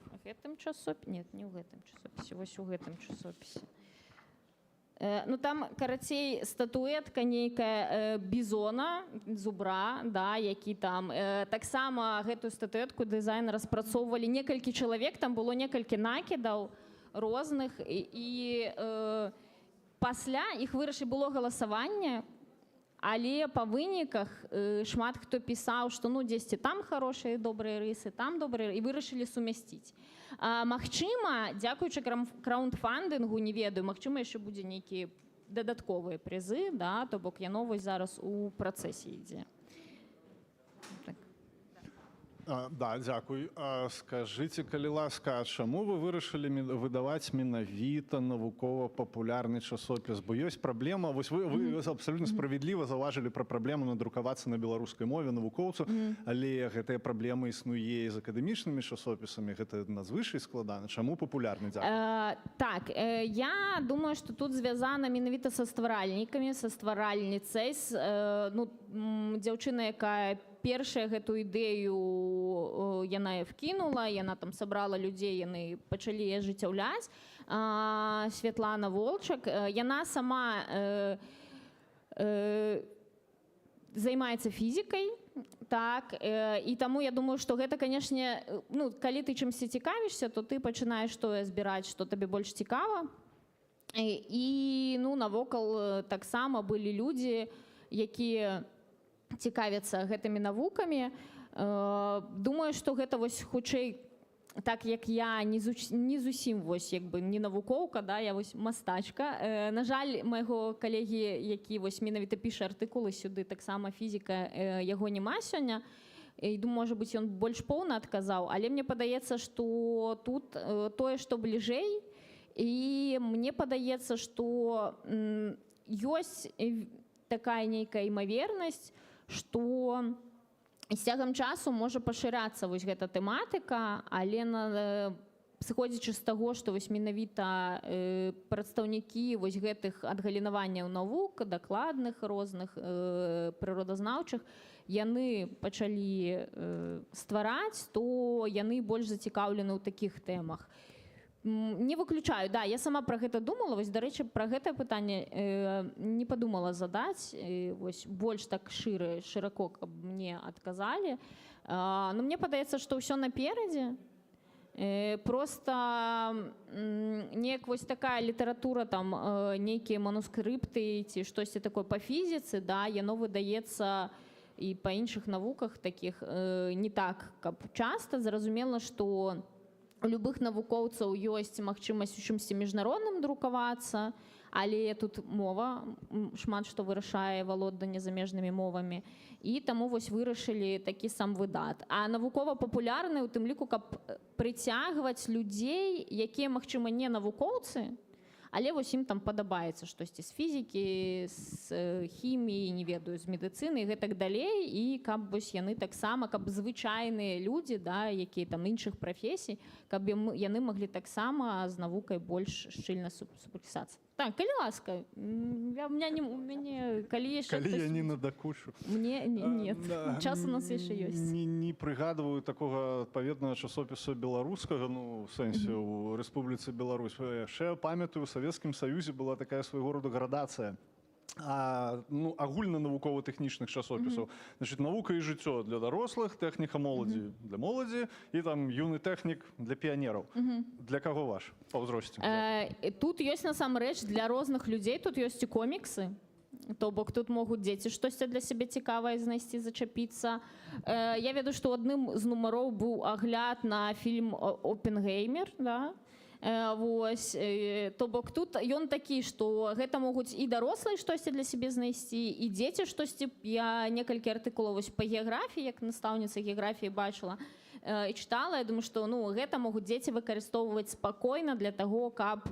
у гэтым часопісе? Нет, не ў гэтым часопісе, вось у гэтым часопісе. Ну там, карацей, статуэтка нейкая бізона, зубра, да, які там. Таксама гэтую статуэтку дызайн распрацоўвалі некалькі чалавек, там было некалькі накідаў розных, і пасля іх вырашылі, было галасаванне, Але па выніках шмат хто пісаў, што ну дзесьці там хорошыя добрыя рысы, там добрыя, і вырашылі сумясціць. Магчыма, дзякуючы краундфандынгу, не ведаю, магчыма, яшчэ будзе нейкія дадатковыя прызы, да, то бок яно вось зараз у працэсе ідзе. Да, дзякуй. Скажыце, калі ласка, а чаму вы вырашылі выдаваць менавіта навукова-папулярны часопіс? Бо ёсць праблема, вось вы абсалютна справядліва заўважылі пра праблему надрукавацца на беларускай мове навукоўцу, але гэтая праблема існуе і з акадэмічнымі часопісамі, гэта надзвычай складана. Чаму папулярны? Так, я думаю, што тут звязана менавіта са стваральнікамі, са стваральніцай, дзяўчына, якая першая гэту ідэю яна вкінула, яна там сабрала людзей, яны пачалі ажыццяўляць. Святлана Волчак, яна сама займаецца фізікай, так, і таму я думаю, што гэта, канешне, калі ты чымсьці цікавішся, то ты пачынаеш тое збіраць, што табе больш цікава. І навокал таксама былі людзі, якія цікавяцца гэтымі навукамі. Думаю, што гэта вось хутчэй, так як я не зусім вось як бы не навукоўка, да, я вось мастачка. На жаль, майго калегі, які вось менавіта піша артыкулы сюды, таксама фізіка, яго няма сёння. І думаю, можа быць, ён больш поўна адказаў, але мне падаецца, што тут тое, што бліжэй, і мне падаецца, што ёсць такая нейкая імавернасць, што з цягам часу можа пашырацца вось гэта тэматыка, але сыходзячы з таго, што вось менавіта прадстаўнікі вось гэтых адгалінаванняў навук, дакладных розных прыродазнаўчых, яны пачалі ствараць, то яны больш зацікаўлены ў такіх тэмах. Не выключаю, да, я сама пра гэта думала, вось, дарэчы, пра гэтае пытанне не падумала задаць, вось, больш так шырако, каб мне адказалі. Но мне падаецца, што ўсё наперадзе. Просто неяк вось такая літаратура, там, нейкія манускрыпты ці штосьці такое па фізіцы, да, яно выдаецца і па іншых навуках такіх не так, каб часта. Зразумела, што у любых навукоўцаў ёсць магчымасць у чымсьці міжнародным друкавацца, але тут мова шмат што вырашае, валоданне замежнымі мовамі. І таму вось вырашылі такі сам выдат. А навукова-папулярны ў тым ліку, каб прыцягваць людзей, якія, магчыма, не навукоўцы, але вось ім там падабаецца штосьці з фізікі, з хіміі, не ведаю, з медыцыны і гэтак далей, і каб вось яны таксама, каб звычайныя людзі, да, якія там іншых прафесій, каб яны маглі таксама з навукай больш шчыльна супрацьстацца. Так, калі ласка, у мяне, калі яшчэ... Калі я не надакучу. Мне нет, час у нас яшчэ ёсць. Не прыгадываю такога адпаведнага часопісу беларускага, ну, в сэнсе, у Рэспубліцы Беларусь. Яшчэ памятаю, у Савецкім Саюзе была такая свайго роду градацыя агульна-навукова-тэхнічных часопісаў. Значит, навука і жыццё для дарослых, тэхніка моладзі для моладзі і там юны тэхнік для піянераў. Для каго ваш па ўзросце? Тут ёсць насамрэч для розных людзей, тут ёсць і коміксы. То бок тут могуць дзеці штосьці для сябе цікавае знайсці, зачапіцца. Я ведаю, што ў адным з нумароў быў агляд на фільм «Опенгеймер», да? Вось, то бок тут ён такі, што гэта могуць і дарослыя штосьці для сябе знайсці, і дзеці штосьці. Я некалькі артыкулаў вось па геаграфіі, як настаўніца геаграфіі бачыла і чытала. Я думаю, што гэта могуць дзеці выкарыстоўваць спакойна для таго, каб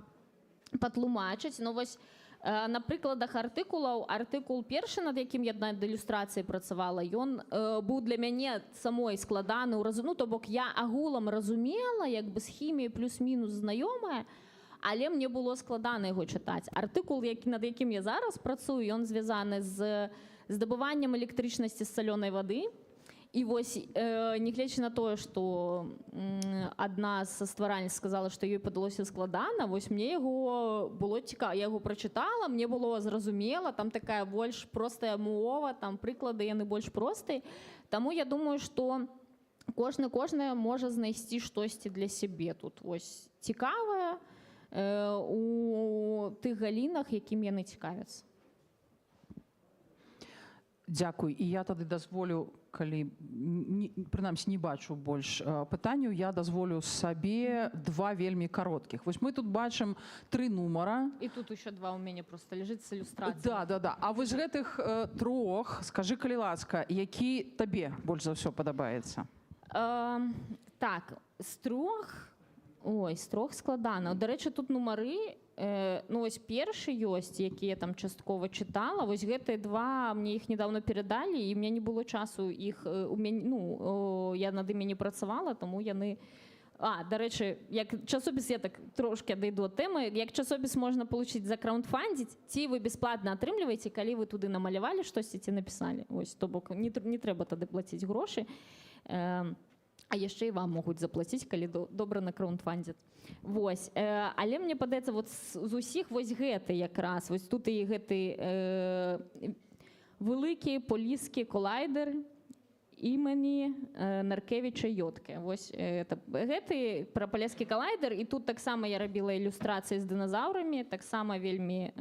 патлумачыць. Ну вось на прыкладах артыкулаў, артыкул першы, над якім я над ілюстрацыяй працавала, ён быў для мяне самой складаны, то бок я агулам разумела, як бы з хіміяй плюс-мінус знаёмая, але мне было складана яго чытаць. Артыкул, над якім я зараз працую, ён звязаны з здабываннем электрычнасці з салёнай вады. І вось, нягледзячы на тое, што адна са стваральніц сказала, што ёй падалося складана, вось мне яго было цікава. Я яго прачытала, мне было зразумела, там такая больш простая мова, там прыклады яны больш простыя. Таму я думаю, што кожная можа знайсці штосьці для сябе тут вось цікавае у тых галінах, якім яны цікавяцца. Дзякуй. І я тады дазволю, калі прынамсі не бачу больш пытанняў, я дазволю сабе два вельмі кароткіх. Вось мы тут бачым 3 нумара. І тут еще 2 у мяне просто ляжыць з ілюстрацыяй. Да. А вось гэтых 3, скажы, калі ласка, які табе больш за ўсё падабаецца? Так, з 3 складана. До речі, тут нумары, ну ось першы ёсць, які я там часткова чытала, вось гэтыя 2, мне іх недавно перадалі, і мне не было часу іх, я над імі не працавала, тому яны... До речі, як часопіс, я так трошки дойду від теми, як часопіс можна отримати за краундфандить, ці ви безплатно отримуєте, коли ви туди намалювали щось, ці написали. Ось, то бок не треба тоді платити гроші. А яшчэ і вам могуць заплаціць, калі добра на краундфандзят. Вось. Але мне падаецца, вот з усіх вось гэты якраз, вось тут і гэты великий поліський колайдер імені Наркевіча Йотке. Вось гэты пра палескі колайдер, і тут таксама я рабіла ілюстрацыі з дыназаўрамі, таксама вельмі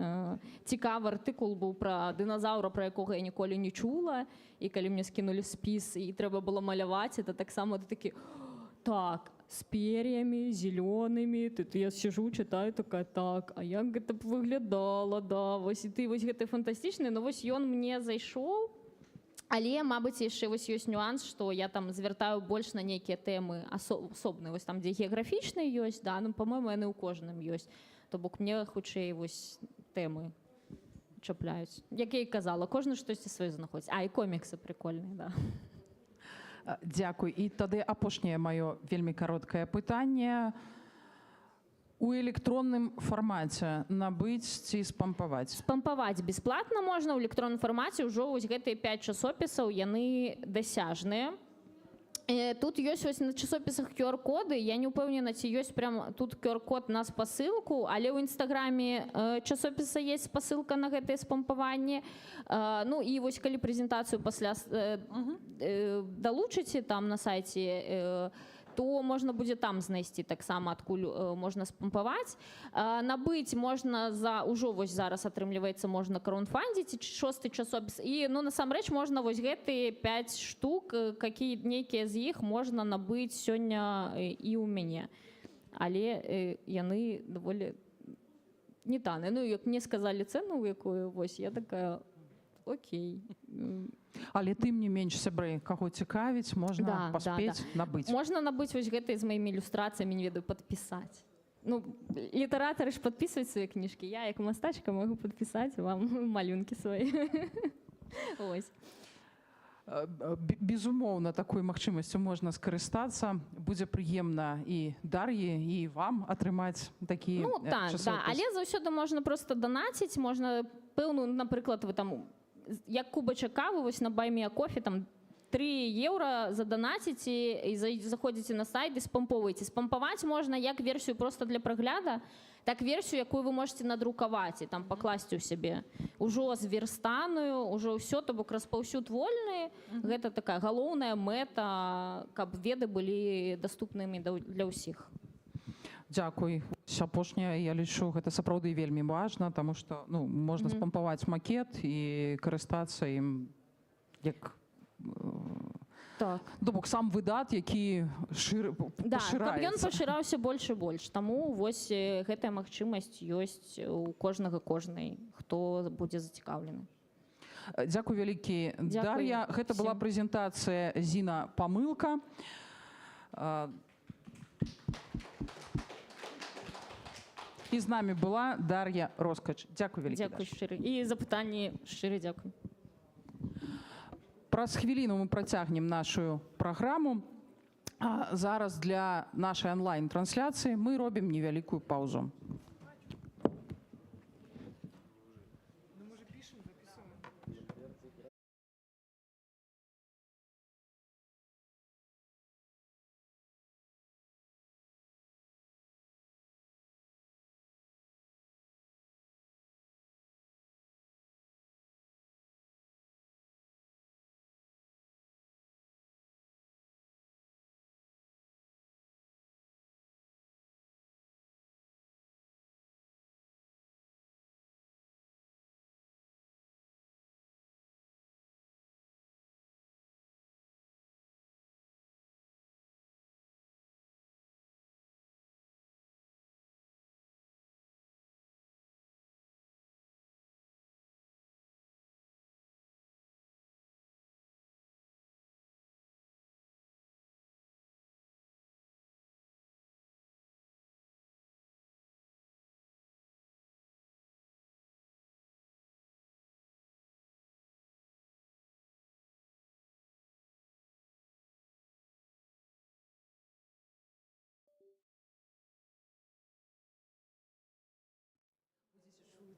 цікавы артыкул быў пра дыназаўра, пра якога я ніколі не чула, і калі мне скінулі спіс, і трэба было маляваць, это таксама такі, так, з пер'ямі, зелёнымі, я сижу, читаю, такая, так, а як гэта б выглядала, да, вось, і ты вось гэты фантастычны, но вось ён мне зайшоў, але, мабыць, яшчэ вось ёсць нюанс, што я там звяртаю больш на нейкія тэмы асобныя, вось там, дзе геаграфічныя ёсць, да, ну, па-мойму, яны ў кожным ёсць, то бок мне хутчэй вось тэмы чапляюць. Як я і казала, кожны штосьці сваё знаходзіць. І коміксы прикольныя, да. Дзякуй. І тады апошняе маё вельмі кароткае пытанне. У электронным фармаце набыць ці спампаваць? Спампаваць бесплатна можна, у электронным фармаце ўжо вось гэтыя 5 часопісаў, яны дасяжныя. Тут ёсць вось на часопісах QR-коды, я не ўпэўнена, ці ёсць прям тут QR-код на спасылку, але ў інстаграме часопіса ёсць спасылка на гэтае спампаванне. Ну і вось калі прэзентацыю пасля далучыце там на сайце, то можна будзе там знайсці таксама, адкуль можна спампаваць. Набыць можна ўжо вось зараз атрымліваецца, можна краундфандзіць 6-й часопіс. І насамрэч можна вось гэтыя 5 штук, нейкія з іх можна набыць сёння і ў мяне. Але яны даволі не танныя. Ну, як мне сказалі цэну, якую, вось, я такая, окей. Але тым не менш, сябры, каго цікавіць, можна паспець набыць. Можна набыць вось гэтай з маімі ілюстрацыямі, не ведаю, падпісаць. Ну, літаратары ж падпісваюць свае кніжкі. Я, як мастачка, магу падпісаць вам малюнкі свае. Ось. Безумоўна, такой магчымасцю можна скарыстацца. Будзе прыемна і Дар'і, і вам атрымаць такі часопіс. Ну, так, але заўсёды можна проста данаціць, можна пэўную, напрыклад, вы там як кубачак кавы, вось на Buy Me a Coffee, там 3 еўра заданаціце і заходзіце на сайт і спампоўваеце. Спампаваць можна як версію проста для прагляда, так версію, якую вы можете надрукаваць і там пакласці ў сябе. Ужо зверстаную, ужо ўсё, то бок распаўсюд вольны. Гэта такая галоўная мэта, каб веды былі даступнымі для ўсіх. Дзякуй. Апошняе, я лічу, гэта сапраўды вельмі важна, таму што можна спампаваць макет і карыстацца ім як... То бок сам выдат, які пашыраецца. Да, каб ён пашыраўся больш і больш. Таму вось гэтая магчымасць ёсць у кожнай, хто будзе зацікаўлены. Дзякуй вялікі, Дар'я. Гэта была прэзентацыя Зіна Памылка. І з намі была Дар'я Роскач. Дзякуй вялікі. Дзякуй шчыры. І за пытанні шчыры дзякуй. Праз хвіліну мы працягнем нашу праграму. Зараз для нашай онлайн-трансляцыі мы робім невялікую паўзу.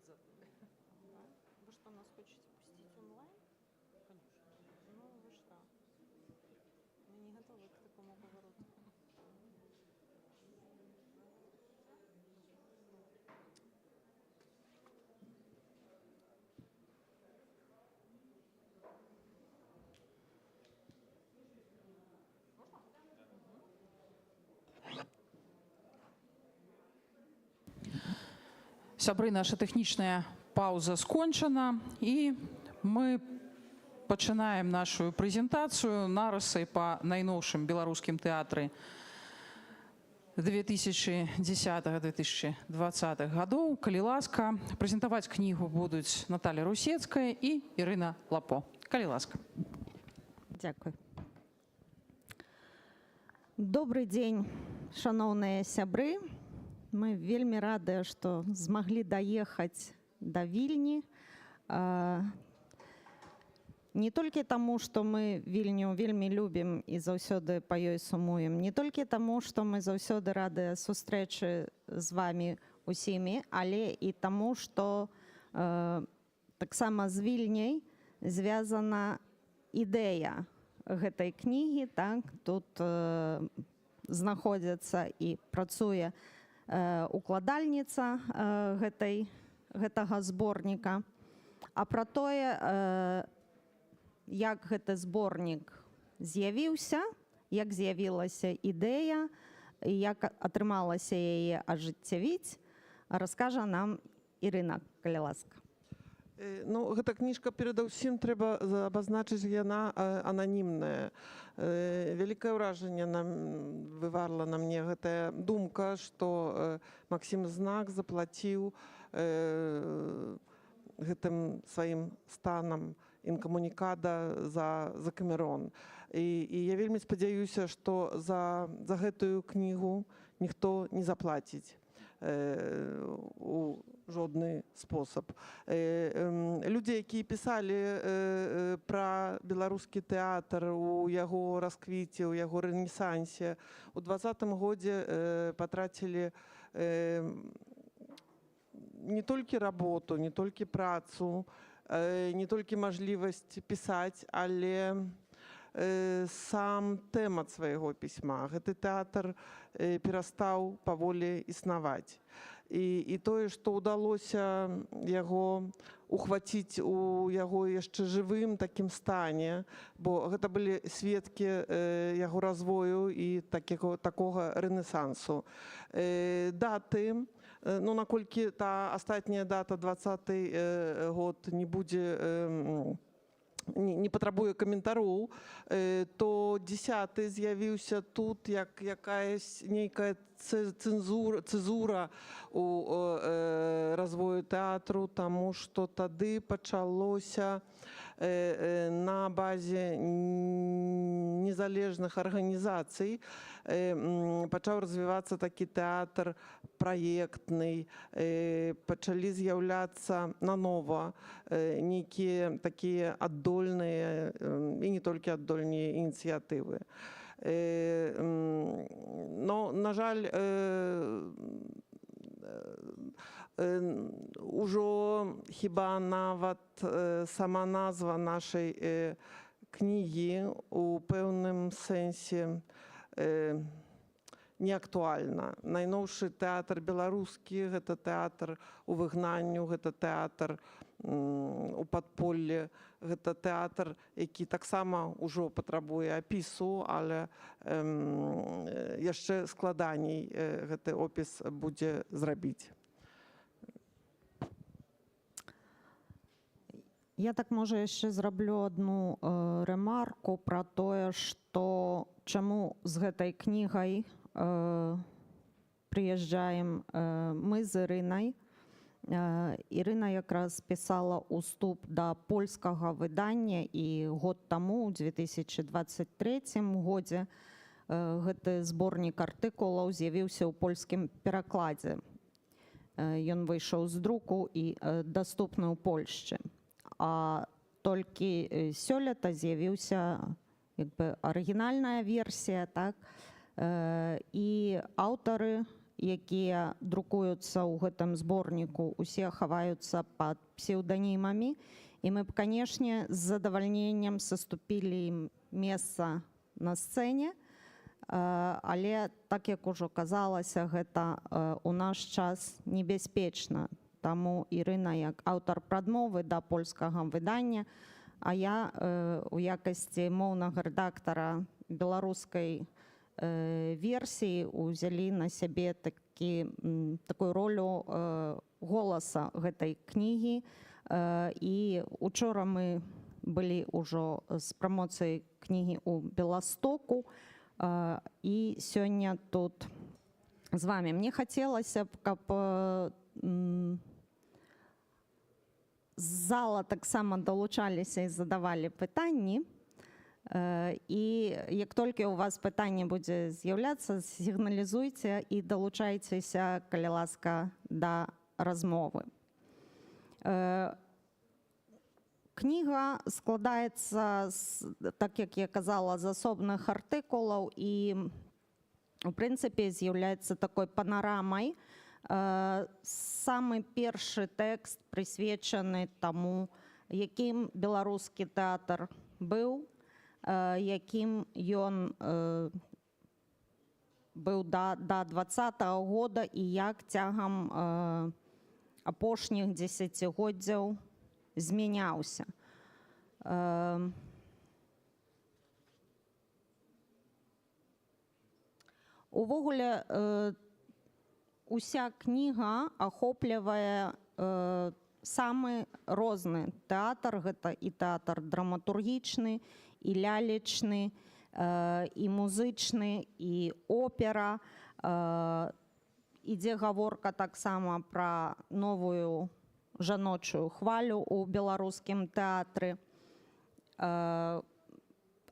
Вы что, нас хотите пустить онлайн? Конечно. Ну, вы что? Мы не готовы к такому повороту. Сябры, наша тэхнічная пауза скончана, і мы пачынаем нашу прэзентацыю нарысай па найноўшым беларускім тэатры 2010-2020 гадоў. Калі ласка, прэзентаваць кнігу будуць Наталья Русецкая і Ірына Лапо. Калі ласка. Дякую. Добрый дзень, шаноўныя сябры. Мы вельмі радыя, што змаглі даехаць да Вільні. Не толькі таму, што мы Вільню вельмі любім і заўсёды па ёй сумуем, не толькі таму, што мы заўсёды радыя сустрэчы з вамі усімі, але і таму, што таксама з Вільняй звязана ідэя гэтай кнігі. Так? Тут знаходзіцца і працуе укладальніца гэтага зборніка. А пра тое, як гэты зборнік з'явіўся, як з'явілася ідэя, і як атрымалася яе ажыццявіць, раскажа нам Ірына, калі ласка. Ну, гэта кніжка перадусім трэба абазначыць, яна ананімная. Вялікае ўражанне выварла на мне гэтая думка, што Максім Знак заплаціў гэтым сваім станам інкамунікада за Камерон. І я вельмі спадзяюся, што за гэтую кнігу ніхто не заплаціць у жодны спосаб. Людзі, якія пісалі пра беларускі тэатр у яго расквіце, у яго рэнесансе, у 2020 годзе патрацілі не толькі работу, не толькі працу, не толькі мажлівасць пісаць, але сам тэмат свайго пісьма. Гэты тэатр перастаў паволі існаваць. І тое, што ўдалося яго ухваціць у яго яшчэ жывым такім стане, бо гэта былі сведкі яго развою і такога рэнесансу. Даты, ну, наколькі та астатняя дата, 20-й год, не будзе, не патрабуе каментароў, то 10-й з'явіўся тут як якаясь нейкая цэзура у развою тэатру, таму што тады пачалося на базе незалежных арганізацый пачаў развівацца такі тэатр праектны, пачалі з'яўляцца нанова нейкія такія аддольныя і не толькі аддольныя ініцыятывы. Но, на жаль, ужо хіба нават сама назва нашай кнігі у пэўным сэнсе не актуальна. Найноўшы тэатр беларускі, гэта тэатр у выгнанню, гэта тэатр у падполлі, гэта тэатр, які таксама ўжо патрабуе апісу, але яшчэ складаней гэты опіс будзе зрабіць. Я так, можа, яшчэ зраблю одну ремарку пра тое, што чаму з гэтай кнігай прыязджаем мы з Ірынай. Ірына якраз пісала ўступ да польскага выдання, і год таму, у 2023 годзе, гэты зборнік артыкулаў з'явіўся ў польскім перакладзе. Ён выйшаў з друку і даступны ў Польшчы. А толькі сёлета з'явіўся арыгінальная версія, так? І аўтары якія друкуюцца ў гэтым зборніку, усе хаваюцца пад псеўданімамі. І мы б, канешне, з задавальненнем саступілі ім месца на сцэне, але, так як ужо казалася, гэта у наш час небяспечна. Таму Ірына, як аўтар прадмовы да польскага выдання, а я у якасці моўнага рэдактара беларускай версіі ўзялі на сябе такую ролю голаса гэтай кнігі. І учора мы былі ўжо з прамоцыяй кнігі ў Беластоку, і сёння тут з вами. Мне хацелася б, каб з зала таксама далучаліся і задавалі пытанні. І як толькі у вас пытанне будзе з'яўляцца, сігналізуйце і далучайцеся, калі ласка, да размовы. Кніга складаецца, так як я казала, з асобных артыкулаў і, у прынцыпе, з'яўляецца такой панорамай. Самы першы тэкст прысвечаны таму, якім беларускі тэатр быў, якім ён быў да 2020 года і як цягам апошніх дзесяцігоддзяў змяняўся. Увогуле, уся кніга ахоплівае самы розны тэатр. Гэта і тэатр драматургічны, і лялечны, і музычны, і опера. Ідзе гаворка таксама пра новую жаночую хвалю ў беларускім тэатры.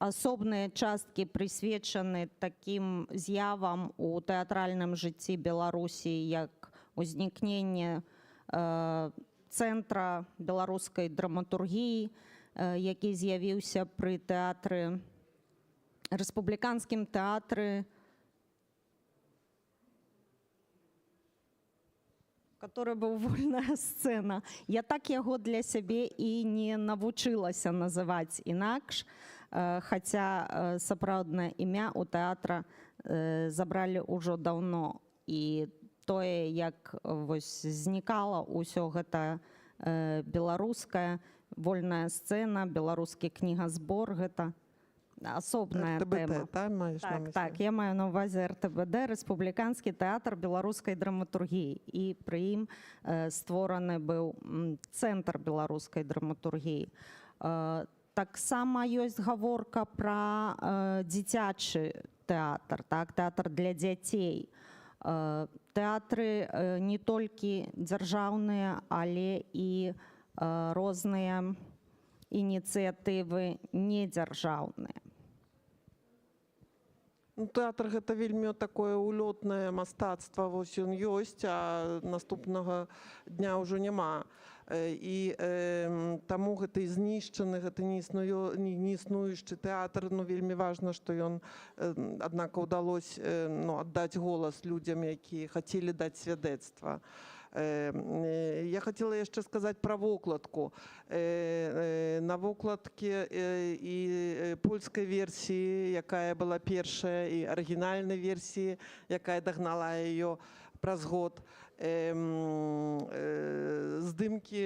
Асобныя часткі прысвечаны такім з'явам у тэатральным жыцці Беларусі, як узнікненне цэнтра беларускай драматургіі, які з'явіўся пры тэатры, рэспубліканскім тэатры, который быў вольная сцэна. Я так яго для сябе і не навучылася называць інакш, хаця сапраўднае імя ў тэатра забралі ўжо даўно. І тое, як знікала ўсё гэта беларуская вольная сцэна, беларускі кнігазбор, гэта асобная тэма. Так, я маю на ўвазе РТБД, Рэспубліканскі тэатр беларускай драматургіі. І пры ім створаны быў цэнтр беларускай драматургіі. Таксама ёсць гаворка пра дзіцячы тэатр, тэатр для дзяцей. Тэатры не толькі дзяржаўныя, але і розныя ініцыятывы недзяржаўныя. Тэатр гэта вельмі такое улётнае мастацтва, вось ён ёсць, а наступнага дня ўжо няма. І таму гэты знішчаны, гэты неіснуючы тэатр, вельмі важна, што ён, аднак, удалося аддаць голас людзям, якія хацелі даць свядоцтва. Я хотела яшчэ сказаць пра вокладку. На вокладке і польскай версіі, якая была першая, і арыгінальнай версіі, якая дагнала яе праз год, здымкі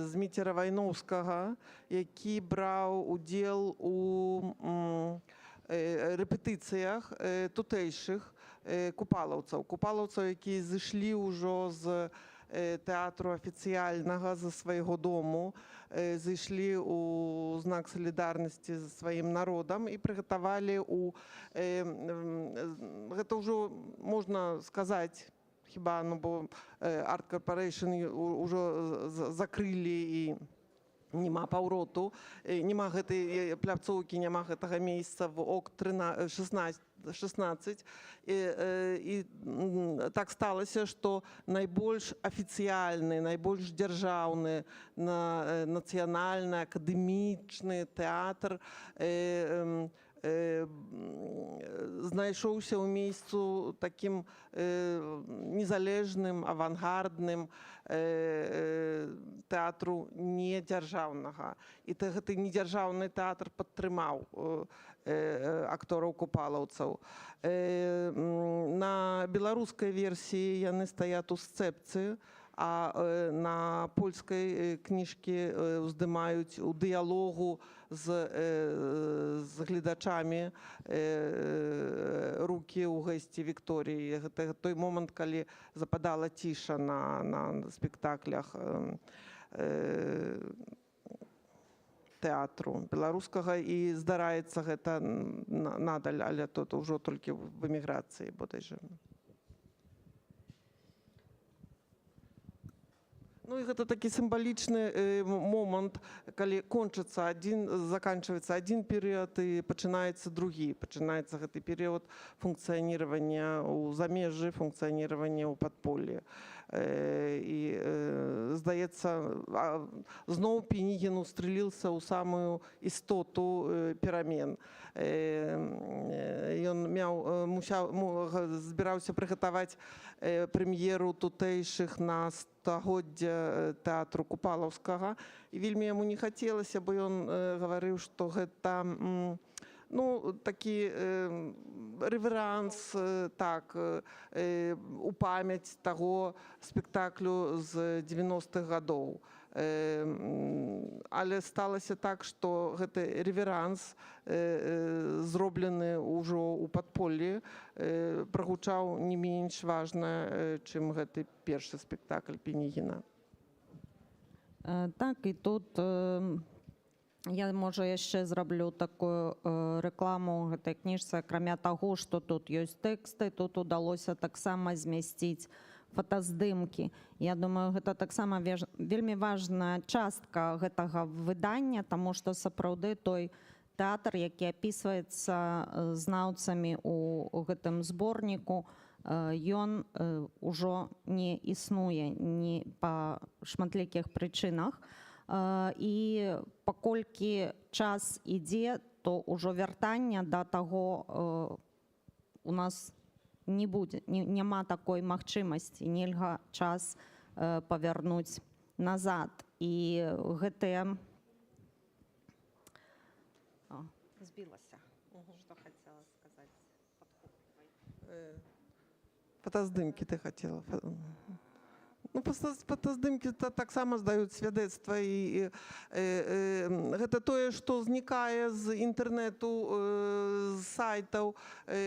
Зміцера Вайноўскага, які браў удзел у рэпетыцыях тутэйшых купалаўцаў, якія зышлі ўжо з тэатру афіцыяльнага, з свайго дому, зышлі ў знак салідарнасці з сваім народам і прыгатавалі ў... Гэта ўжо можна сказаць, хіба, бо Art Corporation ўжо закрылі і нема паўроту, нема гэтай пляцоўкі, няма гэтага месяца в ОК-16. І так сталася, што найбольш афіцыяльны, найбольш дзяржаўны, нацыянальны, акадэмічны тэатр знайшоўся ў месцу такім незалежным, авангардным тэатру недзяржаўнага. І гэты недзяржаўны тэатр падтрымаў актораў-купалаўцаў. На беларускай версіі яны стаят у сцэпцы, а на польскай кніжкі ўздымаюць у дыялогу з гледачамі рукі ў гэсці Вікторыі. Гэта той момант, калі западала ціша на спектаклях тэатру беларускага, і здараецца гэта надаль, але тут ужо толькі в эміграцыі бодайжа. Ну і гэта такі сімвалічны момант, калі заканчваецца адзін перыяд і пачынаецца другі. Пачынаецца гэты перыяд функцыяніравання ў замежжы, функцыяніравання ў падполлі. І здаецца, зноў Пінігін устрэліўся ў самую істоту перамен. Ён збіраўся прыгатаваць прэм'еру тутэйшых на стагоддзя тэатру Купалаўскага, і вельмі яму не хацелася, бо ён гаварыў, што гэта такі рэверанс, так, у памяць таго спектаклю з 90-х гадоў. Але сталася так, што гэты рэверанс, зроблены ўжо ў падполлі, прагучаў не менш важна, чым гэты першы спектакль Пінігіна. Так, і тут я, можа, яшчэ зраблю такую рэкламу гэтай кніжцы, акрамя таго, што тут ёсць тэксты, тут удалося таксама змясціць фотаздымкі. Я думаю, гэта таксама вельмі важная частка гэтага выдання, таму што сапраўды той тэатр, які апісваецца знаўцамі ў гэтым зборніку, ён ужо не існуе па шматлікіх прычынах. І паколькі час ідзе, то ўжо вяртання да таго у нас не будзе, няма такой магчымасці, нельга час павярнуць назад. І гэтыя... Збілася, што хацела сказаць. Фотаздымкі ты хацела. Ну, фотаздымкі таксама здаюць свядоцтва, і гэта тое, што знікае з інтэрнэту, з сайтаў,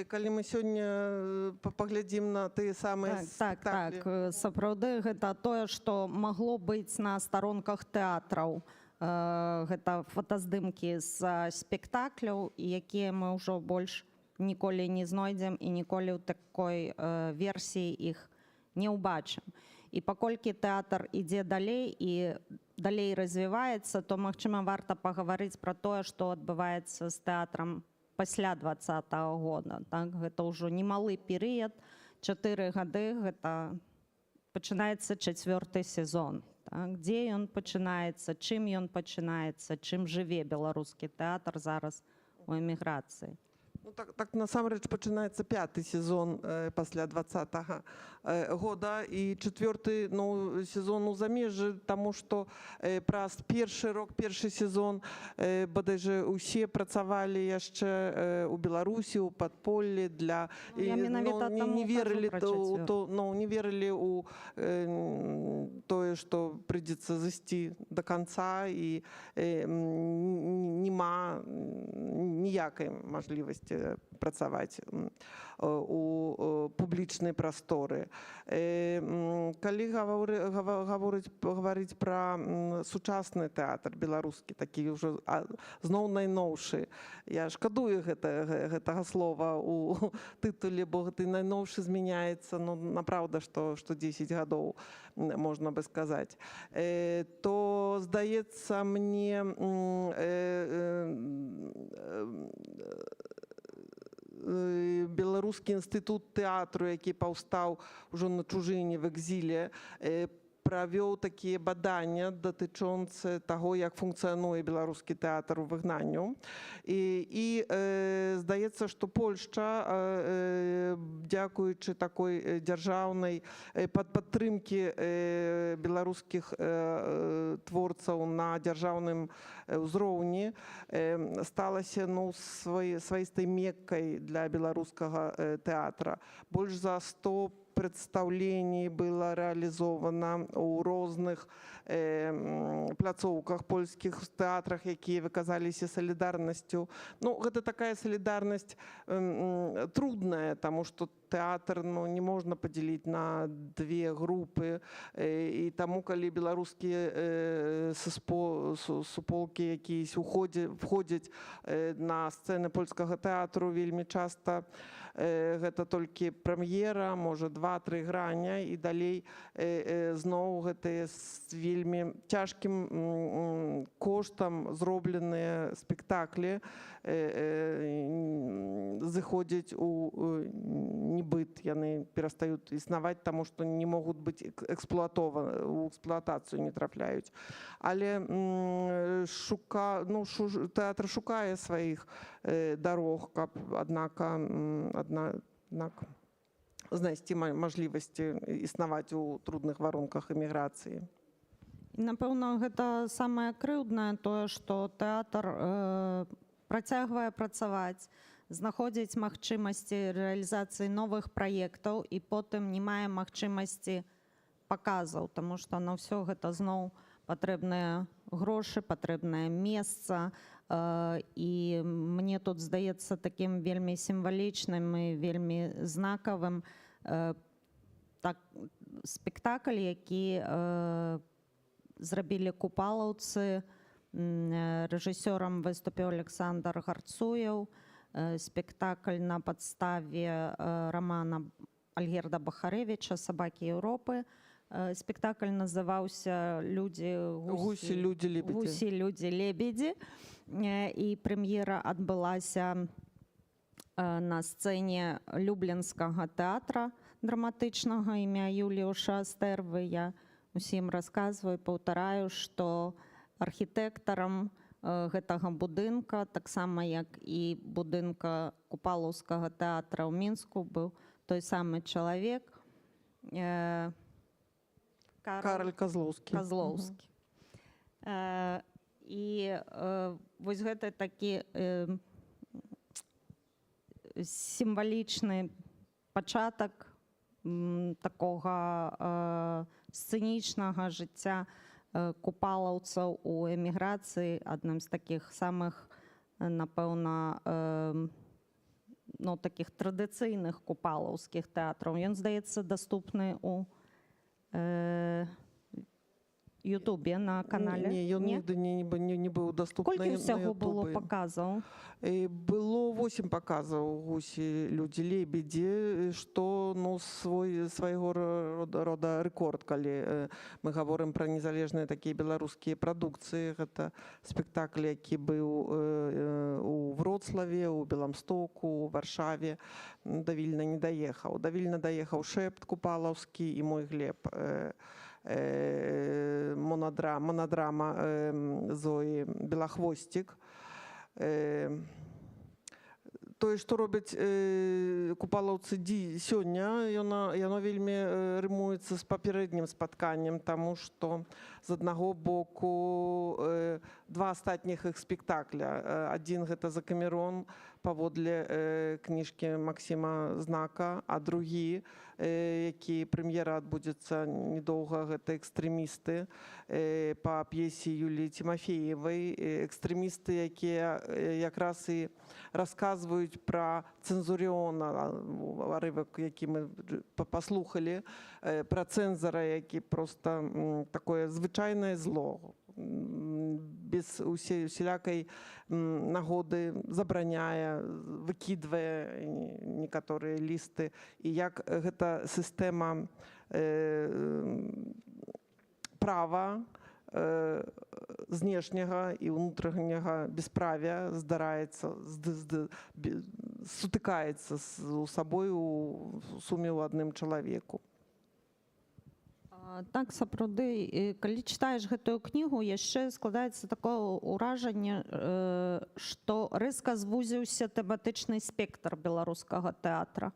калі мы сёння паглядзім на тыя самыя спектаклі. Так, сапраўды гэта тое, што магло быць на старонках тэатраў. Гэта фотаздымкі з спектакляў, якія мы ўжо больш ніколі не знойдзем і ніколі ў такой версіі іх не ўбачым. І паколькі тэатр ідзе далей і далей развіваецца, то, магчыма, варта пагаварыць пра тое, што адбываецца з тэатрам пасля 20-го года. Гэта ўжо немалы перыяд, 4 гады, гэта пачынаецца 4-й сезон. Дзе ён пачынаецца, чым ён пачынаецца, чым жыве беларускі тэатр зараз у эміграцыі. Так насамрэч пачынаецца 5-й сезон пасля 20-го года і 4-й сезон у замежжы, таму што праз першы рок, першы сезон бадайжа усе працавалі яшчэ ў Беларусі, у падполлі, не верылі ў тое, што прыйдзецца зайсці да канца, і няма ніякай мажлівасці працаваць у публічнай прасторы. Калі гаварыць пра сучасны тэатр беларускі, такі ўжо зноў найноўшы, я шкадую гэтага слова ў тытуле, бо гэты найноўшы змяняецца, напраўда, што 10 гадоў, можна бы сказаць, то, здаецца мне, Беларускі інстытут тэатру, які паўстаў ужо на чужыне в экзіле, правёў такія бадання датычонцы таго, як функцыянуе беларускі тэатр у выгнанню. І здаецца, што Польшча, дзякуючы такой дзяржаўнай падтрымкі беларускіх творцаў на дзяржаўным ўзроўні, сталася сваістай меккай для беларускага тэатра. Больш за 100 прадстаўлений было рэалізована ў розных пляцоўках польскіх тэатрах, якія выказаліся салідарнасцю. Ну, гэта такая салідарнасць трудная, таму што тэатр не можна падзяліць на две групы. І таму, калі беларускія суполкі якісь входзяць на сцэны польскага тэатру, вельмі часта гэта толькі прэм'ера, можа 2-3 граня, і далей зноў гэтыя з вельмі цяжкім коштам зробленыя спектаклі зыходзяць у небыт, яны перастаюць існаваць, таму што не могуць быць эксплуатаваны, у эксплуатацыю не трапляюць. Але тэатр шукае сваіх дарог, каб аднак знайсці мажлівасці існаваць у трудных варунках эміграцыі. Напэўна, гэта самае крыўднае тое, што тэатр працягвае працаваць, знаходзіць магчымасці рэалізацыі новых праектаў і потым не мае магчымасці паказаў, таму што на ўсё гэта зноў патрэбныя грошы, патрэбнае месца. І мне тут здаецца такім вельмі сімвалічным і вельмі знакавым спектакль, які зрабілі купалаўцы. Рэжысёрам выступіў Александр Гарцуеў. Спектакль на падставе рамана Альгерда Бахарэвіча «Сабакі Еўропы». Спектакль называўся «Гусі, людзі, лебедзі». «Гусі, людзі, лебедзі». І прэм'ера адбылася на сцэне Люблінскага тэатра драматычнага імя Юліуша Стэрвы. Я усім расказваю, паўтараю, што архітэктарам гэтага будынка, таксама як і будынка Купалаўскага тэатра ў Мінску, быў той самы чалавек Кароль Козлоўскі. І вось гэта такі сімвалічны пачатак такога сцэнічнага жыцця купалаўцаў у эміграцыі, адным з такіх самых, напэўна, такіх традыцыйных купалаўскіх тэатраў. Ён, здаецца, даступны у Ютубе, на канале? Не, ён нігде не быў даступны на Ютубе. Колькі ўсяго было паказаў? Было 8 паказаў «Гусі, людзі, лебедзі», што свайго рода рэкорд, калі мы гаворым пра незалежныя такія беларускія прадукцыі. Гэта спектакль, які быў у Вроцлаве, у Беламстоку, у Варшаве. Да Вільна не даехаў. Да Вільна даехаў «Шэпт» купалаўскі і «Мой Глеб». Монодрама Зоі Белахвосцік. Тое, што робяць купалаўцы сёння, яно вельмі рымуецца з папярэднім спатканнем, таму што з аднаго боку 2 астатніх іх спектакля. Адзін гэта «Закамерон» паводле кніжкі Максіма Знака, а другі, які прэм'ера адбудзецца недоўга, гэта «Экстрэмісты» па п'есе Юліі Тимофеевай. Экстрэмісты, якія якраз і расказваюць пра цэнзурыёна, арывак, які мы паслухалі, пра цэнзара, які проста такое звычайнае зло, без усялякай нагоды забараняе, выкідвае некаторыя лісты. І як гэта сістэма права, знешняга і ўнутранняга бесправя здараецца, сутыкаецца з сабой у суме ў адным чалавеку. Так, сапраўды, калі чытаеш гэтую кнігу, яшчэ складаецца такое ўражанне, што рэзка звузіўся тэматычны спектр беларускага тэатра.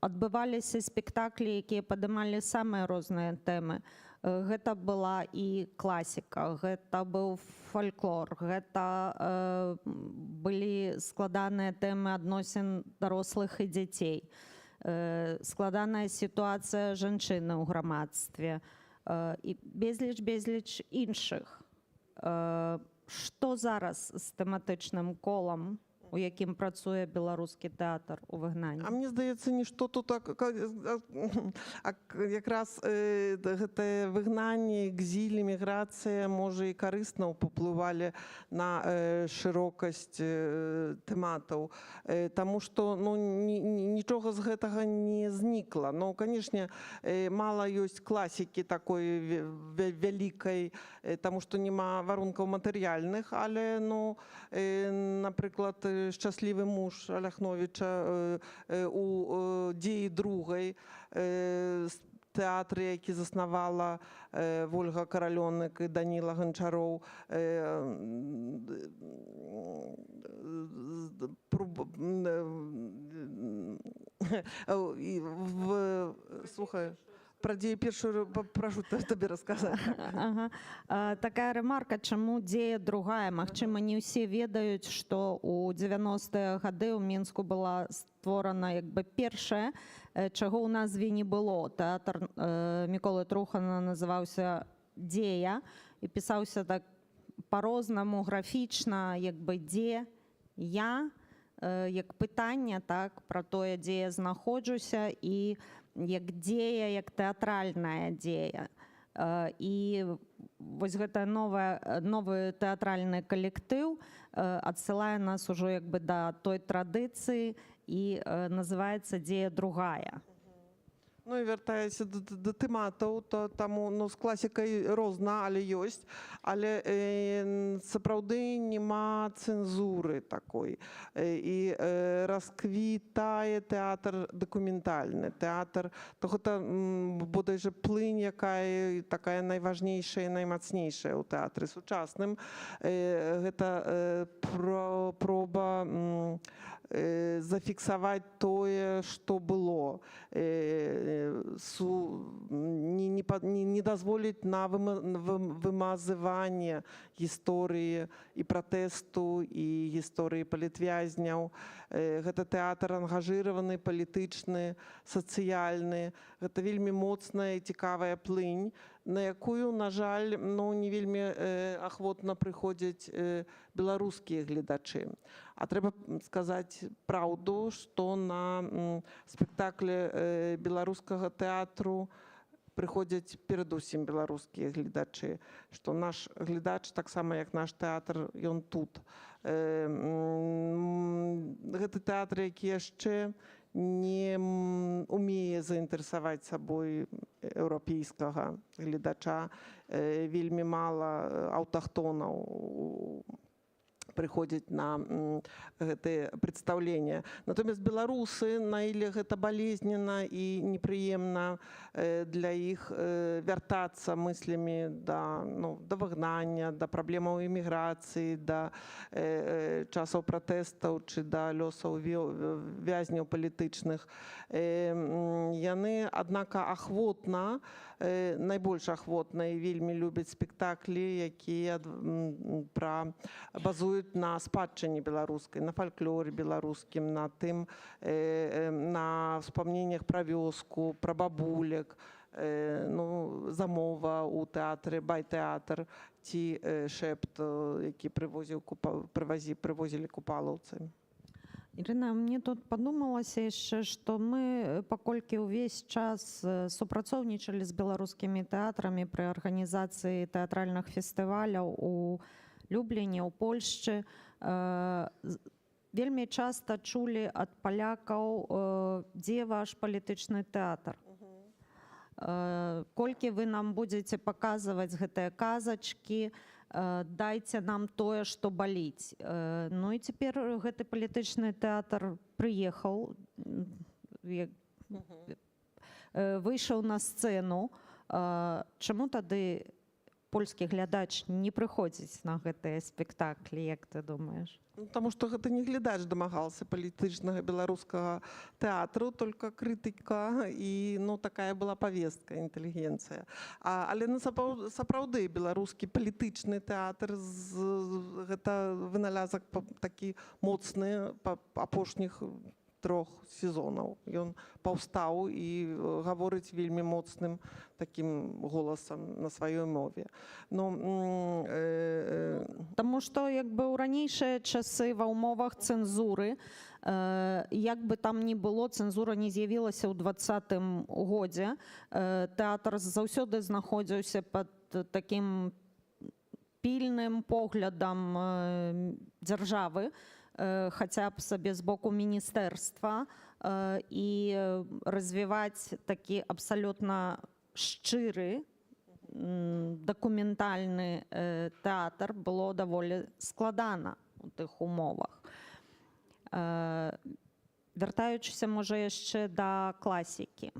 Адбываліся спектаклі, якія падымалі самыя розныя тэмы. Гэта была і класіка, гэта быў фальклор, гэта былі складаныя тэмы адносін дарослых і дзяцей, складаная сітуацыя жанчыны ў грамадстве і безліч іншых. Што зараз з тэматычным колам, у якім працуе беларускі тэатр у выгнанні? А мне здаецца, нішто тут якраз гэтае выгнанне, экзіль, міграцыя, можа, і карысна паўплывалі на шырокасць тэматаў, таму што нічога з гэтага не знікла. Ну, канешне, мала ёсць класікі такой вялікай, таму што няма варункаў матэрыяльных, але, напрыклад, «Шчаслівы муж» Аляхновіча у «Дзеі другай», тэатры, які заснавала Вольга Каралёнак і Даніла Ганчароў. Слухай, про «Дзею першую» прашу табе расказаць. Такая ремарка, чаму «Дзея другая». Магчыма, не ўсе ведаюць, што ў 90-е гады ў Мінску была створана першая, чаго ў назве не было. Тэатр Міколы Трухана называўся «Дзея» і пісаўся так па-рознаму, графічна, «Дзе я», як пытанне, так, пра тое, дзе я знаходжуся, і як дзея, як тэатральная дзея. І вось гэта новы тэатральны калектыў адсылае нас ужо да той традыцыі і называецца «Дзея другая». Ну і вяртаючись до тэматаў, то таму з класікай розна, але ёсць, але сапраўды няма цэнзуры такой. І расквітае тэатр дакументальны, тэатр, то гэта бодайжа плынь, якая такая найважнейшая, наймацнейшая ў тэатры сучасным. Гэта проба зафіксаваць тое, што было, не дазволіць на вымазыванне гісторыі і пратэсту, і гісторыі палітвязняў. Гэта тэатр ангажыраваны, палітычны, сацыяльны. Гэта вельмі моцная і цікавая плынь, на якую, на жаль, не вельмі ахвотна прыходзяць беларускія гледачы. А трэба сказаць праўду, што на спектаклі беларускага тэатру прыходзяць перадусім беларускія гледачы, што наш глядач, таксама як наш тэатр, ён тут. Гэты тэатр, які яшчэ не умее заінтарэсаваць сабой еўрапейскага гледача, вельмі мала аўтахтонаў прыходзяць на гэтыя прадстаўлення. Натомест беларусы, на іле гэта балезненна і непрыемна для іх вяртацца мыслямі да выгнання, да праблемаў эміграцыі, да часаў пратэстаў ці да лёсаў вязняў палітычных. Яны, аднака, ахвотна, найбольш ахвотна і вельмі любяць спектаклі, якія базуюць на спадчыне беларускай, на фальклоры беларускім, на тым, на ўспамненнях пра вёску, пра бабулек, замова ў тэатры, байтэатр ці шэпт, які прывозілі купалаўцы. Ірына, мне тут падумалася яшчэ, што мы паколькі ўвесь час супрацоўнічалі з беларускімі тэатрамі пры арганізацыі тэатральных фестываляў у Любліне, ў Польшчы, вельмі часта чулі ад палякаў, дзе ваш палітычны тэатр. Колькі вы нам будзеце паказваць гэтыя казачкі, дайце нам тое, што баліць. Ну і цяпер гэты палітычны тэатр прыехаў. вийшов на сцену, чому тады польскі глядач не прыходзіць на гэтыя спектаклі, як ты думаеш? Потому что гэта не глядач дамагался палітычнага беларускага тэатру, только крытыка і такая была повестка, інтэлігенцыя. Але сапраўды беларускі палітычны тэатр гэта вынялязак такі моцны апошніх 3 сезонаў. Ён паўстаў і гаворыць вельмі моцным таким голосам на сваёй мове. Таму што у ранейшыя часы ва ўмовах цэнзуры, як бы там ні было, цэнзура не з'явілася ў 20-м годзе, тэатр заўсёды знаходзіўся пад такім пільным поглядам дзяржавы, хаця б сабе з боку міністэрства, і развіваць такі абсалютна шчыры дакументальны тэатр было даволі складана у тых умовах. Вяртаючыся, можа, яшчэ да класікі.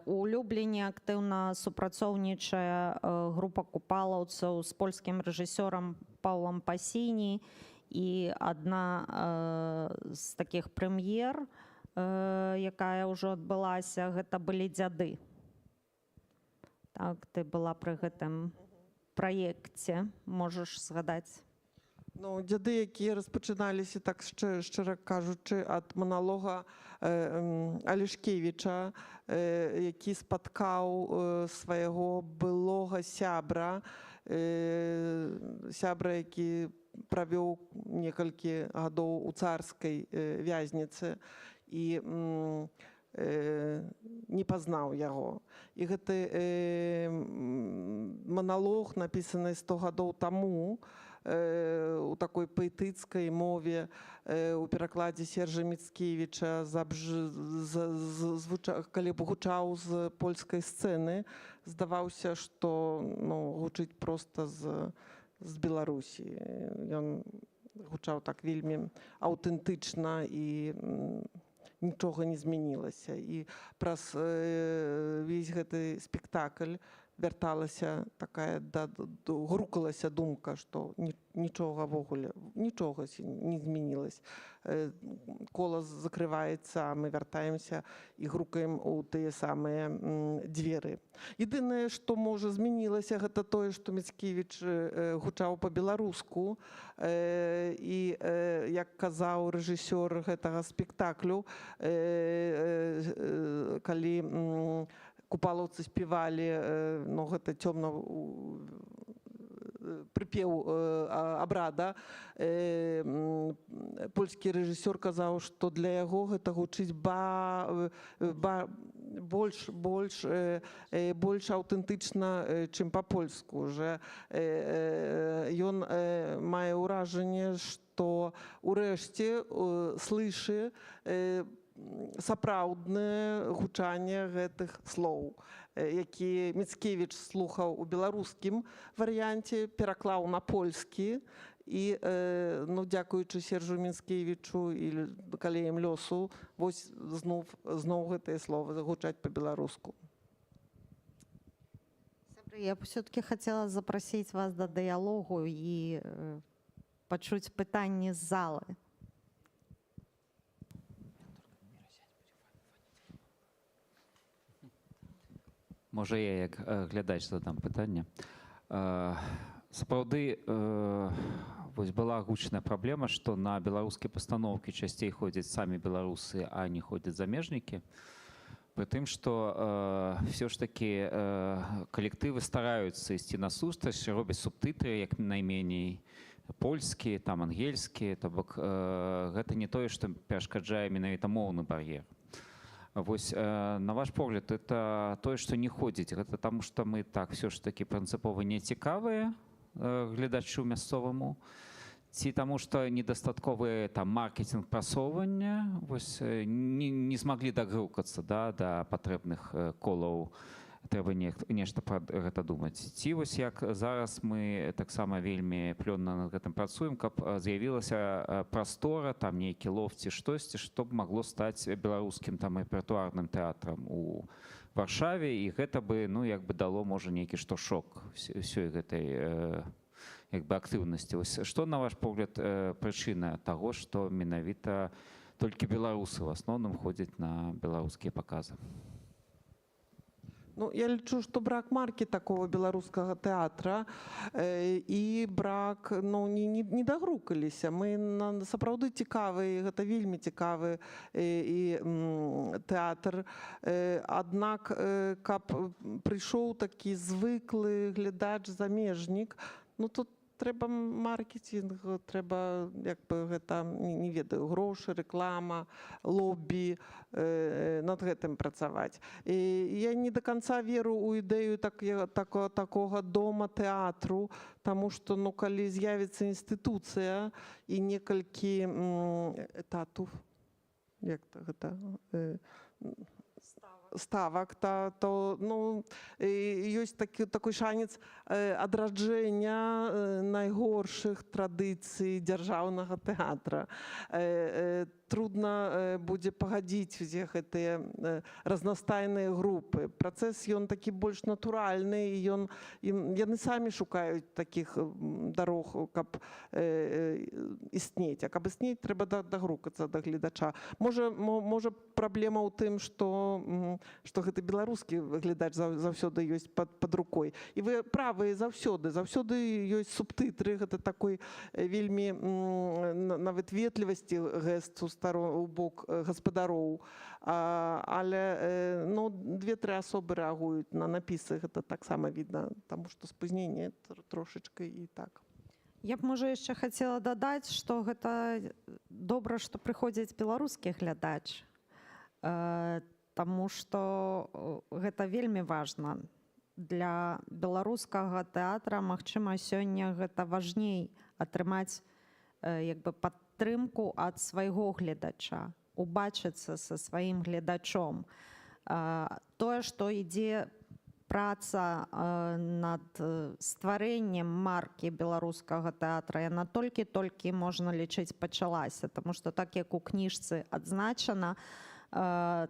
У Любліне актыўна супрацоўнічае група купалаўцаў з польскім рэжысёрам Паўлам Пасіні, і адна з такіх прэм'ер, якая ўжо адбылася, гэта былі «Дзяды». Так, ты была пры гэтым праекце, можаш згадаць? «Дзяды», якія распачыналіся, так шчыра кажучы, ад маналога Алішкевіча, які спаткаў свайго былога сябра, які правёў некалькі гадоў у царскай вязніцы і не пазнаў яго. І гэты маналог, напісаны 100 гадоў таму, у такой паэтыцкай мове, у перакладзе Сержа Міцкевіча, калі б гучаў з польскай сцэны, здаваўся, што гучыць проста з Беларусі. Ён гучаў так вельмі аўтэнтычна і нічога не змянілася. І праз весь гэты спектакль вярталася такая, грукалася думка, што нічога ввогуле, нічога не змянілася. Кола закрываецца, мы вяртаемся і грукаем у тыя самыя дзверы. Єдине, што можа змянілася, гэта тое, што Міцкевіч гучаў па-беларуску, і, як казаў рэжысёр гэтага спектаклю, калі купалаўцы спявалі, гэта цёмна прыпеў абрада, польскі рэжысёр казаў, што для яго гэта гучыць больш аўтэнтычна, чым па-польску. Ён мае ўражанне, што ўрэшце слышы сапраўднае гучанне гэтых слоў, які Міцкевіч слухаў у беларускім варыянце, пераклаў на польскі, і, дзякуючы Сержу Міцкевічу і калеям лёсу, вось зноў гэтыя словы гучаць па-беларуску. Я б все-таки хацела запрасіць вас да дыялогу і пачуць пытанні з залы. Можа, я як глядач задам пытанне. Сапраўды, была гучная праблема, што на беларускія пастаноўкі часцей ходзяць самі беларусы, а не ходзяць замежнікі. Пры тым, што все ж такі калектывы стараюцца ісці насустрач, робяць субтытры, як найменей польскі, там ангельскі, то бок гэта не тое, што перашкаджае менавіта моўны бар'ер. Вось, на ваш погляд, это тое, што не ходзіць, гэта таму, што мы так все ж такі прынцыпова не цікавыя гледачу мясцоваму, ці таму, што недастатковы маркетинг прасоўвання, не змаглі дагрукацца да патрэбных колаў трэба нешта пра гэта думаць. Ці вось як зараз мы таксама вельмі плённа над гэтым працуем, каб з'явілася прастора, там нейкі лофт ці штосьці, што б магло стаць беларускім там рэпертуарным тэатрам у Варшаве, і гэта бы, ну, як бы дало, можа, нейкі штуршок ўсёй гэтай як бы актыўнасці. Вось што, на ваш погляд, прычына таго, што менавіта толькі беларусы в асноўным ходзяць на беларускія паказы? Ну, я лічу, што брак маркі такого беларускага тэатра і брак, ну, не дагрукаліся. Мы сапраўды цікавы, гэта вельмі цікавы і тэатр. Аднак, каб прыйшоў такі звыклы глядач-замежнік, ну, тут трэба маркетинг, трэба, як бы, гэта, не ведаю, грошы, рэклама, лобі, над гэтым працаваць. І я не до конца веру ў ідэю такога дома тэатру, таму што, ну, калі з'явіцца інстытуцыя і некалькі этатаў, як гэта, ставак, то, ну, ёсць такой шанец адраджэння найгоршых традыцый дзяржаўнага тэатра. Трудно будзе пагадзіць усе гэтыя разнастайныя групы. Працэс, ён такі больш натуральны, і яны самі шукаюць такіх дарог, каб існець. А каб існець, трэба дагрукацца да гледача. Можа, праблема ў тым, што гэты беларускі глядач заўсёды ёсць пад рукой. І вы правы, заўсёды ёсць субтытры, гэта такой вельмі нават ветлівасці гэст у бок гаспадароў. Але, ну, 2-3 асобы рэагуюць на напісы, гэта таксама відна, таму што спазненне трошачка і так. Я б, можа, яшчэ хацела дадаць, што гэта добра, што прыходзіць беларускі глядач, таму што гэта вельмі важна. Для беларускага тэатра, магчыма, сёння гэта важней атрымаць як бы падтрымку ад свайго гледача, убачыцца са сваім гледачом. Тое, што ідзе праца над стварэннем маркі беларускага тэатра, яна толькі можна лічыць пачалася, таму што так як у кніжцы адзначана,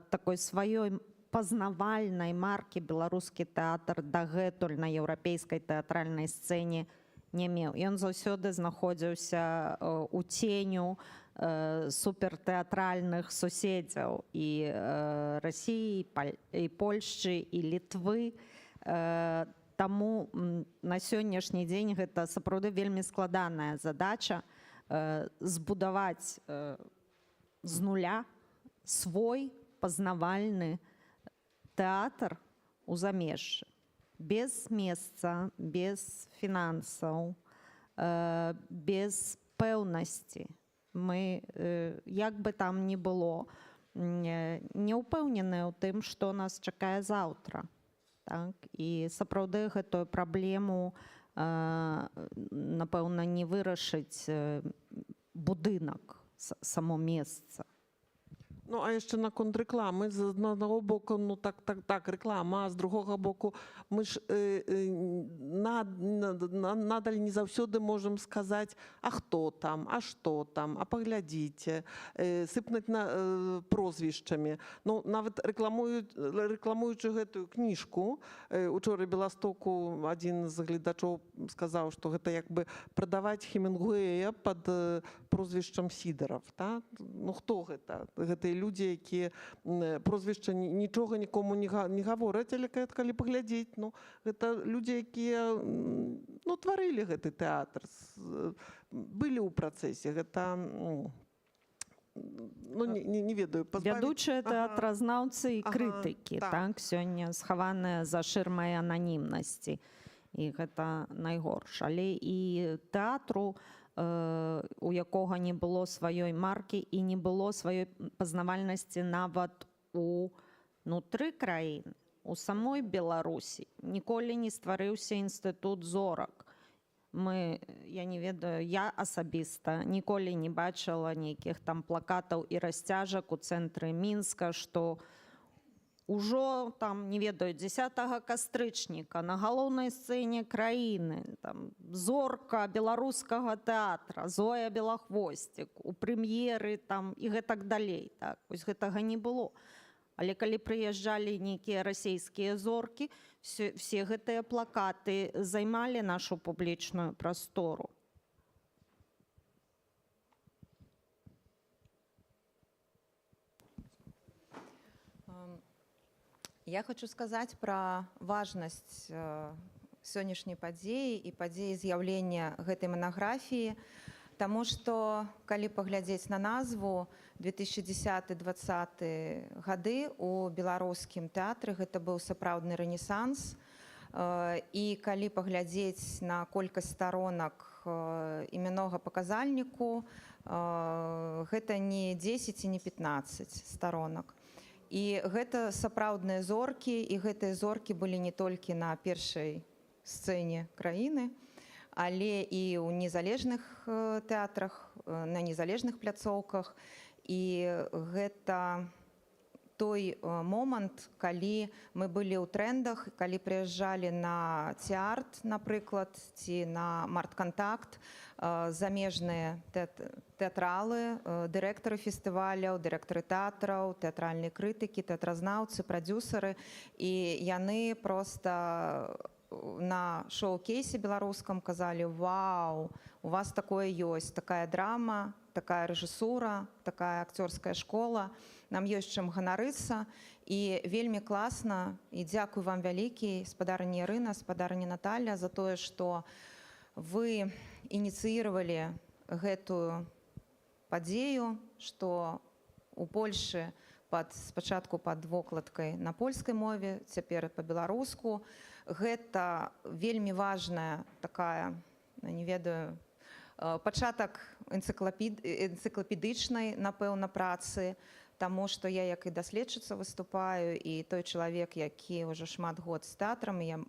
такой сваёй пазнавальнай маркі беларускі тэатр дагэтуль на еўрапейскай тэатральнай сцэне не меў. Ён заўсёды знаходзіўся у ценю супертэатральных суседзяў і Расіі, і Польшчы, і Літвы. Таму на сённяшні дзень гэта сапраўды вельмі складаная задача збудаваць з нуля свой пазнавальны тэатр у замежжы. Без месца, без фінансаў, без пэўнасці. Мы, як бы там ні было, не ўпэўненыя ў тым, што нас чакае заўтра. І сапраўды гэтую праблему, напэўна, не вырашыць будынак, само месца. Ну, а яшчэ наконт рэкламы. З аднаго боку, ну, так, рэклама, а з другога боку, мы ж надаль не заўсёды можам сказаць, а хто там, а што там, а паглядзіце, сыпнуць прозвішчамі. Ну, нават рэкламуючы гэтую кніжку, учора Беластоку адзін з гледачоў сказаў, што гэта як бы прадаваць Хемінгуэя пад прозвішчам Сідараў. Ну, хто гэта? Гэтыя людзі, якія прозвішча нічога нікому не гавораць, але калі паглядзець, ну, гэта людзі, якія, ну, тварылі гэты тэатр, былі ў працэсе, гэта, ну, не ведаю, вядучыя тэатразнаўцы і крытыкі, так, сёння схаваныя за шырмай ананімнасці, і гэта найгорш. Але і тэатру, у якога не было сваёй маркі і не было сваёй пазнавальнасці нават унутры краіны. У самой Беларусі ніколі не стварыўся інстытут зорак. Я не ведаю, я асабіста ніколі не бачыла нейкіх там плакатаў і расцяжак у цэнтры Мінска, што Ужо там, не ведаю, 10 кастрычніка на галоўнай сцэне краіны, там, зорка беларускага тэатра, Зоя Белахвосцік, у прэм'еры там, і гэтак далей. Так? Вось гэтага не было. Але калі прыязджалі нейкія расійскія зоркі, все гэтыя плакаты займалі нашу публічную прастору. Я хочу сказаць пра важнасць сённяшняй падзеі і падзеі з'яўлення гэтай манаграфіі, таму што, калі паглядзець на назву, 2010-2020 гады у беларускім тэатры гэта быў сапраўдны рэнесанс. І калі паглядзець на колькасць сторонак іменнога паказальніку, гэта не 10 і не 15 сторонак. І гэта сапраўдныя зоркі, і гэтыя зоркі былі не толькі на першай сцэне краіны, але і ў незалежных тэатрах, на незалежных пляцоўках. І гэта той момант, калі мы былі ў трэндах, калі прыязджалі на Ці-Арт, напрыклад, ці на Март-Кантакт, замежныя тэатралы, дырэктары фестываляў, дырэктары тэатраў, тэатральныя крытыкі, тэатразнаўцы, прадзюсары. І яны проста на шоу-кейсе беларускам казалі: «Вау, у вас такое ёсць, такая драма, такая рэжысура, такая акцёрская школа, нам ёсць чым ганарыцца». І вельмі класна, і дзякую вам вялікі, спадарыня Ірына, спадарыня Наталья, за тое, што вы ініцыіравалі гэтую падзею, што у Польшы спачатку пад вокладкай на польскай мове, цяпер па-беларуску. Гэта вельмі важная такая, не ведаю, пачатак энцыклапедычнай, напэўна, працы, таму што я як і даследчыца выступаю, і той чалавек, які ўжо шмат год з тэатрам, я,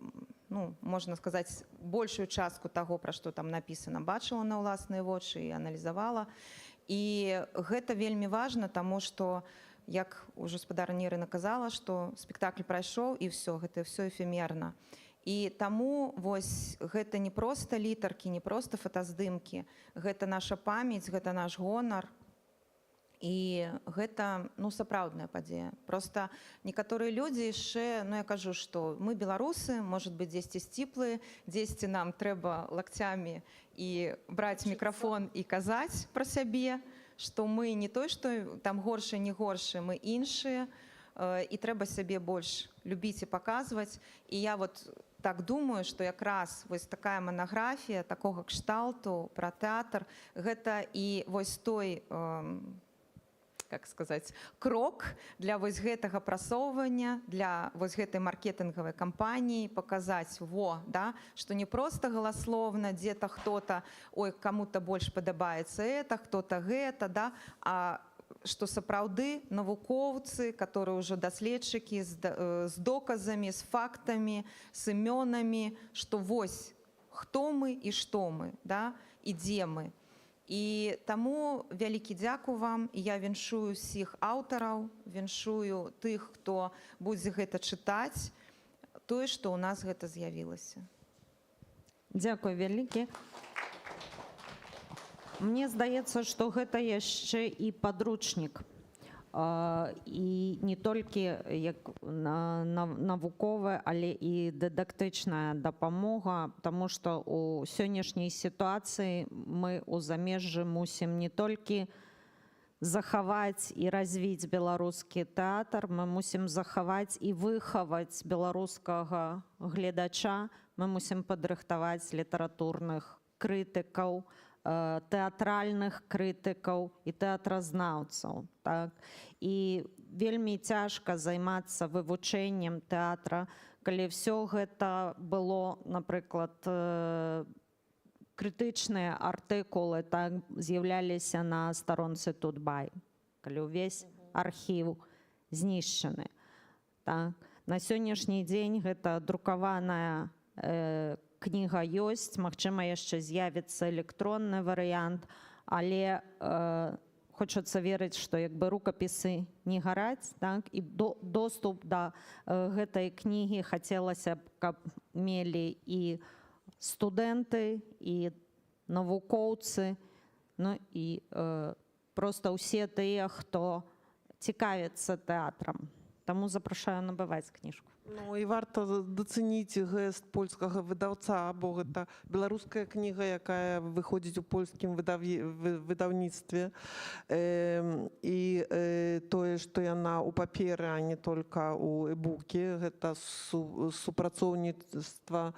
можна сказаць, большую частку таго, пра што там напісана, бачыла на ўласныя вочы і аналізавала. І гэта вельмі важна, таму што, як ужо спадарыня Ірына казала, што спектакль прайшоў, і ўсё, гэта ўсё эфемерна. І таму вось гэта не проста літаркі, не проста фотаздымкі, гэта наша памяць, гэта наш гонар. І гэта, сапраўдная падзея. Проста некаторыя людзі яшчэ, я кажу, што мы беларусы, можа быць, дзесьці сціплыя, дзесьці нам трэба лакцямі і браць мікрафон і казаць пра сябе, што мы не той, што там горшыя, не горшыя, мы іншыя, і трэба сябе больш любіць і паказваць. І я вот так думаю, што якраз вось такая манаграфія такога кшталту пра тэатр, гэта і вось той, как сказаць, крок для вось гэтага прасоўвання, для вось гэтай маркетынгавай кампаніі, паказаць, што не проста галасловна, дзе-то хто-то, ой, каму-то больш падабаецца это, хто-то гэта, а што сапраўды навукоўцы, которые ўжо даследчыкі з доказамі, з фактамі, з імёнамі, што вось хто мы і што мы, і дзе мы. І таму вялікі дзякую вам, і я віншую ўсіх аўтараў, віншую тых, хто будзе гэта чытаць, тое, што ў нас гэта з'явілася. Дзякуй вялікі. Мне здаецца, што гэта яшчэ і падручнік. І не толькі як навуковая, але і дыдактычная дапамога, таму што ў сённяшняй сітуацыі мы ў замежжы мусім не толькі захаваць і развіць беларускі тэатр, мы мусім захаваць і выхаваць беларускага гледача, мы мусім падрыхтаваць літаратурных крытыкаў, тэатральных крытыкаў і тэатразнаўцаў. І вельмі цяжка займацца вывучэннем тэатра, калі ўсё гэта было, напрыклад, крытычныя артыкулы з'яўляліся на старонцы Тутбай, калі ўвесь архіў знішчаны. На сённяшні дзень гэта друкаваная кніга ёсць, магчыма, яшчэ з'явіцца электронны варыянт, але хочацца верыць, што як бы рукапісы не гараць, так, і доступ да гэтай кнігі хацелася б, каб мелі і студэнты, і навукоўцы, ну і проста ўсе тыя, хто цікавіцца тэатрам. Таму запрашаю набываць кніжку. Ну і варта дацэніць гест польскага выдаўца, бо гэта беларуская кніга, якая выходзіць у польскім выдаўніцтве. І тое, што яна ў паперы, а не толькі ў e-букі, гэта супрацоўніцтва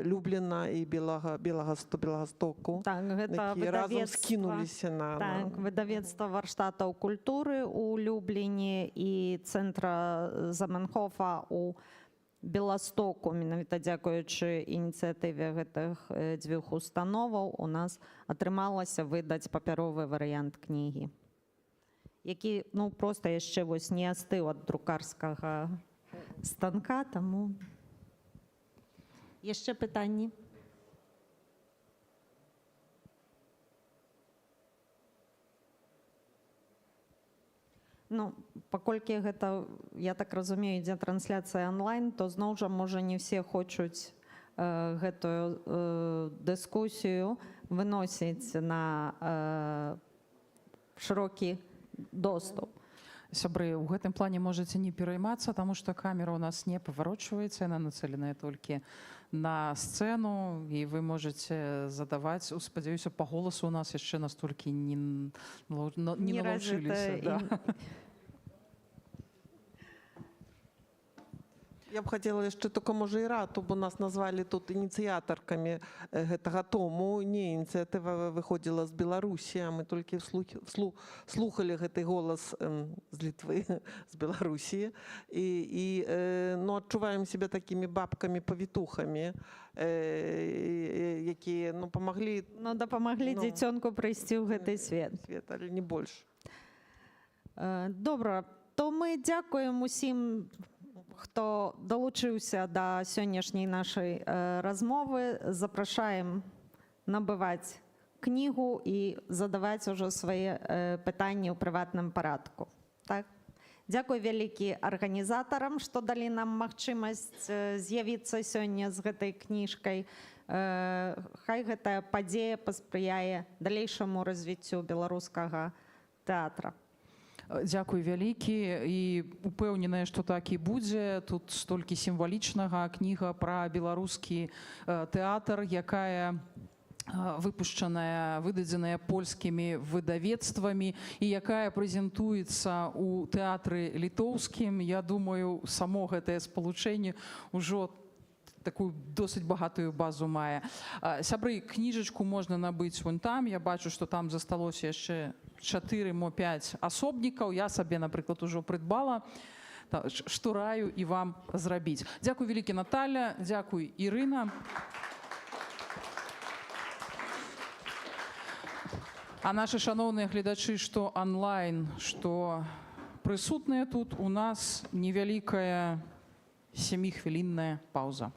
Любліна і Белагастоку, які разам скінуліся на... Так, выдавецтва варштатаў культуры ў Любліне і цэнтра Заменхофа ў Беластоку, менавіта дзякуючы ініцыятыве гэтых дзвюх установаў, у нас атрымалася выдаць папяровы варыянт кнігі, які, ну, проста яшчэ вось не астыў ад друкарскага станка, таму... Яшчэ пытанні? Ну, паколькі гэта, я так разумею, ідзе трансляцыя онлайн, то зноў жа, можа, не все хочуць гэтую дыскусію выносіць на шырокі доступ. Сябры, у гэтым плане можаце не пераймацца, таму што камера у нас не паварочваецца, яна нацэленая толькі на сцэну, і вы можаце задаваць, спадзяюся, па голасу у нас яшчэ настолькі не навучыліся. Я б хацела яшчэ толькі, можа, і рату, бо нас назвалі тут ініцыятаркамі гэтага тому. Не, ініцыятыва выходзіла з Беларусі, а мы толькі слухалі гэты голас з Літвы, з Беларусі. І адчуваем сябе такімі бабкамі-павітухамі, якія памаглі... Ну, дапамаглі дзіцёнку прыйсці ў гэты свет. Але не больш. Добра, то мы дзякуем усім, хто далучыўся да сённяшняй нашай размовы. Запрашаем набываць кнігу і задаваць ужо свае пытанні ў прыватным парадку. Так? Дзякуй вялікі арганізатарам, што далі нам магчымасць з'явіцца сёння з гэтай кніжкай. Хай гэтая падзея паспрыяе далейшаму развіццю беларускага тэатра. Дзякуй вялікі, і упэўненая, што так і будзе. Тут столькі сімвалічнага. Кніга пра беларускі тэатр, якая выпушчаная, выдадзеная польскімі выдавецтвамі і якая прэзентуецца ў тэатры літоўскім. Я думаю, само гэтае спалучэнне ўжо такую досыць багатую базу мае. Сябры, кніжачку можна набыць вон там. Я бачу, што там засталося яшчэ 4-5 асобнікаў. Я сабе, напрыклад, ужо прыдбала. Што раю і вам зрабіць. Дзякуй вялікі, Наталя. Дзякуй, Ірына. А наши шановныя гледачы, што онлайн, што прысутныя тут, у нас невялікая 7-хвілінная пауза.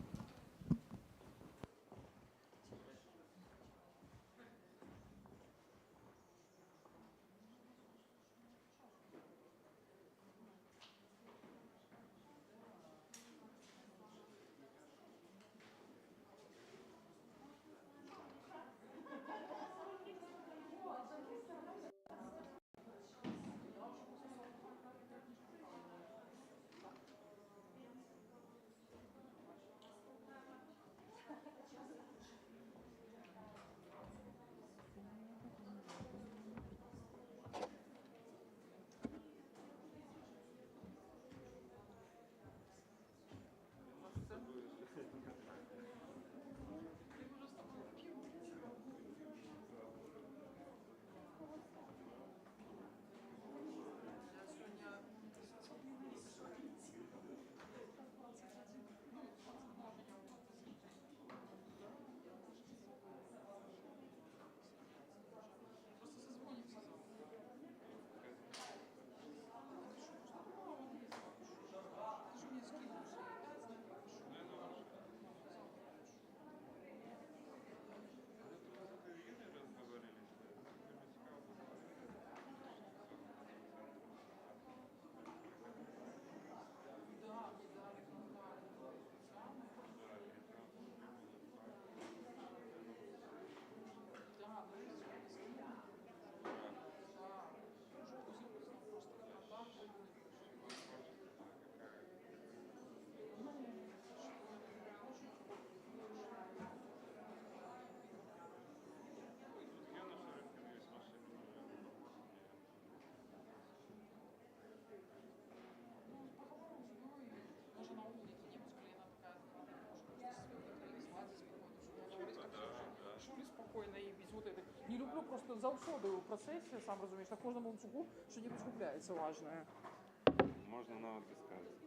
заўсёды ў працэсе, сам разумееш, на кожнаму ланцугу што-небудзь губляецца важнае. Можна нават і сказаць.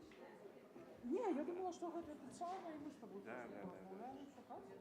Не, я думала, што гэта спецыяльна, і мы з тобой Да, да, да, да. шукаць.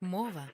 Мова.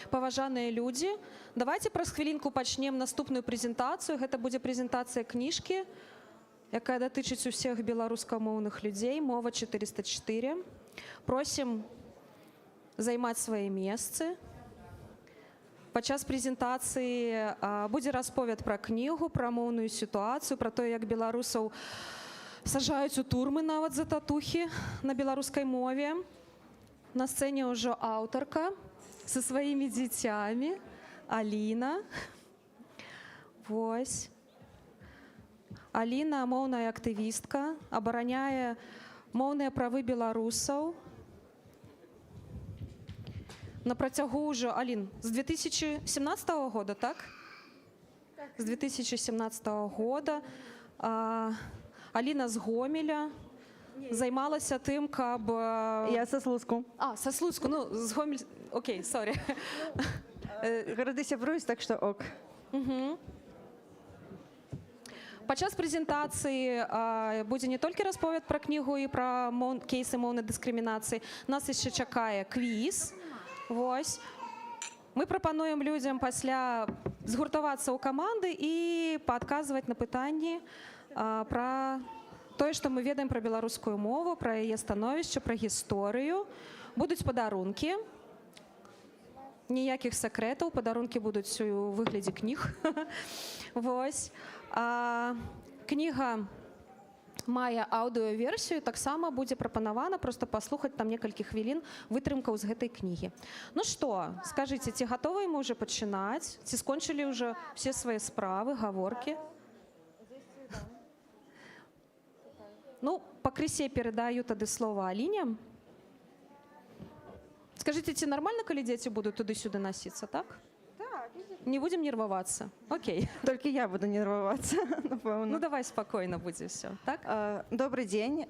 Паважаныя людзі, давайте праз хвілінку пачнем наступную прэзентацыю. Гэта будзе прэзентацыя кніжкі якая датычыць усіх беларускамоўных людзей, мова 404. Просім займаць свае месцы. Падчас прэзентацыі будзе расповед пра кнігу, пра моўную сітуацыю, пра тое, як беларусаў сажаюць у турмы нават за татухі на беларускай мове. На сцэне ўжо аўтарка са сваімі дзіцямі, Аліна. Вось. Аліна моўная актывістка, абараняе моўныя правы беларусаў. На працягу ўжо, Алін, з 2017 года, так? З 2017 года Аліна з Гомеля займалася тым, каб... Я са Слуцку. Са Слуцку, ну, з Гомель... Окей, сорі. Гарады сябруюць, так што ок. Падчас прэзентацыі будзе не толькі расповед пра кнігу і пра кейсы моўнай дыскрымінацыі. Нас яшчэ чакае квіз. Вось. Мы прапануем людзям пасля згуртавацца ў каманды і паадказваць на пытанні пра тое, што мы ведаем пра беларускую мову, пра яе становішча, пра гісторыю. Будуць падарункі. Ніякіх сакрэтаў, падарункі будуць у выглядзе кніг. Вось. Кніга мае аўдыёверсію, таксама будзе прапанавана проста паслухаць там некалькі хвілін вытрымкаў з гэтай кнігі. Ну што, скажыце, ці гатовы мы ўжо пачынаць? Ці скончылі ўжо все свае справы, гаворкі? Ну, пакрысе перадаю тады слова Аліне. Скажыце, ці нармальна, калі дзеці будуць туды-сюды насіцца, так? Не будем нервоваться. Окей. Только я буду нервоваться, напевно. Ну, давай спокойно будет все, так? Добрый день.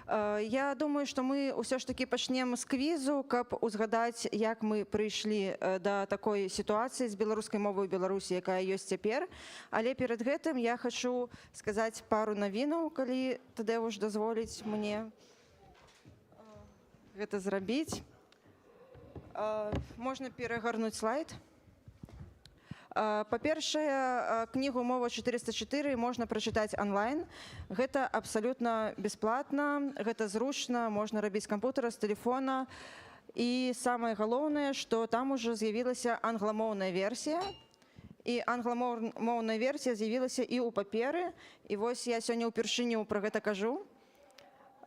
Я думаю, что мы все ж таки пачнем з квізу, каб узгадаць, як мы прыйшлі да такой сітуацыі з беларускай мовай у Беларусі, якая ёсць цяпер. Але перад гэтым я хочу сказаць пару навінаў, калі Тадэвуш дазволіць мне гэта зрабіць. Можна перагарнуць слайд. Па-першае, кнігу «Мова 404» можна прачытаць онлайн. Гэта абсалютна бясплатна, гэта зручна, можна рабіць з кампутара, з тэлефона. І самае галоўнае, што там ужо з'явілася англамоўная версія. І англамоўная версія з'явілася і ў паперы. І вось я сёння ўпершыню пра гэта кажу.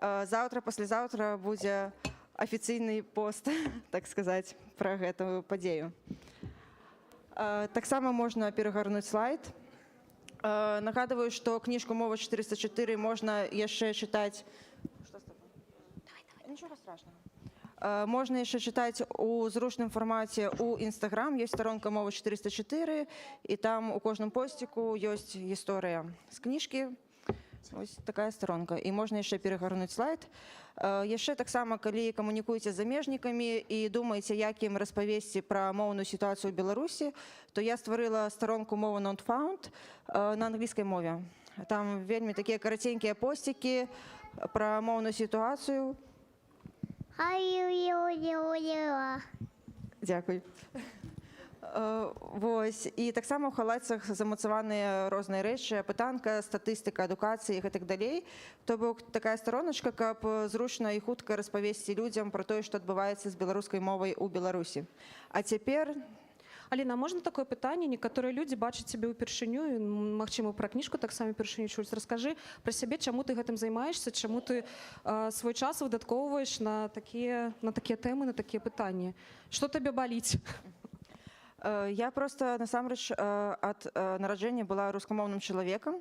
Заўтра, паслязаўтра будзе афіцыйны пост, так сказаць, пра гэтую падзею. Таксама можна перагарнуць слайд. Нагадываю, што кніжку «Мова 404» можна яшчэ чытаць... Нічога страшнага. Можна яшчэ чытаць у зручным фармаце ў Інстаграм. Ёсць старонка «Мова 404», і там у кожным посціку ёсць гісторыя з кніжкі. Ось такая старонка. І можна яшчэ перагарнуць слайд. Яшчэ таксама, калі камунікуеце з замежнікамі і думаеце, як ім распавесці пра моўную сітуацыю ў Беларусі, то я стварыла старонку «Мова Not Found» на англійскай мове. Там вельмі такія караценькія посцікі пра моўную сітуацыю. Дзякуй. Вось. І таксама ў халайцах замацаваныя розныя рэчы, апытанка, статыстыка, адукацыя і гэтак далей. То бок такая староначка, каб зручна і хутка распавесці людзям пра тое, што адбываецца з беларускай мовай у Беларусі. А цяпер... Аліна, можна такое пытанне? Некаторыя людзі бачаць цябе ўпершыню, і, магчыма, пра кніжку таксама ўпершыню чуць. Раскажы пра сябе, чаму ты гэтым займаешся, чаму ты свой час выдаткоўваеш на такія тэмы, на такія пытанні. Што табе баліць? Я просто, насамрэч, ад нараджэння была рускамоўным чалавекам.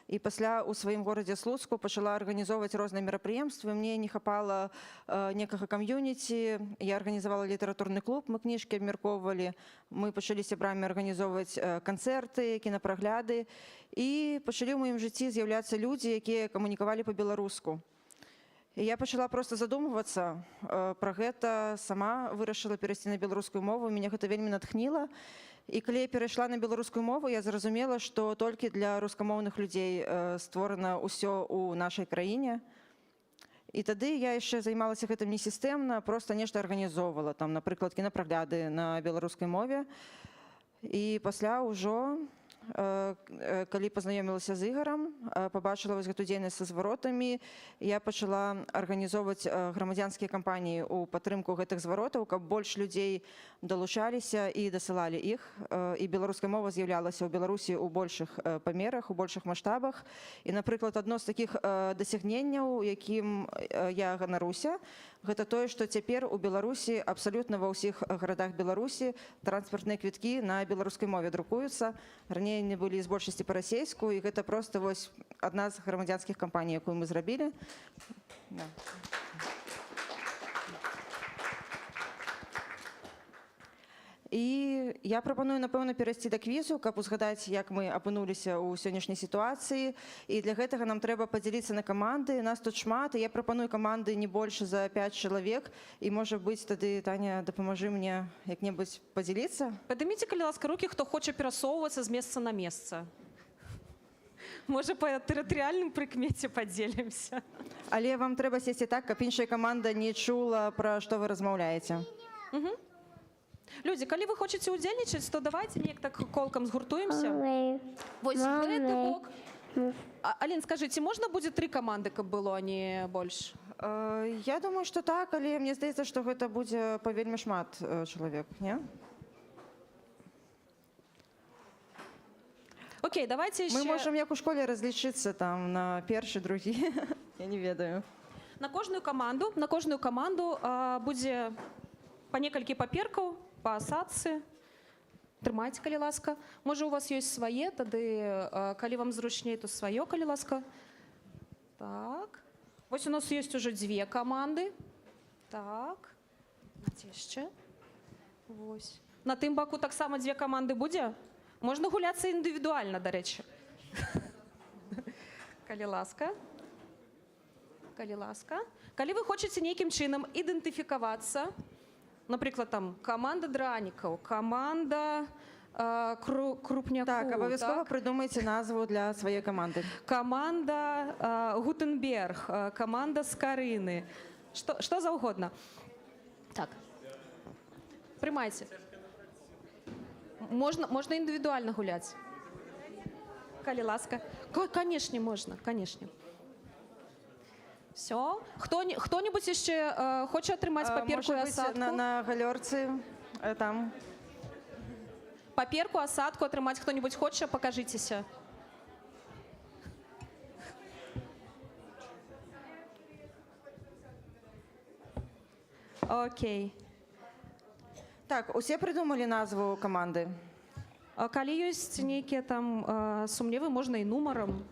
І пасля ў сваім горадзе Слуцку пачала арганізоўваць розныя мерапрыемствы. Мне не хапала некага кам'юніці. Я арганізавала літаратурны клуб, мы кніжкі абмяркоўвалі. Мы пачалі сябрамі арганізоўваць канцэрты, кінапрагляды. І пачалі ў маім жыцці з'яўляцца людзі, якія камунікавалі па-беларуску. І я пачала проста задумвацца пра гэта, сама вырашыла перайсці на беларускую мову, мяне гэта вельмі натхніла. І калі я перайшла на беларускую мову, я зразумела, што толькі для рускамоўных людзей створана ўсё ў нашай краіне. І тады я яшчэ займалася гэтым не сістэмна, проста нешта арганізоўвала, там, напрыклад, кінапрагляды на беларускай мове. І пасля ўжо калі пазнаёмілася з Ігарам, пабачыла вось гэту дзейнасць са зваротамі, я пачала арганізоўваць грамадзянскія кампаніі ў падтрымку гэтых зваротаў, каб больш людзей далучаліся і дасылалі іх. І беларуская мова з'яўлялася ў Беларусі ў большых памерах, у большых маштабах. І, напрыклад, адно з такіх дасягненняў, якім я ганаруся, гэта тое, што цяпер у Беларусі абсалютна ва ўсіх гарадах Беларусі транспартныя квіткі на беларускай мове друкуюцца. Раней не былі з большасці па-расейску, і гэта проста вось адна з грамадзянскіх кампаній, якую мы зрабілі. Да. І я прапаную, напэўна, перайсці да квізу, каб узгадаць, як мы апынуліся ў сённяшняй сітуацыі. І для гэтага нам трэба падзяліцца на каманды. Нас тут шмат, і я прапаную каманды не больш за 5 чалавек. І, можа быць, тады, Таня, дапамажы мне як-небудзь падзяліцца. Падыміце, калі ласка, рукі, хто хоча перасоўвацца з месца на месца. Можа, па тэрытарыяльным прыкмеце падзелімся. Але вам трэба сесці так, каб іншая каманда не чула, пра што вы размаўляеце. Людзі, калі вы хочаце ўдзельнічаць, то давайте неяк так колкам згуртуемся. Вось гэты бок. Алін, скажыце, можна будзе 3 каманды, каб было, а не больш? Я думаю, што так, але мне здаецца, што гэта будзе па вельмі шмат чалавек, не? Окей, давайте Мы яшчэ... можам як у школе разлічыцца там на першы, другі. Я не ведаю. На кожную каманду будзе па некалькі паперкаў, па асадцы. Трымайце, калі ласка. Можа, у вас ёсць свае, тады, калі вам зручней, то сваё, калі ласка. Так. Вось у нас ёсць ужо 2 каманды. Так. Дзе яшчэ? Вось. На тым баку таксама 2 каманды будзе? Можна гуляцца індывідуальна, дарэчы. Калі ласка. Калі ласка. Калі вы хочаце нейкім чынам ідэнтыфікавацца, напрыклад, там каманда дранікаў, каманда крупнякоў. Так, абавязкова прыдумайце назву для сваёй каманды. Каманда Гутенберг, каманда Скарыны. Што заўгодна. Так. Прымайце. Можна індывідуальна гуляць. Калі ласка. Канешне, можна, канешне. Все. Хто-нибудь яшчэ хоча атрымаць паперку і асадку? На галёрцы там. Паперку, асадку атрымаць хто-нибудь хоча? Пакажыцеся. Окей. Так, усе прыдумалі назву каманды? Калі ёсць нейкія там сумневы, можна і нумарам.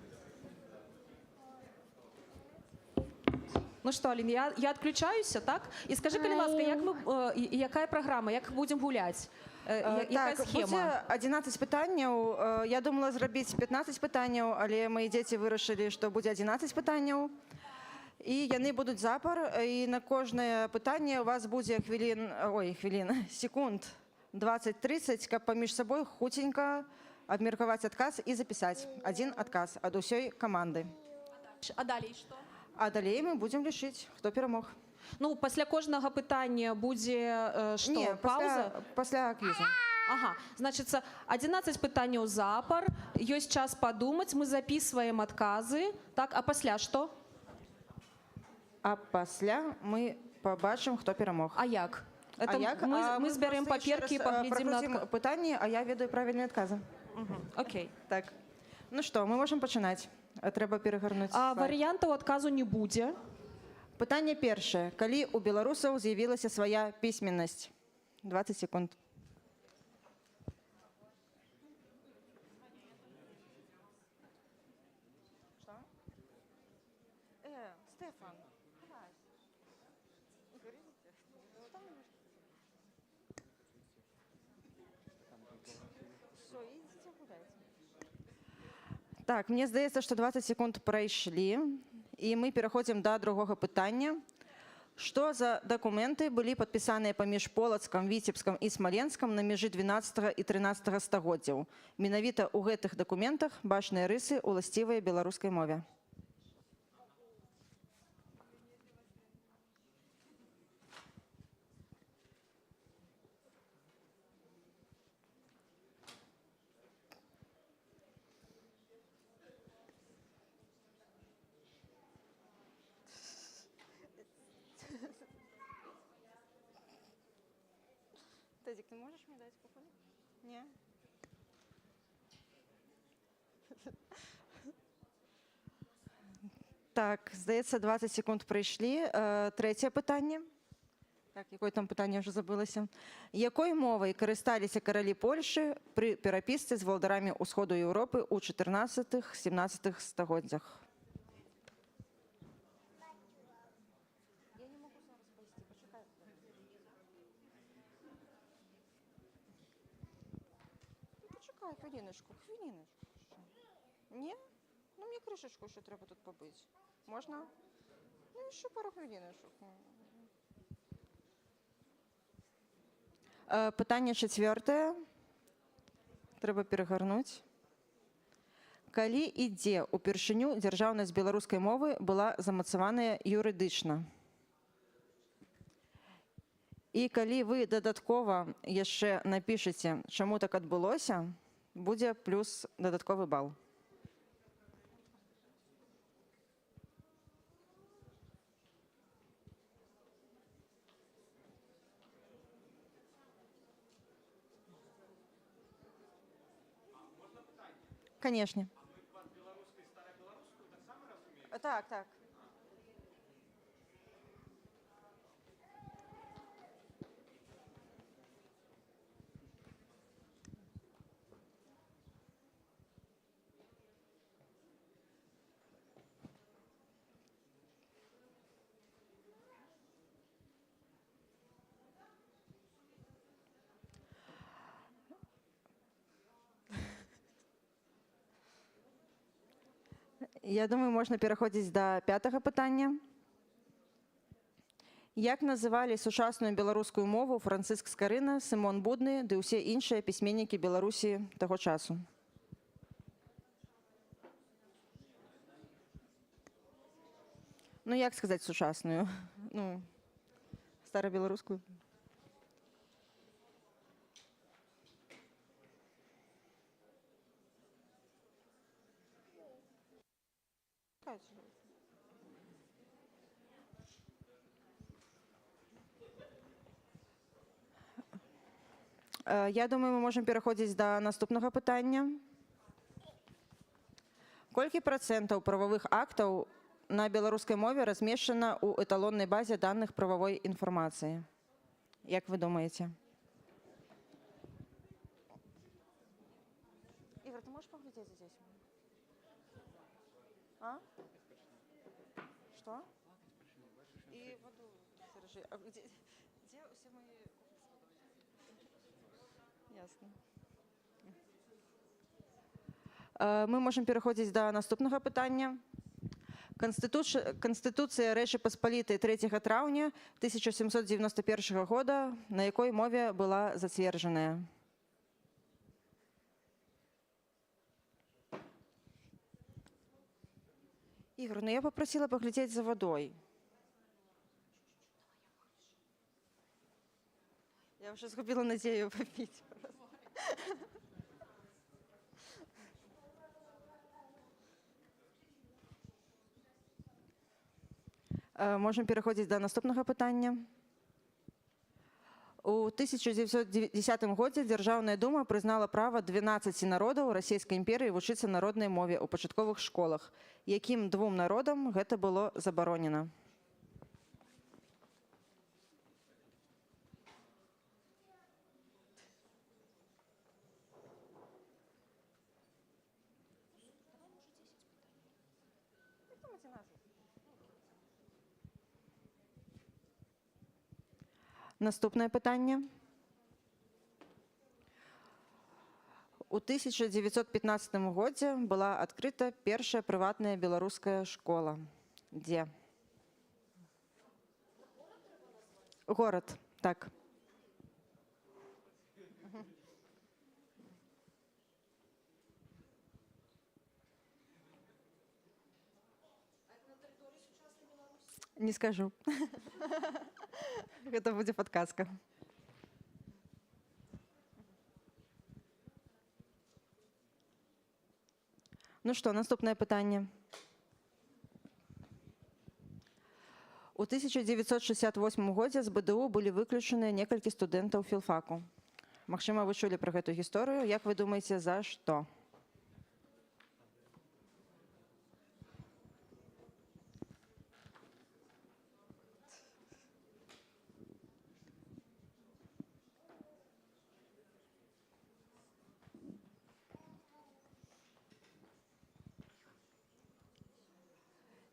Ну что, Алін, я отключаюся, так? І скажи, калі ласка, якая праграма, як будзем гуляць? Якая схема? Будзе 11 пытанняў. Я думала зрабіць 15 пытанняў, але мои дзеці вырашылі, што будзе 11 пытанняў. І яны будуць запар, і на кожнае пытанне у вас будзе секунд 20-30, каб паміж сабой хуценька абмеркаваць адказ і запісаць адзін адказ ад усёй каманды. А далей што? А далей мы будзем лічыць, хто перамог. Ну, пасля кожнага пытання будзе што, пауза? Пасля квізу. Ага, значыцца, 11 пытанняў запар, ёсць час падумаць, мы записываем адказы, так, а пасля што? А пасля мы пабачым, хто перамог. А як? Мы збярэм паперкі і паглядзім на пытанні, а я ведаю правільныя адказы. Окей. Так. Ну што, мы можам пачынаць. Трэба перагарнуць. Варыянтаў адказу не будзе. Пытанне першае. Калі у беларусаў з'явілася свая пісьменнасць? 20 секунд. Стефан, так, мне здаецца, што 20 секунд прайшлі, і мы пераходзім да другога пытання. Што за дакументы былі падпісаныя паміж Полацкам, Віцебскам і Смаленскам на мяжы 12 і 13 стагоддзяў? Менавіта ў гэтых дакументах бачныя рысы уласцівыя беларускай мове. Седик, ты можешь мне дать купон? Нет. Так, здається, 20 секунд пройшли. Третє питання. Так, яке там питання вже забилося. Якою мовою користалися королі Польщі при переписці з володарами Усходу Європи у 14-17 століттях? Я не можу зараз пояснити, почекай. Почекай, хвилиночку. Ні? Ну, мені кришечку ще треба тут побити. Можна? Ну, ще пару хвилиночок. Питання четверте. Треба перегорнути. Калі і дзе упершыню дзяржаўнасць беларускай мовы была замацаваная юрыдычна? І калі вы дадаткова яшчэ напішаце, чаму так адбылося, будзе плюс дадатковы бал. Конечно. Так, так. Я думаю, можна переходити до п'ятого питання. Як називали сучасну білоруську мову Франциск Скарина, Симон Будний та усі інші письменники Білорусі того часу? Ну, як сказати сучасною? Ну, старобілоруською? Я думаю, ми можемо переходити до наступного питання. Колькі процентаў правовых актаў на беларускай мове размешчана ў эталоннай базе даных правовой інфармацыі? Як вы думаете? Ігор, ты можешь поглядеть здесь? А? Что? И воду держи. А где все мои... Ясно. Ми можемо переходити до наступного питання. Конституція Речі Посполитої 3 травня 1791 года на якій мові була затверджена? Ігор, ну я попросила поглядеть за водой. Я вже згубила надію попити. Можемо переходити до наступного питання. У 1910 году Державная дума признала право 12 народів Російської імперії вчитися народній мові у початкових школах. Яким двом народам гэта було заборонено? Наступне питання. У 1915 році була відкрита перша приватна білоруська школа. Де? Город, так. Не скажу. Это будет подсказка. Ну что, наступное питание. У 1968 году з БДУ были выключены несколько студентов филфаку. Магчыма, вы чулі пра гэтую гісторыю. Як вы думаеце, за што?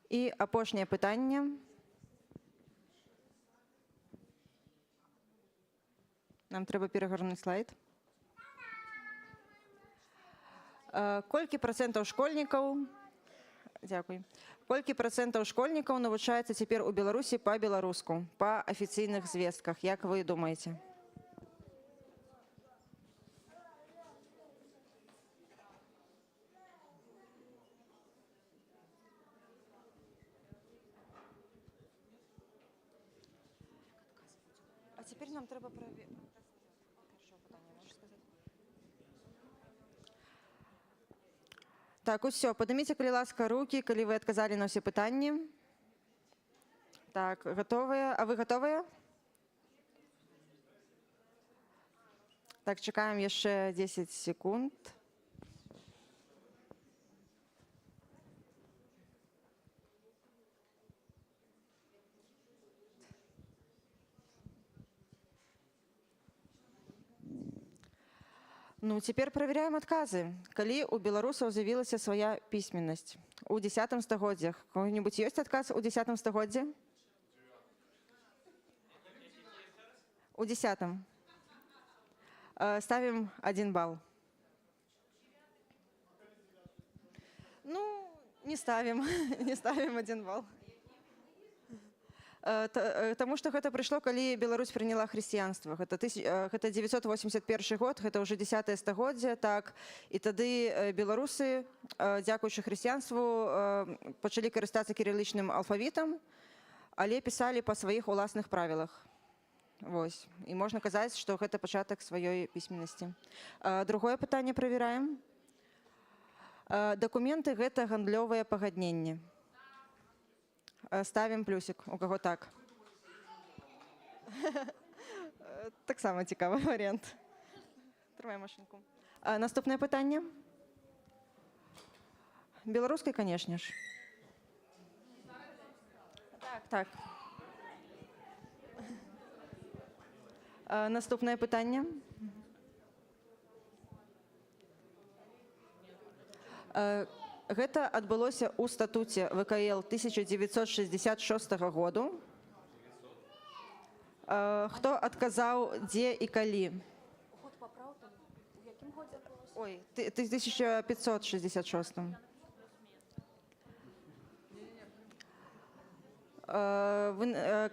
І апошняе пытанне. Нам трэба перагарнуць слайд. Колькі працэнтаў школьнікаў, дзякуй, колькі працэнтаў школьнікаў навучаецца цяпер у Беларусі па-беларуску, па афіцыйных звестках, як вы думаеце? А цяпер нам трэба праверыць. Так, усё, падыміце, калі ласка, рукі, калі вы адказалі на ўсе пытанні. Так, гатовыя? А вы гатовыя? Так, чакаем яшчэ 10 секунд. Ну, цяпер правяраем адказы. Калі у беларусаў з'явілася свая пісьменнасць? У 10 стагоддзях. Кого-нибудь ёсць адказ у 10 стагоддзі? У 10. Ставім 1 бал. Ну, не ставім. Не ставім 1 бал. Таму што гэта прыйшло, калі Беларусь прыняла хрысціянства. Гэта 981 год, гэта ўжо 10 стагоддзе, так. І тады беларусы, дзякуючы хрысціянству, пачалі карыстацца кірылічным алфавітам, але пісалі па сваіх уласных правілах. Вось. І можна казаць, што гэта пачатак сваёй пісьменнасці. Другое пытанне правяраем. Дакументы — гэта гандлёвыя пагадненні. Ставім плюсик, у кого так. Таксама цікавы варыянт. Трымай машынку. Наступнае пытанне. Беларускай, канешне ж. Так. Наступнае пытанне. Гэта адбылося ў статуце ВКЛ 1966 году. Хто адказаў, дзе і калі? Ой, 1566.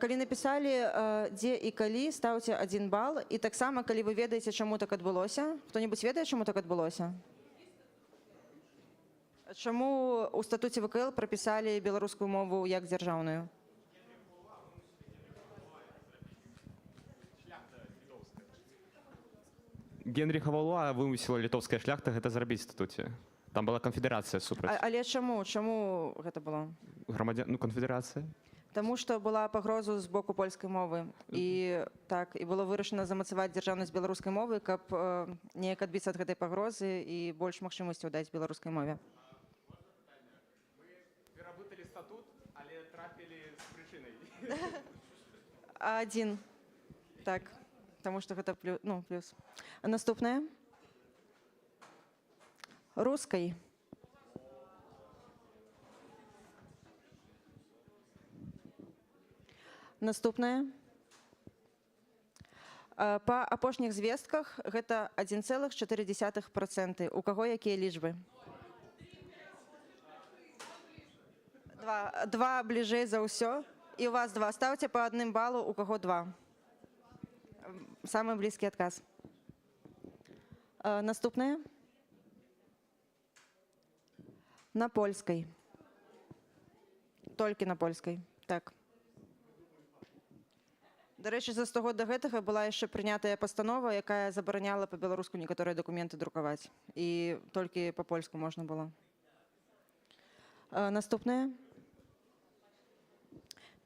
Калі напісалі, дзе і калі, стаўце 1 бал. І таксама, калі вы ведаеце, чаму так адбылося. Хто-небудзь ведае, чаму так адбылося? Чаму у статуце ВКЛ прапісалі беларускую мову як дзяржаўную? Генріха Валуа вымусіла літоўская шляхта гэта зрабіць у статуце. Там была канфедэрацыя супраць. Але чаму? Чаму гэта было? Канфедэрацыя. Таму што была пагроза з боку польскай мовы. І так, і было вырашана замацаваць дзяржаўнасць беларускай мовы, каб неяк адбіцца ад гэтай пагрозы і больш магчымасцяў даць беларускай мове. Перапуталі статут, але трапілі з прычынай. 1. Так, таму што гэта плюс. Наступнае. Рускай. Наступнае. Па апошніх звестках гэта 1,4%. У каго якія лічбы? 2 бліжэй за ўсё. І у вас 2. Ставце па 1 балу, у каго 2. Самы блізкі адказ. Наступнае. На польскай. Толькі на польскай. Так. Дарэчы, за 100 год да гэтага была яшчэ прынятая пастанова, якая забараняла па-беларуску некаторыя дакументы друкаваць. І толькі па-польску можна было. Наступнае.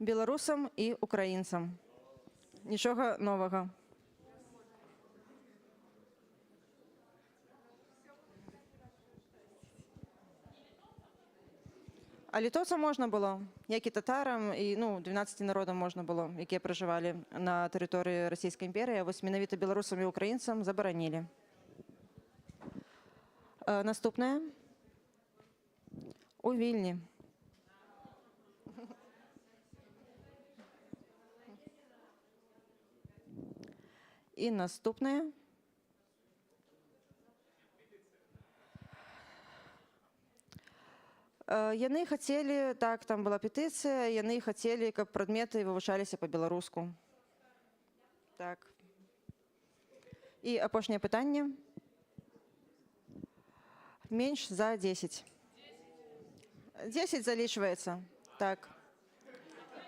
Беларусам і украінцам. Нічога новага. А літоўцам можна было, як і татарам, і 12 народам можна было, якія пражывалі на тэрыторыі расійскай імперыі, а вось менавіта беларусам і украінцам забаранілі. Наступнае. У Вільні. І наступнае. Яны хацелі, так, там была петыцыя, яны хацелі, каб прадметы вывучаліся па-беларуску. Так. І апошняе пытанне. Менш за 10. 10 залічваецца. Так.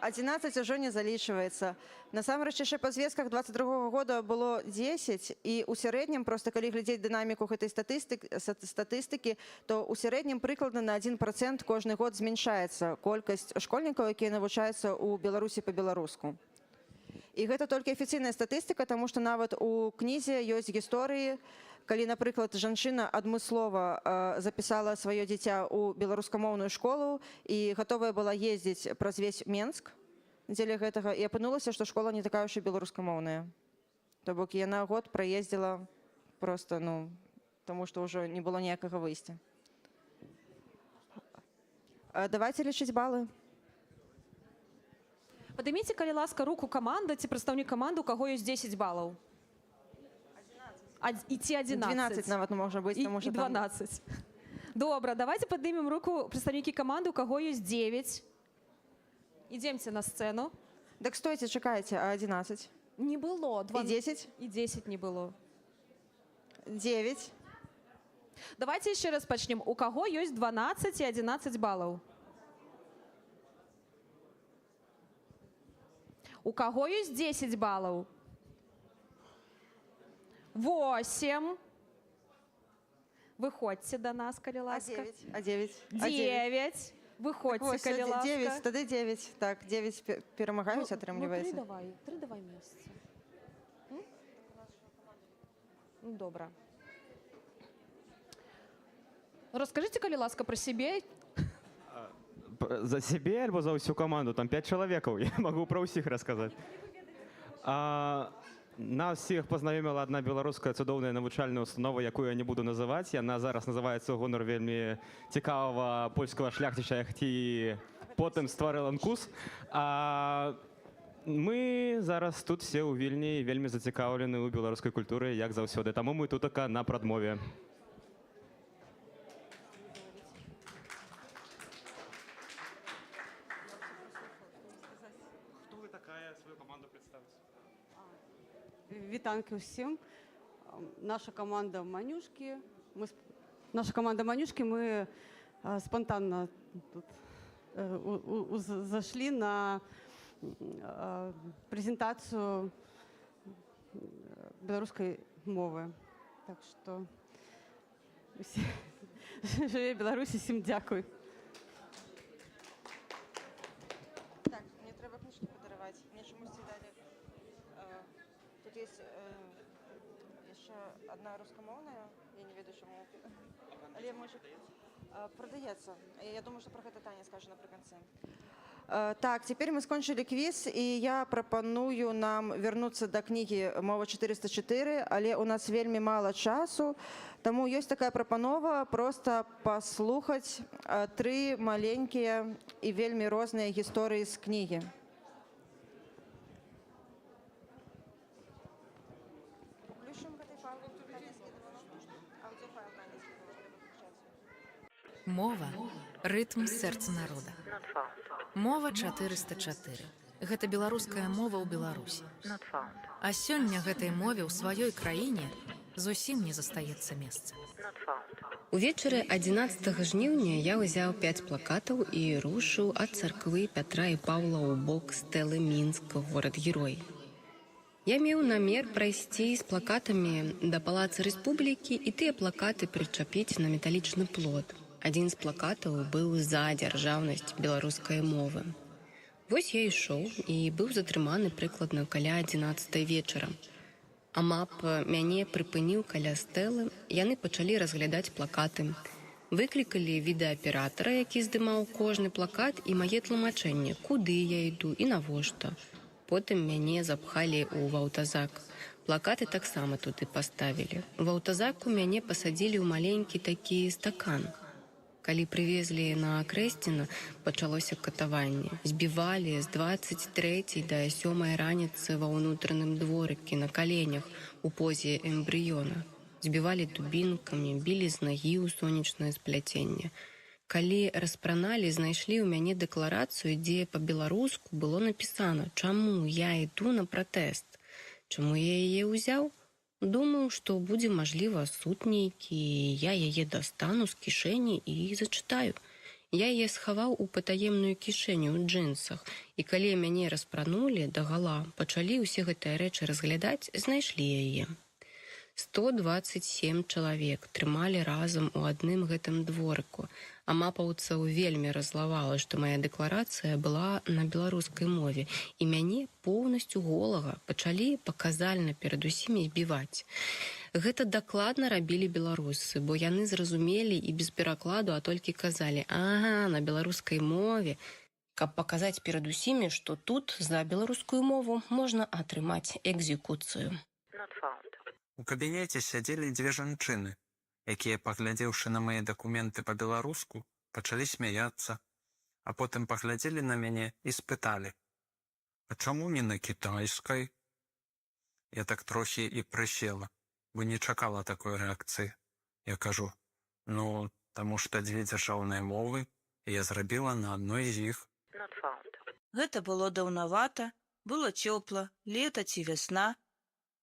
11 ўжо не залічваецца. Насамрэч, яшчэ па звестках 22-го года было 10, і ў сярэднім, проста калі глядзець дынаміку гэтай статыстыкі, то ў сярэднім прыкладна на 1% кожны год змяншаецца колькасць школьнікаў, якія навучаюцца ў Беларусі па-беларуску. І гэта толькі афіцыйная статыстыка, таму што нават у кнізе ёсць гісторыі, калі, напрыклад, жанчына адмыслова запісала сваё дзіця ў беларускамоўную школу і гатовая была ездзіць праз весь Менск дзеля гэтага, і апынулася, што школа не такая ўжо беларускамоўная. То бок яна год праездзіла проста, таму што ўжо не было ніякага выйсця. Давайце лічыць балы. Падыміце, калі ласка, руку каманда ці прадстаўнік каманды, у каго ёсць 10 балаў. І ці 11. 12 нават можа быць, таму што і 12. Добра, давайте падымем руку прадстаўнікі каманды, у каго ёсць 9. Ідземце на сцэну. Так стойце, чакайце, а 11? Не было. І 10? І 10 не было. 9. Давайте яшчэ раз пачнем. У каго ёсць 12 і 11 балаў? У каго ёсць 10 балаў? 8. Выходзьце да нас, калі ласка. А 9? 9. Выходзьце, калі ласка. 9, тады 9. Так, 9 перамагаюць, атрымліваецца. 3 давай месяца. Добра. Раскажыце, калі ласка, пра сябе. За сябе альбо за ўсю каманду? Там 5 чалавекаў, я магу пра ўсіх расказаць. Нас всіх познаёміла адна беларуская цудоўная навучальная установа, якую я не буду называць. Яна зараз называецца ў гонар вельмі цікавага польскага шляхціча, які потым стварыла НКУС. Мы зараз тут все ў Вільні вельмі зацікаўлены ў беларускай культуры, як заўсёды. Таму мы тутака на прадмове. Хто ви такая, свою команду представте? Вітанки усім. Наша команда Манюшки. Мы спонтанно тут зашли на презентацію білоруської мови. Так що живе Білорусі, всім дякую. Так, мне треба книжки подаровать. Мне чомусь дали. Тут есть еще одна русскомовная, я не веду, чому. Але може продається. Я думаю, що про гэта Таня скаже наприкінці. Так, теперь мы скончили квіз, і я прапаную нам вернуться до книги «Мова 404», але у нас вельмі мало часу, тому есть такая прапанова просто послухать 3 маленькие і вельмі розныя гісторыі з кнігі. Мова – рытм сэрца народа. Мова 404. Гэта беларуская мова ў Беларусі. А сёння гэтай мове ў сваёй краіне зусім не застаецца месца. Увечары 11 жніўня я ўзяў 5 плакатаў і рушыў ад царквы Пятра і Паўла ў бок стэлы Мінск, горад-герой. Я меў намер прайсці з плакатамі да Палаца Рэспублікі і тыя плакаты прычапіць на металічны плот. Адзін з плакатаў быў за дзяржаўнасць беларускай мовы. Вось я ішоў і быў затрыманы прыкладна каля 11 вечара. А МАП мяне прыпыніў каля стэлы, яны пачалі разглядаць плакаты. Выклікалі відэааператара, які здымаў кожны плакат, і мае тлумачэнне, куды я іду і навошта. Потым мяне запхалі ў аўтазак. Плакаты таксама туды паставілі. В аўтазаку мяне пасадзілі ў маленькі такі стакан. Калі прывезлі на Крэсціна, пачалося катаванне. Збівалі з 23 да 7 раніцы ва ўнутраным дворыкі на каленях у позе эмбрыёна. Збівалі дубінкамі, білі з нагі ў сонечнае спляценне. Калі распраналі, знайшлі ў мяне дэкларацыю, дзе па-беларуску было напісана, чаму я іду на пратэст. Чаму я яе ўзяў? Думаў, што будзе, мажліва, суд нейкі, і я яе дастану з кішэні і зачытаю. Я яе схаваў у патаемную кішэню ў джинсах, і калі мяне распранулі дагала, пачалі ўсе гэтыя рэчы разглядаць, знайшлі яе. 127 чалавек трымалі разам у адным гэтым дворыку, а мапаўцаў вельмі раззлавала, што моя дэкларацыя была на беларускай мове, і мяне поўнасцю голага пачалі паказальна перад усімі збіваць. Гэта дакладна рабілі беларусы, бо яны зразумелі і без перакладу, а толькі казалі «Ага, на беларускай мове», каб паказаць перад усімі, што тут за беларускую мову можна атрымаць экзекуцыю. У кабінеце сядзелі дзве жанчыны, якія, паглядзеўшы на мае дакументы па-беларуску, пачалі смяяцца, а потым паглядзелі на мяне і спыталі: «А чаму не на кітайскай?» Я так трохі і прысела, бо не чакала такой рэакцыі. Я кажу: «Ну, таму што дзве дзяржаўныя мовы, і я зрабіла на адной з іх». Гэта было даўнавата, было цёпла, лета ці вясна.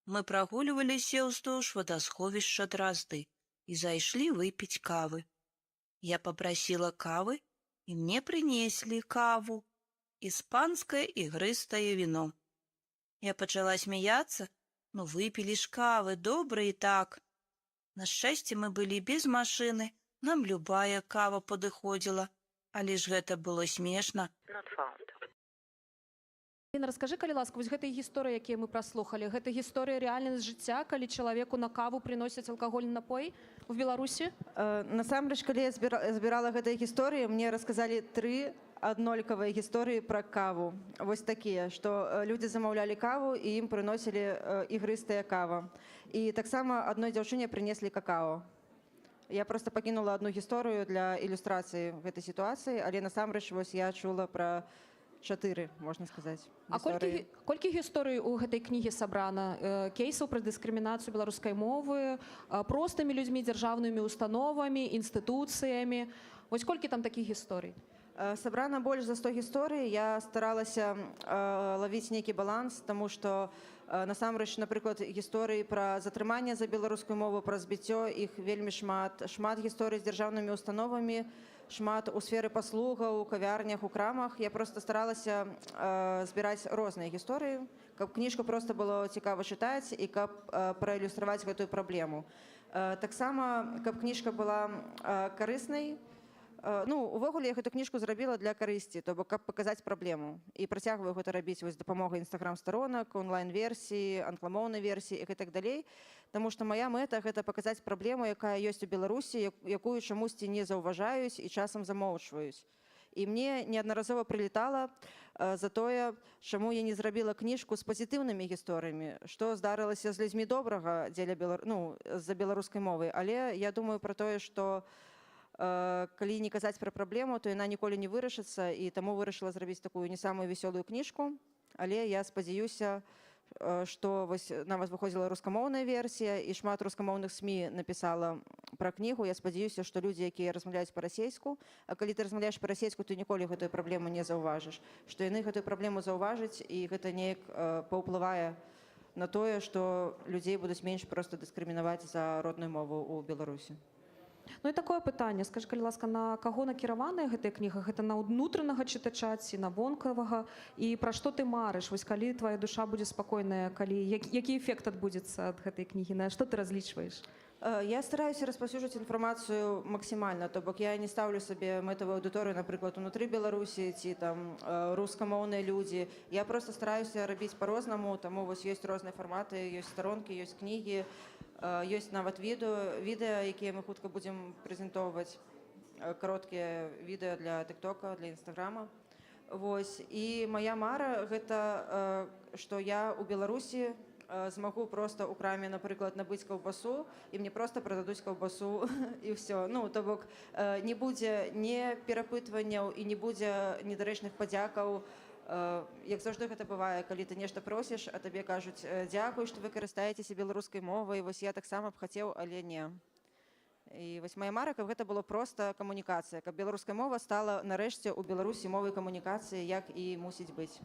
Мы прагульваліся ўздоўж вадасховішча Дразды і зайшлі выпіць кавы. Я папрасіла кавы, і мне прынеслі каву, іспанскае ігрыстае віно. Я пачала смяяцца, ну выпілі ж кавы, добра і так. На шчасце мы былі без машыны, нам любая кава падыходзіла, але ж гэта было смешна. Лена, раскажы, калі ласка, вось гэтыя гісторыі, якія мы праслухалі, гэта гісторыя рэальна з жыцця, калі чалавеку на каву прыносяць алкагольны напой у Беларусі? Насамрэч, калі я збірала гэтыя гісторыі, мне расказалі 3 аднолькавыя гісторыі пра каву. Вось такія, што людзі замаўлялі каву і ім прыносілі ігрыстая кава. І таксама адной дзяўчыне прынеслі какао. Я просто пакінула одну гісторыю для ілюстрацыі гэтай сітуацыі, але насамрэч вось я чула пра 4, можна сказаць. А колькі гісторый у гэтай кнігі сабрана? Кейсаў пра дыскрымінацыю беларускай мовы, простымі людзьмі, дзяржаўнымі установамі, інстытуцыямі. Вось колькі там такіх гісторый? Сабрана больш за 100 гісторый. Я старалася лавіць нейкі баланс, таму што насамрэч, напрыклад, гісторыі пра затрыманне за беларускую мову, пра збіццё, іх вельмі шмат. Шмат гісторый з дзяржаўнымі установамі, шмат у сферы паслугаў, у кавярнях, у крамах. Я просто старалася збіраць розныя гісторыі, каб кніжку просто было цікава чытаць і каб праілюстраваць гэтую праблему. Таксама, каб кніжка была карыснай. Ну, увогуле я гэту кніжку зрабіла для карысці, то бок каб паказаць праблему. І працягваю гэта рабіць вось дапамогай інстаграм-старонак, онлайн-версіі, англамоўнай версіі і так далей. Таму што мая мэта гэта паказаць праблему, якая ёсць у Беларусі, якую чамусьці не заўважаюць і часам замоўчваюць. І мне неаднаразова прылетала за тое, чаму я не зрабіла кніжку з пазітыўнымі гісторыямі, што здарылася з людзьмі добрага з-за беларускай мовы. Але я думаю пра тое, што калі не казаць пра праблему, то яна ніколі не вырашыцца, і таму вырашыла зрабіць такую не самую весёлую кніжку. Але я спадзяюся, што на вас выходзіла рускамоўная версія, і шмат рускамоўных СМІ напісала пра кнігу. Я спадзяюся, што людзі, якія размаўляюць па-расейску, а калі ты размаўляеш па-расейску, ты ніколі гэтую праблему не заўважыш, што яны гэтую праблему заўважаць, і гэта неяк паўплывае на тое, што людзей будуць менш проста дыскрымінаваць за родную мову ў Беларусі. Ну і такое пытанне, скажы, калі ласка, на каго накіраваная гэтая кніга? Гэта на ўнутранага чытача ці на вонкавага? І пра што ты марыш? Вось калі твая душа будзе спакойная, які эфект адбудзецца ад гэтай кнігі? На што ты разлічваеш? Я стараюся распаўсюджваць інфармацыю максімальна, то бок я не стаўлю сабе мэтавую аўдыторыю, напрыклад, унутры Беларусі ці там рускамоўныя людзі. Я проста стараюся рабіць па-рознаму, таму вось ёсць розныя фарматы, ёсць старонкі, ёсць кнігі, ёсць нават відэа, якія мы хутка будзем прэзентоўваць. кароткія відэа для тиктока, для інстаграма. Вось. І моя мара гэта, што я ў Беларусі змагу просто ў краме, напрыклад, набыць каўбасу, і мне просто прададуць каўбасу, і ўсё. Ну, то бок, не будзе ні перапытванняў і не будзе недарэчных падзякаў. Як заўжды гэта бывае, калі ты нешта просіш, а табе кажуць: дзякуй, што вы карыстаецеся беларускай мовай, вось я таксама б хацеў, але не. І вось моя мара, каб гэта было проста камунікацыя, каб беларуская мова стала нарэшце ў Беларусі мовай камунікацыі, як і мусіць быць.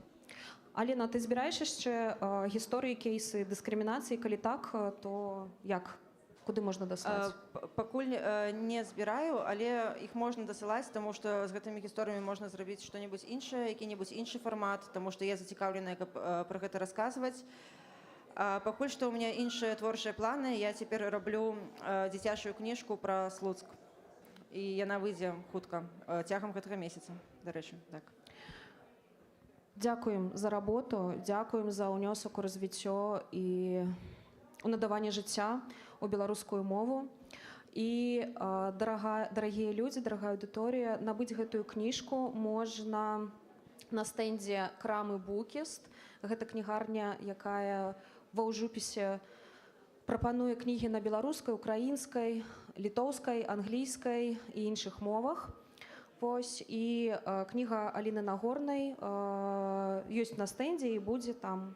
Аліна, ти збираєш ще історії, кейси дискримінації? Коли так, то як? Куди можна дасылаць? Пакуль не збіраю, але іх можна дасылаць, таму што з гэтымі гісторыямі можна зрабіць што-небудзь іншае, які-небудзь іншы фармат, таму што я зацікаўленая, каб пра гэта расказваць. Пакуль што ў мяне іншыя творчыя планы, я цяпер раблю дзіцячую кніжку пра Слуцк. І яна выйдзе хутка, цягам гэтага месяца, дарэчы. Так. Дякуємо за роботу, дякуємо за унесок у розвиття і у надавання життя у білоруську мову. І, дорогі люди, дорога аудиторія, набити гэтую книжку можна на стенді крамы Букіст. Гэта кнігарня, якая ва ўжупісе прапануе кнігі на беларускай, украінскай, літоўскай, англійскай і іншых мовах. Вось, і кніга Аліны Нагорнай ёсць на стендзе і будзе там.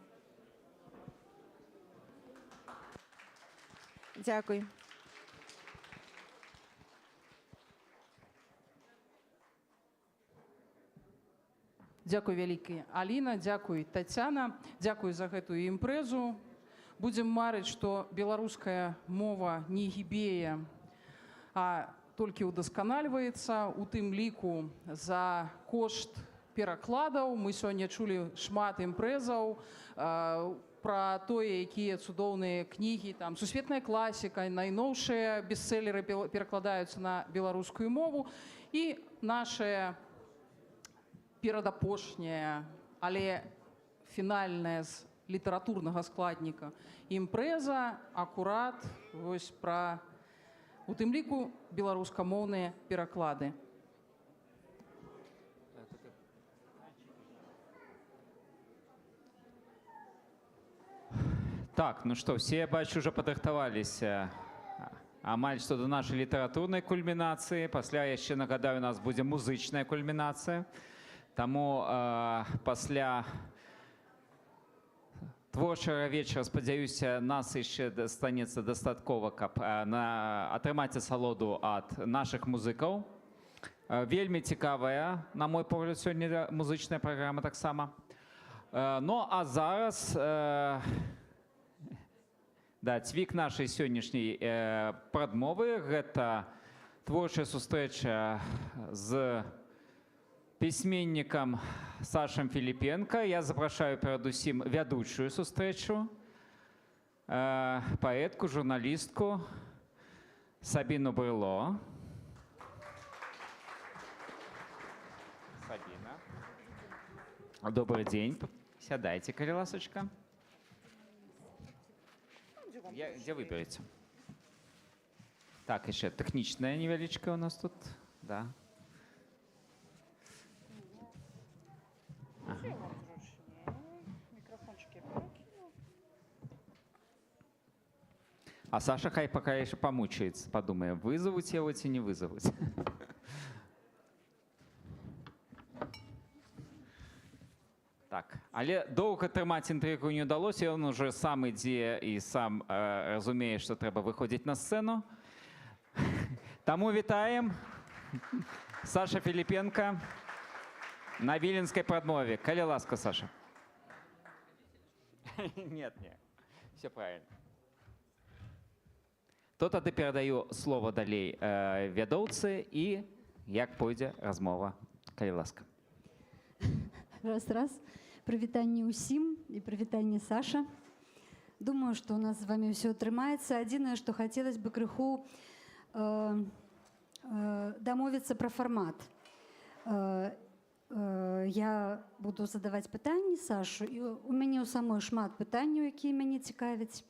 Дзякуй. Дзякуй вялікая Аліна, дзякуй Тацяна, дзякуй за гэтую імпрэзу. Будзем марыць, што беларуская мова не гібее, а толькі ўдасканальваецца, у тым ліку за кошт перакладаў. Мы сёння чулі шмат імпрэзаў пра тое, якія цудоўныя кнігі, там сусветная класіка, найноўшыя бестселеры перакладаюцца на беларускую мову. І нашая перадапошняя, але фінальная з літаратурнага складніка імпрэза акурат вось пра, у тым ліку, беларускамоўныя пераклады. Так, ну что, все, я бачу, уже падрыхтаваліся амаль што до нашай літаратурнай кульмінацыі. Пасля, яшчэ нагадаю, у нас будзе музычная кульмінацыя. Таму пасля творчага вечара, спадзяюся, нас яшчэ дастанецца дастаткова, каб атрымаць асалоду ад нашых музыкаў. Вельмі цікавая, на мой погляд, сёння музычная праграма таксама. Ну, а зараз цвік нашай сённяшняй прадмовы — гэта творчая сустрэча з пісьменнікам Сашам Філіпенка. Я запрашаю перадусім вядучую сустрэчу, паэтку, журналістку Сабіну Брыло. Сабіна. Добрый день. Сядайте, калі ласочка. Где выберете? Так, еще техничная невеличка у нас тут. Да. Ага. А Саша хай пока еще помучается, подумаем, вызовут его или не вызовут. Так, але доўга трымаць інтрыгу не ўдалося, ён уже сам ідзе і сам разумее, што трэба выходзіць на сцэну. Таму вітаем Саша Філіпенка на віленскай прадмове. Калі ласка, Саша. Нет, все правильно. То тады перадаю слово далей вядоўцы і як пойдзе размова. Калі ласка. Раз. Прывітанне ўсім і прывітанне Саша. Думаю, што у нас з вами ўсё атрымаецца. Адзінае, што хацелось бы крыху дамовіцца пра фармат. Я буду задаваць пытанні Сашу, і у мяне ў самой шмат пытанняў, якія мяне цікавяць.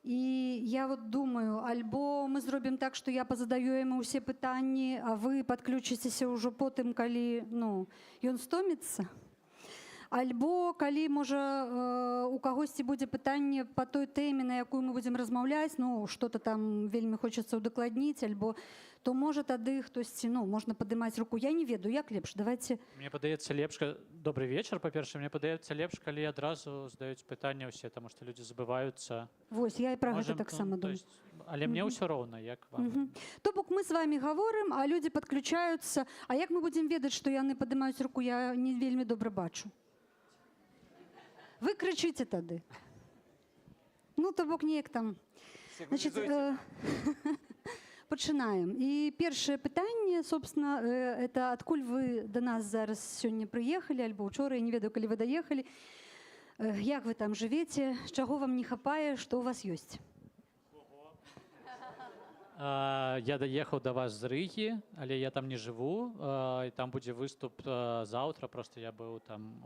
І я вот думаю, альбо мы зробім так, што я позадаю яму ўсе пытанні, а вы падключыцеся ўжо потым, калі ён стоміцца. Альбо калі, можа, у кагосьці будзе пытанне па той тэме, на якую мы будзем размаўляць, што-то там вельмі хочацца ўдакладніць, альбо то можа тады хтосьці, можна падымаць руку. Я не ведаю, як лепш, давайте. Мне падаецца лепш, добрый вечар, па-першае, мне падаецца лепш, калі адразу здаюць пытанне ўсе, таму што людзі забываюцца. Вось, я і пра гэта таксама думаю. Але мне ўсё роўна, як вам. То бок мы з вами гаворым, а людзі падключаюцца. А як мы будзем ведаць, што яны падымаюць руку, я не вельмі добра бачу. Вы крычыце тады. То бок неяк там. Значит, пачынаем. І першае пытанне, собственно, это адкуль вы до нас зараз сёння прыехалі, альбо учора, я не ведаю, калі вы даехалі. Як вы там жывеце, чаго вам не хапае, што ў вас ёсць? Я даехаў да вас з Рыгі, але я там не жыву, і там будзе выступ заўтра, просто я быў там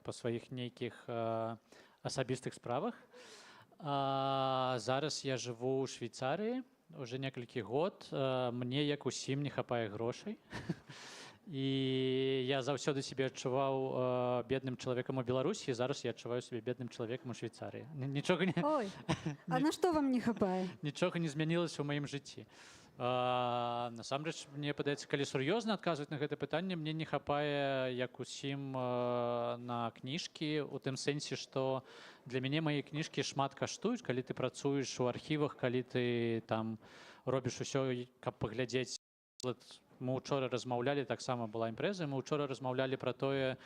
па сваіх нейкіх асабістых справах. Зараз я жыву ў Швейцарыі уже некалькі год. Мне, як усім, не хапае грошай. І я заўсёды себе адчуваў бедным чалавекам у Беларусі, і зараз я адчуваю себе бедным чалавекам у Швейцарыі. Нічога не... Ой, а на што вам не хапае? Нічога не змянілася ў маім жыцці. Насамрэч, мне падаецца, калі сур'ёзна адказваць на гэта пытанне, мне не хапае, як усім, на кніжкі, у тым сэнсе, што для мяне мае кніжкі шмат каштуюць, калі ты працуеш у архівах, калі ты там робіш усё, каб паглядзець. Мы учора размаўлялі, таксама была імпрэза, мы учора размаўлялі пра тое,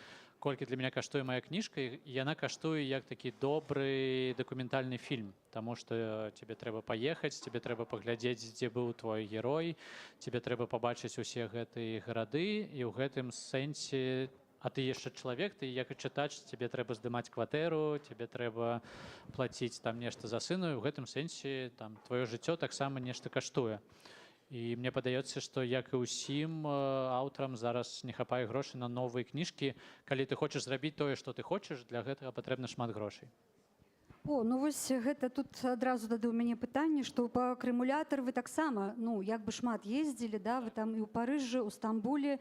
колькі для мяне каштуе моя кніжка, і яна каштуе як такі добры дакументальны фільм, таму што тебе трэба паехаць, тебе трэба паглядзець, дзе быў твой герой, тебе трэба пабачыць усе гэтыя гарады, і ў гэтым сэнсе, а ты яшчэ чалавек, ты як і чытач, тебе трэба здымаць кватэру, тебе трэба плаціць там нешта за сыну, і ў гэтым сэнсе там твоё жыццё таксама нешта каштуе. І мне падаецца, што як і ўсім аўтарам зараз не хапае грошай на новыя кніжкі. Калі ты хочаш зрабіць тое, што ты хочаш, для гэтага патрэбна шмат грошай. Вось гэта тут адразу тады ў мяне пытанне, што па акумулятар вы таксама, як бы шмат ездзілі, да, вы там і ў Парыжы, у Стамбуле,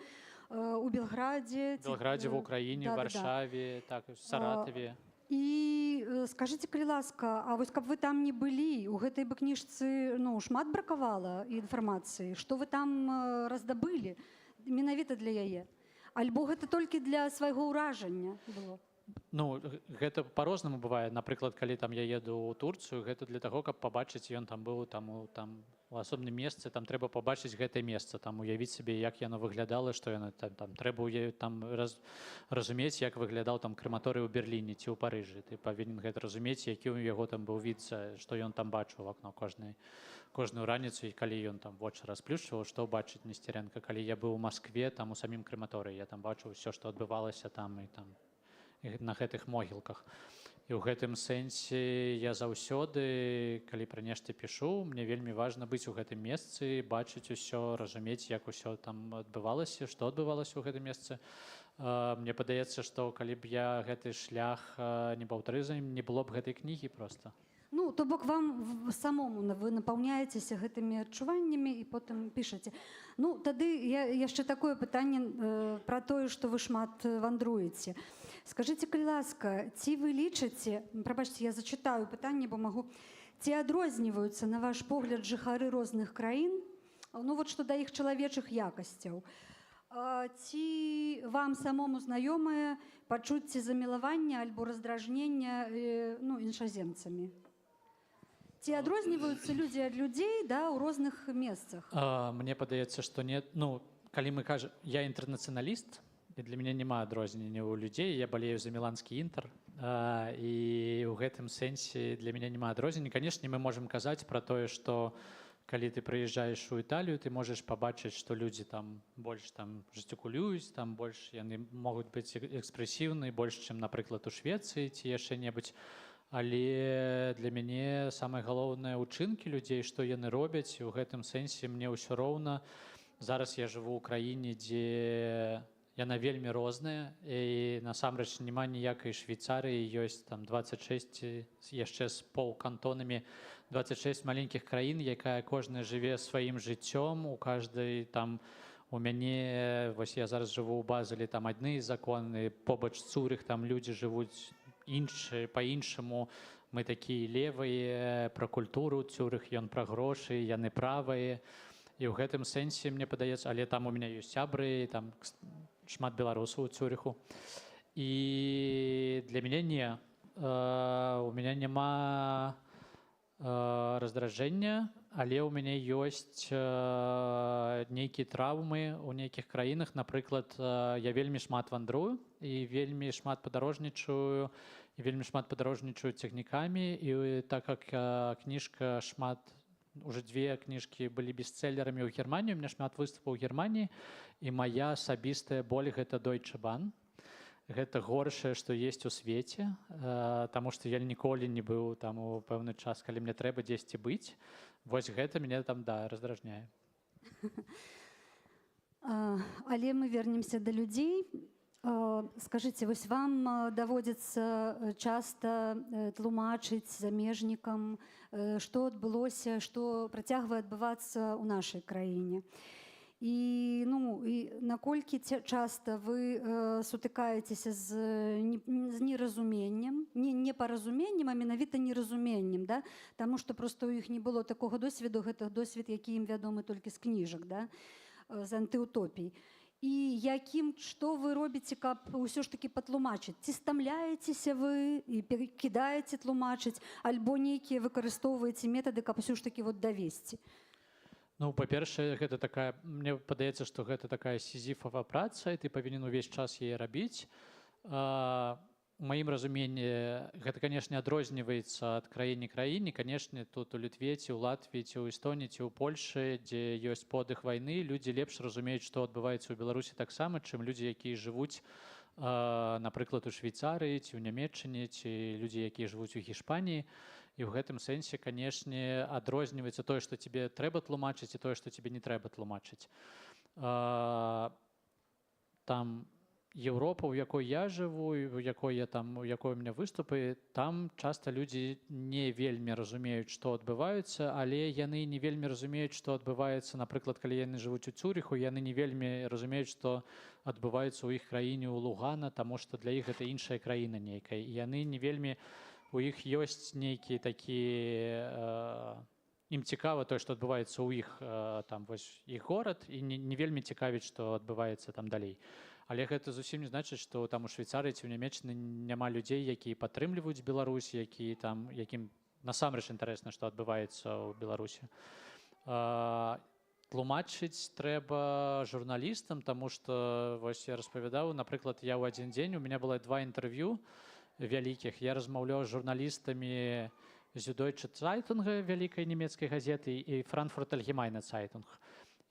у Белградзе. У Белградзе, в Украіне, в Варшаве, так, в Саратаве. І скажыце, калі ласка, а вось каб вы там не былі, у гэтай бы кніжцы шмат бракавала інфармацыі, што вы там раздабылі менавіта для яе? Альбо гэта толькі для свайго ўражання было? Гэта па-рознаму бывае. Напрыклад, калі там я еду ў Турцыю, гэта для таго, каб пабачыць, ён там быў у асобным месцы, там трэба пабачыць гэтае месца, там уявіць сабе, як яно выглядала, што яно там трэба разумець, як выглядаў там крэматорый у Берліне ці ў Парыжы. Ты павінен гэта разумець, які ў яго там быў від, што ён там бачыў в акно кожную раніцу, і калі ён там вочы расплюшчваў, што бачыць Несцярэнка. Калі я быў у Маскве, там у самім крэматорыі, я там бачыў усё, што адбывалася там і там на гэтых могілках. І ў гэтым сэнсе я заўсёды, калі пра нешта пішу, мне вельмі важна быць у гэтым месцы, бачыць усё, разумець, як усё там адбывалася, што адбывалася ў гэтым месцы. Мне падаецца, што калі б я гэты шлях не паўтарыў, не было б гэтай кнігі проста. То бок вам самому вы напаўняецеся гэтымі адчуваннямі і потым пішаце. Тады яшчэ такое пытанне пра тое, што вы шмат вандруеце. Скажыце, калі ласка, ці вы лічыце, прабачце, я зачытаю пытанне, бо магу, ці адрозніваюцца, на ваш погляд, жыхары розных краін, што да іх чалавечых якасцяў? Ці вам самому знаёмыя пачуцці замілавання альбо раздражнення іншаземцамі? Ці адрозніваюцца людзі ад людзей ў розных месцах? Мне падаецца, што не. Калі мы кажам, я інтэрнацыяналіст, і для мяне няма адрознення ў людзей, я балею за міланскі інтэр, і ў гэтым сэнсе для мяне няма адрознення. Канешне, мы можам казаць пра тое, што калі ты прыязджаеш у Італію, ты можаш пабачыць, што людзі там больш жестыкулююць, там больш яны могуць быць экспрэсіўныя, больш, чым, напрыклад, у Швецыі ці яшчэ-небудзь. Але для мяне самае галоўнае ўчынкі людзей, што яны робяць, і ў гэтым сэнсе мне ўсё роўна. Зараз я жыву ў краіне, дзе яна вельмі розная, і насамрэч няма ніякай Швейцарыі, ёсць там 26 яшчэ з паўкантонамі, 26 маленькіх краін, якая кожная жыве сваім жыццём, у каждой там у мяне, вось я зараз жыву ў Базелі, там адны законы, побач Цурых, там людзі жывуць іншыя, па-іншаму, мы такія левыя, пра культуру Цюрых, ён пра грошы, яны правыя, і ў гэтым сэнсе, мне падаецца, але там у мяне ёсць сябры, там шмат беларусаў у Цюрыху. І для мяне не. У мяне няма раздражэння, але ў мяне ёсць нейкія траўмы ў нейкіх краінах. Напрыклад, я вельмі шмат вандрую і вельмі шмат падарожнічаю, і вельмі шмат падарожнічаю цягнікамі. І так як кніжка шмат, уже 2 кніжкі былі бестселлерамі ў Германіі, у мяне шмат выступаў у Германіі, і моя асабістая боль — гэта Deutsche Bahn. Гэта горшае, што ёсць у свеце, таму што я ніколі не быў там у пэўны час, калі мне трэба дзесьці быць. Вось гэта мяне там, да, раздражняе. Але мы вернемся да людзей. Скажыце, вось вам даводзіцца часта тлумачыць замежнікам, што адбылося, што працягвае адбывацца ў нашай краіне. І наколькі часта вы сутыкаецеся з неразуменнем, не непаразуменнем, а менавіта неразуменнем, да? Таму што проста ў іх не было такога досведу, гэта досвед, які ім вядомы толькі з кніжак, да? З антыутопій. І што вы робіце, каб ўсё ж такі патлумачыць? Ці стамляецеся вы і кідаеце тлумачыць, альбо нейкія выкарыстоўваеце метады, каб ўсё ж такі давесці? Ну, па-першае, гэта такая, мне падаецца, што гэта такая сізіфава праца, і ты павінен увесь час яе рабіць. У маім разуменні гэта, канешне, адрозніваецца ад краіны краіне. Канешне, тут у Літве, ці ў Латвіі, ці ў Эстоніі, ці ў Польшы, дзе ёсць подых вайны, людзі лепш разумеюць, што адбываецца ў Беларусі таксама, чым людзі, якія жывуць, напрыклад, у Швейцарыі, ці ў Нямецчыне, ці людзі, якія жывуць у Гішпаніі. І ў гэтым сэнсе, канешне, адрозніваецца тое, што тебе трэба тлумачыць, і тое, што тебе не трэба тлумачыць. Там Еўропа, у якой я жыву, у якой у мяне выступы, там часта людзі не вельмі разумеюць, што адбываецца, але яны не вельмі разумеюць, што адбываецца, напрыклад, калі яны жывуць у Цюрыху, яны не вельмі разумеюць, што адбываецца ў іх краіне, у Лугана, таму што для іх гэта іншая краіна нейкая. І яны не вельмі, у іх ёсць нейкія такія, ім цікава тое, што адбываецца ў іх, там, вось, іх горад, і не вельмі цікавіць, што адбываецца там далей. Але гэта зусім не значыць, што там у Швейцарыі ці ў Нямецчыне няма людзей, якія падтрымліваюць Беларусь, якім насамрэч інтарэсна, што адбываецца ў Беларусі. Тлумачыць трэба журналістам, таму што, вось я распавядаў, напрыклад, я ў адзін дзень, у мяне было 2 інтэрв'ю вялікіх, я размаўляў з журналістамі Süddeutsche Zeitung, вялікай нямецкай газеты, і Frankfurt Allgemeine Zeitung.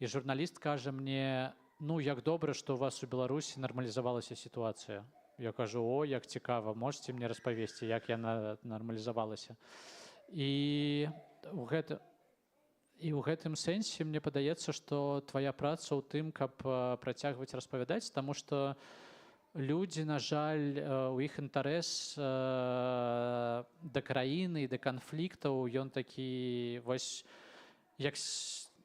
І журналіст кажа мне: ну, як добра, што у вас у Беларусі нармалізавалася сітуацыя. Я кажу: о, як цікава, можете мне распавесці, як яна нармалізавалася. І ў гэтым сэнсе мне падаецца, што твая праца ў тым, каб працягваць распавядаць, таму што людзі, на жаль, у іх інтарэс да краіны і да канфліктаў, ён такі, вось, як,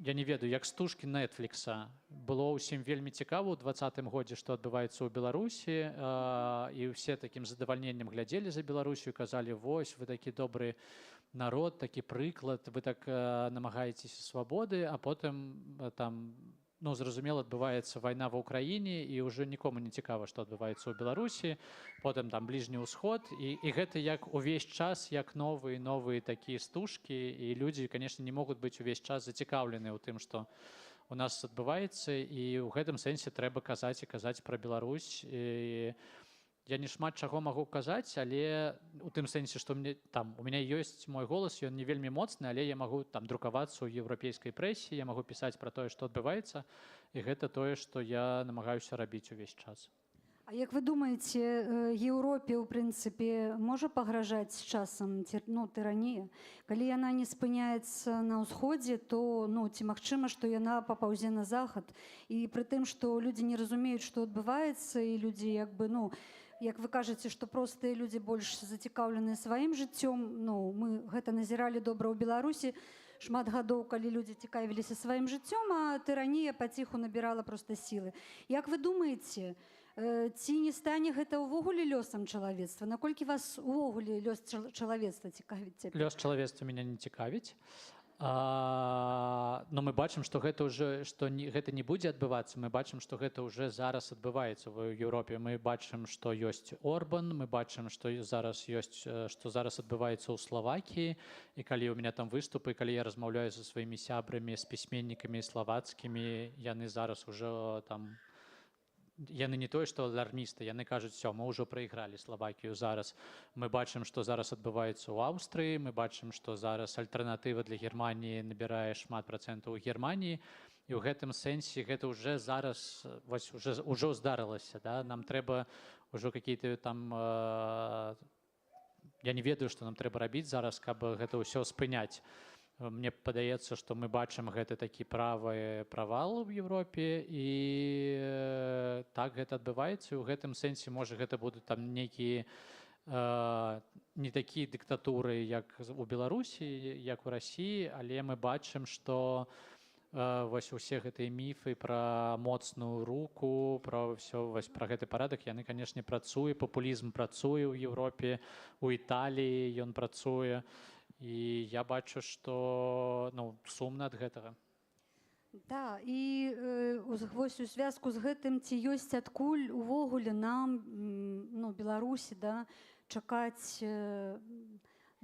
я не ведаю, як стужкі Нетфлікса. Было ўсім вельмі цікава ў 2020 годзе, што адбываецца ў Беларусі, і ўсе такім задавальненнем глядзелі за Беларусю і казалі: вось, вы такі добры народ, такі прыклад, вы так намагаецеся свабоды, а потым там, ну, зразумела, адбываецца вайна ва ўкраіне, і ўжо нікому не цікава, што адбываецца ў Беларусі, потым там Бліжні ўсход, і гэта як увесь час, як новыя такія стужкі, і людзі, канешне, не могуць быць увесь час зацікаўлены ў тым, што у нас адбываецца, і ў гэтым сэнсе трэба казаць і казаць пра Беларусь. І я не шмат чаго магу казаць, але у тым сэнсе, што у мяне ёсць мой голас, ён не вельмі моцны, але я магу там друкавацца ў еўрапейскай прэсе, я магу пісаць пра тое, што адбываецца, і гэта тое, што я намагаюся рабіць увесь час. А як ви думаєте, Європі, у прынцыпе, можа пагражаць з часам тыранія? Калі яна не спыняецца на ўсходзе, то ці магчыма, што яна папаўзе на захад? І пры тым, што людзі не разумеюць, што адбываецца, і людзі як вы кажаце, што простыя людзі больш зацікаўленыя сваім жыццём, мы гэта назіралі добра ў Беларусі, шмат гадоў, калі людзі цікавіліся сваім жыццём, а тыранія паціху набірала проста сілы. Як вы думаеце, ці не стане гэта ўвогуле лёсам чалавецтва? Наколькі вас увогуле лёс чалавецтва цікавіць цяпер? Лёс чалавецтва мяне не цікавіць. Но мы бачым, што гэта не будзе адбывацца. Мы бачым, што гэта ўжо зараз адбываецца в Еўропе. Мы бачым, што ёсць Орбан, мы бачым, што зараз адбываецца ў Славакіі. І калі ў мяне там выступы, калі я размаўляю са сваімі сябрамі, з пісьменнікамі славацкімі, яны зараз ужо там... Яны не тое, што алармісты, яны кажуць, все, мы ўжо прайгралі Славакію зараз. Мы бачым, што зараз адбываецца ў Аўстрыі, мы бачым, што зараз альтэрнатыва для Германіі набірае шмат працэнтаў у Германіі. І ў гэтым сэнсе гэта ўжо зараз, ўжо здарылася. Нам трэба ўжо какие-то там... Я не ведаю, што нам трэба рабіць зараз, каб гэта ўсё спыняць. Мне падаецца, што мы бачым гэты такі правы правал у Еўропе, і так гэта адбываецца. І ў гэтым сэнсе, можа, гэта будуць там нейкія не такія дыктатуры, як у Беларусі, як у Расіі, але мы бачым, што вось усе гэтыя міфы пра моцную руку, пра гэты парадак, яны, канешне, працуе, папулізм працуе ў Еўропе, у Італіі ён працуе. І я бачу, што сумна ад гэтага. Да, і вось у звязку з гэтым, ці ёсць адкуль увогуле нам, Беларусі, чакаць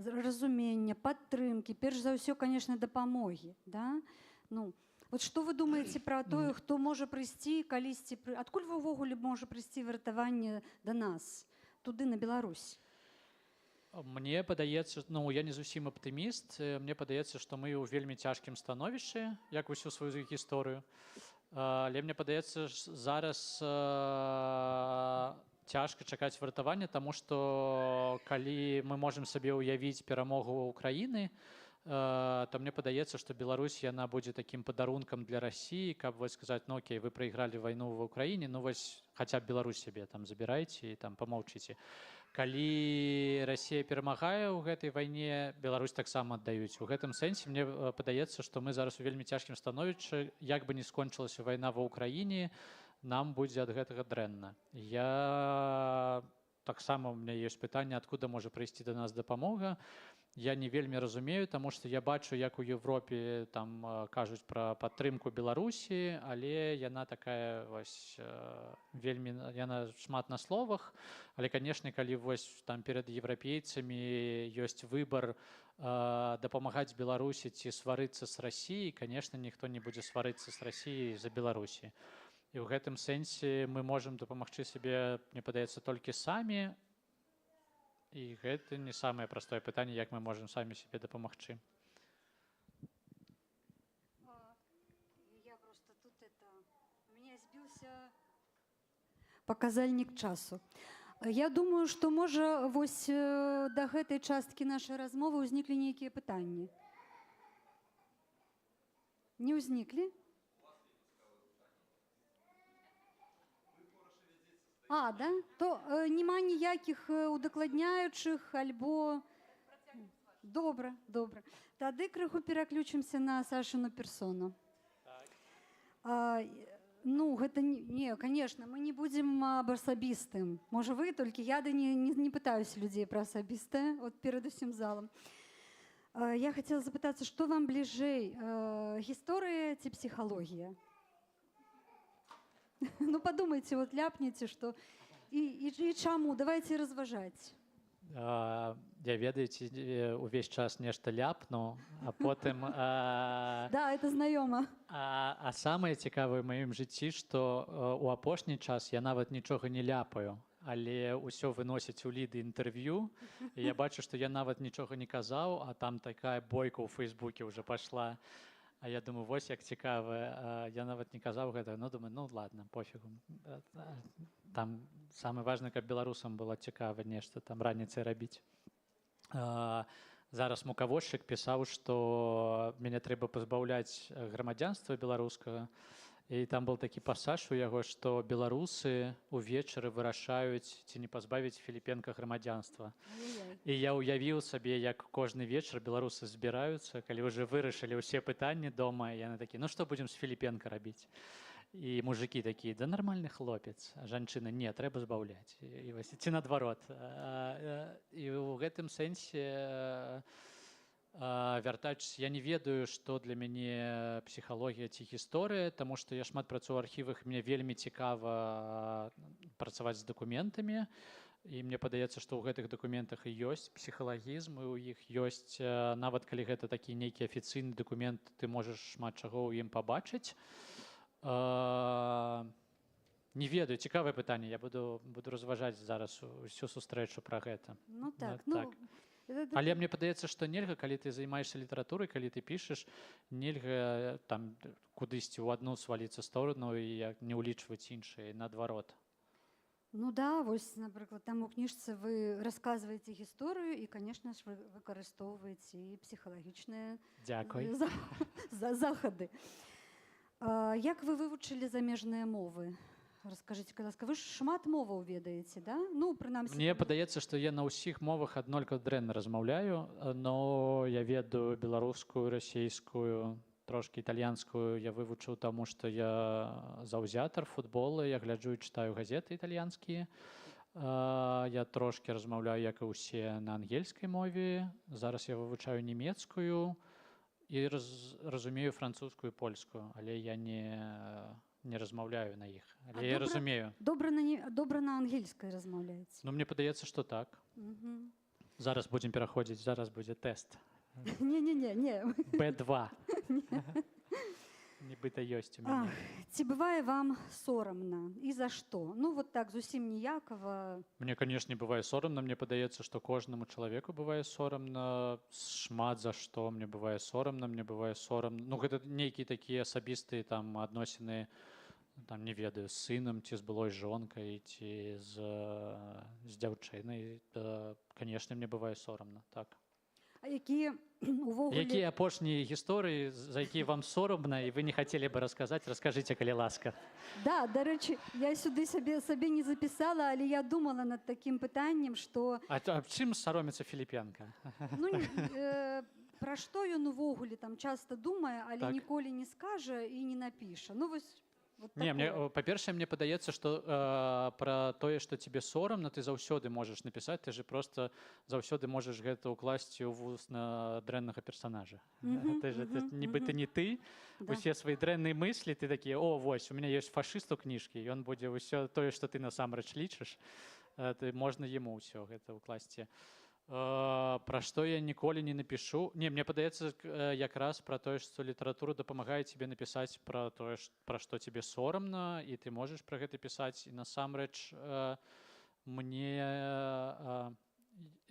разумення, падтрымкі, перш за ўсё, канешне, дапамогі. Вот што вы думаеце пра тое, хто можа прыйсці калісьці, адкуль вы увогуле можа прыйсці выратаванне да нас, туды, на Беларусь? Мне падаецца, я не зусім аптыміст, мне падаецца, што мы ў вельмі цяжкім становішчы, як усю сваю гісторыю. Але мне падаецца, зараз цяжка чакаць выратавання, таму што калі мы можам сабе ўявіць перамогу Украіны, то мне падаецца, што Беларусь, яна будзе такім падарункам для Расіі, каб сказаць, окей, вы прайгралі вайну в Украіне, хаця б Беларусь сабе забірайце і памаўчыце. Калі Расія перамагае ў гэтай вайне, Беларусь таксама аддаюць. У гэтым сэнсе мне падаецца, што мы зараз у вельмі цяжкім становішчы, як бы не скончылася вайна ва ўкраіне, нам будзе ад гэтага дрэнна. Таксама у мяне ёсць пытанне, адкуда можа прыйсці да нас дапамога. Я не вельмі разумею, таму што я бачу, як у Еўропе там кажуць пра падтрымку Беларусі, але яна такая вельмі, яна шмат на словах, але, канешне, калі там перад еўрапейцамі ёсць выбар дапамагаць Беларусі ці сварыцца з Расіяй, канешне, ніхто не будзе сварыцца з Расіяй за Беларусі. І ў гэтым сэнсе мы можам дапамагчы сабе, мне падаецца, толькі самі. І гэта не самае простое пытанне, як мы можам самі себе дапамагчы. Я просто тут у меня сбился показальнік часу. Я думаю, што можа вось да гэтай часткі нашай размовы ўзніклі нейкія пытанні. Не ўзніклі? Да? То нема ніякіх удакладняючых альбо... Добра. Тады крыху пераключымся на Сашыну персону. Гэта не, конечно, мы не будзем аб асабістым. Можа, вы толькі, я не пытаюся людзей пра асабістае, перад усім залам. Я хацела запытацца, што вам бліжэй, гісторыя ці псіхалогія? Подумайте, ляпните, что... И чаму? Давайте разважаць. Я, ведаеце, увесь час нешта ляпну, а потым... Да, это знаёма. А самае цікавае ў маім жыцці, што у апошні час я нават нічога не ляпаю, але ўсё выносіць у ліды інтэрв'ю. Я бачу, што я нават нічога не казаў, а там такая бойка ў Фейсбуке ўжо пайшла. А я думаю, вось як цікава. Я нават не казаў гэта, но думаю, ну ладно, пофігу. Там самае важнае, каб беларусам было цікава нешта там раніцай рабіць. Зараз мукавозчык пісаў, што мяне трэба пазбаўляць грамадзянства беларускага. І там был такі пасаж у яго, што беларусы увечары вырашаюць, ці не пазбавіць Філіпенка грамадзянства. І я ўявіў сабе, як кожны вечар беларусы збіраюцца, калі ўжо вырашылі ўсе пытанні дома, і яны такі, ну што будзем з Філіпенка рабіць? І мужыкі такія, да нармальны хлопец, а жанчына, не, трэба збаўляць. І вось, ці наадварот. І ў гэтым сэнсе, вяртаючись, я не ведаю, што для мяне псіхалогія ці гісторыя, таму што я шмат працую ў архівах, мне вельмі цікава працаваць з дакументамі, і мне падаецца, што ў гэтых дакументах і ёсць псіхалагізм, і ў іх ёсць, нават калі гэта такі нейкі афіцыйны дакумент, ты можаш шмат чаго ў ім пабачыць. Не ведаю, цікавае пытанне, я буду разважаць зараз усю сустрэчу пра гэта. Ну так, Але мне падаецца, што нельга, калі ты займаешся літаратурай, калі ты пішаш, нельга там кудысьці ў адну сваліцца сторону і не ўлічваць іншыя, наадварот. Ну да, вось, напрыклад, там у кніжцы вы расказваеце гісторыю і, конечно ж, вы выкарыстоўваеце і псіхалагічныя захады. Як вы вывучылі замежныя мовы? Раскажыце, калі ласка, вы ж шмат моваў ведаеце, да? Ну, прынамсі... Мне падаецца, што я на ўсіх мовах аднолькава дрэнна размаўляю, но я ведаю беларускую, расейскую, трошкі італьянскую я вывучыў, таму што я заўзятар футбола, я гляджу і чытаю газеты італьянскія. Я трошкі размаўляю, як і ўсе, на ангельскай мове. Зараз я вывучаю нямецкую і разумею французскую і польскую, але я не размаўляю на іх. Але я разумею. Добра на ангельскай размаўляеце? Ну, мне падаецца, што так. Зараз будзем пераходзіць, зараз будзе тэст. Не. Б2. Нібыта ёсць у мяне. Ці бывае вам сорамна? І за што? Ну, вот так, зусім ніякава. Мне, канешне, бывае сорамна. Мне падаецца, што кожнаму чалавеку бывае сорамна. Шмат за што мне бывае сорамна. Мне бывае сорамна. Ну, гэта нейкія такія асабістыя там адносіны, там, не ведаю, з сынам, ці з былой жонкай, ці з дзяўчынай. Канешне, мне бывае сорамна, так. А якія увогуле... Якія апошнія гісторыі, за якія вам сорамна, і вы не хацелі бы расказаць, раскажыце, калі ласка. Да, дарэчы, я сюды сабе не запісала, але я думала над такім пытаннем, што... А чым сароміцца Філіпенка? Ну, пра што ён увогуле там часта думае, але ніколі не скажа і не напіша. Ну, вось... Не, па-першае, мне падаецца, што пра тое, што тебе сорамна, ты заўсёды можаш напісаць, ты же просто заўсёды можаш гэта ўкласці ў вусна дрэннага персанажа. Нібыта не ты, усе свае дрэнныя мыслі, ты такі, о, вось, у меня ёсць фашыст у кніжкі, ён будзе ўсё тое, што ты насамрэч лічыш, можна яму ўсё гэта ўкласці. Пра што я ніколі не напішу. Не, мне падаецца якраз пра тое, што літаратура дапамагае тебе напісаць пра тое, пра што тебе сорамна, і ты можаш пра гэта пісаць. І насамрэч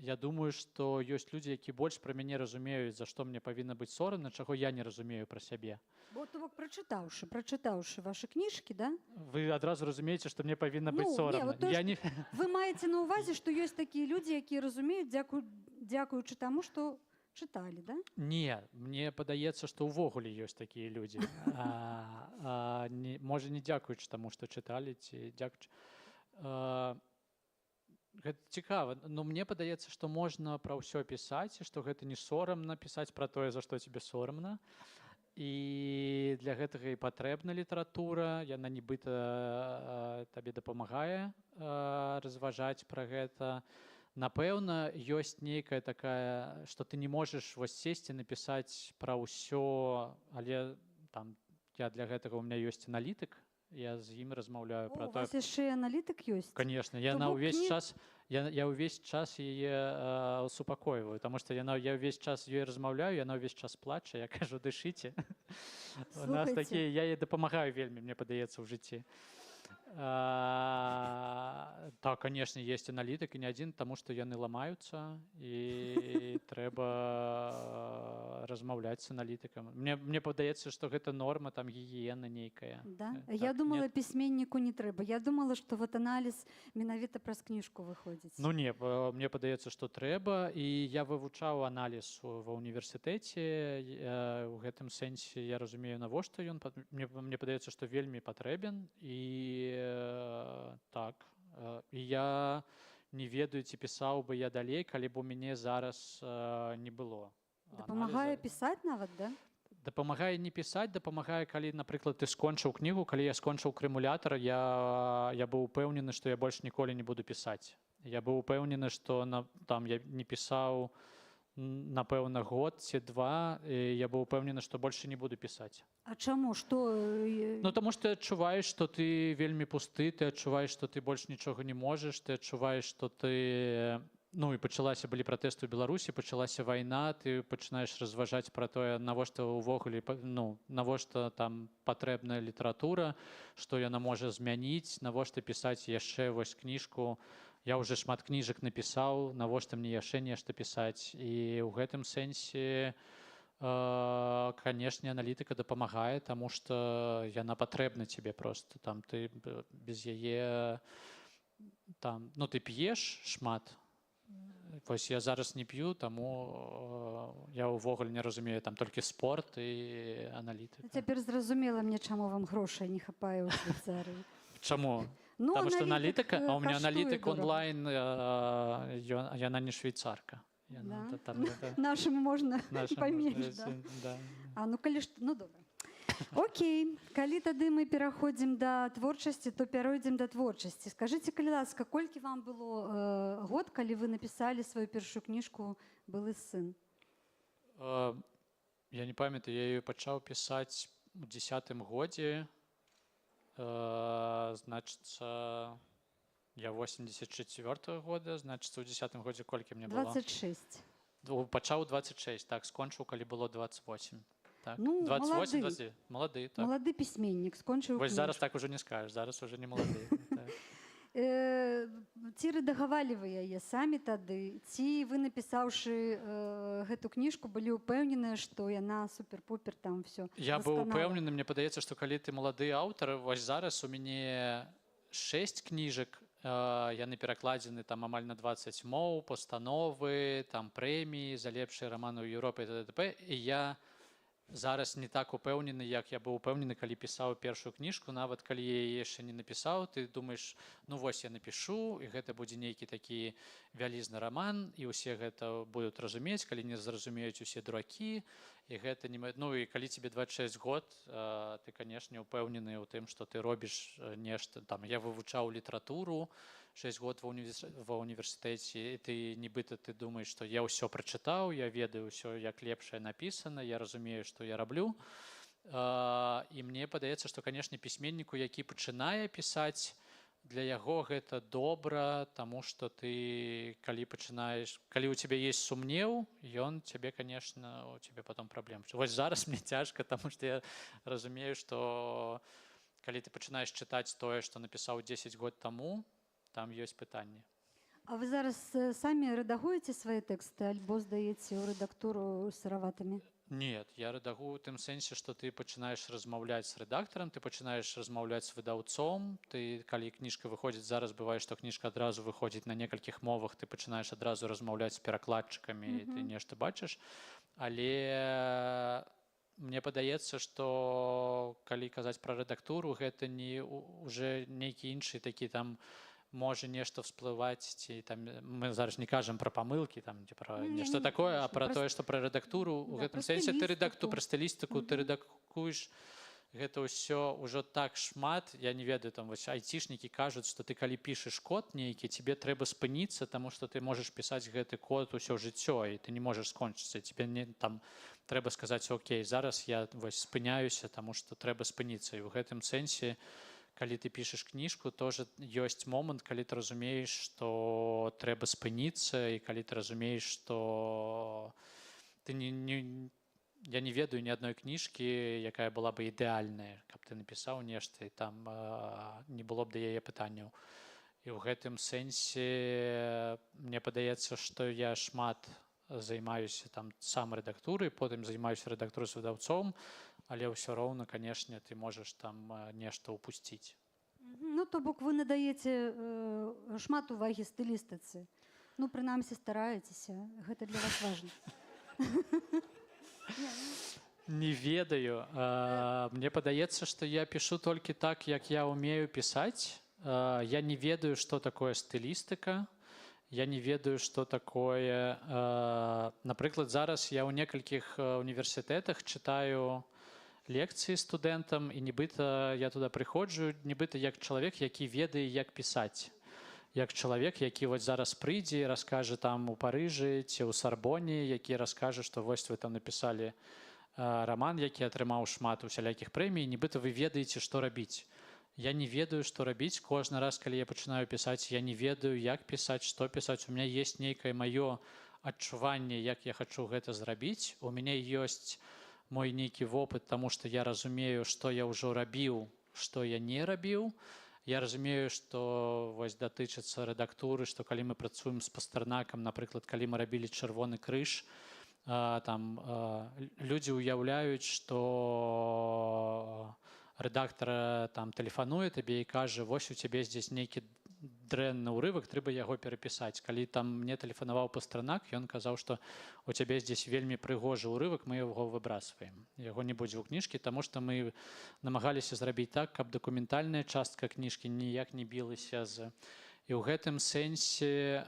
я думаю, што ёсць людзі, які больш пра мяне разумеюць, за што мне павінна быць сорамна, чаго я не разумею пра сябе. Бо то бок прачытаўшы вашы кніжкі, да? Вы адразу разумееце, што мне павінна быць сорамна. Вы маеце на ўвазе, што ёсць такія людзі, якія разумеюць, дзякуючы таму, што чыталі, да? Не, мне падаецца, што ўвогуле ёсць такія людзі. Можа, не дзякуючы таму, што чыталі, ці дзякуючы... Гэта цікава, но мне падаецца, што можна пра ўсё пісаць, што гэта не сорамна пісаць пра тое, за што тебе сорамна. І для гэтага і патрэбна літаратура, яна нібыта табе дапамагае разважаць пра гэта. Напэўна, ёсць нейкая такая, што ты не можаш вось сесці, напісаць пра ўсё, але там я для гэтага у меня ёсць аналітык, я з ім размаўляю пра тое. У вас яшчэ аналітык ёсць? Конечно, я ўвесь час яе супакойваю, таму што я ўвесь час ёй размаўляю, яна ўвесь час плача, я кажу, дышыце. У нас такія, я ёй дапамагаю вельмі, мне падаецца, ў жыцці. Так, конечно, есть аналитик, и не один, потому что яны ламаюцца, і трэба размаўляць з аналітыкам. Мне падаецца, што гэта норма, там гігіена нейкая. Да? Так, Я думала, нет? пісьменніку не трэба. Я думала, што вот аналіз менавіта праз кніжку выходзіць. Ну не, мне падаецца, што трэба, і я вывучаў аналіз ва ўніверсітэце. У гэтым сэнсе я разумею, навошта ён. Мне падаецца, што вельмі патрэбен, і так. І я не ведаю, ці пісаў бы я далей, калі б у мяне зараз не было. Дапамагае пісаць нават, да? Дапамагае не пісаць, дапамагае, калі, напрыклад, ты скончыў кнігу, калі я скончыў крымулятар, я быў упэўнены, што я больш ніколі не буду пісаць. Я быў упэўнены, што там я не пісаў, напэўна, год ці два, і я быў упэўнены, што больш не буду пісаць. А чаму? Што? Ну, таму што ты адчуваеш, што ты вельмі пусты, ты адчуваеш, што ты больш нічога не можаш, ты адчуваеш, што ты... Ну, і былі пратэсты ў Беларусі, пачалася вайна, ты пачынаеш разважаць пра тое, навошта ўвогуле, ну, навошта там патрэбная літаратура, што яна можа змяніць, навошта пісаць яшчэ вось кніжку. Я ўжо шмат кніжак напісаў, навошта мне яшчэ нешта пісаць. І ў гэтым сэнсе, канешне, аналітыка дапамагае, таму што яна патрэбна цябе проста. Там ты без яе... Там, ну, ты п'еш шмат. Вось я зараз не п'ю, таму я ўвогуле не разумею, там толькі спорт і аналітыка. Цяпер зразумела мне, чаму вам грошай не хапае ў Швейцарыі. Чаму? Ну, Таму што аналітыка, а ў мяне каштуе аналітык дорага. онлайн, яна не швейцарка. Да? Нашым можна паменш, да? А, ну калі ж... Ну, добра. Окей, калі тады мы пераходзім да творчасці, то перайдзем да творчасці. Скажыце, калі ласка, колькі вам было год, калі вы напісалі сваю першую кніжку «Былы сын»? Я не памятаю, я яе пачаў пісаць у 10-м годзе. Значыцца, я 84-го года, значыцца, у 10-м годзе колькі мне было? 26. Пачаў 26, так, скончыў, калі было 28. Так. Ну, 28, 29. Малады, так. Малады пісьменнік, скончыў Вось кніжку. зараз так ужо не скажаш, зараз уже не малады. Так. Ці рэдагавалі вы яе самі тады? Ці вы, напісаўшы гэту кніжку, былі ўпэўненыя, што яна супер-пупер, там все Я быў упэўнены, мне падаецца, што калі ты малады аўтар, вось зараз у мяне 6 кніжак, яны перакладзены там амаль на 20 моў, пастановы, там прэміі за лепшыя раманы ў Еўропе і т.д. І я зараз не так упэўнены, як я быў упэўнены, калі пісаў першую кніжку. Нават калі я яе яшчэ не напісаў, ты думаеш, ну вось я напішу, і гэта будзе нейкі такі вялізны раман, і ўсе гэта будуць разумець, калі не зразумеюць усе дуракі, і гэта не... Ну і калі тебе 26 год, ты, канешне, упэўнены ў тым, што ты робіш нешта. Там я вывучаў літаратуру 6 год ва універсітэце, і ты нібыта ты думаеш, што я ўсё прачытаў, я ведаю ўсё, як лепшае напісана, я разумею, што я раблю. І мне падаецца, што, канешне, пісьменніку, які пачынае пісаць, для яго гэта добра, таму што ты, калі пачынаеш, калі ў цябе ёсць сумнеў, ён цябе, канешне, у цябе потом праблем. Вось зараз мне цяжка, таму што я разумею, што калі ты пачынаеш чытаць тое, што напісаў 10 год таму, там ёсць пытанні. А вы зараз самі рэдагуеце свае тэксты, альбо здаеце ў рэдактуру сыраватымі? Нет, я рэдагую ў тым сэнсе, што ты пачынаеш размаўляць з рэдактарам, ты пачынаеш размаўляць з выдаўцом, ты, калі кніжка выходзіць, зараз бывае, што кніжка адразу выходзіць на некалькіх мовах, ты пачынаеш адразу размаўляць з перакладчыкамі, і ты нешта бачыш. Але мне падаецца, што калі казаць пра рэдактуру, гэта не уже нейкі іншы такі там можа нешта всплываць, ці там мы зараз не кажам пра памылкі, там ці пра нешта такое, а пра тое, што пра рэдактуру у гэтым сэнсе ты пра стылістыку, ты рэдакуеш гэта ўсё ўжо так шмат. Я не ведаю, там вось айцішнікі кажуць, што ты калі пішаш код нейкі, тебе трэба спыніцца, таму што ты можаш пісаць гэты код усё жыццё, і ты не можаш скончыцца. Тебе не там трэба сказаць: окей, зараз я вось спыняюся, таму што трэба спыніцца. І ў гэтым сэнсе, калі ты пішаш кніжку, тоже ёсць момант, калі ты разумееш, што трэба спыніцца, і калі ты разумееш, што ты я не ведаю ні адной кніжкі, якая была бы ідэальная, каб ты напісаў нешта, і там не было б да яе пытанняў. І ў гэтым сэнсе мне падаецца, што я шмат займаюся там самарэдактурай, потым займаюся рэдактурай з выдаўцом, але ўсё роўна, канешне, ты можаш там нешта ўпусціць. Ну, то бок вы надаеце шмат увагі стылістыцы. Ну, прынамсі, стараецеся. Гэта для вас важна. Не ведаю. Мне падаецца, што я пішу толькі так, як я ўмею пісаць. Я не ведаю, што такое стылістыка. Я не ведаю, што такое... Напрыклад, зараз я ў некалькіх універсітэтах чытаю лекцыі студэнтам, і нібыта я туды прыходжу, нібыта як чалавек, які ведае, як пісаць. Як чалавек, які вось зараз прыйдзе і раскажа там у Парыжы ці ў Сарбоне, які раскажа, што вось вы там напісалі раман, які атрымаў шмат усялякіх прэмій, нібыта вы ведаеце, што рабіць. Я не ведаю, што рабіць. Кожны раз, калі я пачынаю пісаць, я не ведаю, як пісаць, што пісаць. У мяне ёсць нейкае маё адчуванне, як я хачу гэта зрабіць. У мяне ёсць мой нейкі вопыт, таму што я разумею, што я ўжо рабіў, што я не рабіў. Я разумею, што вось датычыцца рэдактуры, што калі мы працуем з Пастарнакам, напрыклад, калі мы рабілі чырвоны крыж, там людзі ўяўляюць, што рэдактар там тэлефануе табе і кажа, вось у цябе здесь нейкі дрэнны ўрывак, трэба яго перапісаць. Калі там мне тэлефанаваў Пастарнак, ён казаў, што у цябе здесь вельмі прыгожы ўрывак, мы яго выбрасваем. Яго не будзе ў кніжкі, таму што мы намагаліся зрабіць так, каб дакументальная частка кніжкі ніяк не білася з... І ў гэтым сэнсе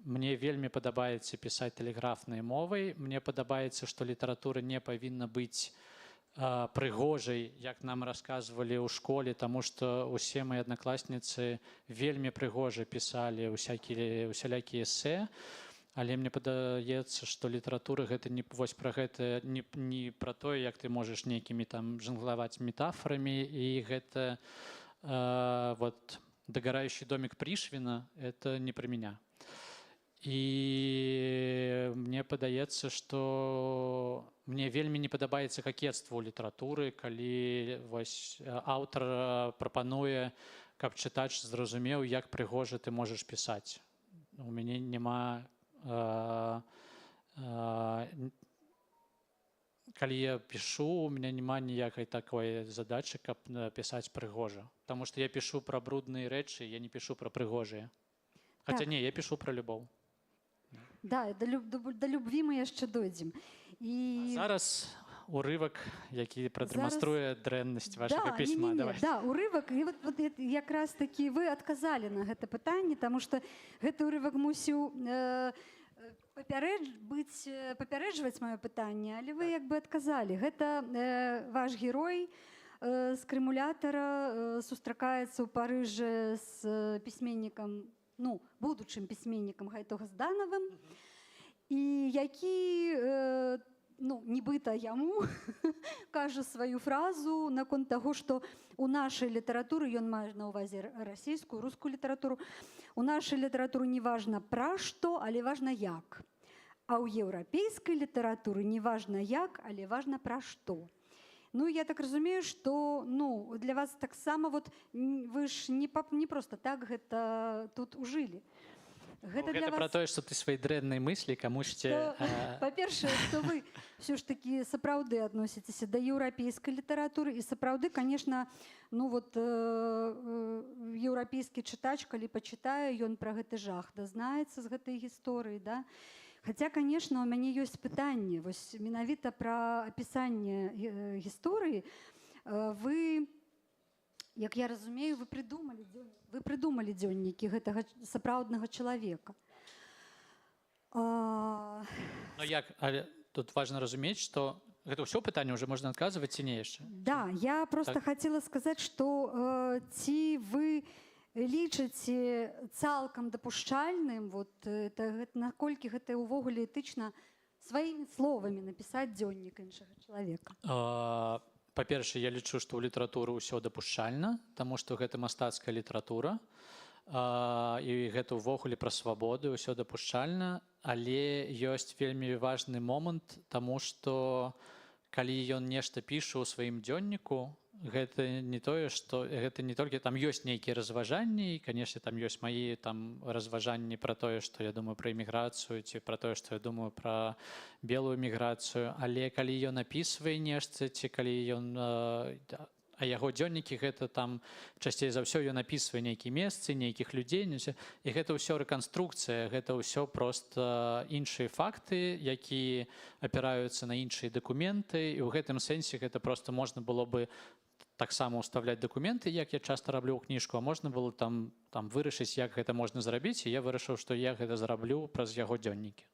мне вельмі падабаецца пісаць тэлеграфнай мовай. Мне падабаецца, што літаратура не павінна быць прыгожай, як нам расказвалі ў школе, таму што ўсе мае аднакласніцы вельмі прыгожа пісалі усялякія эсэ, але мне падаецца, што літаратура гэта не вось пра гэта, не пра тое, як ты можаш нейкімі там жанглаваць метафорамі, і гэта вот «Догорающий домик Пришвина» — это не про меня. І мне падаецца, што мне вельмі не падабаецца какецтва ў літаратуры, калі вось аўтар прапануе, каб чытач зразумеў, як прыгожа ты можаш пісаць. У мяне няма... Калі я пішу, у мяне няма ніякай такой задачы, каб пісаць прыгожа. Таму што я пішу пра брудныя рэчы, я не пішу пра прыгожыя. Хаця не, я пішу пра любоў. Да, да любві мы яшчэ дойдзем. Зараз урывак, які прадэманструе дрэннасць вашага пісьма. Да, урывак, і вот якраз такі вы адказалі на гэта пытанне, таму што гэты урывак мусіў папярэджваць маё пытанне, але вы як бы адказалі. Гэта ваш герой з крымулятара сустракаецца ў Парыжы з пісьменнікам, ну, будучым пісьменнікам Гайтогазданавым, і які, ну, нібыта яму кажа сваю фразу наконт таго, што у нашай літаратуры, ён мае на ўвазе расійскую, рускую літаратуру, у нашай літаратуры не важна пра што, але важна як. А ў еўрапейскай літаратуры не важна як, але важна пра што. Ну, я так разумею, што ну, для вас таксама вот, вы ж не проста так гэта тут ужылі. Гэта пра тое, што ты свае дрэнныя мыслі камусьці... Па-першае, што вы ўсё ж такі сапраўды адносіцеся да еўрапейскай літаратуры, і сапраўды, конечно, ну вот еўрапейскі чытач, калі пачытае, ён пра гэты жах дазнаецца з гэтай гісторыі, да? Хаця, конечно, у мяне ёсць пытанне, вось менавіта пра апісанне гісторыі. Вы, як я разумею, вы прыдумалі дзённікі гэтага сапраўднага чалавека. Ну як, але тут важна разумець, што гэта ўсё пытанне ўжо можна адказваць ці не яшчэ? Да, я просто хацела сказаць, што ці вы лічыце цалкам дапушчальным, вот, наколькі гэта ўвогуле этычна сваімі словамі напісаць дзённік іншага чалавека? Па-першае, я лічу, што ў літаратуры ўсё дапушчальна, таму што гэта мастацкая літаратура, і гэта ўвогуле пра свабоду, ўсё дапушчальна. але ёсць вельмі важны момант, таму што калі ён нешта піша ў сваім дзённіку, гэта не тое, што гэта не толькі там ёсць нейкія разважанні, і, канешне, там ёсць мае там разважанні пра тое, што я думаю пра эміграцыю, ці пра тое, што я думаю пра белую міграцыю, але калі ён апісвае нешта, ці калі ён а яго дзённікі гэта там часцей за ўсё ён апісвае нейкія месцы, нейкіх людзей, і гэта ўсё рэканструкцыя, гэта ўсё проста іншыя факты, якія апіраюцца на іншыя дакументы, і ў гэтым сэнсе гэта проста можна было бы таксама ўставляць дакументы, як я часта раблю ў кніжку, а можна было там вырашыць, як гэта можна зрабіць, і я вырашыў, што я гэта зраблю праз яго дзённікі.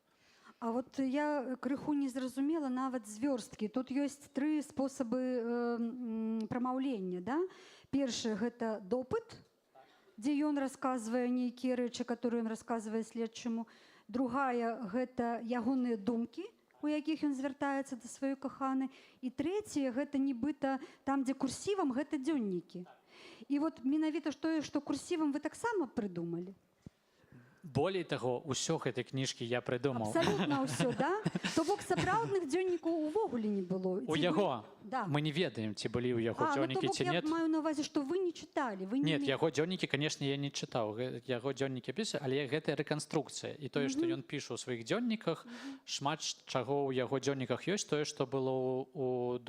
А вот я крыху не зразумела нават звёрсткі. Тут ёсць 3 спосабы прамаўлення. Да? Першы – гэта допыт, дзе ён расказвае нейкія рэчы, которые ён расказвае следчаму. Другая – гэта ягоныя думкі, у якіх ён звяртаецца да сваёй каханай. І трэцяе – гэта нібыта там, дзе курсівам, гэта дзённікі. І вот менавіта тое, што курсівам вы таксама прыдумалі. Болей таго, ўсё гэтай кніжкі я прыдумаў. Абсалютна ўсё, да? То бок сапраўдных дзённікаў увогуле не было. У яго. Мы не ведаем, ці былі ў яго дзённікі, ці нет. Я маю на ўвазе, што вы не чыталі. Нет, яго дзённікі, канешне, я не чытаў. Яго дзённікі пісаў, але гэта рэканструкцыя. І тое, што ён піша ў сваіх дзённіках, шмат чаго ў яго дзённіках ёсць, тое, што было ў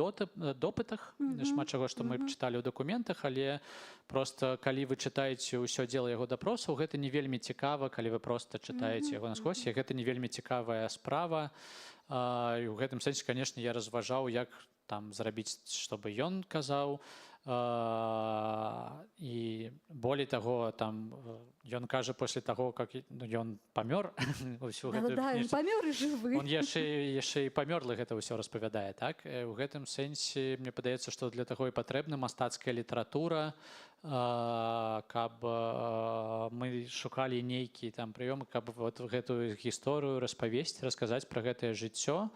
допытах, шмат чаго, што мы чыталі ў дакументах, але проста, калі вы чытаеце ўсё дзела яго дапросаў, гэта не вельмі цікава, калі вы проста чытаеце яго насквозь, і гэта не вельмі цікавая справа. І ў гэтым сэнсе, канешне, я разважаў, як там зрабіць, чтобы ён казаў. І болей таго, там ён кажа пасля таго, как ён памёр усю гэтую кніжку. Памёр і жывы. Он яшчэ і памёрлы гэта ўсё распавядае, так? У гэтым сэнсе мне падаецца, што для таго і патрэбна мастацкая літаратура, каб мы шукалі нейкія там прыёмы, каб вот гэтую гісторыю распавесці, расказаць пра гэтае жыццё.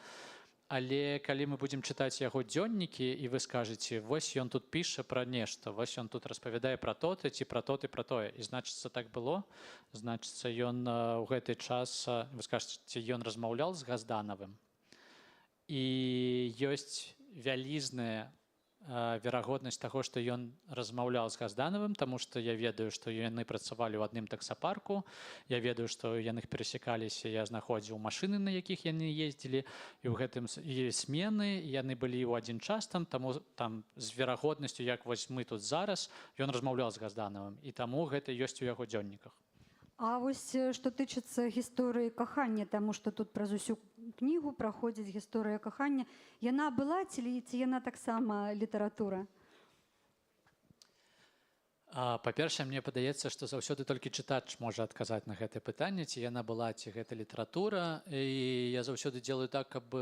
Але калі мы будзем чытаць яго дзённікі, і вы скажаце, вось ён тут піша пра нешта, вось ён тут распавядае пра то-то, ці пра то-то, пра тое. І значыцца, так было. Значыцца, ён у гэты час, вы скажаце, ён размаўляў з Газданавым. І ёсць вялізная верагоднасць таго, што ён размаўляў з Газданавым, таму што я ведаю, што яны працавалі ў адным таксапарку, я ведаю, што яны перасекаліся, я знаходзіў машыны, на якіх яны ездзілі, і ў гэтым і смены, яны былі ў адзін час там, таму там з верагоднасцю, як вось мы тут зараз, ён размаўляў з Газданавым, і таму гэта ёсць у яго дзённіках. А вось што тычыцца гісторыі кахання, таму што тут праз усю кнігу праходзіць гісторыя кахання, яна была ці яна таксама літаратура? Па-першае, мне падаецца, што заўсёды толькі чытач можа адказаць на гэтае пытанне, ці яна была, ці гэта літаратура. І я заўсёды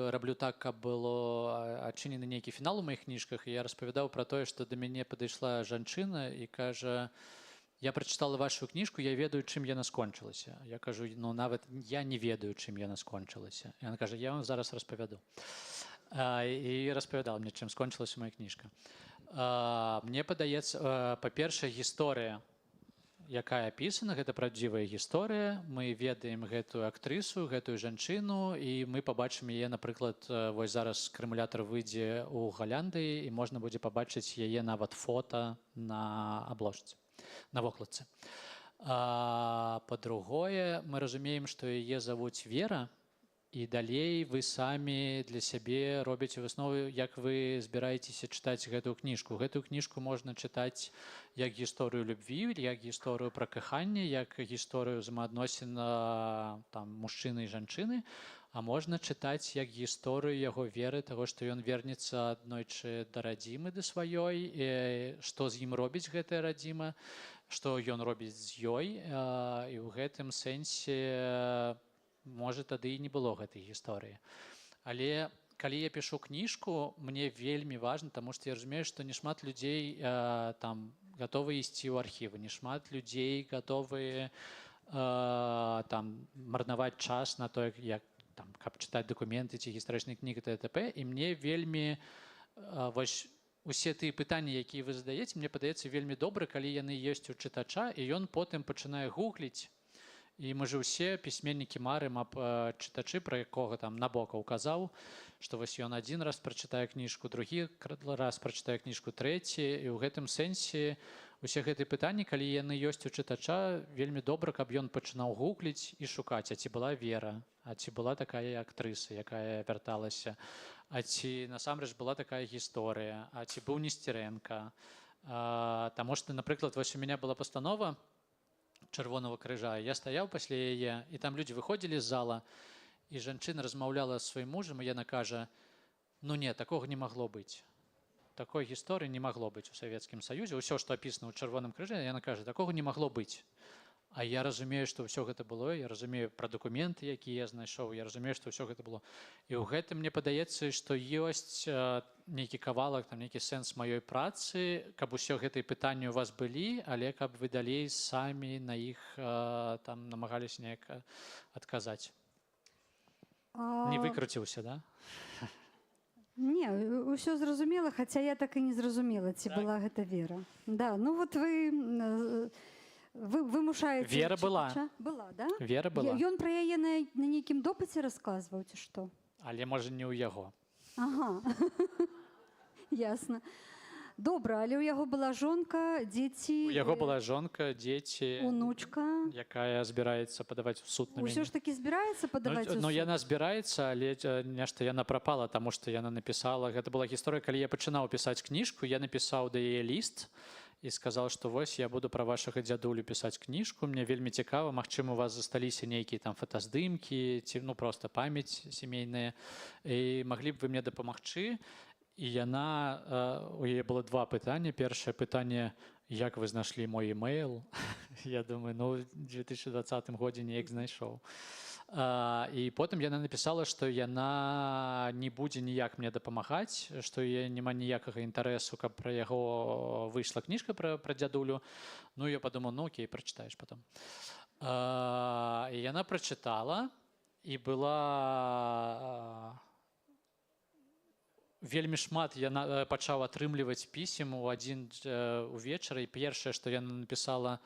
раблю так, каб было адчынены нейкі фінал у маіх кніжках, і я распавядаў пра тое, што да мяне падышла жанчына і кажа: я прачытала вашу кніжку, я ведаю, чым яна скончылася. Я кажу, ну нават я не ведаю, чым яна скончылася. І яна кажа, я вам зараз распавяду. І распавядала мне, чым скончылася моя кніжка. Мне падаецца, па-першае, гісторыя, якая апісана, гэта правдзівая гісторыя. Мы ведаем гэтую актрысу, гэтую жанчыну, і мы пабачым яе, напрыклад, вось зараз крымулятар выйдзе ў Галяндыі, і можна будзе пабачыць яе нават фота на абложцы, на вокладцы. Па-другое, мы разумеем, што яе завуць Вера, і далей вы самі для сябе робіце высновы, як вы збіраецеся чытаць гэтую кніжку. Гэтую кніжку можна чытаць як гісторыю любві, як гісторыю пра каханне, як гісторыю ўзаемаадносін мужчыны і жанчыны, а можна чытаць як гісторыю яго веры, таго, што ён вернецца аднойчы да радзімы да сваёй, што з ім робіць гэтая радзіма, што ён робіць з ёй, і ў гэтым сэнсе можа, тады і не было гэтай гісторыі. Але калі я пішу кніжку, мне вельмі важна, таму што я разумею, што не шмат людзей там гатовы ісці ў архівы, не шмат людзей гатовы там марнаваць час на тое, як там, каб чытаць дакументы ці гістарычныя кнігі т.д. І мне вельмі вось усе тыя пытанні, якія вы задаеце, мне падаецца вельмі добра, калі яны ёсць у чытача, і ён потым пачынае гугліць, І мы же ўсе пісьменнікі марым аб чытачы, пра якога там Набокаў казаў, што вось ён адзін раз прачытае кніжку, другі раз прачытае кніжку, трэці. І ў гэтым сэнсе усе гэтыя пытанні, калі яны ёсць у чытача, вельмі добра, каб ён пачынаў гугліць і шукаць, а ці была Вера, а ці была такая актрыса, якая вярталася, а ці насамрэч была такая гісторыя, а ці быў Несцярэнка. Таму што, напрыклад, вось у мяне была пастанова Чырвонага крыжа. Я стаяў пасля яе, і там людзі выходзілі з зала, і жанчына размаўляла з сваім мужам, і яна кажа: ну не, такога не магло быць. Такой гісторыі не магло быць у Савецкім Саюзе. Усё, што апісана ў Чырвоным крыжы, яна кажа, такога не магло быць. А я разумею, што ўсё гэта было, я разумею пра дакументы, якія я знайшоў, я разумею, што ўсё гэта было. І ў гэтым мне падаецца, што ёсць нейкі кавалак, там нейкі сэнс маёй працы, каб усё гэтыя пытанні ў вас былі, але каб вы далей самі на іх там намагаліся неяк адказаць. Не выкруціўся, да? Не, ўсё зразумела, хаця я так і не зразумела, ці была гэта Вера. Да, ну вот вы вымушаеце... Вера была. Была, да? Вера была. Ён пра яе на нейкім допыце расказваў, ці што? Але, можа, не ў яго. Ага, ясна. Добра, але ў яго была жонка, дзеці... У яго была жонка, дзеці... Унучка. Якая збіраецца падаваць в суд на мяне. Усё ж такі збіраецца падаваць у суд? Ну, яна збіраецца, але нешта яна прапала, таму што яна напісала... Гэта была гісторыя, калі я пачынаў пісаць кніжку, я напісаў да яе ліст і сказаў, што вось я буду пра вашага дзядулю пісаць кніжку. Мне вельмі цікава, магчыма, у вас засталіся нейкія там фотаздымкі, ці, ну, проста памяць сямейная. І маглі б вы мне дапамагчы? І яна, у яе было два пытання. Першае пытанне, як вы знайшлі мой імейл? Я думаю, ну, у 2020 годзе неяк знайшоў. І потым яна напісала, што яна не будзе ніяк мне дапамагаць, што няма ніякага інтарэсу, каб пра яго выйшла кніжка пра дзядулю. Ну, я падумаў, ну, окей, прачытаеш потом. І яна прачытала, і была... Вельмі шмат яна пачаў атрымліваць пісем у адзін увечары. І першае, што яна напісала,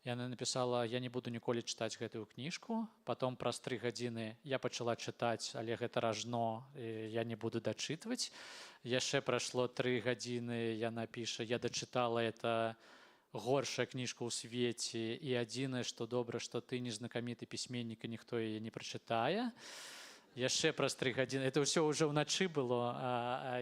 я не буду ніколі чытаць гэтую кніжку. Потом праз 3 гадзіны я пачала чытаць, але гэта ражно, я не буду дачытваць. Яшчэ прайшло 3 гадзіны, яна піша, я дачытала, это горшая кніжка ў свеце, і адзінае, што добра, што ты незнакаміты пісьменнік, і ніхто яе не прачытае. Яшчэ праз 3 гадзіны, это ўсё ўжо ўначы было,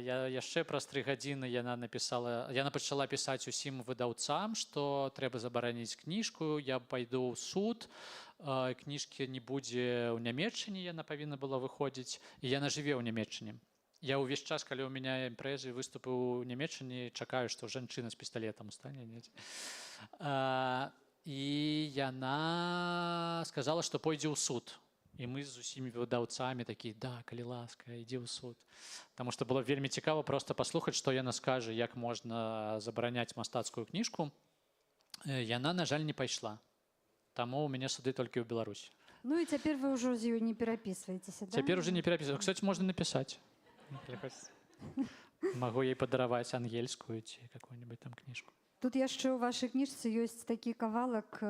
яшчэ праз 3 гадзіны яна пачала пісаць усім выдаўцам, што трэба забараніць кніжку, я пайду ў суд, кніжкі не будзе ў Нямецчыне, яна павінна была выходзіць, і яна жыве ў Нямецчыне. Я ўвесь час, калі ў мяне імпрэзы, выступы ў Нямецчыне, чакаю, што жанчына з пісталетам стане. І яна сказала, што пойдзе ў суд. І мы з усімі выдаўцамі такі, да, калі ласка, ідзі ў суд. Таму што было вельмі цікава проста паслухаць, што яна скажа, як можна забараняць мастацкую кніжку. Яна, на жаль, не пайшла. Таму ў мяне суды толькі ў Беларусі. Ну і цяпер вы ўжо з ёй не перапісваецеся, да? Цяпер уже не перапісваецца. Кстати, можна напісаць. Магу ей падараваць ангельскую ці какую-нибудь там кніжку. Тут яшчэ ў вашай кніжцы ёсць такі кавалак,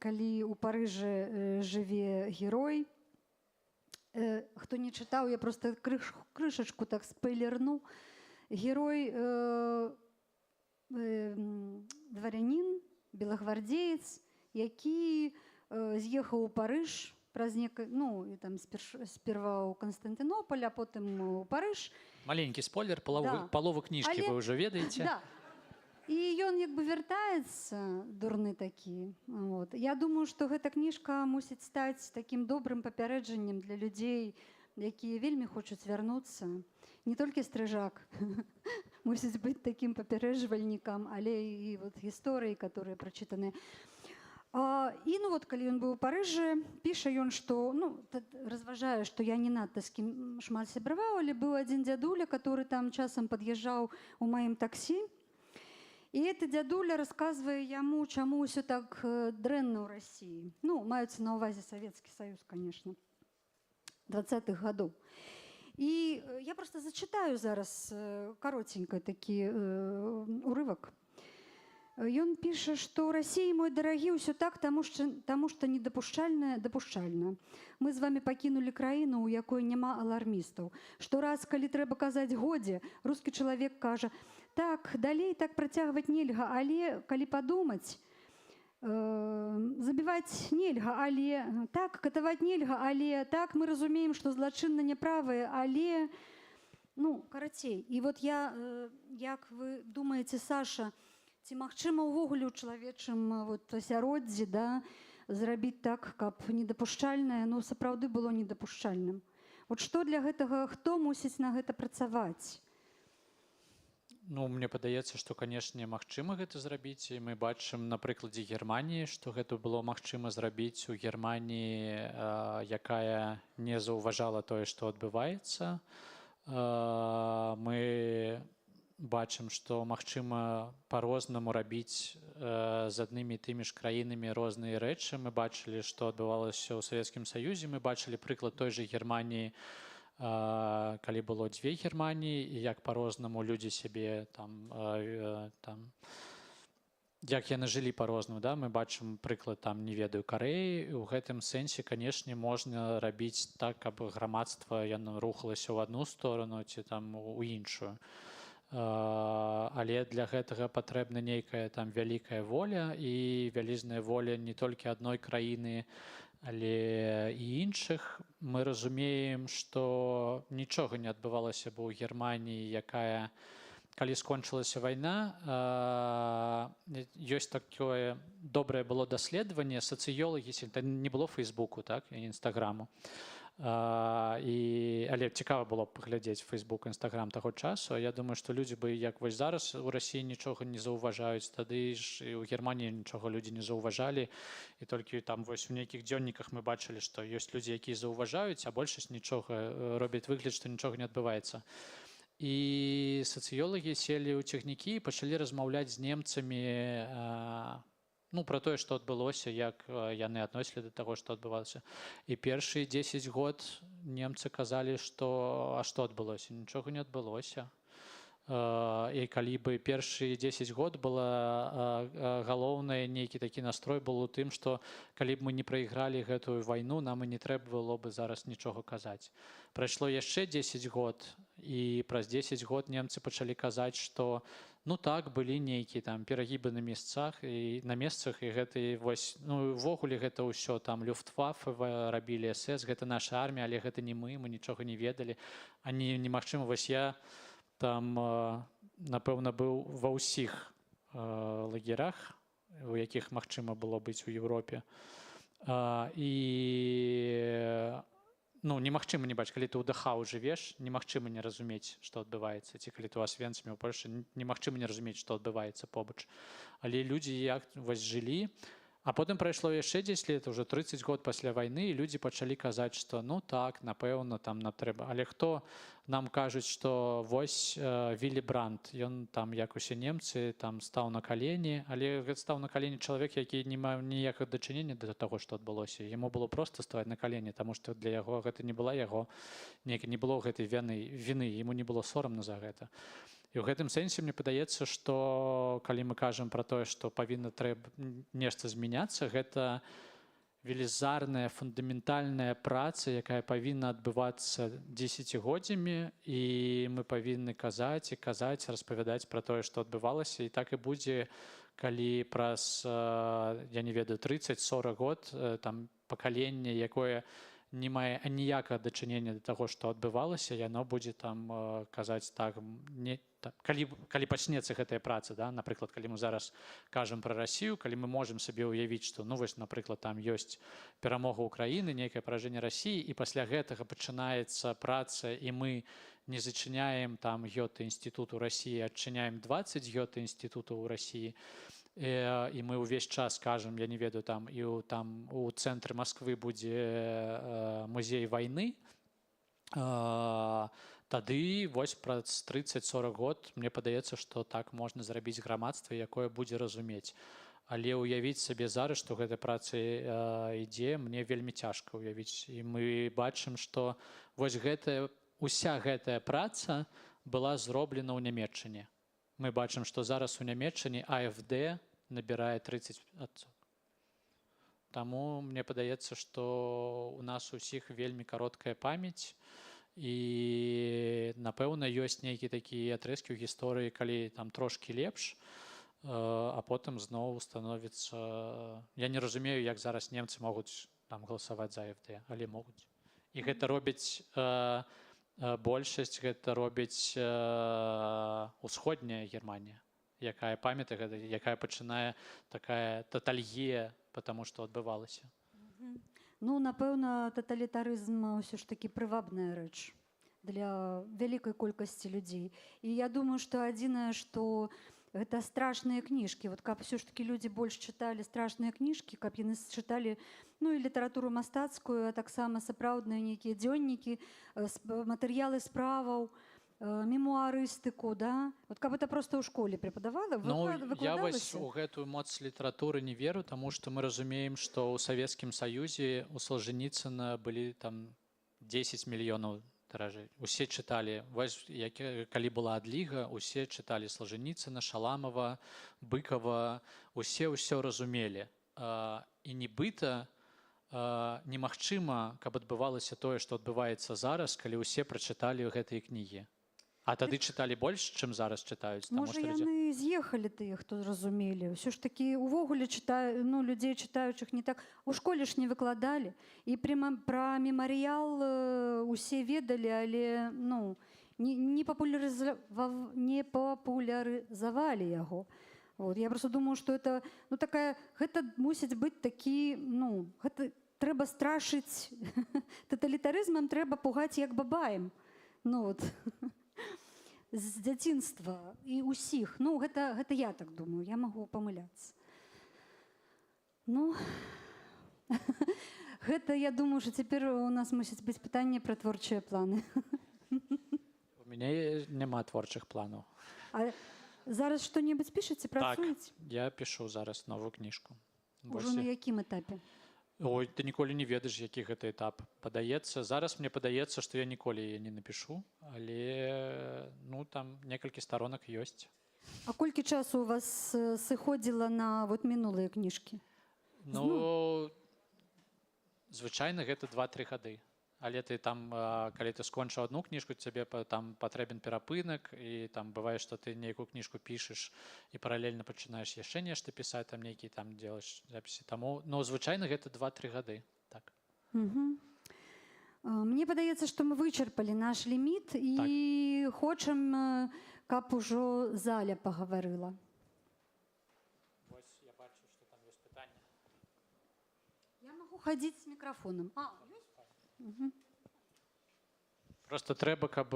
калі ў Парыжы жыве герой. Хто не чытаў, я проста крышачку так спойлерну. Герой дварянін, белагвардзеец, які з'ехаў у Парыж праз ну, там сперва ў Канстантынополь, а потым у Парыж. Маленькі спойлер, палову кніжкі вы ўжо ведаеце. Да. І ён як бы вяртаецца, дурны такі. Вот. Я думаю, што гэта кніжка мусіць стаць такім добрым папярэджаннем для людзей, якія вельмі хочуць вярнуцца. Не толькі Стрыжак мусіць быць такім папярэджвальнікам, але і вот гісторыі, которые прачытаны. І ну вот, калі ён быў у Парыжы, піша ён, што, ну, разважае, што я не надта з кім шмат сябраваў, але быў адзін дзядуля, который там часам пад'язджаў у маім таксі. І гэты дзядуля расказвае яму, чаму ўсё так дрэнна ў Расіі. Ну, маюцца на ўвазе Савецкі Саюз, конечно, 20-х гадоў. І я проста зачытаю зараз каротенька такі урывак. Ён піша, што ў Расіі, мой дарагі, ўсё так, таму што недапушчальна дапушчальна. Мы з вамі пакінулі краіну, у якой няма алармістаў. Штораз, калі трэба казаць годзе, рускі чалавек кажа: так, далей так працягваць нельга, але калі падумаць, забіваць нельга, але так, катаваць нельга, але так, мы разумеем, што злачынна няправае, але ну, карацей. І вот я, як вы думаеце, Саша, ці магчыма ўвогуле ў чалавечым асяроддзі, да, зрабіць так, каб недапушчальнае, ну, сапраўды было недапушчальным? Вот што для гэтага, хто мусіць на гэта працаваць? Ну, мне падаецца, што, канешне, магчыма гэта зрабіць. І мы бачым на прыкладзе Германіі, што гэта было магчыма зрабіць у Германіі, якая не заўважала тое, што адбываецца. Мы бачым, што магчыма па-рознаму рабіць з аднымі і тымі ж краінамі розныя рэчы. Мы бачылі, што адбывалася ў Савецкім Саюзе. Мы бачылі прыклад той жа Германіі, калі было дзве Германіі, і як па-рознаму людзі сябе там, як яны жылі па-рознаму, да? Мы бачым прыклад, там, не ведаю, Карэі. У гэтым сэнсе, канешне, можна рабіць так, каб грамадства яно рухалася ў адну сторону ці там у іншую. Але для гэтага патрэбна нейкая там вялікая воля і вялізная воля не толькі адной краіны, але і іншых. Мы разумеем, што нічога не адбывалася бы ў Германіі, якая, калі скончылася вайна, ёсць такое добрае было даследаванне, сацыёлагі, не было Фейсбуку, так, і Інстаграму. Але цікава было б паглядзець Фейсбук, Інстаграм таго часу. Я думаю, што людзі бы, як вось зараз у Расіі нічога не заўважаюць, тады ж і ў Германіі нічога людзі не заўважалі. І толькі там вось у нейкіх дзённіках мы бачылі, што ёсць людзі, якія заўважаюць, а большасць нічога робяць выгляд, што нічога не адбываецца. І сацыёлагі селі ў цягнікі і пачалі размаўляць з немцамі, ну, пра тое, што адбылося, як яны адносілі да таго, што адбывалася. І першыя 10 год немцы казалі, што а што адбылося? Нічога не адбылося. І калі бы першыя 10 год была галоўная, нейкі такі настрой был у тым, што калі б мы не прайгралі гэтую вайну, нам і не трэба было бы зараз нічога казаць. Прайшло яшчэ 10 год, і праз 10 год немцы пачалі казаць, што ну так, былі нейкія там перагібы на месцах, і на месцах, і гэта вось, ну, увогуле гэта ўсё там Люфтваффе рабілі, СС, гэта наша армія, але гэта не мы нічога не ведалі. А немагчыма, вось я там, напэўна, быў ва ўсіх лагерах, у якіх магчыма было быць у Еўропе. І ну, немагчыма не бачыць, калі ты ў Дахау жывеш, немагчыма не разумець, што адбываецца. Ці калі ты ў Асвенцыме, ў Польшчы, немагчыма не разумець, што адбываецца побач. Але людзі як вось жылі, а потым прайшло яшчэ 10 лет, уже 30 год пасля вайны, і людзі пачалі казаць, што ну так, напэўна, там нам трэба. Але хто нам кажуць, што вось Вілі Брандт, ён там, як усе немцы, там стаў на калені, але гэта стаў на калені чалавек, які не мае ніякага дачынення да таго, што адбылося. Яму было проста ставаць на калені, таму што для яго гэта не была яго, не было гэтай віны, яму не было сорамна за гэта. І ў гэтым сэнсе мне падаецца, што калі мы кажам пра тое, што павінна трэба нешта змяняцца, гэта велізарная фундаментальная праца, якая павінна адбывацца дзесяцігоддзямі, і мы павінны казаць і казаць, распавядаць пра тое, што адбывалася. І так і будзе, калі праз, я не ведаю, 30-40 год там пакаленне, якое не мае аніякага дачынення да таго, што адбывалася, яно будзе там казаць так, калі пачнецца гэтая праца, да? Напрыклад, калі мы зараз кажам пра Расію, калі мы можам сабе ўявіць, што, ну вось, напрыклад, там ёсць перамога Украіны, нейкае паражэнне Расіі, і пасля гэтага пачынаецца праца, і мы не зачыняем там гёта-інстытут у Расіі, адчыняем 20 гёта-інстытутаў у Расіі, і мы ўвесь час кажам, я не ведаю, там у цэнтры Масквы будзе музей вайны, тады вось праз 30-40 год мне падаецца, што так можна зрабіць грамадства, якое будзе разумець. Але ўявіць сабе зараз, што гэта праца ідзе, мне вельмі цяжка ўявіць. І мы бачым, што вось уся гэтая праца была зроблена ў Нямецчыне. Мы бачым, што зараз у Нямецчыне AfD набірае 30%. Таму мне падаецца, што у нас усіх вельмі кароткая памяць, і, напэўна, ёсць нейкія такія атрэзкі ў гісторыі, калі там трошкі лепш, а потым зноў становіцца... Я не разумею, як зараз немцы могуць там галасаваць за AfD, але могуць. І гэта робіць большасць, гэта робіць усходняя Германія, якая памятае гэта, якая пачынае такая татальгія, потому што адбывалася. Ну, напэўна, таталітарызм ўсё ж такі прывабная рэч для вялікай колькасці людзей. І я думаю, што адзінае, што гэта страшныя кніжкі. Вот каб ўсё ж такі людзі больш чыталі страшныя кніжкі, каб яны чыталі, ну, і літаратуру мастацкую, а таксама сапраўдныя нейкія дзённікі, матэрыялы справаў, мемуарыстыку, да? Вот каб это просто ў школе преподавала, выкладалася? Я вось у гэтую моц літаратуры не веру, таму што мы разумеем, што ў Савецкім Саюзе у Солженіцына былі там 10 мільёнаў тыражэй. Усе чыталі, вось калі была адліга, усе чыталі Солженіцына, Шаламова, Быкова, усе ўсё разумелі. І нібыта немагчыма, каб адбывалася тое, што адбываецца зараз, калі ўсе прачыталі гэтыя кнігі. А тады чыталі больш, чым зараз чытаюць? Можа, яны з'ехалі тыя, хто зразумелі. Ўсё ж такі увогуле людзей чытаючых не так. У школе ж не выкладалі. І пра мемарыял усе ведалі, але не папулярызавалі яго. Я просто думаю, што гэта мусіць быць такі, гэта трэба страшыць таталітарызмам, трэба пугаць як бабаем. З дзяцінства і ўсіх. Гэта я так думаю, я магу памыляцца. Гэта, я думаю, што цяпер у нас мусіць быць пытанне пра творчыя планы. У мяне няма творчых планаў. А зараз што-небудзь пішаце, працуеце? Так, я пішу зараз новую кніжку. Ужо на якім этапе? Ой, ты ніколі не ведаеш, які гэта этап. Зараз мне падаецца, што я ніколі яе не напішу, але там некалькі старонак ёсць. А колькі часу у вас сыходзіла на мінулыя кніжкі? Звычайна гэта 2-3 гады. Але ты там, калі ты скончыў адну кніжку, цябе там патрэбен перапынак, і там бывае, што ты нейкую кніжку пішаш і паралельна пачынаеш яшчэ нешта пісаць, там нейкі там дзелаеш запісы. Таму, звычайна гэта 2-3 гады. Так. Мне падаецца, што мы вычарпалі наш ліміт і хочам, каб ужо Заля пагаварыла. Вось я бачу, што там ёсць пытанне. Я магу хадзіць з мікрафонам. Просто трэба, каб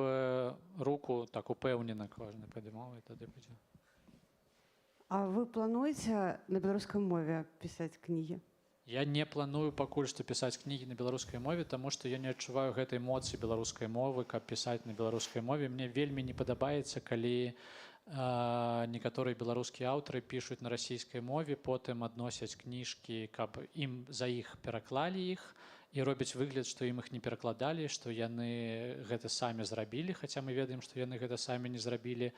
руку так упэўнена кожны падымаў, і тады будзе. А вы плануеце на беларускай мове пісаць кнігі? Я не планую пакуль што пісаць кнігі на беларускай мове, таму што я не адчуваю гэтай моцы беларускай мовы, каб пісаць на беларускай мове. Мне вельмі не падабаецца, калі некаторыя беларускія аўтары пішуць на расійскай мове, потым адносяць кніжкі, каб ім за іх пераклалі іх, і робяць выгляд, што ім іх не перакладалі, што яны гэта самі зрабілі, хаця мы ведаем, што яны гэта самі не зрабілі,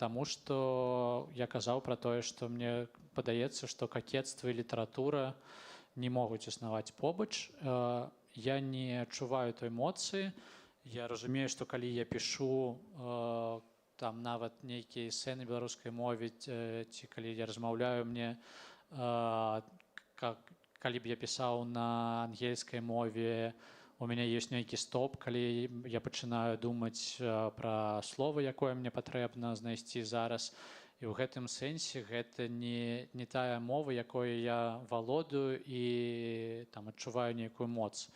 таму што я казаў пра тое, што мне падаецца, што какецтва і літаратура не могуць існаваць побач. Я не адчуваю той моцы. Я разумею, што калі я пішу там нават нейкія эсэ на беларускай мове, ці калі я размаўляю, мне калі б я пісаў на ангельскай мове, у мяне ёсць нейкі стоп, калі я пачынаю думаць пра слова, якое мне патрэбна знайсці зараз. І ў гэтым сэнсе гэта не тая мова, якой я валодаю і адчуваю нейкую моц.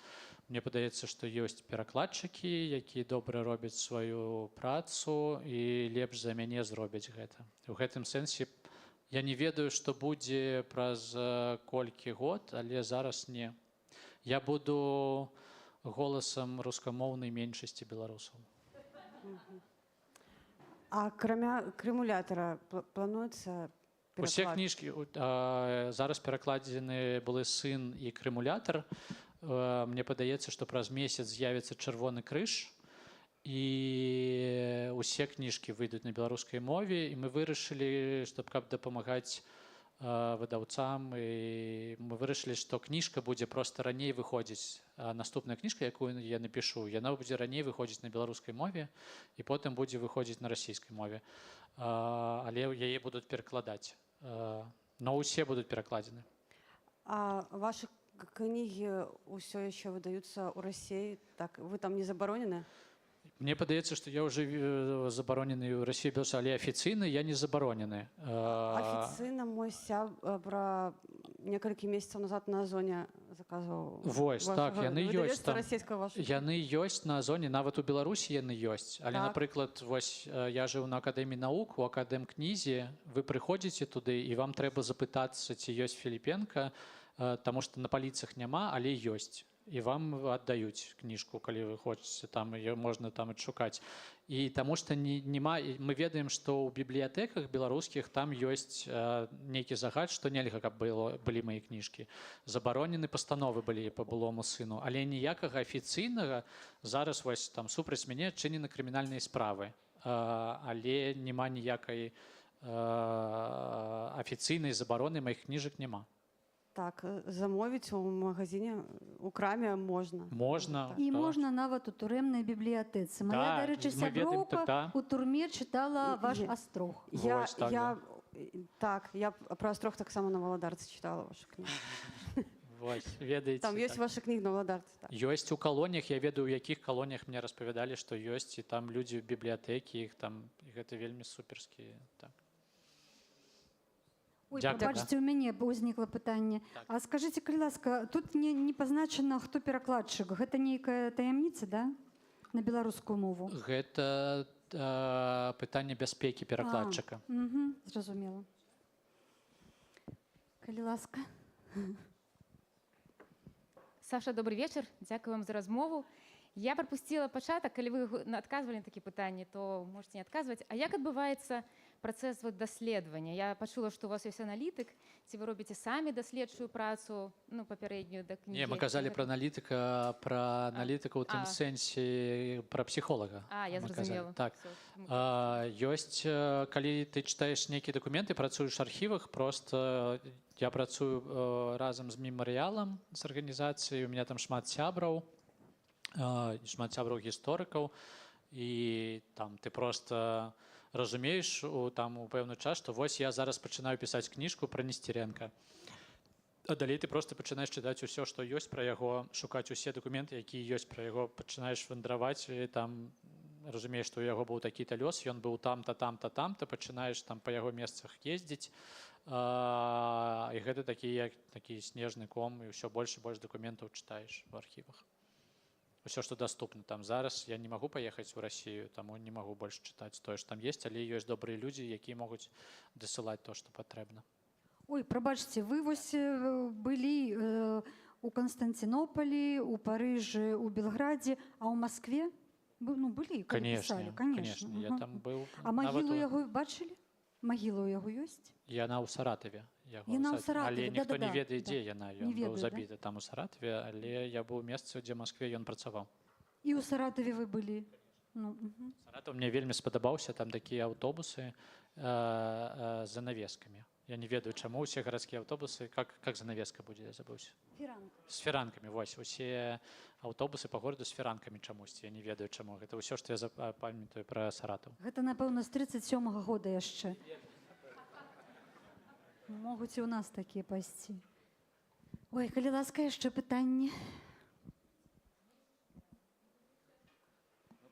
Мне падаецца, што ёсць перакладчыкі, якія добра робяць сваю працу і лепш за мяне зробяць гэта. У гэтым сэнсе я не ведаю, што будзе праз колькі год, але зараз не. Я буду голасам рускамоўнай меншасці беларусаў. А крэмулятара плануецца пераклад? Усе кніжкі. Зараз перакладзены былы сын і крэмулятар. Мне падаецца, што праз месяц з'явіцца чырвоны крыж, і усе кніжкі выйдуць на беларускай мове, і мы вырашылі, каб дапамагаць выдаўцам, і мы вырашылі, што кніжка будзе проста раней выходзіць. Наступная кніжка, якую я напишу, яна будзе раней выходзіць на беларускай мове і потым будзе выходзіць на расійскай мове. Але яе будуць перакладаць. Но усе будуць перакладзены. А ваши книги все еще выдаются у России? Так, вы там не забаронены? Мне падаецца, што я ўжо забаронены ў Расіі, Беларусі, але афіцыйна я не забаронены. Официально мой сябра несколько месяцев назад на Озоне заказывал. Вось, так, яны ёсць там. Российского вашего? Яны ёсць на Озоне, нават у Беларусі яны ёсць. Але, Так. напрыклад, вось я жыў на Акадэміі навук, у Акадэмкнізе, вы прыходзіце туды, і вам трэба запытацца, ці ёсць Філіпенка, таму што на паліцах няма, але ёсць. І вам аддаюць кніжку, калі вы хочаце, там ее можна там адшукаць. І таму што мы ведаем, што ў бібліятэках беларускіх там ёсць нейкі загад, што нельга, каб былі мае кніжкі. Забаронены пастановы былі па былому сыну, але ніякага афіцыйнага зараз вось там супраць мяне адчынены крымінальныя справы, але няма ніякай афіцыйнай забароны маіх кніжак няма. Так, замовіць у магазине, у краме можно. Можна. І можна нават у турэмнай бібліятэцы. Моя, Да, дарэчы, мы ведаем, сяброўка да. у турме чытала ваш астрог. Вось, так, Я про Острог так само на Валадарцы читала вашу книгу. Вось, ведаеце. Там есть так. ваша книга на Валадарцы. Так. Ёсць у калоніях, я ведаю, у якіх калоніях мне распавядалі, што ёсць, і там людзі ў бібліятэкі, іх там, і гэта вельмі суперскія. Так. Ой, Дякую. пабачце, у мяне ўзнікла пытанне. А скажыце, калі ласка, тут не пазначана, хто перакладчык. Гэта нейкая таямніца, да? На беларускую мову? Гэта пытанне бяспекі перакладчыка. Зразумела. Калі ласка. Саша, добрый вечер. Дякую вам за размову. Я пропустила пачатак, калі вы адказвалі на такія пытанні, то можете не адказваць. А як адбываецца працэс даследавання? Я пачула, што у вас ёсць аналітык, ці вы робіце самі даследчую працу, ну, папярэднюю да кнігі? Не, мы казалі пра аналітыка ў тым сэнсе, пра псіхолага. Я зразумела. Так. Ёсць, калі ты чытаеш нейкія дакументы, працуеш в архівах, просто я працую разам з мемарыялам, з арганізацыяй, у меня там шмат сябраў, шмат сябраў гісторыкаў, і там ты просто разумееш у пэўны час, што вось я зараз пачынаю пісаць кніжку пра Несцеренка. А далей ты просто пачынаеш чытаць усё, што ёсць пра яго, шукаць усе дакументы, якія ёсць пра яго, пачынаеш вандраваць, і там разумееш, што ў яго быў такі-то лёс, ён быў там-то, там-то, там-то, пачынаеш там па яго месцах ездзіць, і гэта такі снежны ком, і ўсё больш і больш дакументаў чытаеш в архівах. Усё, што даступна там зараз, я не магу паехаць у Расію, таму не магу больш чытаць тое, што там ёсць, але ёсць добрыя людзі, якія могуць дасылаць то, што патрэбна. Ой, прабачце, вы вось былі у Канстанцінопалі, у Парыжы, у Белградзе, а ў Маскве? Ну, былі, калі пісалі, Конечно, я там быў. А магілу яго бачылі? Магіла ў яго ёсць? Яна ў Саратаве. Яна ў Саратаве, але ніхто не да-да-да. ведае, дзе яна. Ён быў забіты там у Саратаве, але я быў у месцы, дзе ў Маскве ён працаваў. І ў Саратаве вы былі? Саратаў мне вельмі спадабаўся, там такія аўтобусы з занавескамі. Я не ведаю, чаму ўсе гарадскія аўтобусы, как занавеска будзе, я забыўся. Фіранка. З фіранкамі, вось, усе аўтобусы па гораду з фіранкамі чамусьці, я не ведаю чаму. Гэта ўсё, што я памятаю пра Саратаў. Гэта, напэўна, з 37-го года яшчэ. Могуць і ў нас такія пайсці. Ой, калі ласка, яшчэ пытанні.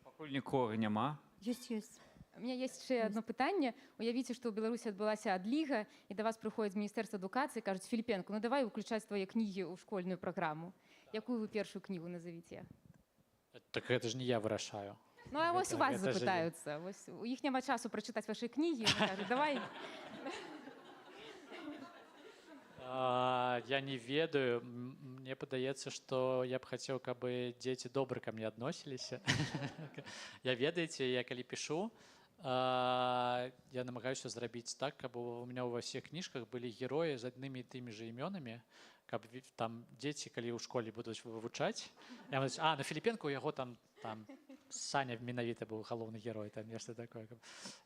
Пакуль нікога няма. Ёсць. У меня есть еще одно пытанне. Уявіце, што ў Беларусі адбылася адліга, і да вас прыходзіць з Міністэрства адукацыі, кажуць: Філіпенко, ну давай уключаць твае кнігі ў школьную праграму. Якую вы першую кнігу назовіце? Так гэта ж не я вырашаю. Ну, а вось у вас запытаюцца. У іх няма часу прачытаць вашы кнігі, кажуць: давай. Я не ведаю. Мне падаецца, што я б хацеў, каб дзеці добра ка мне адносіліся. Я, ведаеце, я калі пішу, я намагаюся зрабіць так, каб у меня ва ўсіх кніжках былі героі з аднымі і тымі же імёнамі, каб там дзеці, калі ў школе будуць вывучаць, я буду, на Філіпенку у яго там Саня менавіта быў галоўны герой, там нешта такое.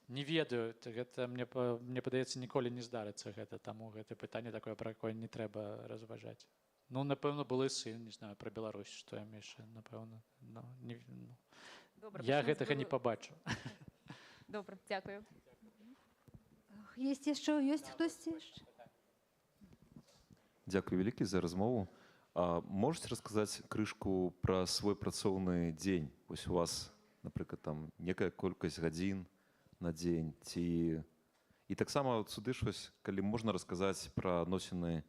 Не ведаю, гэта мне падаецца, ніколі не здарыцца гэта, таму гэта пытанне такое, пра якое не трэба разважаць. Ну, напэўна, былы сын, не знаю, пра Беларусь, што я яшчэ, напэўна. Я гэтага не пабачу. Добра, дзякую. Есть яшчэ, ёсць хтосьці яшчэ? Дякую вялікі за размову. Можете расказаць крышку пра свой працоўны дзень? Вось у вас, напрыклад, там некая колькасць гадзін на дзень ці... І таксама сюды ж вось, калі можна расказаць пра адносіны,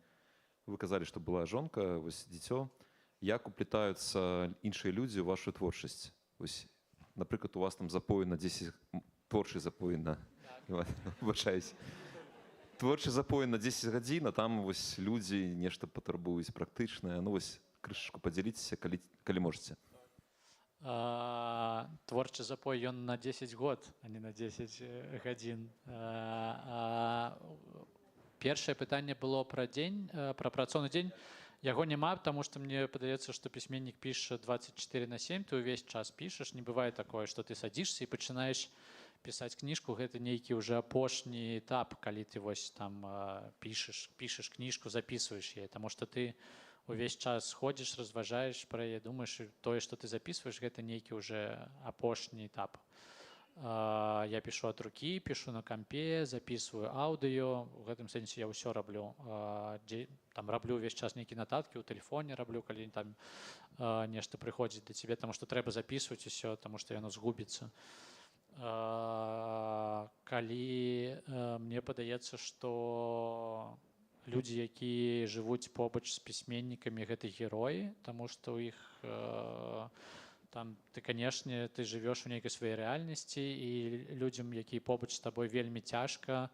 вы казалі, што была жонка, вось дзіцё, як уплетаюцца іншыя людзі ў вашу творчасць? Вось, напрыклад, у вас там запой на 10... Творчы запой на... Выбачаюсь. Творчы запой на 10 гадзін, а там вось людзі нешта патрабуюць практычнае. Ну вось крышачку падзяліцеся, калі можаце. Творчы запой ён на 10 год, а не на 10 гадзін. Першае пытанне было пра дзень, пра працоўны дзень. Яго няма, таму што мне падаецца, што пісьменнік піша 24/7, ты ўвесь час пішаш. Не бывае такое, што ты садзішся і пачынаеш пісаць кніжку, гэта нейкі ўжо апошні этап, калі ты вось там пішаш кніжку, записываеш яе, таму што ты увесь час ходзіш, разважаеш пра яе, думаеш, тое, што ты записываеш, гэта нейкі ўжо апошні этап. Я пішу ад рукі, пішу на кампе, записываю аўдыё, у гэтым сэнсе я ўсё раблю. Там раблю увесь час нейкі нататкі, у тэлефоне раблю, калі там нешта прыходзіць да цябе, таму што трэба записываць усё, таму што яно згубіцца. Калі мне падаецца, што людзі, якія жывуць побач з пісьменнікамі, гэта героі, таму што ў іх там ты, канешне, ты жывеш у нейкай сваёй рэальнасці, і людзям, якія побач з табой, вельмі цяжка.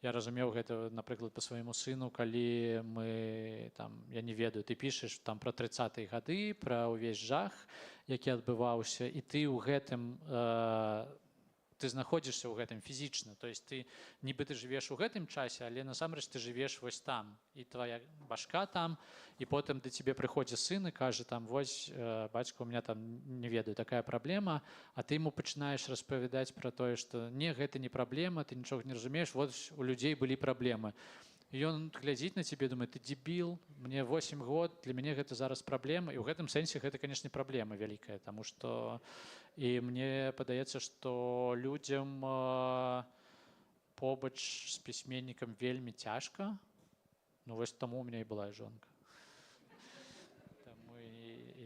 Я разумеў гэта, напрыклад, па свайму сыну, калі мы там, я не ведаю, ты пішаш там пра 30-е гады, пра ўвесь жах, які адбываўся, і ты ў гэтым ты знаходзішся ў гэтым фізічна, то есть ты нібы ты жывеш у гэтым часе, але насамрэч ты жывеш вось там, і твоя башка там, і потым да цябе прыходзіць сын і кажа там, вось, бацька, у меня там, не ведаю, такая праблема, а ты ему пачынаеш распавядаць пра тое, што не, гэта не праблема, ты нічога не разумееш, вот у людзей былі праблемы. І ён глядзіць на цябе, думае, ты дзебіл, мне 8 год, для мяне гэта зараз праблема, і ў гэтым сэнсе гэта, канешне, праблема вялікая, таму што і мне падаецца, што людзям побач з пісьменнікам вельмі цяжка, ну вось таму у мяне і была жонка.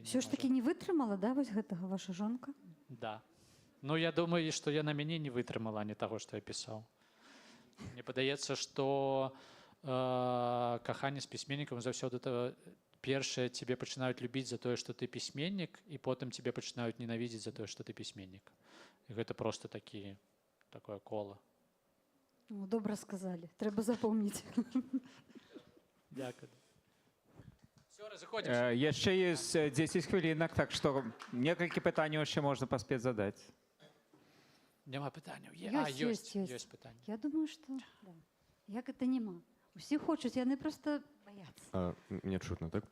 Все ж таки не вытрымала, да, вось гэтага ваша жонка? Да. Ну, я думаю, што яна мяне не вытрымала, а не таго, што я пісаў. Мне падаецца, што каханне з пісьменнікам заўсёды першае цябе пачынаюць любіць за тое, што ты пісьменнік, і потым цябе пачынаюць ненавідзець за тое, што ты пісьменнік. І гэта проста такое кола. Добра сказалі, трэба запомніць. Дякую. Яшчэ ёсць 10 хвілінак, так што некалькі пытанняў яшчэ можна паспець задаць. Няма пытанняў. Ёсць пытанні. Я думаю, што як гэта няма. Усе хочуць, яны проста баяцца. Мне чутно, так?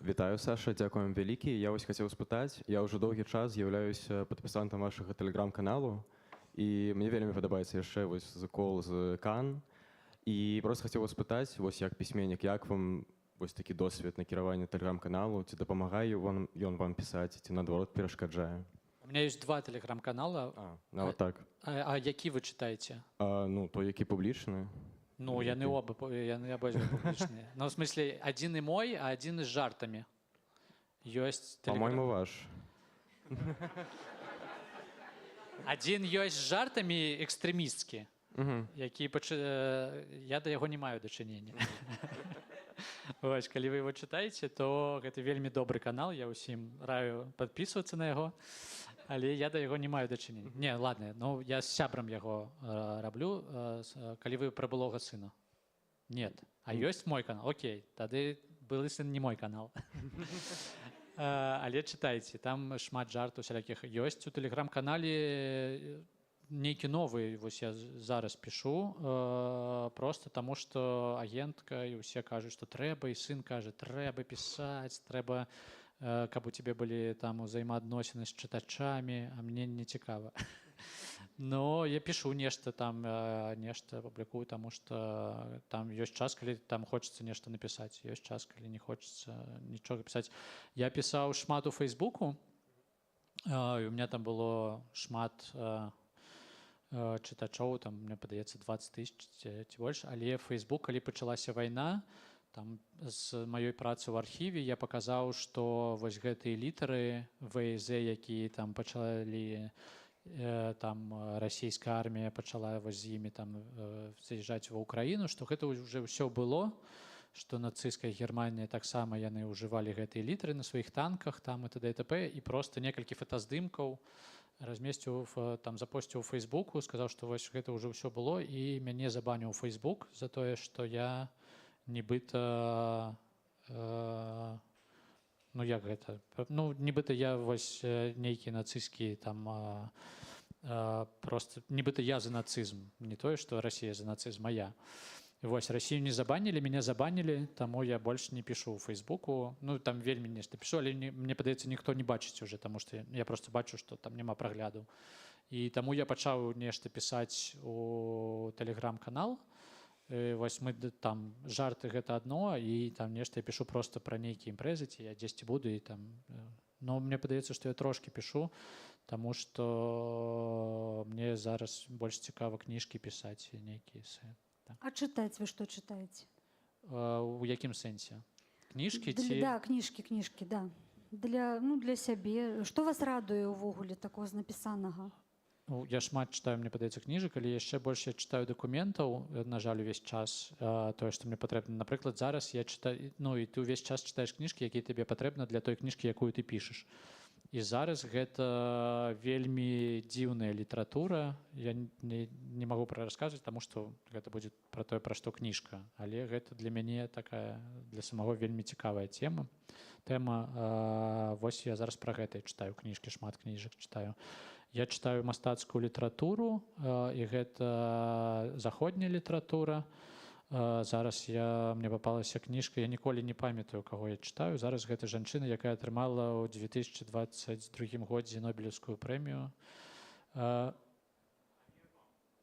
Вітаю, Саша, дзякую вам вялікі. Я вось хацеў спытаць, я ўжо доўгі час з'яўляюся падпісантам вашага тэлеграм-каналу, і мне вельмі падабаецца яшчэ вось закол з Кан. І проста хацеў вас спытаць, вось як пісьменнік, як вам вось такі досвед накіравання тэлеграм-каналу, ці дапамагае ён вам пісаць, ці наадварот перашкаджае? У меня есть 2 тэлеграм-канала. Нават так. А які вы чытаеце? Ну, той, які публічны. Ну, яны абодва публічныя. Ну, в смысле, адзін і мой, а адзін з жартамі. Ёсць Па-мойму, ваш. Адзін ёсць з жартамі экстрэмісцкі, які я да яго не маю дачынення. Вось, калі вы его чытаеце, то гэта вельмі добры канал, я ўсім раю падпісвацца на яго, але я да яго не маю дачынення. Не, ладно, ну я з сябрам яго раблю, калі вы пра былога сына. Нет. А ёсць мой канал? Окей, тады былы сын не мой канал. Але чытайце, там шмат жартаў усялякіх ёсць у тэлеграм-канале. Нейкі новы, вось я зараз пішу, просто таму што агентка і ўсе кажуць, што трэба, і сын кажа, трэба пісаць, трэба каб у цябе былі там узаемаадносіны з чытачамі, а мне не цікава. Но я пишу нешта там, нешта публікую, таму што там ёсць час, калі там хочацца нешта напісаць, ёсць час, калі не хочацца нічога пісаць. Я пісаў шмат у Фейсбуку, і у меня там было шмат чытачоў, там, мне падаецца, 20 тысяч ці больш, але Фейсбук, калі пачалася вайна, там з маёй працы ў архіве я паказаў, што вось гэтыя літары ВЗ, якія там пачалі, там расійская армія пачала вось з імі там заязджаць ва ўкраіну, што гэта ўжо ўсё было, што нацысцкая Германія таксама яны ўжывалі гэтыя літары на сваіх танках там і т.д. і т.п. І проста некалькі фотаздымкаў размесціў, там запосціў у Фейсбуку, сказаў, што вось гэта ўжо ўсё было, і мяне забаніў Фейсбук за тое, што я нібыта ну як гэта, ну нібыта я вось нейкі нацысцкі там просто нібыта я за нацызм, не тое, што Расія за нацызм, а я. Вось Расію не забанілі, мяне забанілі, таму я больш не пішу ў Фейсбуку. Ну там вельмі нешта пішу, але мне падаецца, ніхто не бачыць уже, таму што я просто бачу, што там няма прагляду. І таму я пачаў нешта пісаць у тэлеграм-канал. Вось мы там жарты гэта адно, і там нешта я пішу просто пра нейкія імпрэзы, ці я дзесьці буду, і там, ну мне падаецца, што я трошки пішу, таму што мне зараз больш цікава кніжкі пісаць нейкія. А чытаць вы што чытаеце? У якім сэнсе? Кніжкі ці? Да, кніжкі, да. Для сябе. Што вас радуе ўвогуле такого з напісанага? Я шмат чытаю, мне падаецца, кніжак, але яшчэ больш я чытаю дакументаў, на жаль, увесь час, тое, што мне патрэбна. Напрыклад, зараз я чытаю, ну і ты ўвесь час чытаеш кніжкі, якія табе патрэбна для той кніжкі, якую ты пішаш. І зараз гэта вельмі дзіўная літаратура. Я не магу пра расказваць, таму што гэта будзе пра тое, пра што кніжка. Але гэта для мяне такая, для самого вельмі цікавая тэма. Вось я зараз пра гэта чытаю кніжкі, шмат кніжак чытаю. Я чытаю мастацкую літаратуру, і гэта заходняя літаратура. Зараз мне папалася кніжка, я ніколі не памятаю, каго я чытаю. Зараз гэта жанчына, якая атрымала ў 2022 годзе Нобелевскую прэмію.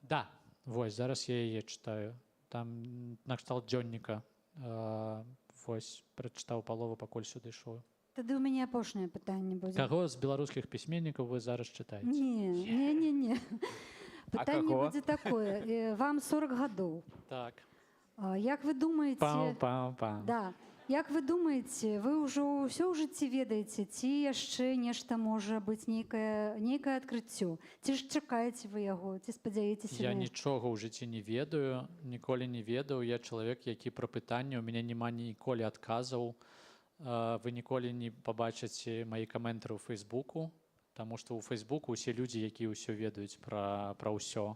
Да, вось, зараз я яе чытаю. Там накшталт дзённіка. Вось, прачытаў палову, пакуль сюды ішоў. Тады ў мяне апошняе пытанне будзе. Каго з беларускіх пісьменнікаў вы зараз чытаеце? Не. Пытанне будзе такое. Вам 40 гадоў. Так. Як вы думаеце, да, як вы думаеце, вы ўжо ўсё ў жыцці ведаеце, ці яшчэ нешта можа быць нейкае адкрыццё? Ці ж чакаеце вы яго, ці спадзяецеся? Я нічога ў жыцці не ведаю, ніколі не ведаў. Я чалавек, які пра пытанне, у мяне няма ніколі адказаў. Вы ніколі не пабачыце мае каментары ў Фейсбуку, таму што ў Фейсбуку ўсе людзі, якія ўсё ведаюць пра ўсё.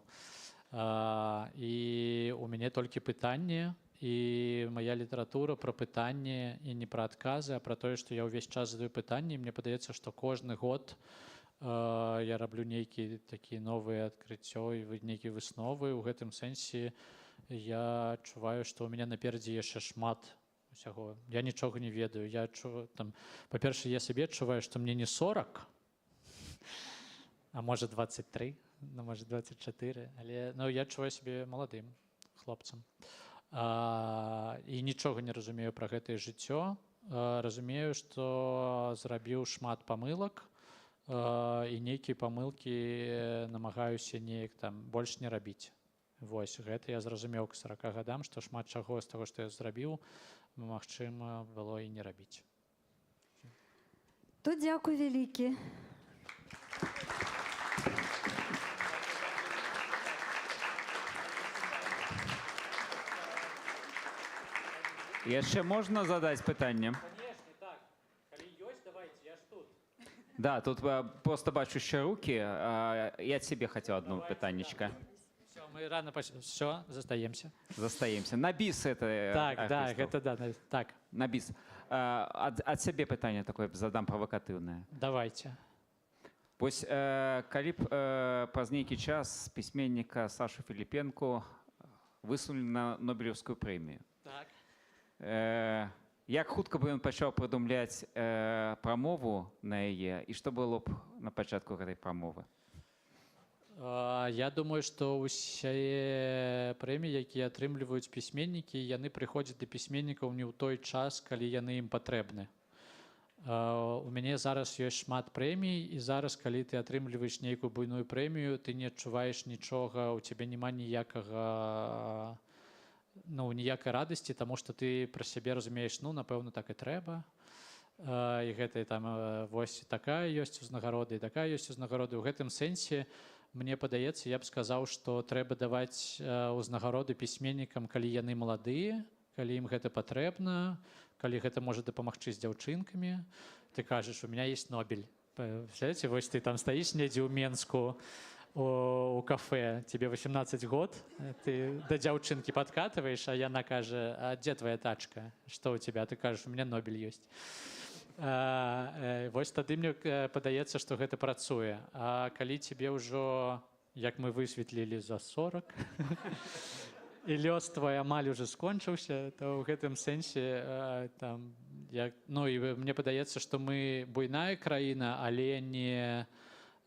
І у мяне толькі пытанне, і моя літаратура пра пытанне і не пра адказы, а пра тое, што я ўвесь час задаю пытанні. Мне падаецца, што кожны год я раблю нейкі такі новыя адкрыццё і нейкія высновы. У гэтым сэнсе я адчуваю, што ў мяне наперадзе яшчэ шмат усяго. Я нічога не ведаю. Па-першае, я сабе адчуваю, што мне не 40, а можа 23. Ну, може, 24, але я адчуваю сябе маладым хлопцам. І нічога не разумею пра гэтае жыццё. Разумею, што зрабіў шмат памылак, і нейкія памылкі намагаюся неяк там больш не рабіць. Вось, гэта я зразумеў к 40 гадам, што шмат чаго з таго, што я зрабіў, магчыма, было і не рабіць. То дзякуй вялікі. Яшчэ можна задаць пытанне? Конечно, так. Калі ёсць, давайте, я ж тут. Да, тут просто бачу ще руки. Я тебе хотел одно пытанничко. Все, мы рано пошли. Все, застаемся. Застаемся. На біс это... Так, да, это да, так. На біс. Ад себе пытанне такое задам правокатыўнае. Давайте. Вось, калі б праз нейкі час пісьменніка Сашу Філіпенку высунулі на Нобелевскую прэмію. Так. Як хутка бы ён пачаў прыдумляць прамову на яе, і што было б на пачатку гэтай прамовы? Я думаю, што ўсе прэміі, якія атрымліваюць пісьменнікі, яны прыходзяць да пісьменнікаў не ў той час, калі яны ім патрэбны. У мяне зараз ёсць шмат прэмій, і зараз, калі ты атрымліваеш нейкую буйную прэмію, ты не адчуваеш нічога, у цябе няма ніякай радасці, таму што ты пра сябе разумееш, напэўна, так і трэба. І гэта там вось такая ёсць узнагарода, і такая ёсць узнагарода. У гэтым сэнсе, мне падаецца, я б сказаў, што трэба даваць узнагароды пісьменнікам, калі яны маладыя, калі ім гэта патрэбна, калі гэта можа дапамагчы з дзяўчынкамі. Ты кажаш, у меня есть Нобель. Представляете, вось ты там стаіш недзе ў Менску у кафе, тебе 18 год, ты да дзяўчынкі падкатываеш, а яна кажа, а дзе твоя тачка? Што ў тебя? Ты кажаш, у меня Нобель ёсць. Вось тады мне падаецца, што гэта працуе. А калі тебе ўжо, як мы высветлілі, за 40, і лёс твой амаль уже скончыўся, то ў гэтым сэнсе мне падаецца, што мы буйная краіна, але не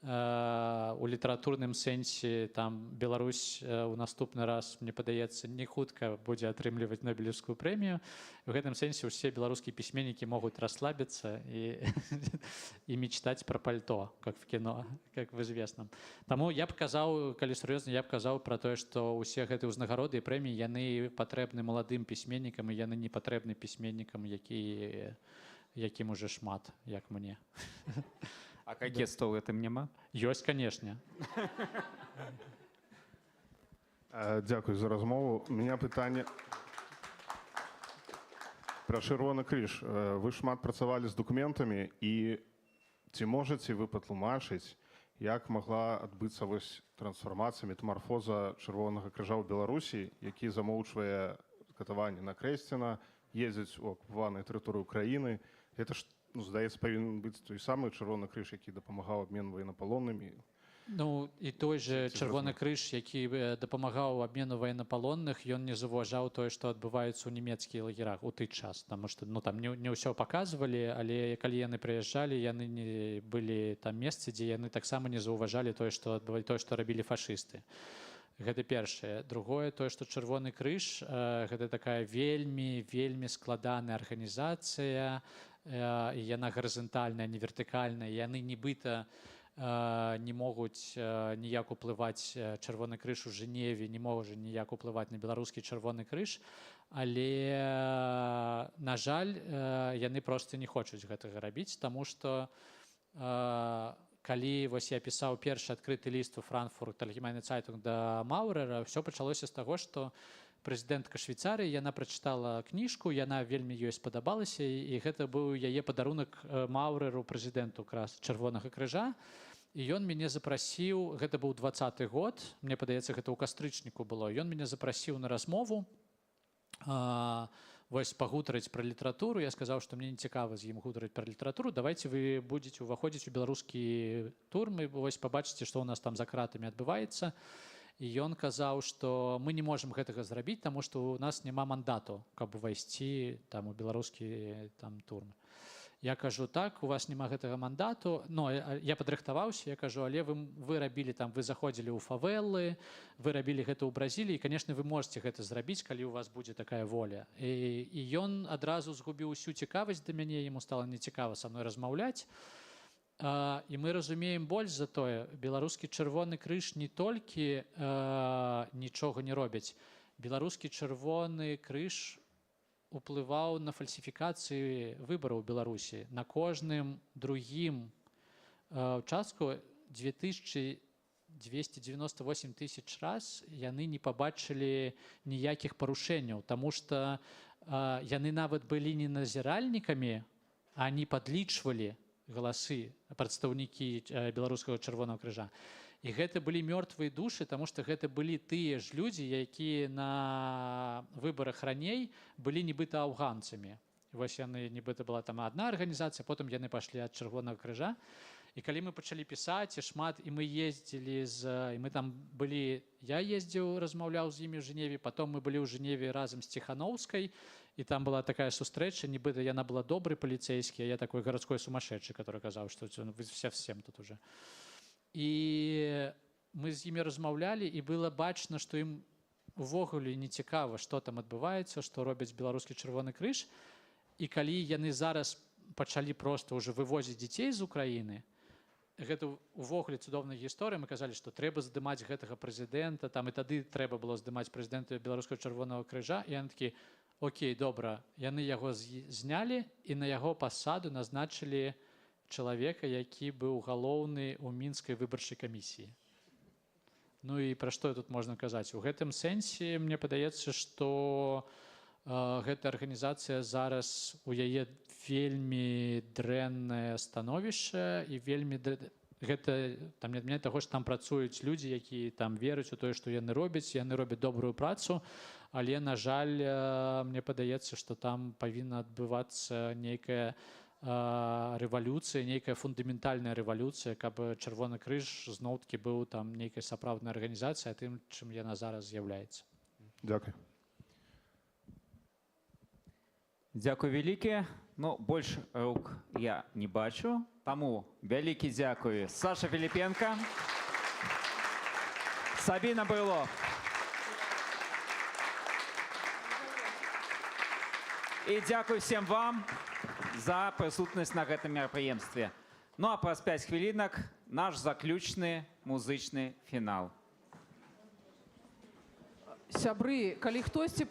у літаратурным сэнсе Беларусь у наступны раз, мне падаецца, не хутка будзе атрымліваць Нобелевскую прэмію. У гэтым сэнсе ўсе беларускія пісьменнікі могуць расслабіцца і мечтаць пра пальто, как в кино, как в известном. Таму я б казаў, калі сур'ёзна, я б казаў пра тое, што ўсе гэтыя ўзнагароды і прэміі, яны патрэбны маладым пісьменнікам, і яны не патрэбны пісьменнікам, якім уже шмат, як мне. А кокетства ў гэтым няма? Ёсць, канешне. Дзякуй за размову. У меня пытанне пра Чырвоны крыж. Вы шмат працавалі з дакументамі, і ці можаце вы патлумачыць, як магла адбыцца вось трансфармацыя, метамарфоза Чырвонага крыжа ў Беларусі, які замоўчвае катаванне на Крэсціна, ездзіць у акупаванай тэрыторыі Украіны. Гэта ж, здаецца, павінен быць той самы Чырвоны крыж, які дапамагаў абмену военнапалоннымі. І той же Чырвоны крыж, які дапамагаў абмену военнапалонных, ён не заўважаў тое, што адбываецца ў нямецкіх лагерах у той час, таму што там не ўсё паказвалі, але калі яны прыязджалі, яны не былі там месцы, дзе яны таксама не заўважалі тое, што рабілі фашысты. Гэта першае. Другое, тое, што Чырвоны крыж гэта такая вельмі складаная арганізацыя, і яна гарызантальная, не вертыкальная, яны нібыта не могуць ніяк уплываць, Чырвоны крыж у Жэневе не можа ніяк уплываць на беларускі Чырвоны крыж, але, на жаль, яны проста не хочуць гэтага рабіць, таму што калі вось я пісаў першы адкрыты ліст у Франкфурт Allgemeine Zeitung да Маўрера, ўсё пачалося з таго, што прэзідэнтка Швейцарыі, яна прачытала кніжку, яна вельмі ёй спадабалася, і гэта быў яе падарунак Маўреру, прэзідэнту Чырвонага крыжа. І ён мяне запрасіў, гэта быў 20-й год, мне падаецца, гэта ў кастрычніку было, ён мяне запрасіў на размову, вось пагутарыць пра літаратуру. Я сказаў, што мне не цікава з ім гутарыць пра літаратуру, давайце вы будзеце ўваходзіць у беларускія турмы, вось пабачыце, што ў нас там за кратамі адбываецца. І ён казаў, што мы не можам гэтага зрабіць, таму што у нас няма мандату, каб увайсці у беларускія турмы. Я кажу, так, у вас няма гэтага мандату. Я падрыхтаваўся, я кажу, але вы рабілі вы заходзілі ў фавелы, вы рабілі гэта ў Бразіліі, і, канешне, вы можете гэта зрабіць, калі у вас будзе такая воля. І ён адразу згубіў усю цікавасць да мяне, яму стала нецікава са мной размаўляць. І мы разумеем больш за тое, беларускі Чырвоны крыж не толькі нічога не робяць. Беларускі Чырвоны крыж уплываў на фальсіфікацыі выбараў у Беларусі. На кожным другім участку 2298 тысяч раз яны не пабачылі ніякіх парушэнняў, таму што яны нават былі не назіральнікамі, а не падлічвалі галасы прадстаўнікі беларускага Чырвонага крыжа. І гэта былі мёртвыя душы, таму што гэта былі тыя ж людзі, якія на выбарах раней былі нібыта афганцамі. Вось яны, нібыта была там адна арганізацыя, потым яны пайшлі ад Чырвонага крыжа. І калі мы пачалі пісаць і шмат, і мы ездзілі і мы там былі, я ездзіў, размаўляў з імі ў Жэневе, потом мы былі ў Жэневе разам з Ціханаўскай, і там была такая сустрэча, нібыта яна была добрый паліцейскі, а я такой гарадской сумасшедший, который казаў, што вы всем тут уже. І мы з імі размаўлялі, і было бачна, што ім увогуле не цікава, што там адбываецца, што робіць беларускі Чырвоны крыж. І калі яны зараз пачалі проста ўжо вывозіць дзяцей з Украіны, гэта увогуле цудоўная гісторыя. Мы казалі, што трэба здымаць гэтага прэзідэнта, там і тады трэба было здымаць прэзідэнта беларускага Чырвонага крыжа, і яны такі: окей, добра, яны яго знялі і на яго пасаду назначылі чалавека, які быў галоўны ў мінскай выбарчай камісіі. Ну і пра што тут можна казаць? У гэтым сэнсе мне падаецца, што гэта арганізацыя зараз, у яе вельмі дрэннае становішча, і вельмі гэта там не адмяняе таго, што там працуюць людзі, якія там веруць у тое, што яны робяць добрую працу, але, на жаль, мне падаецца, што там павінна адбывацца нейкая рэвалюцыя, нейкая фундаментальная рэвалюцыя, каб Чырвоны крыж зноў-такі быў там нейкай сапраўднай арганізацыяй, тым, чым яна зараз з'яўляецца. Дякую. Дзякуй вялікі. Ну, больш рук я не бачу, таму вялікі дзякуй Саша Філіпенка, Сабіна Брыло. І дзякуй всем вам за прысутнасць на гэтым мерапрыемстве. Ну а праз 5 хвілінак наш заключны музычны фінал. Сябры, калі хтосьці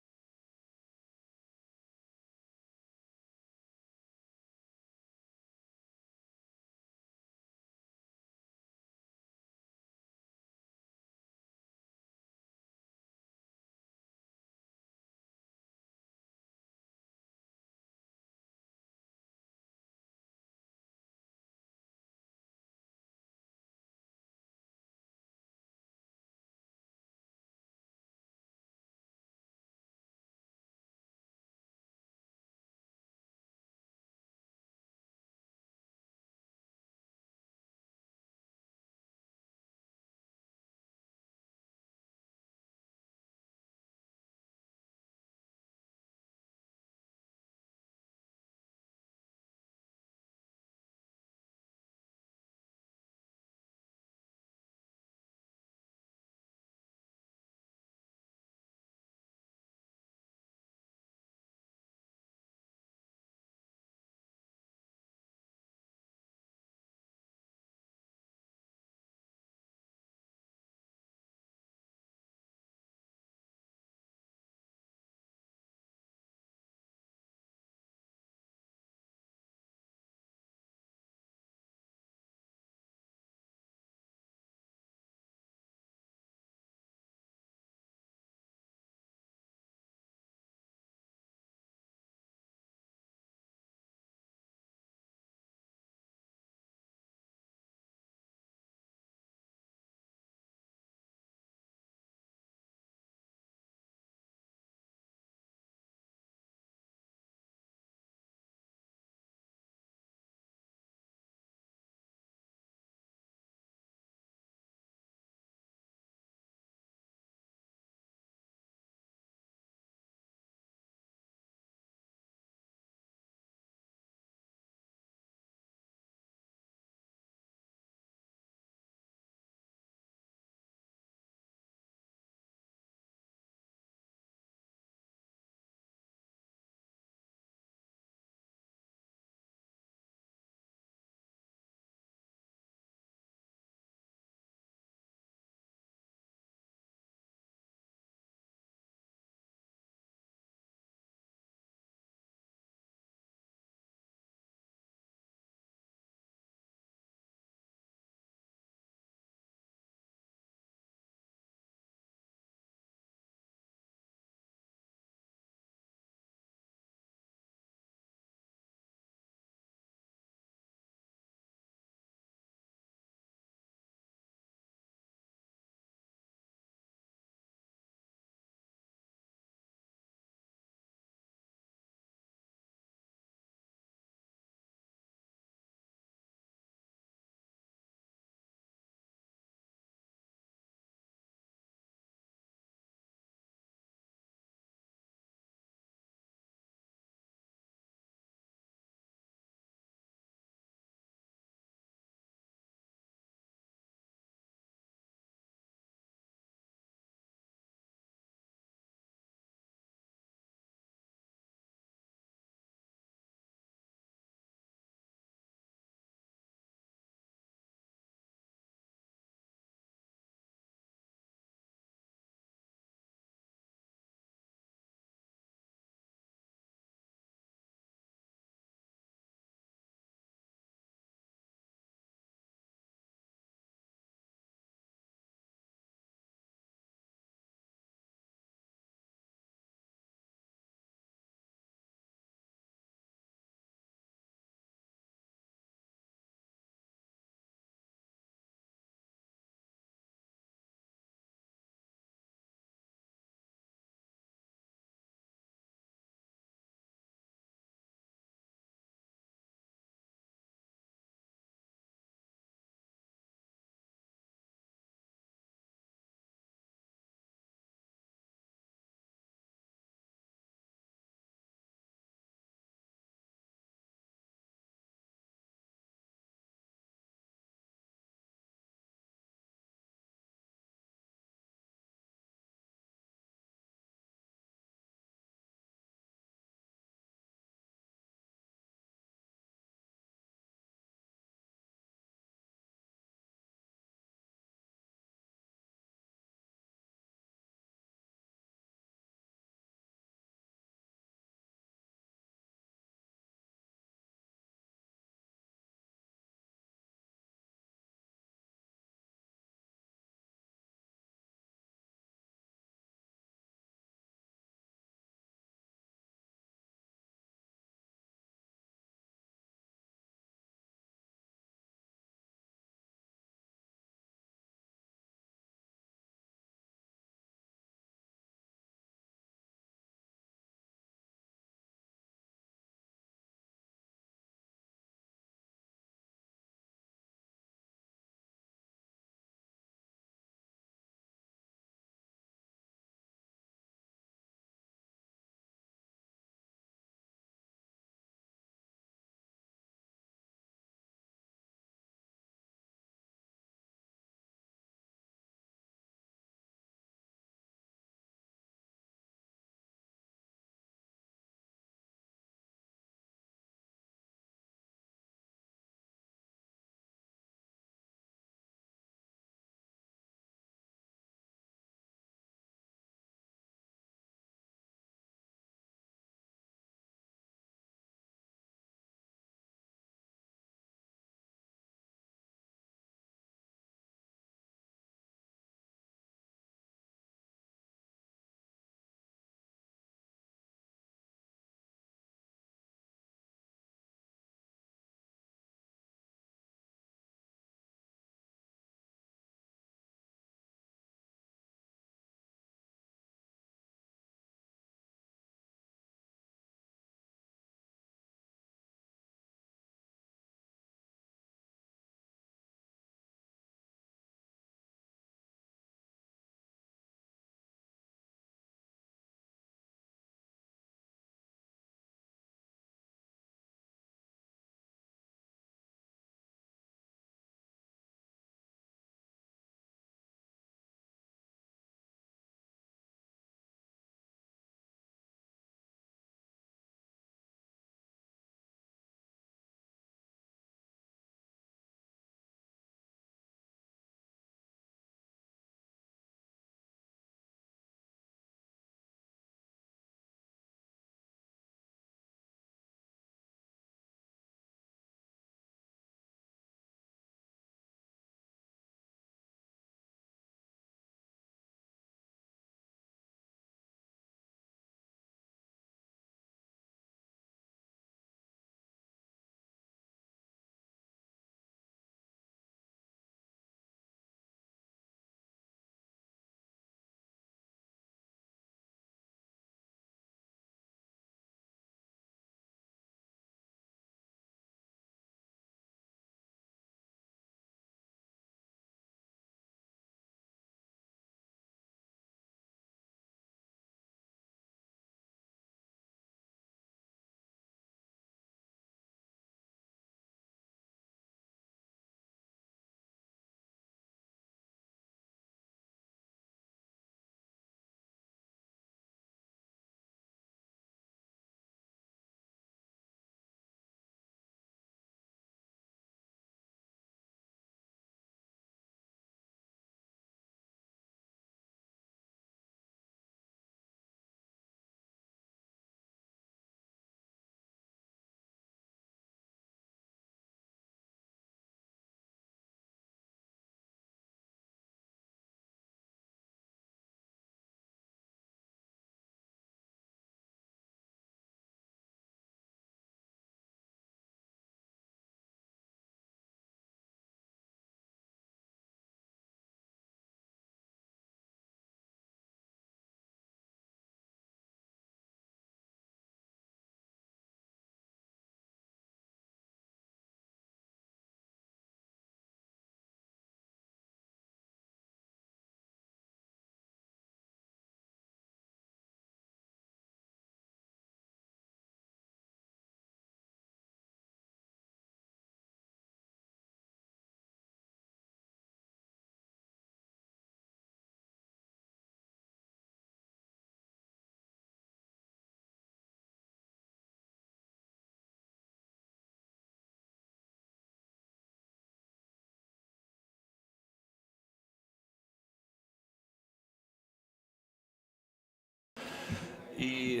і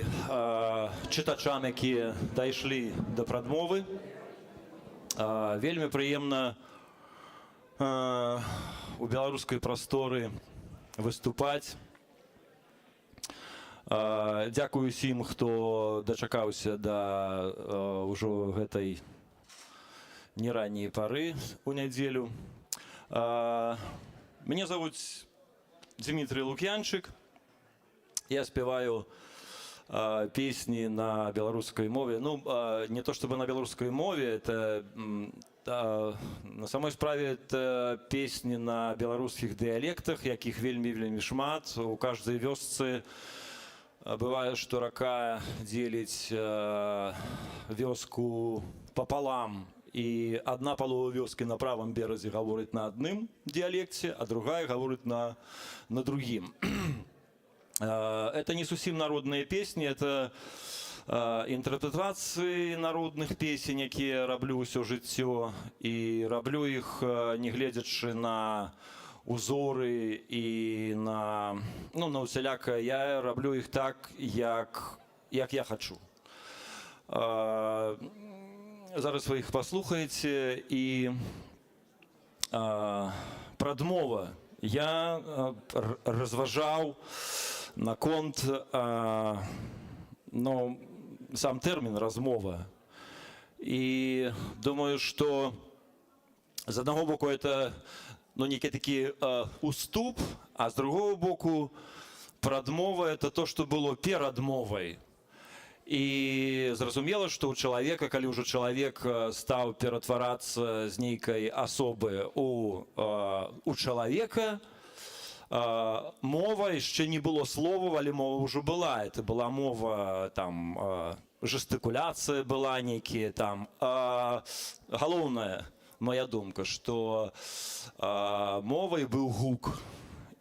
чытачам, якія дайшлі да прадмовы. Вельмі прыемна у беларускай прасторы выступаць. Дзякую усім, хто дачакаўся да ўжо гэтай не ранняй пары у нядзелю. Мяне завуць Дмітрий Лук'янчык. Я спяваю песни на белорусской мове. Ну, не то чтобы на белорусской мове, это на самой справе это песни на белорусских диалектах, якіх вельмі шмат. У каждой вёсцы бывае, что рака дзеліць вёску пополам, и одна полова вёски на правом березе говорит на одном диалекте, а другая говорит на другим. Это не совсем народные песни, это интерпретации народных песен, якія раблю ўсё жыццё, і раблю іх, не гледзячы на узоры і на усялякае. Я раблю іх так, як я хочу. Зараз вы іх паслухаеце. І прадмова. Я разважаў наконт сам тэрмін размова. І думаю, што з аднаго боку это нейкі такі уступ, а з другого боку прадмова это то, што было перад мовай. І зразумела, што ў чалавека, калі ўжо чалавек стаў ператварацца з нейкай асобы у чалавека, мова яшчэ не было словаў, але мова ўжо была. Это была мова, там, жестыкуляцыя была нейкія там. Галоўная моя думка, што мовай быў гук.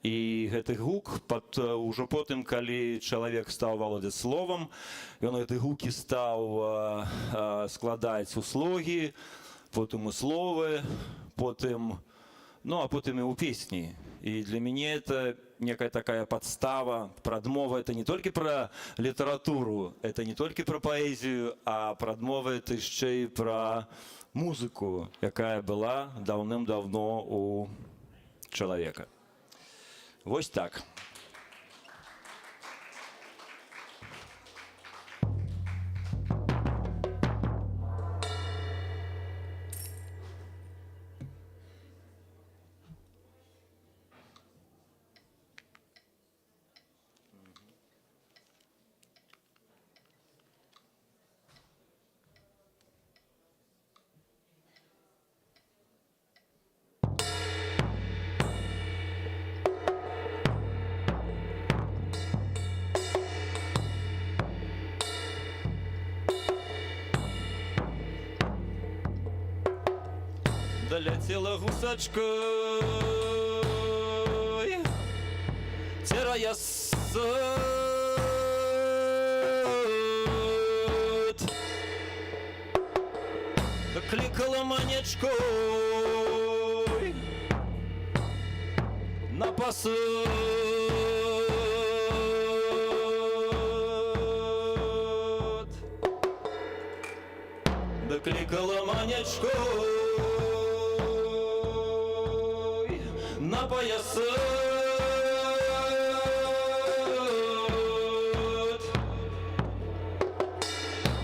І гэты гук ўжо потым, калі чалавек стаў валодаць словам, ён гэты гукі стаў складаць у слогі, потым у словы, потым і ў песні. И для меня это некая такая подстава. Прадмова — это не только про литературу, это не только про поэзию, а прадмова — это еще и про музыку, якая была давным-давно у человека. Вот так. Долетела гусачка, терая сад, кликала манечкой на посад, да кликала манечкой на поясах.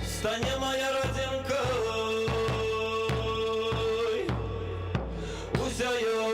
Стане моя родинка, узяю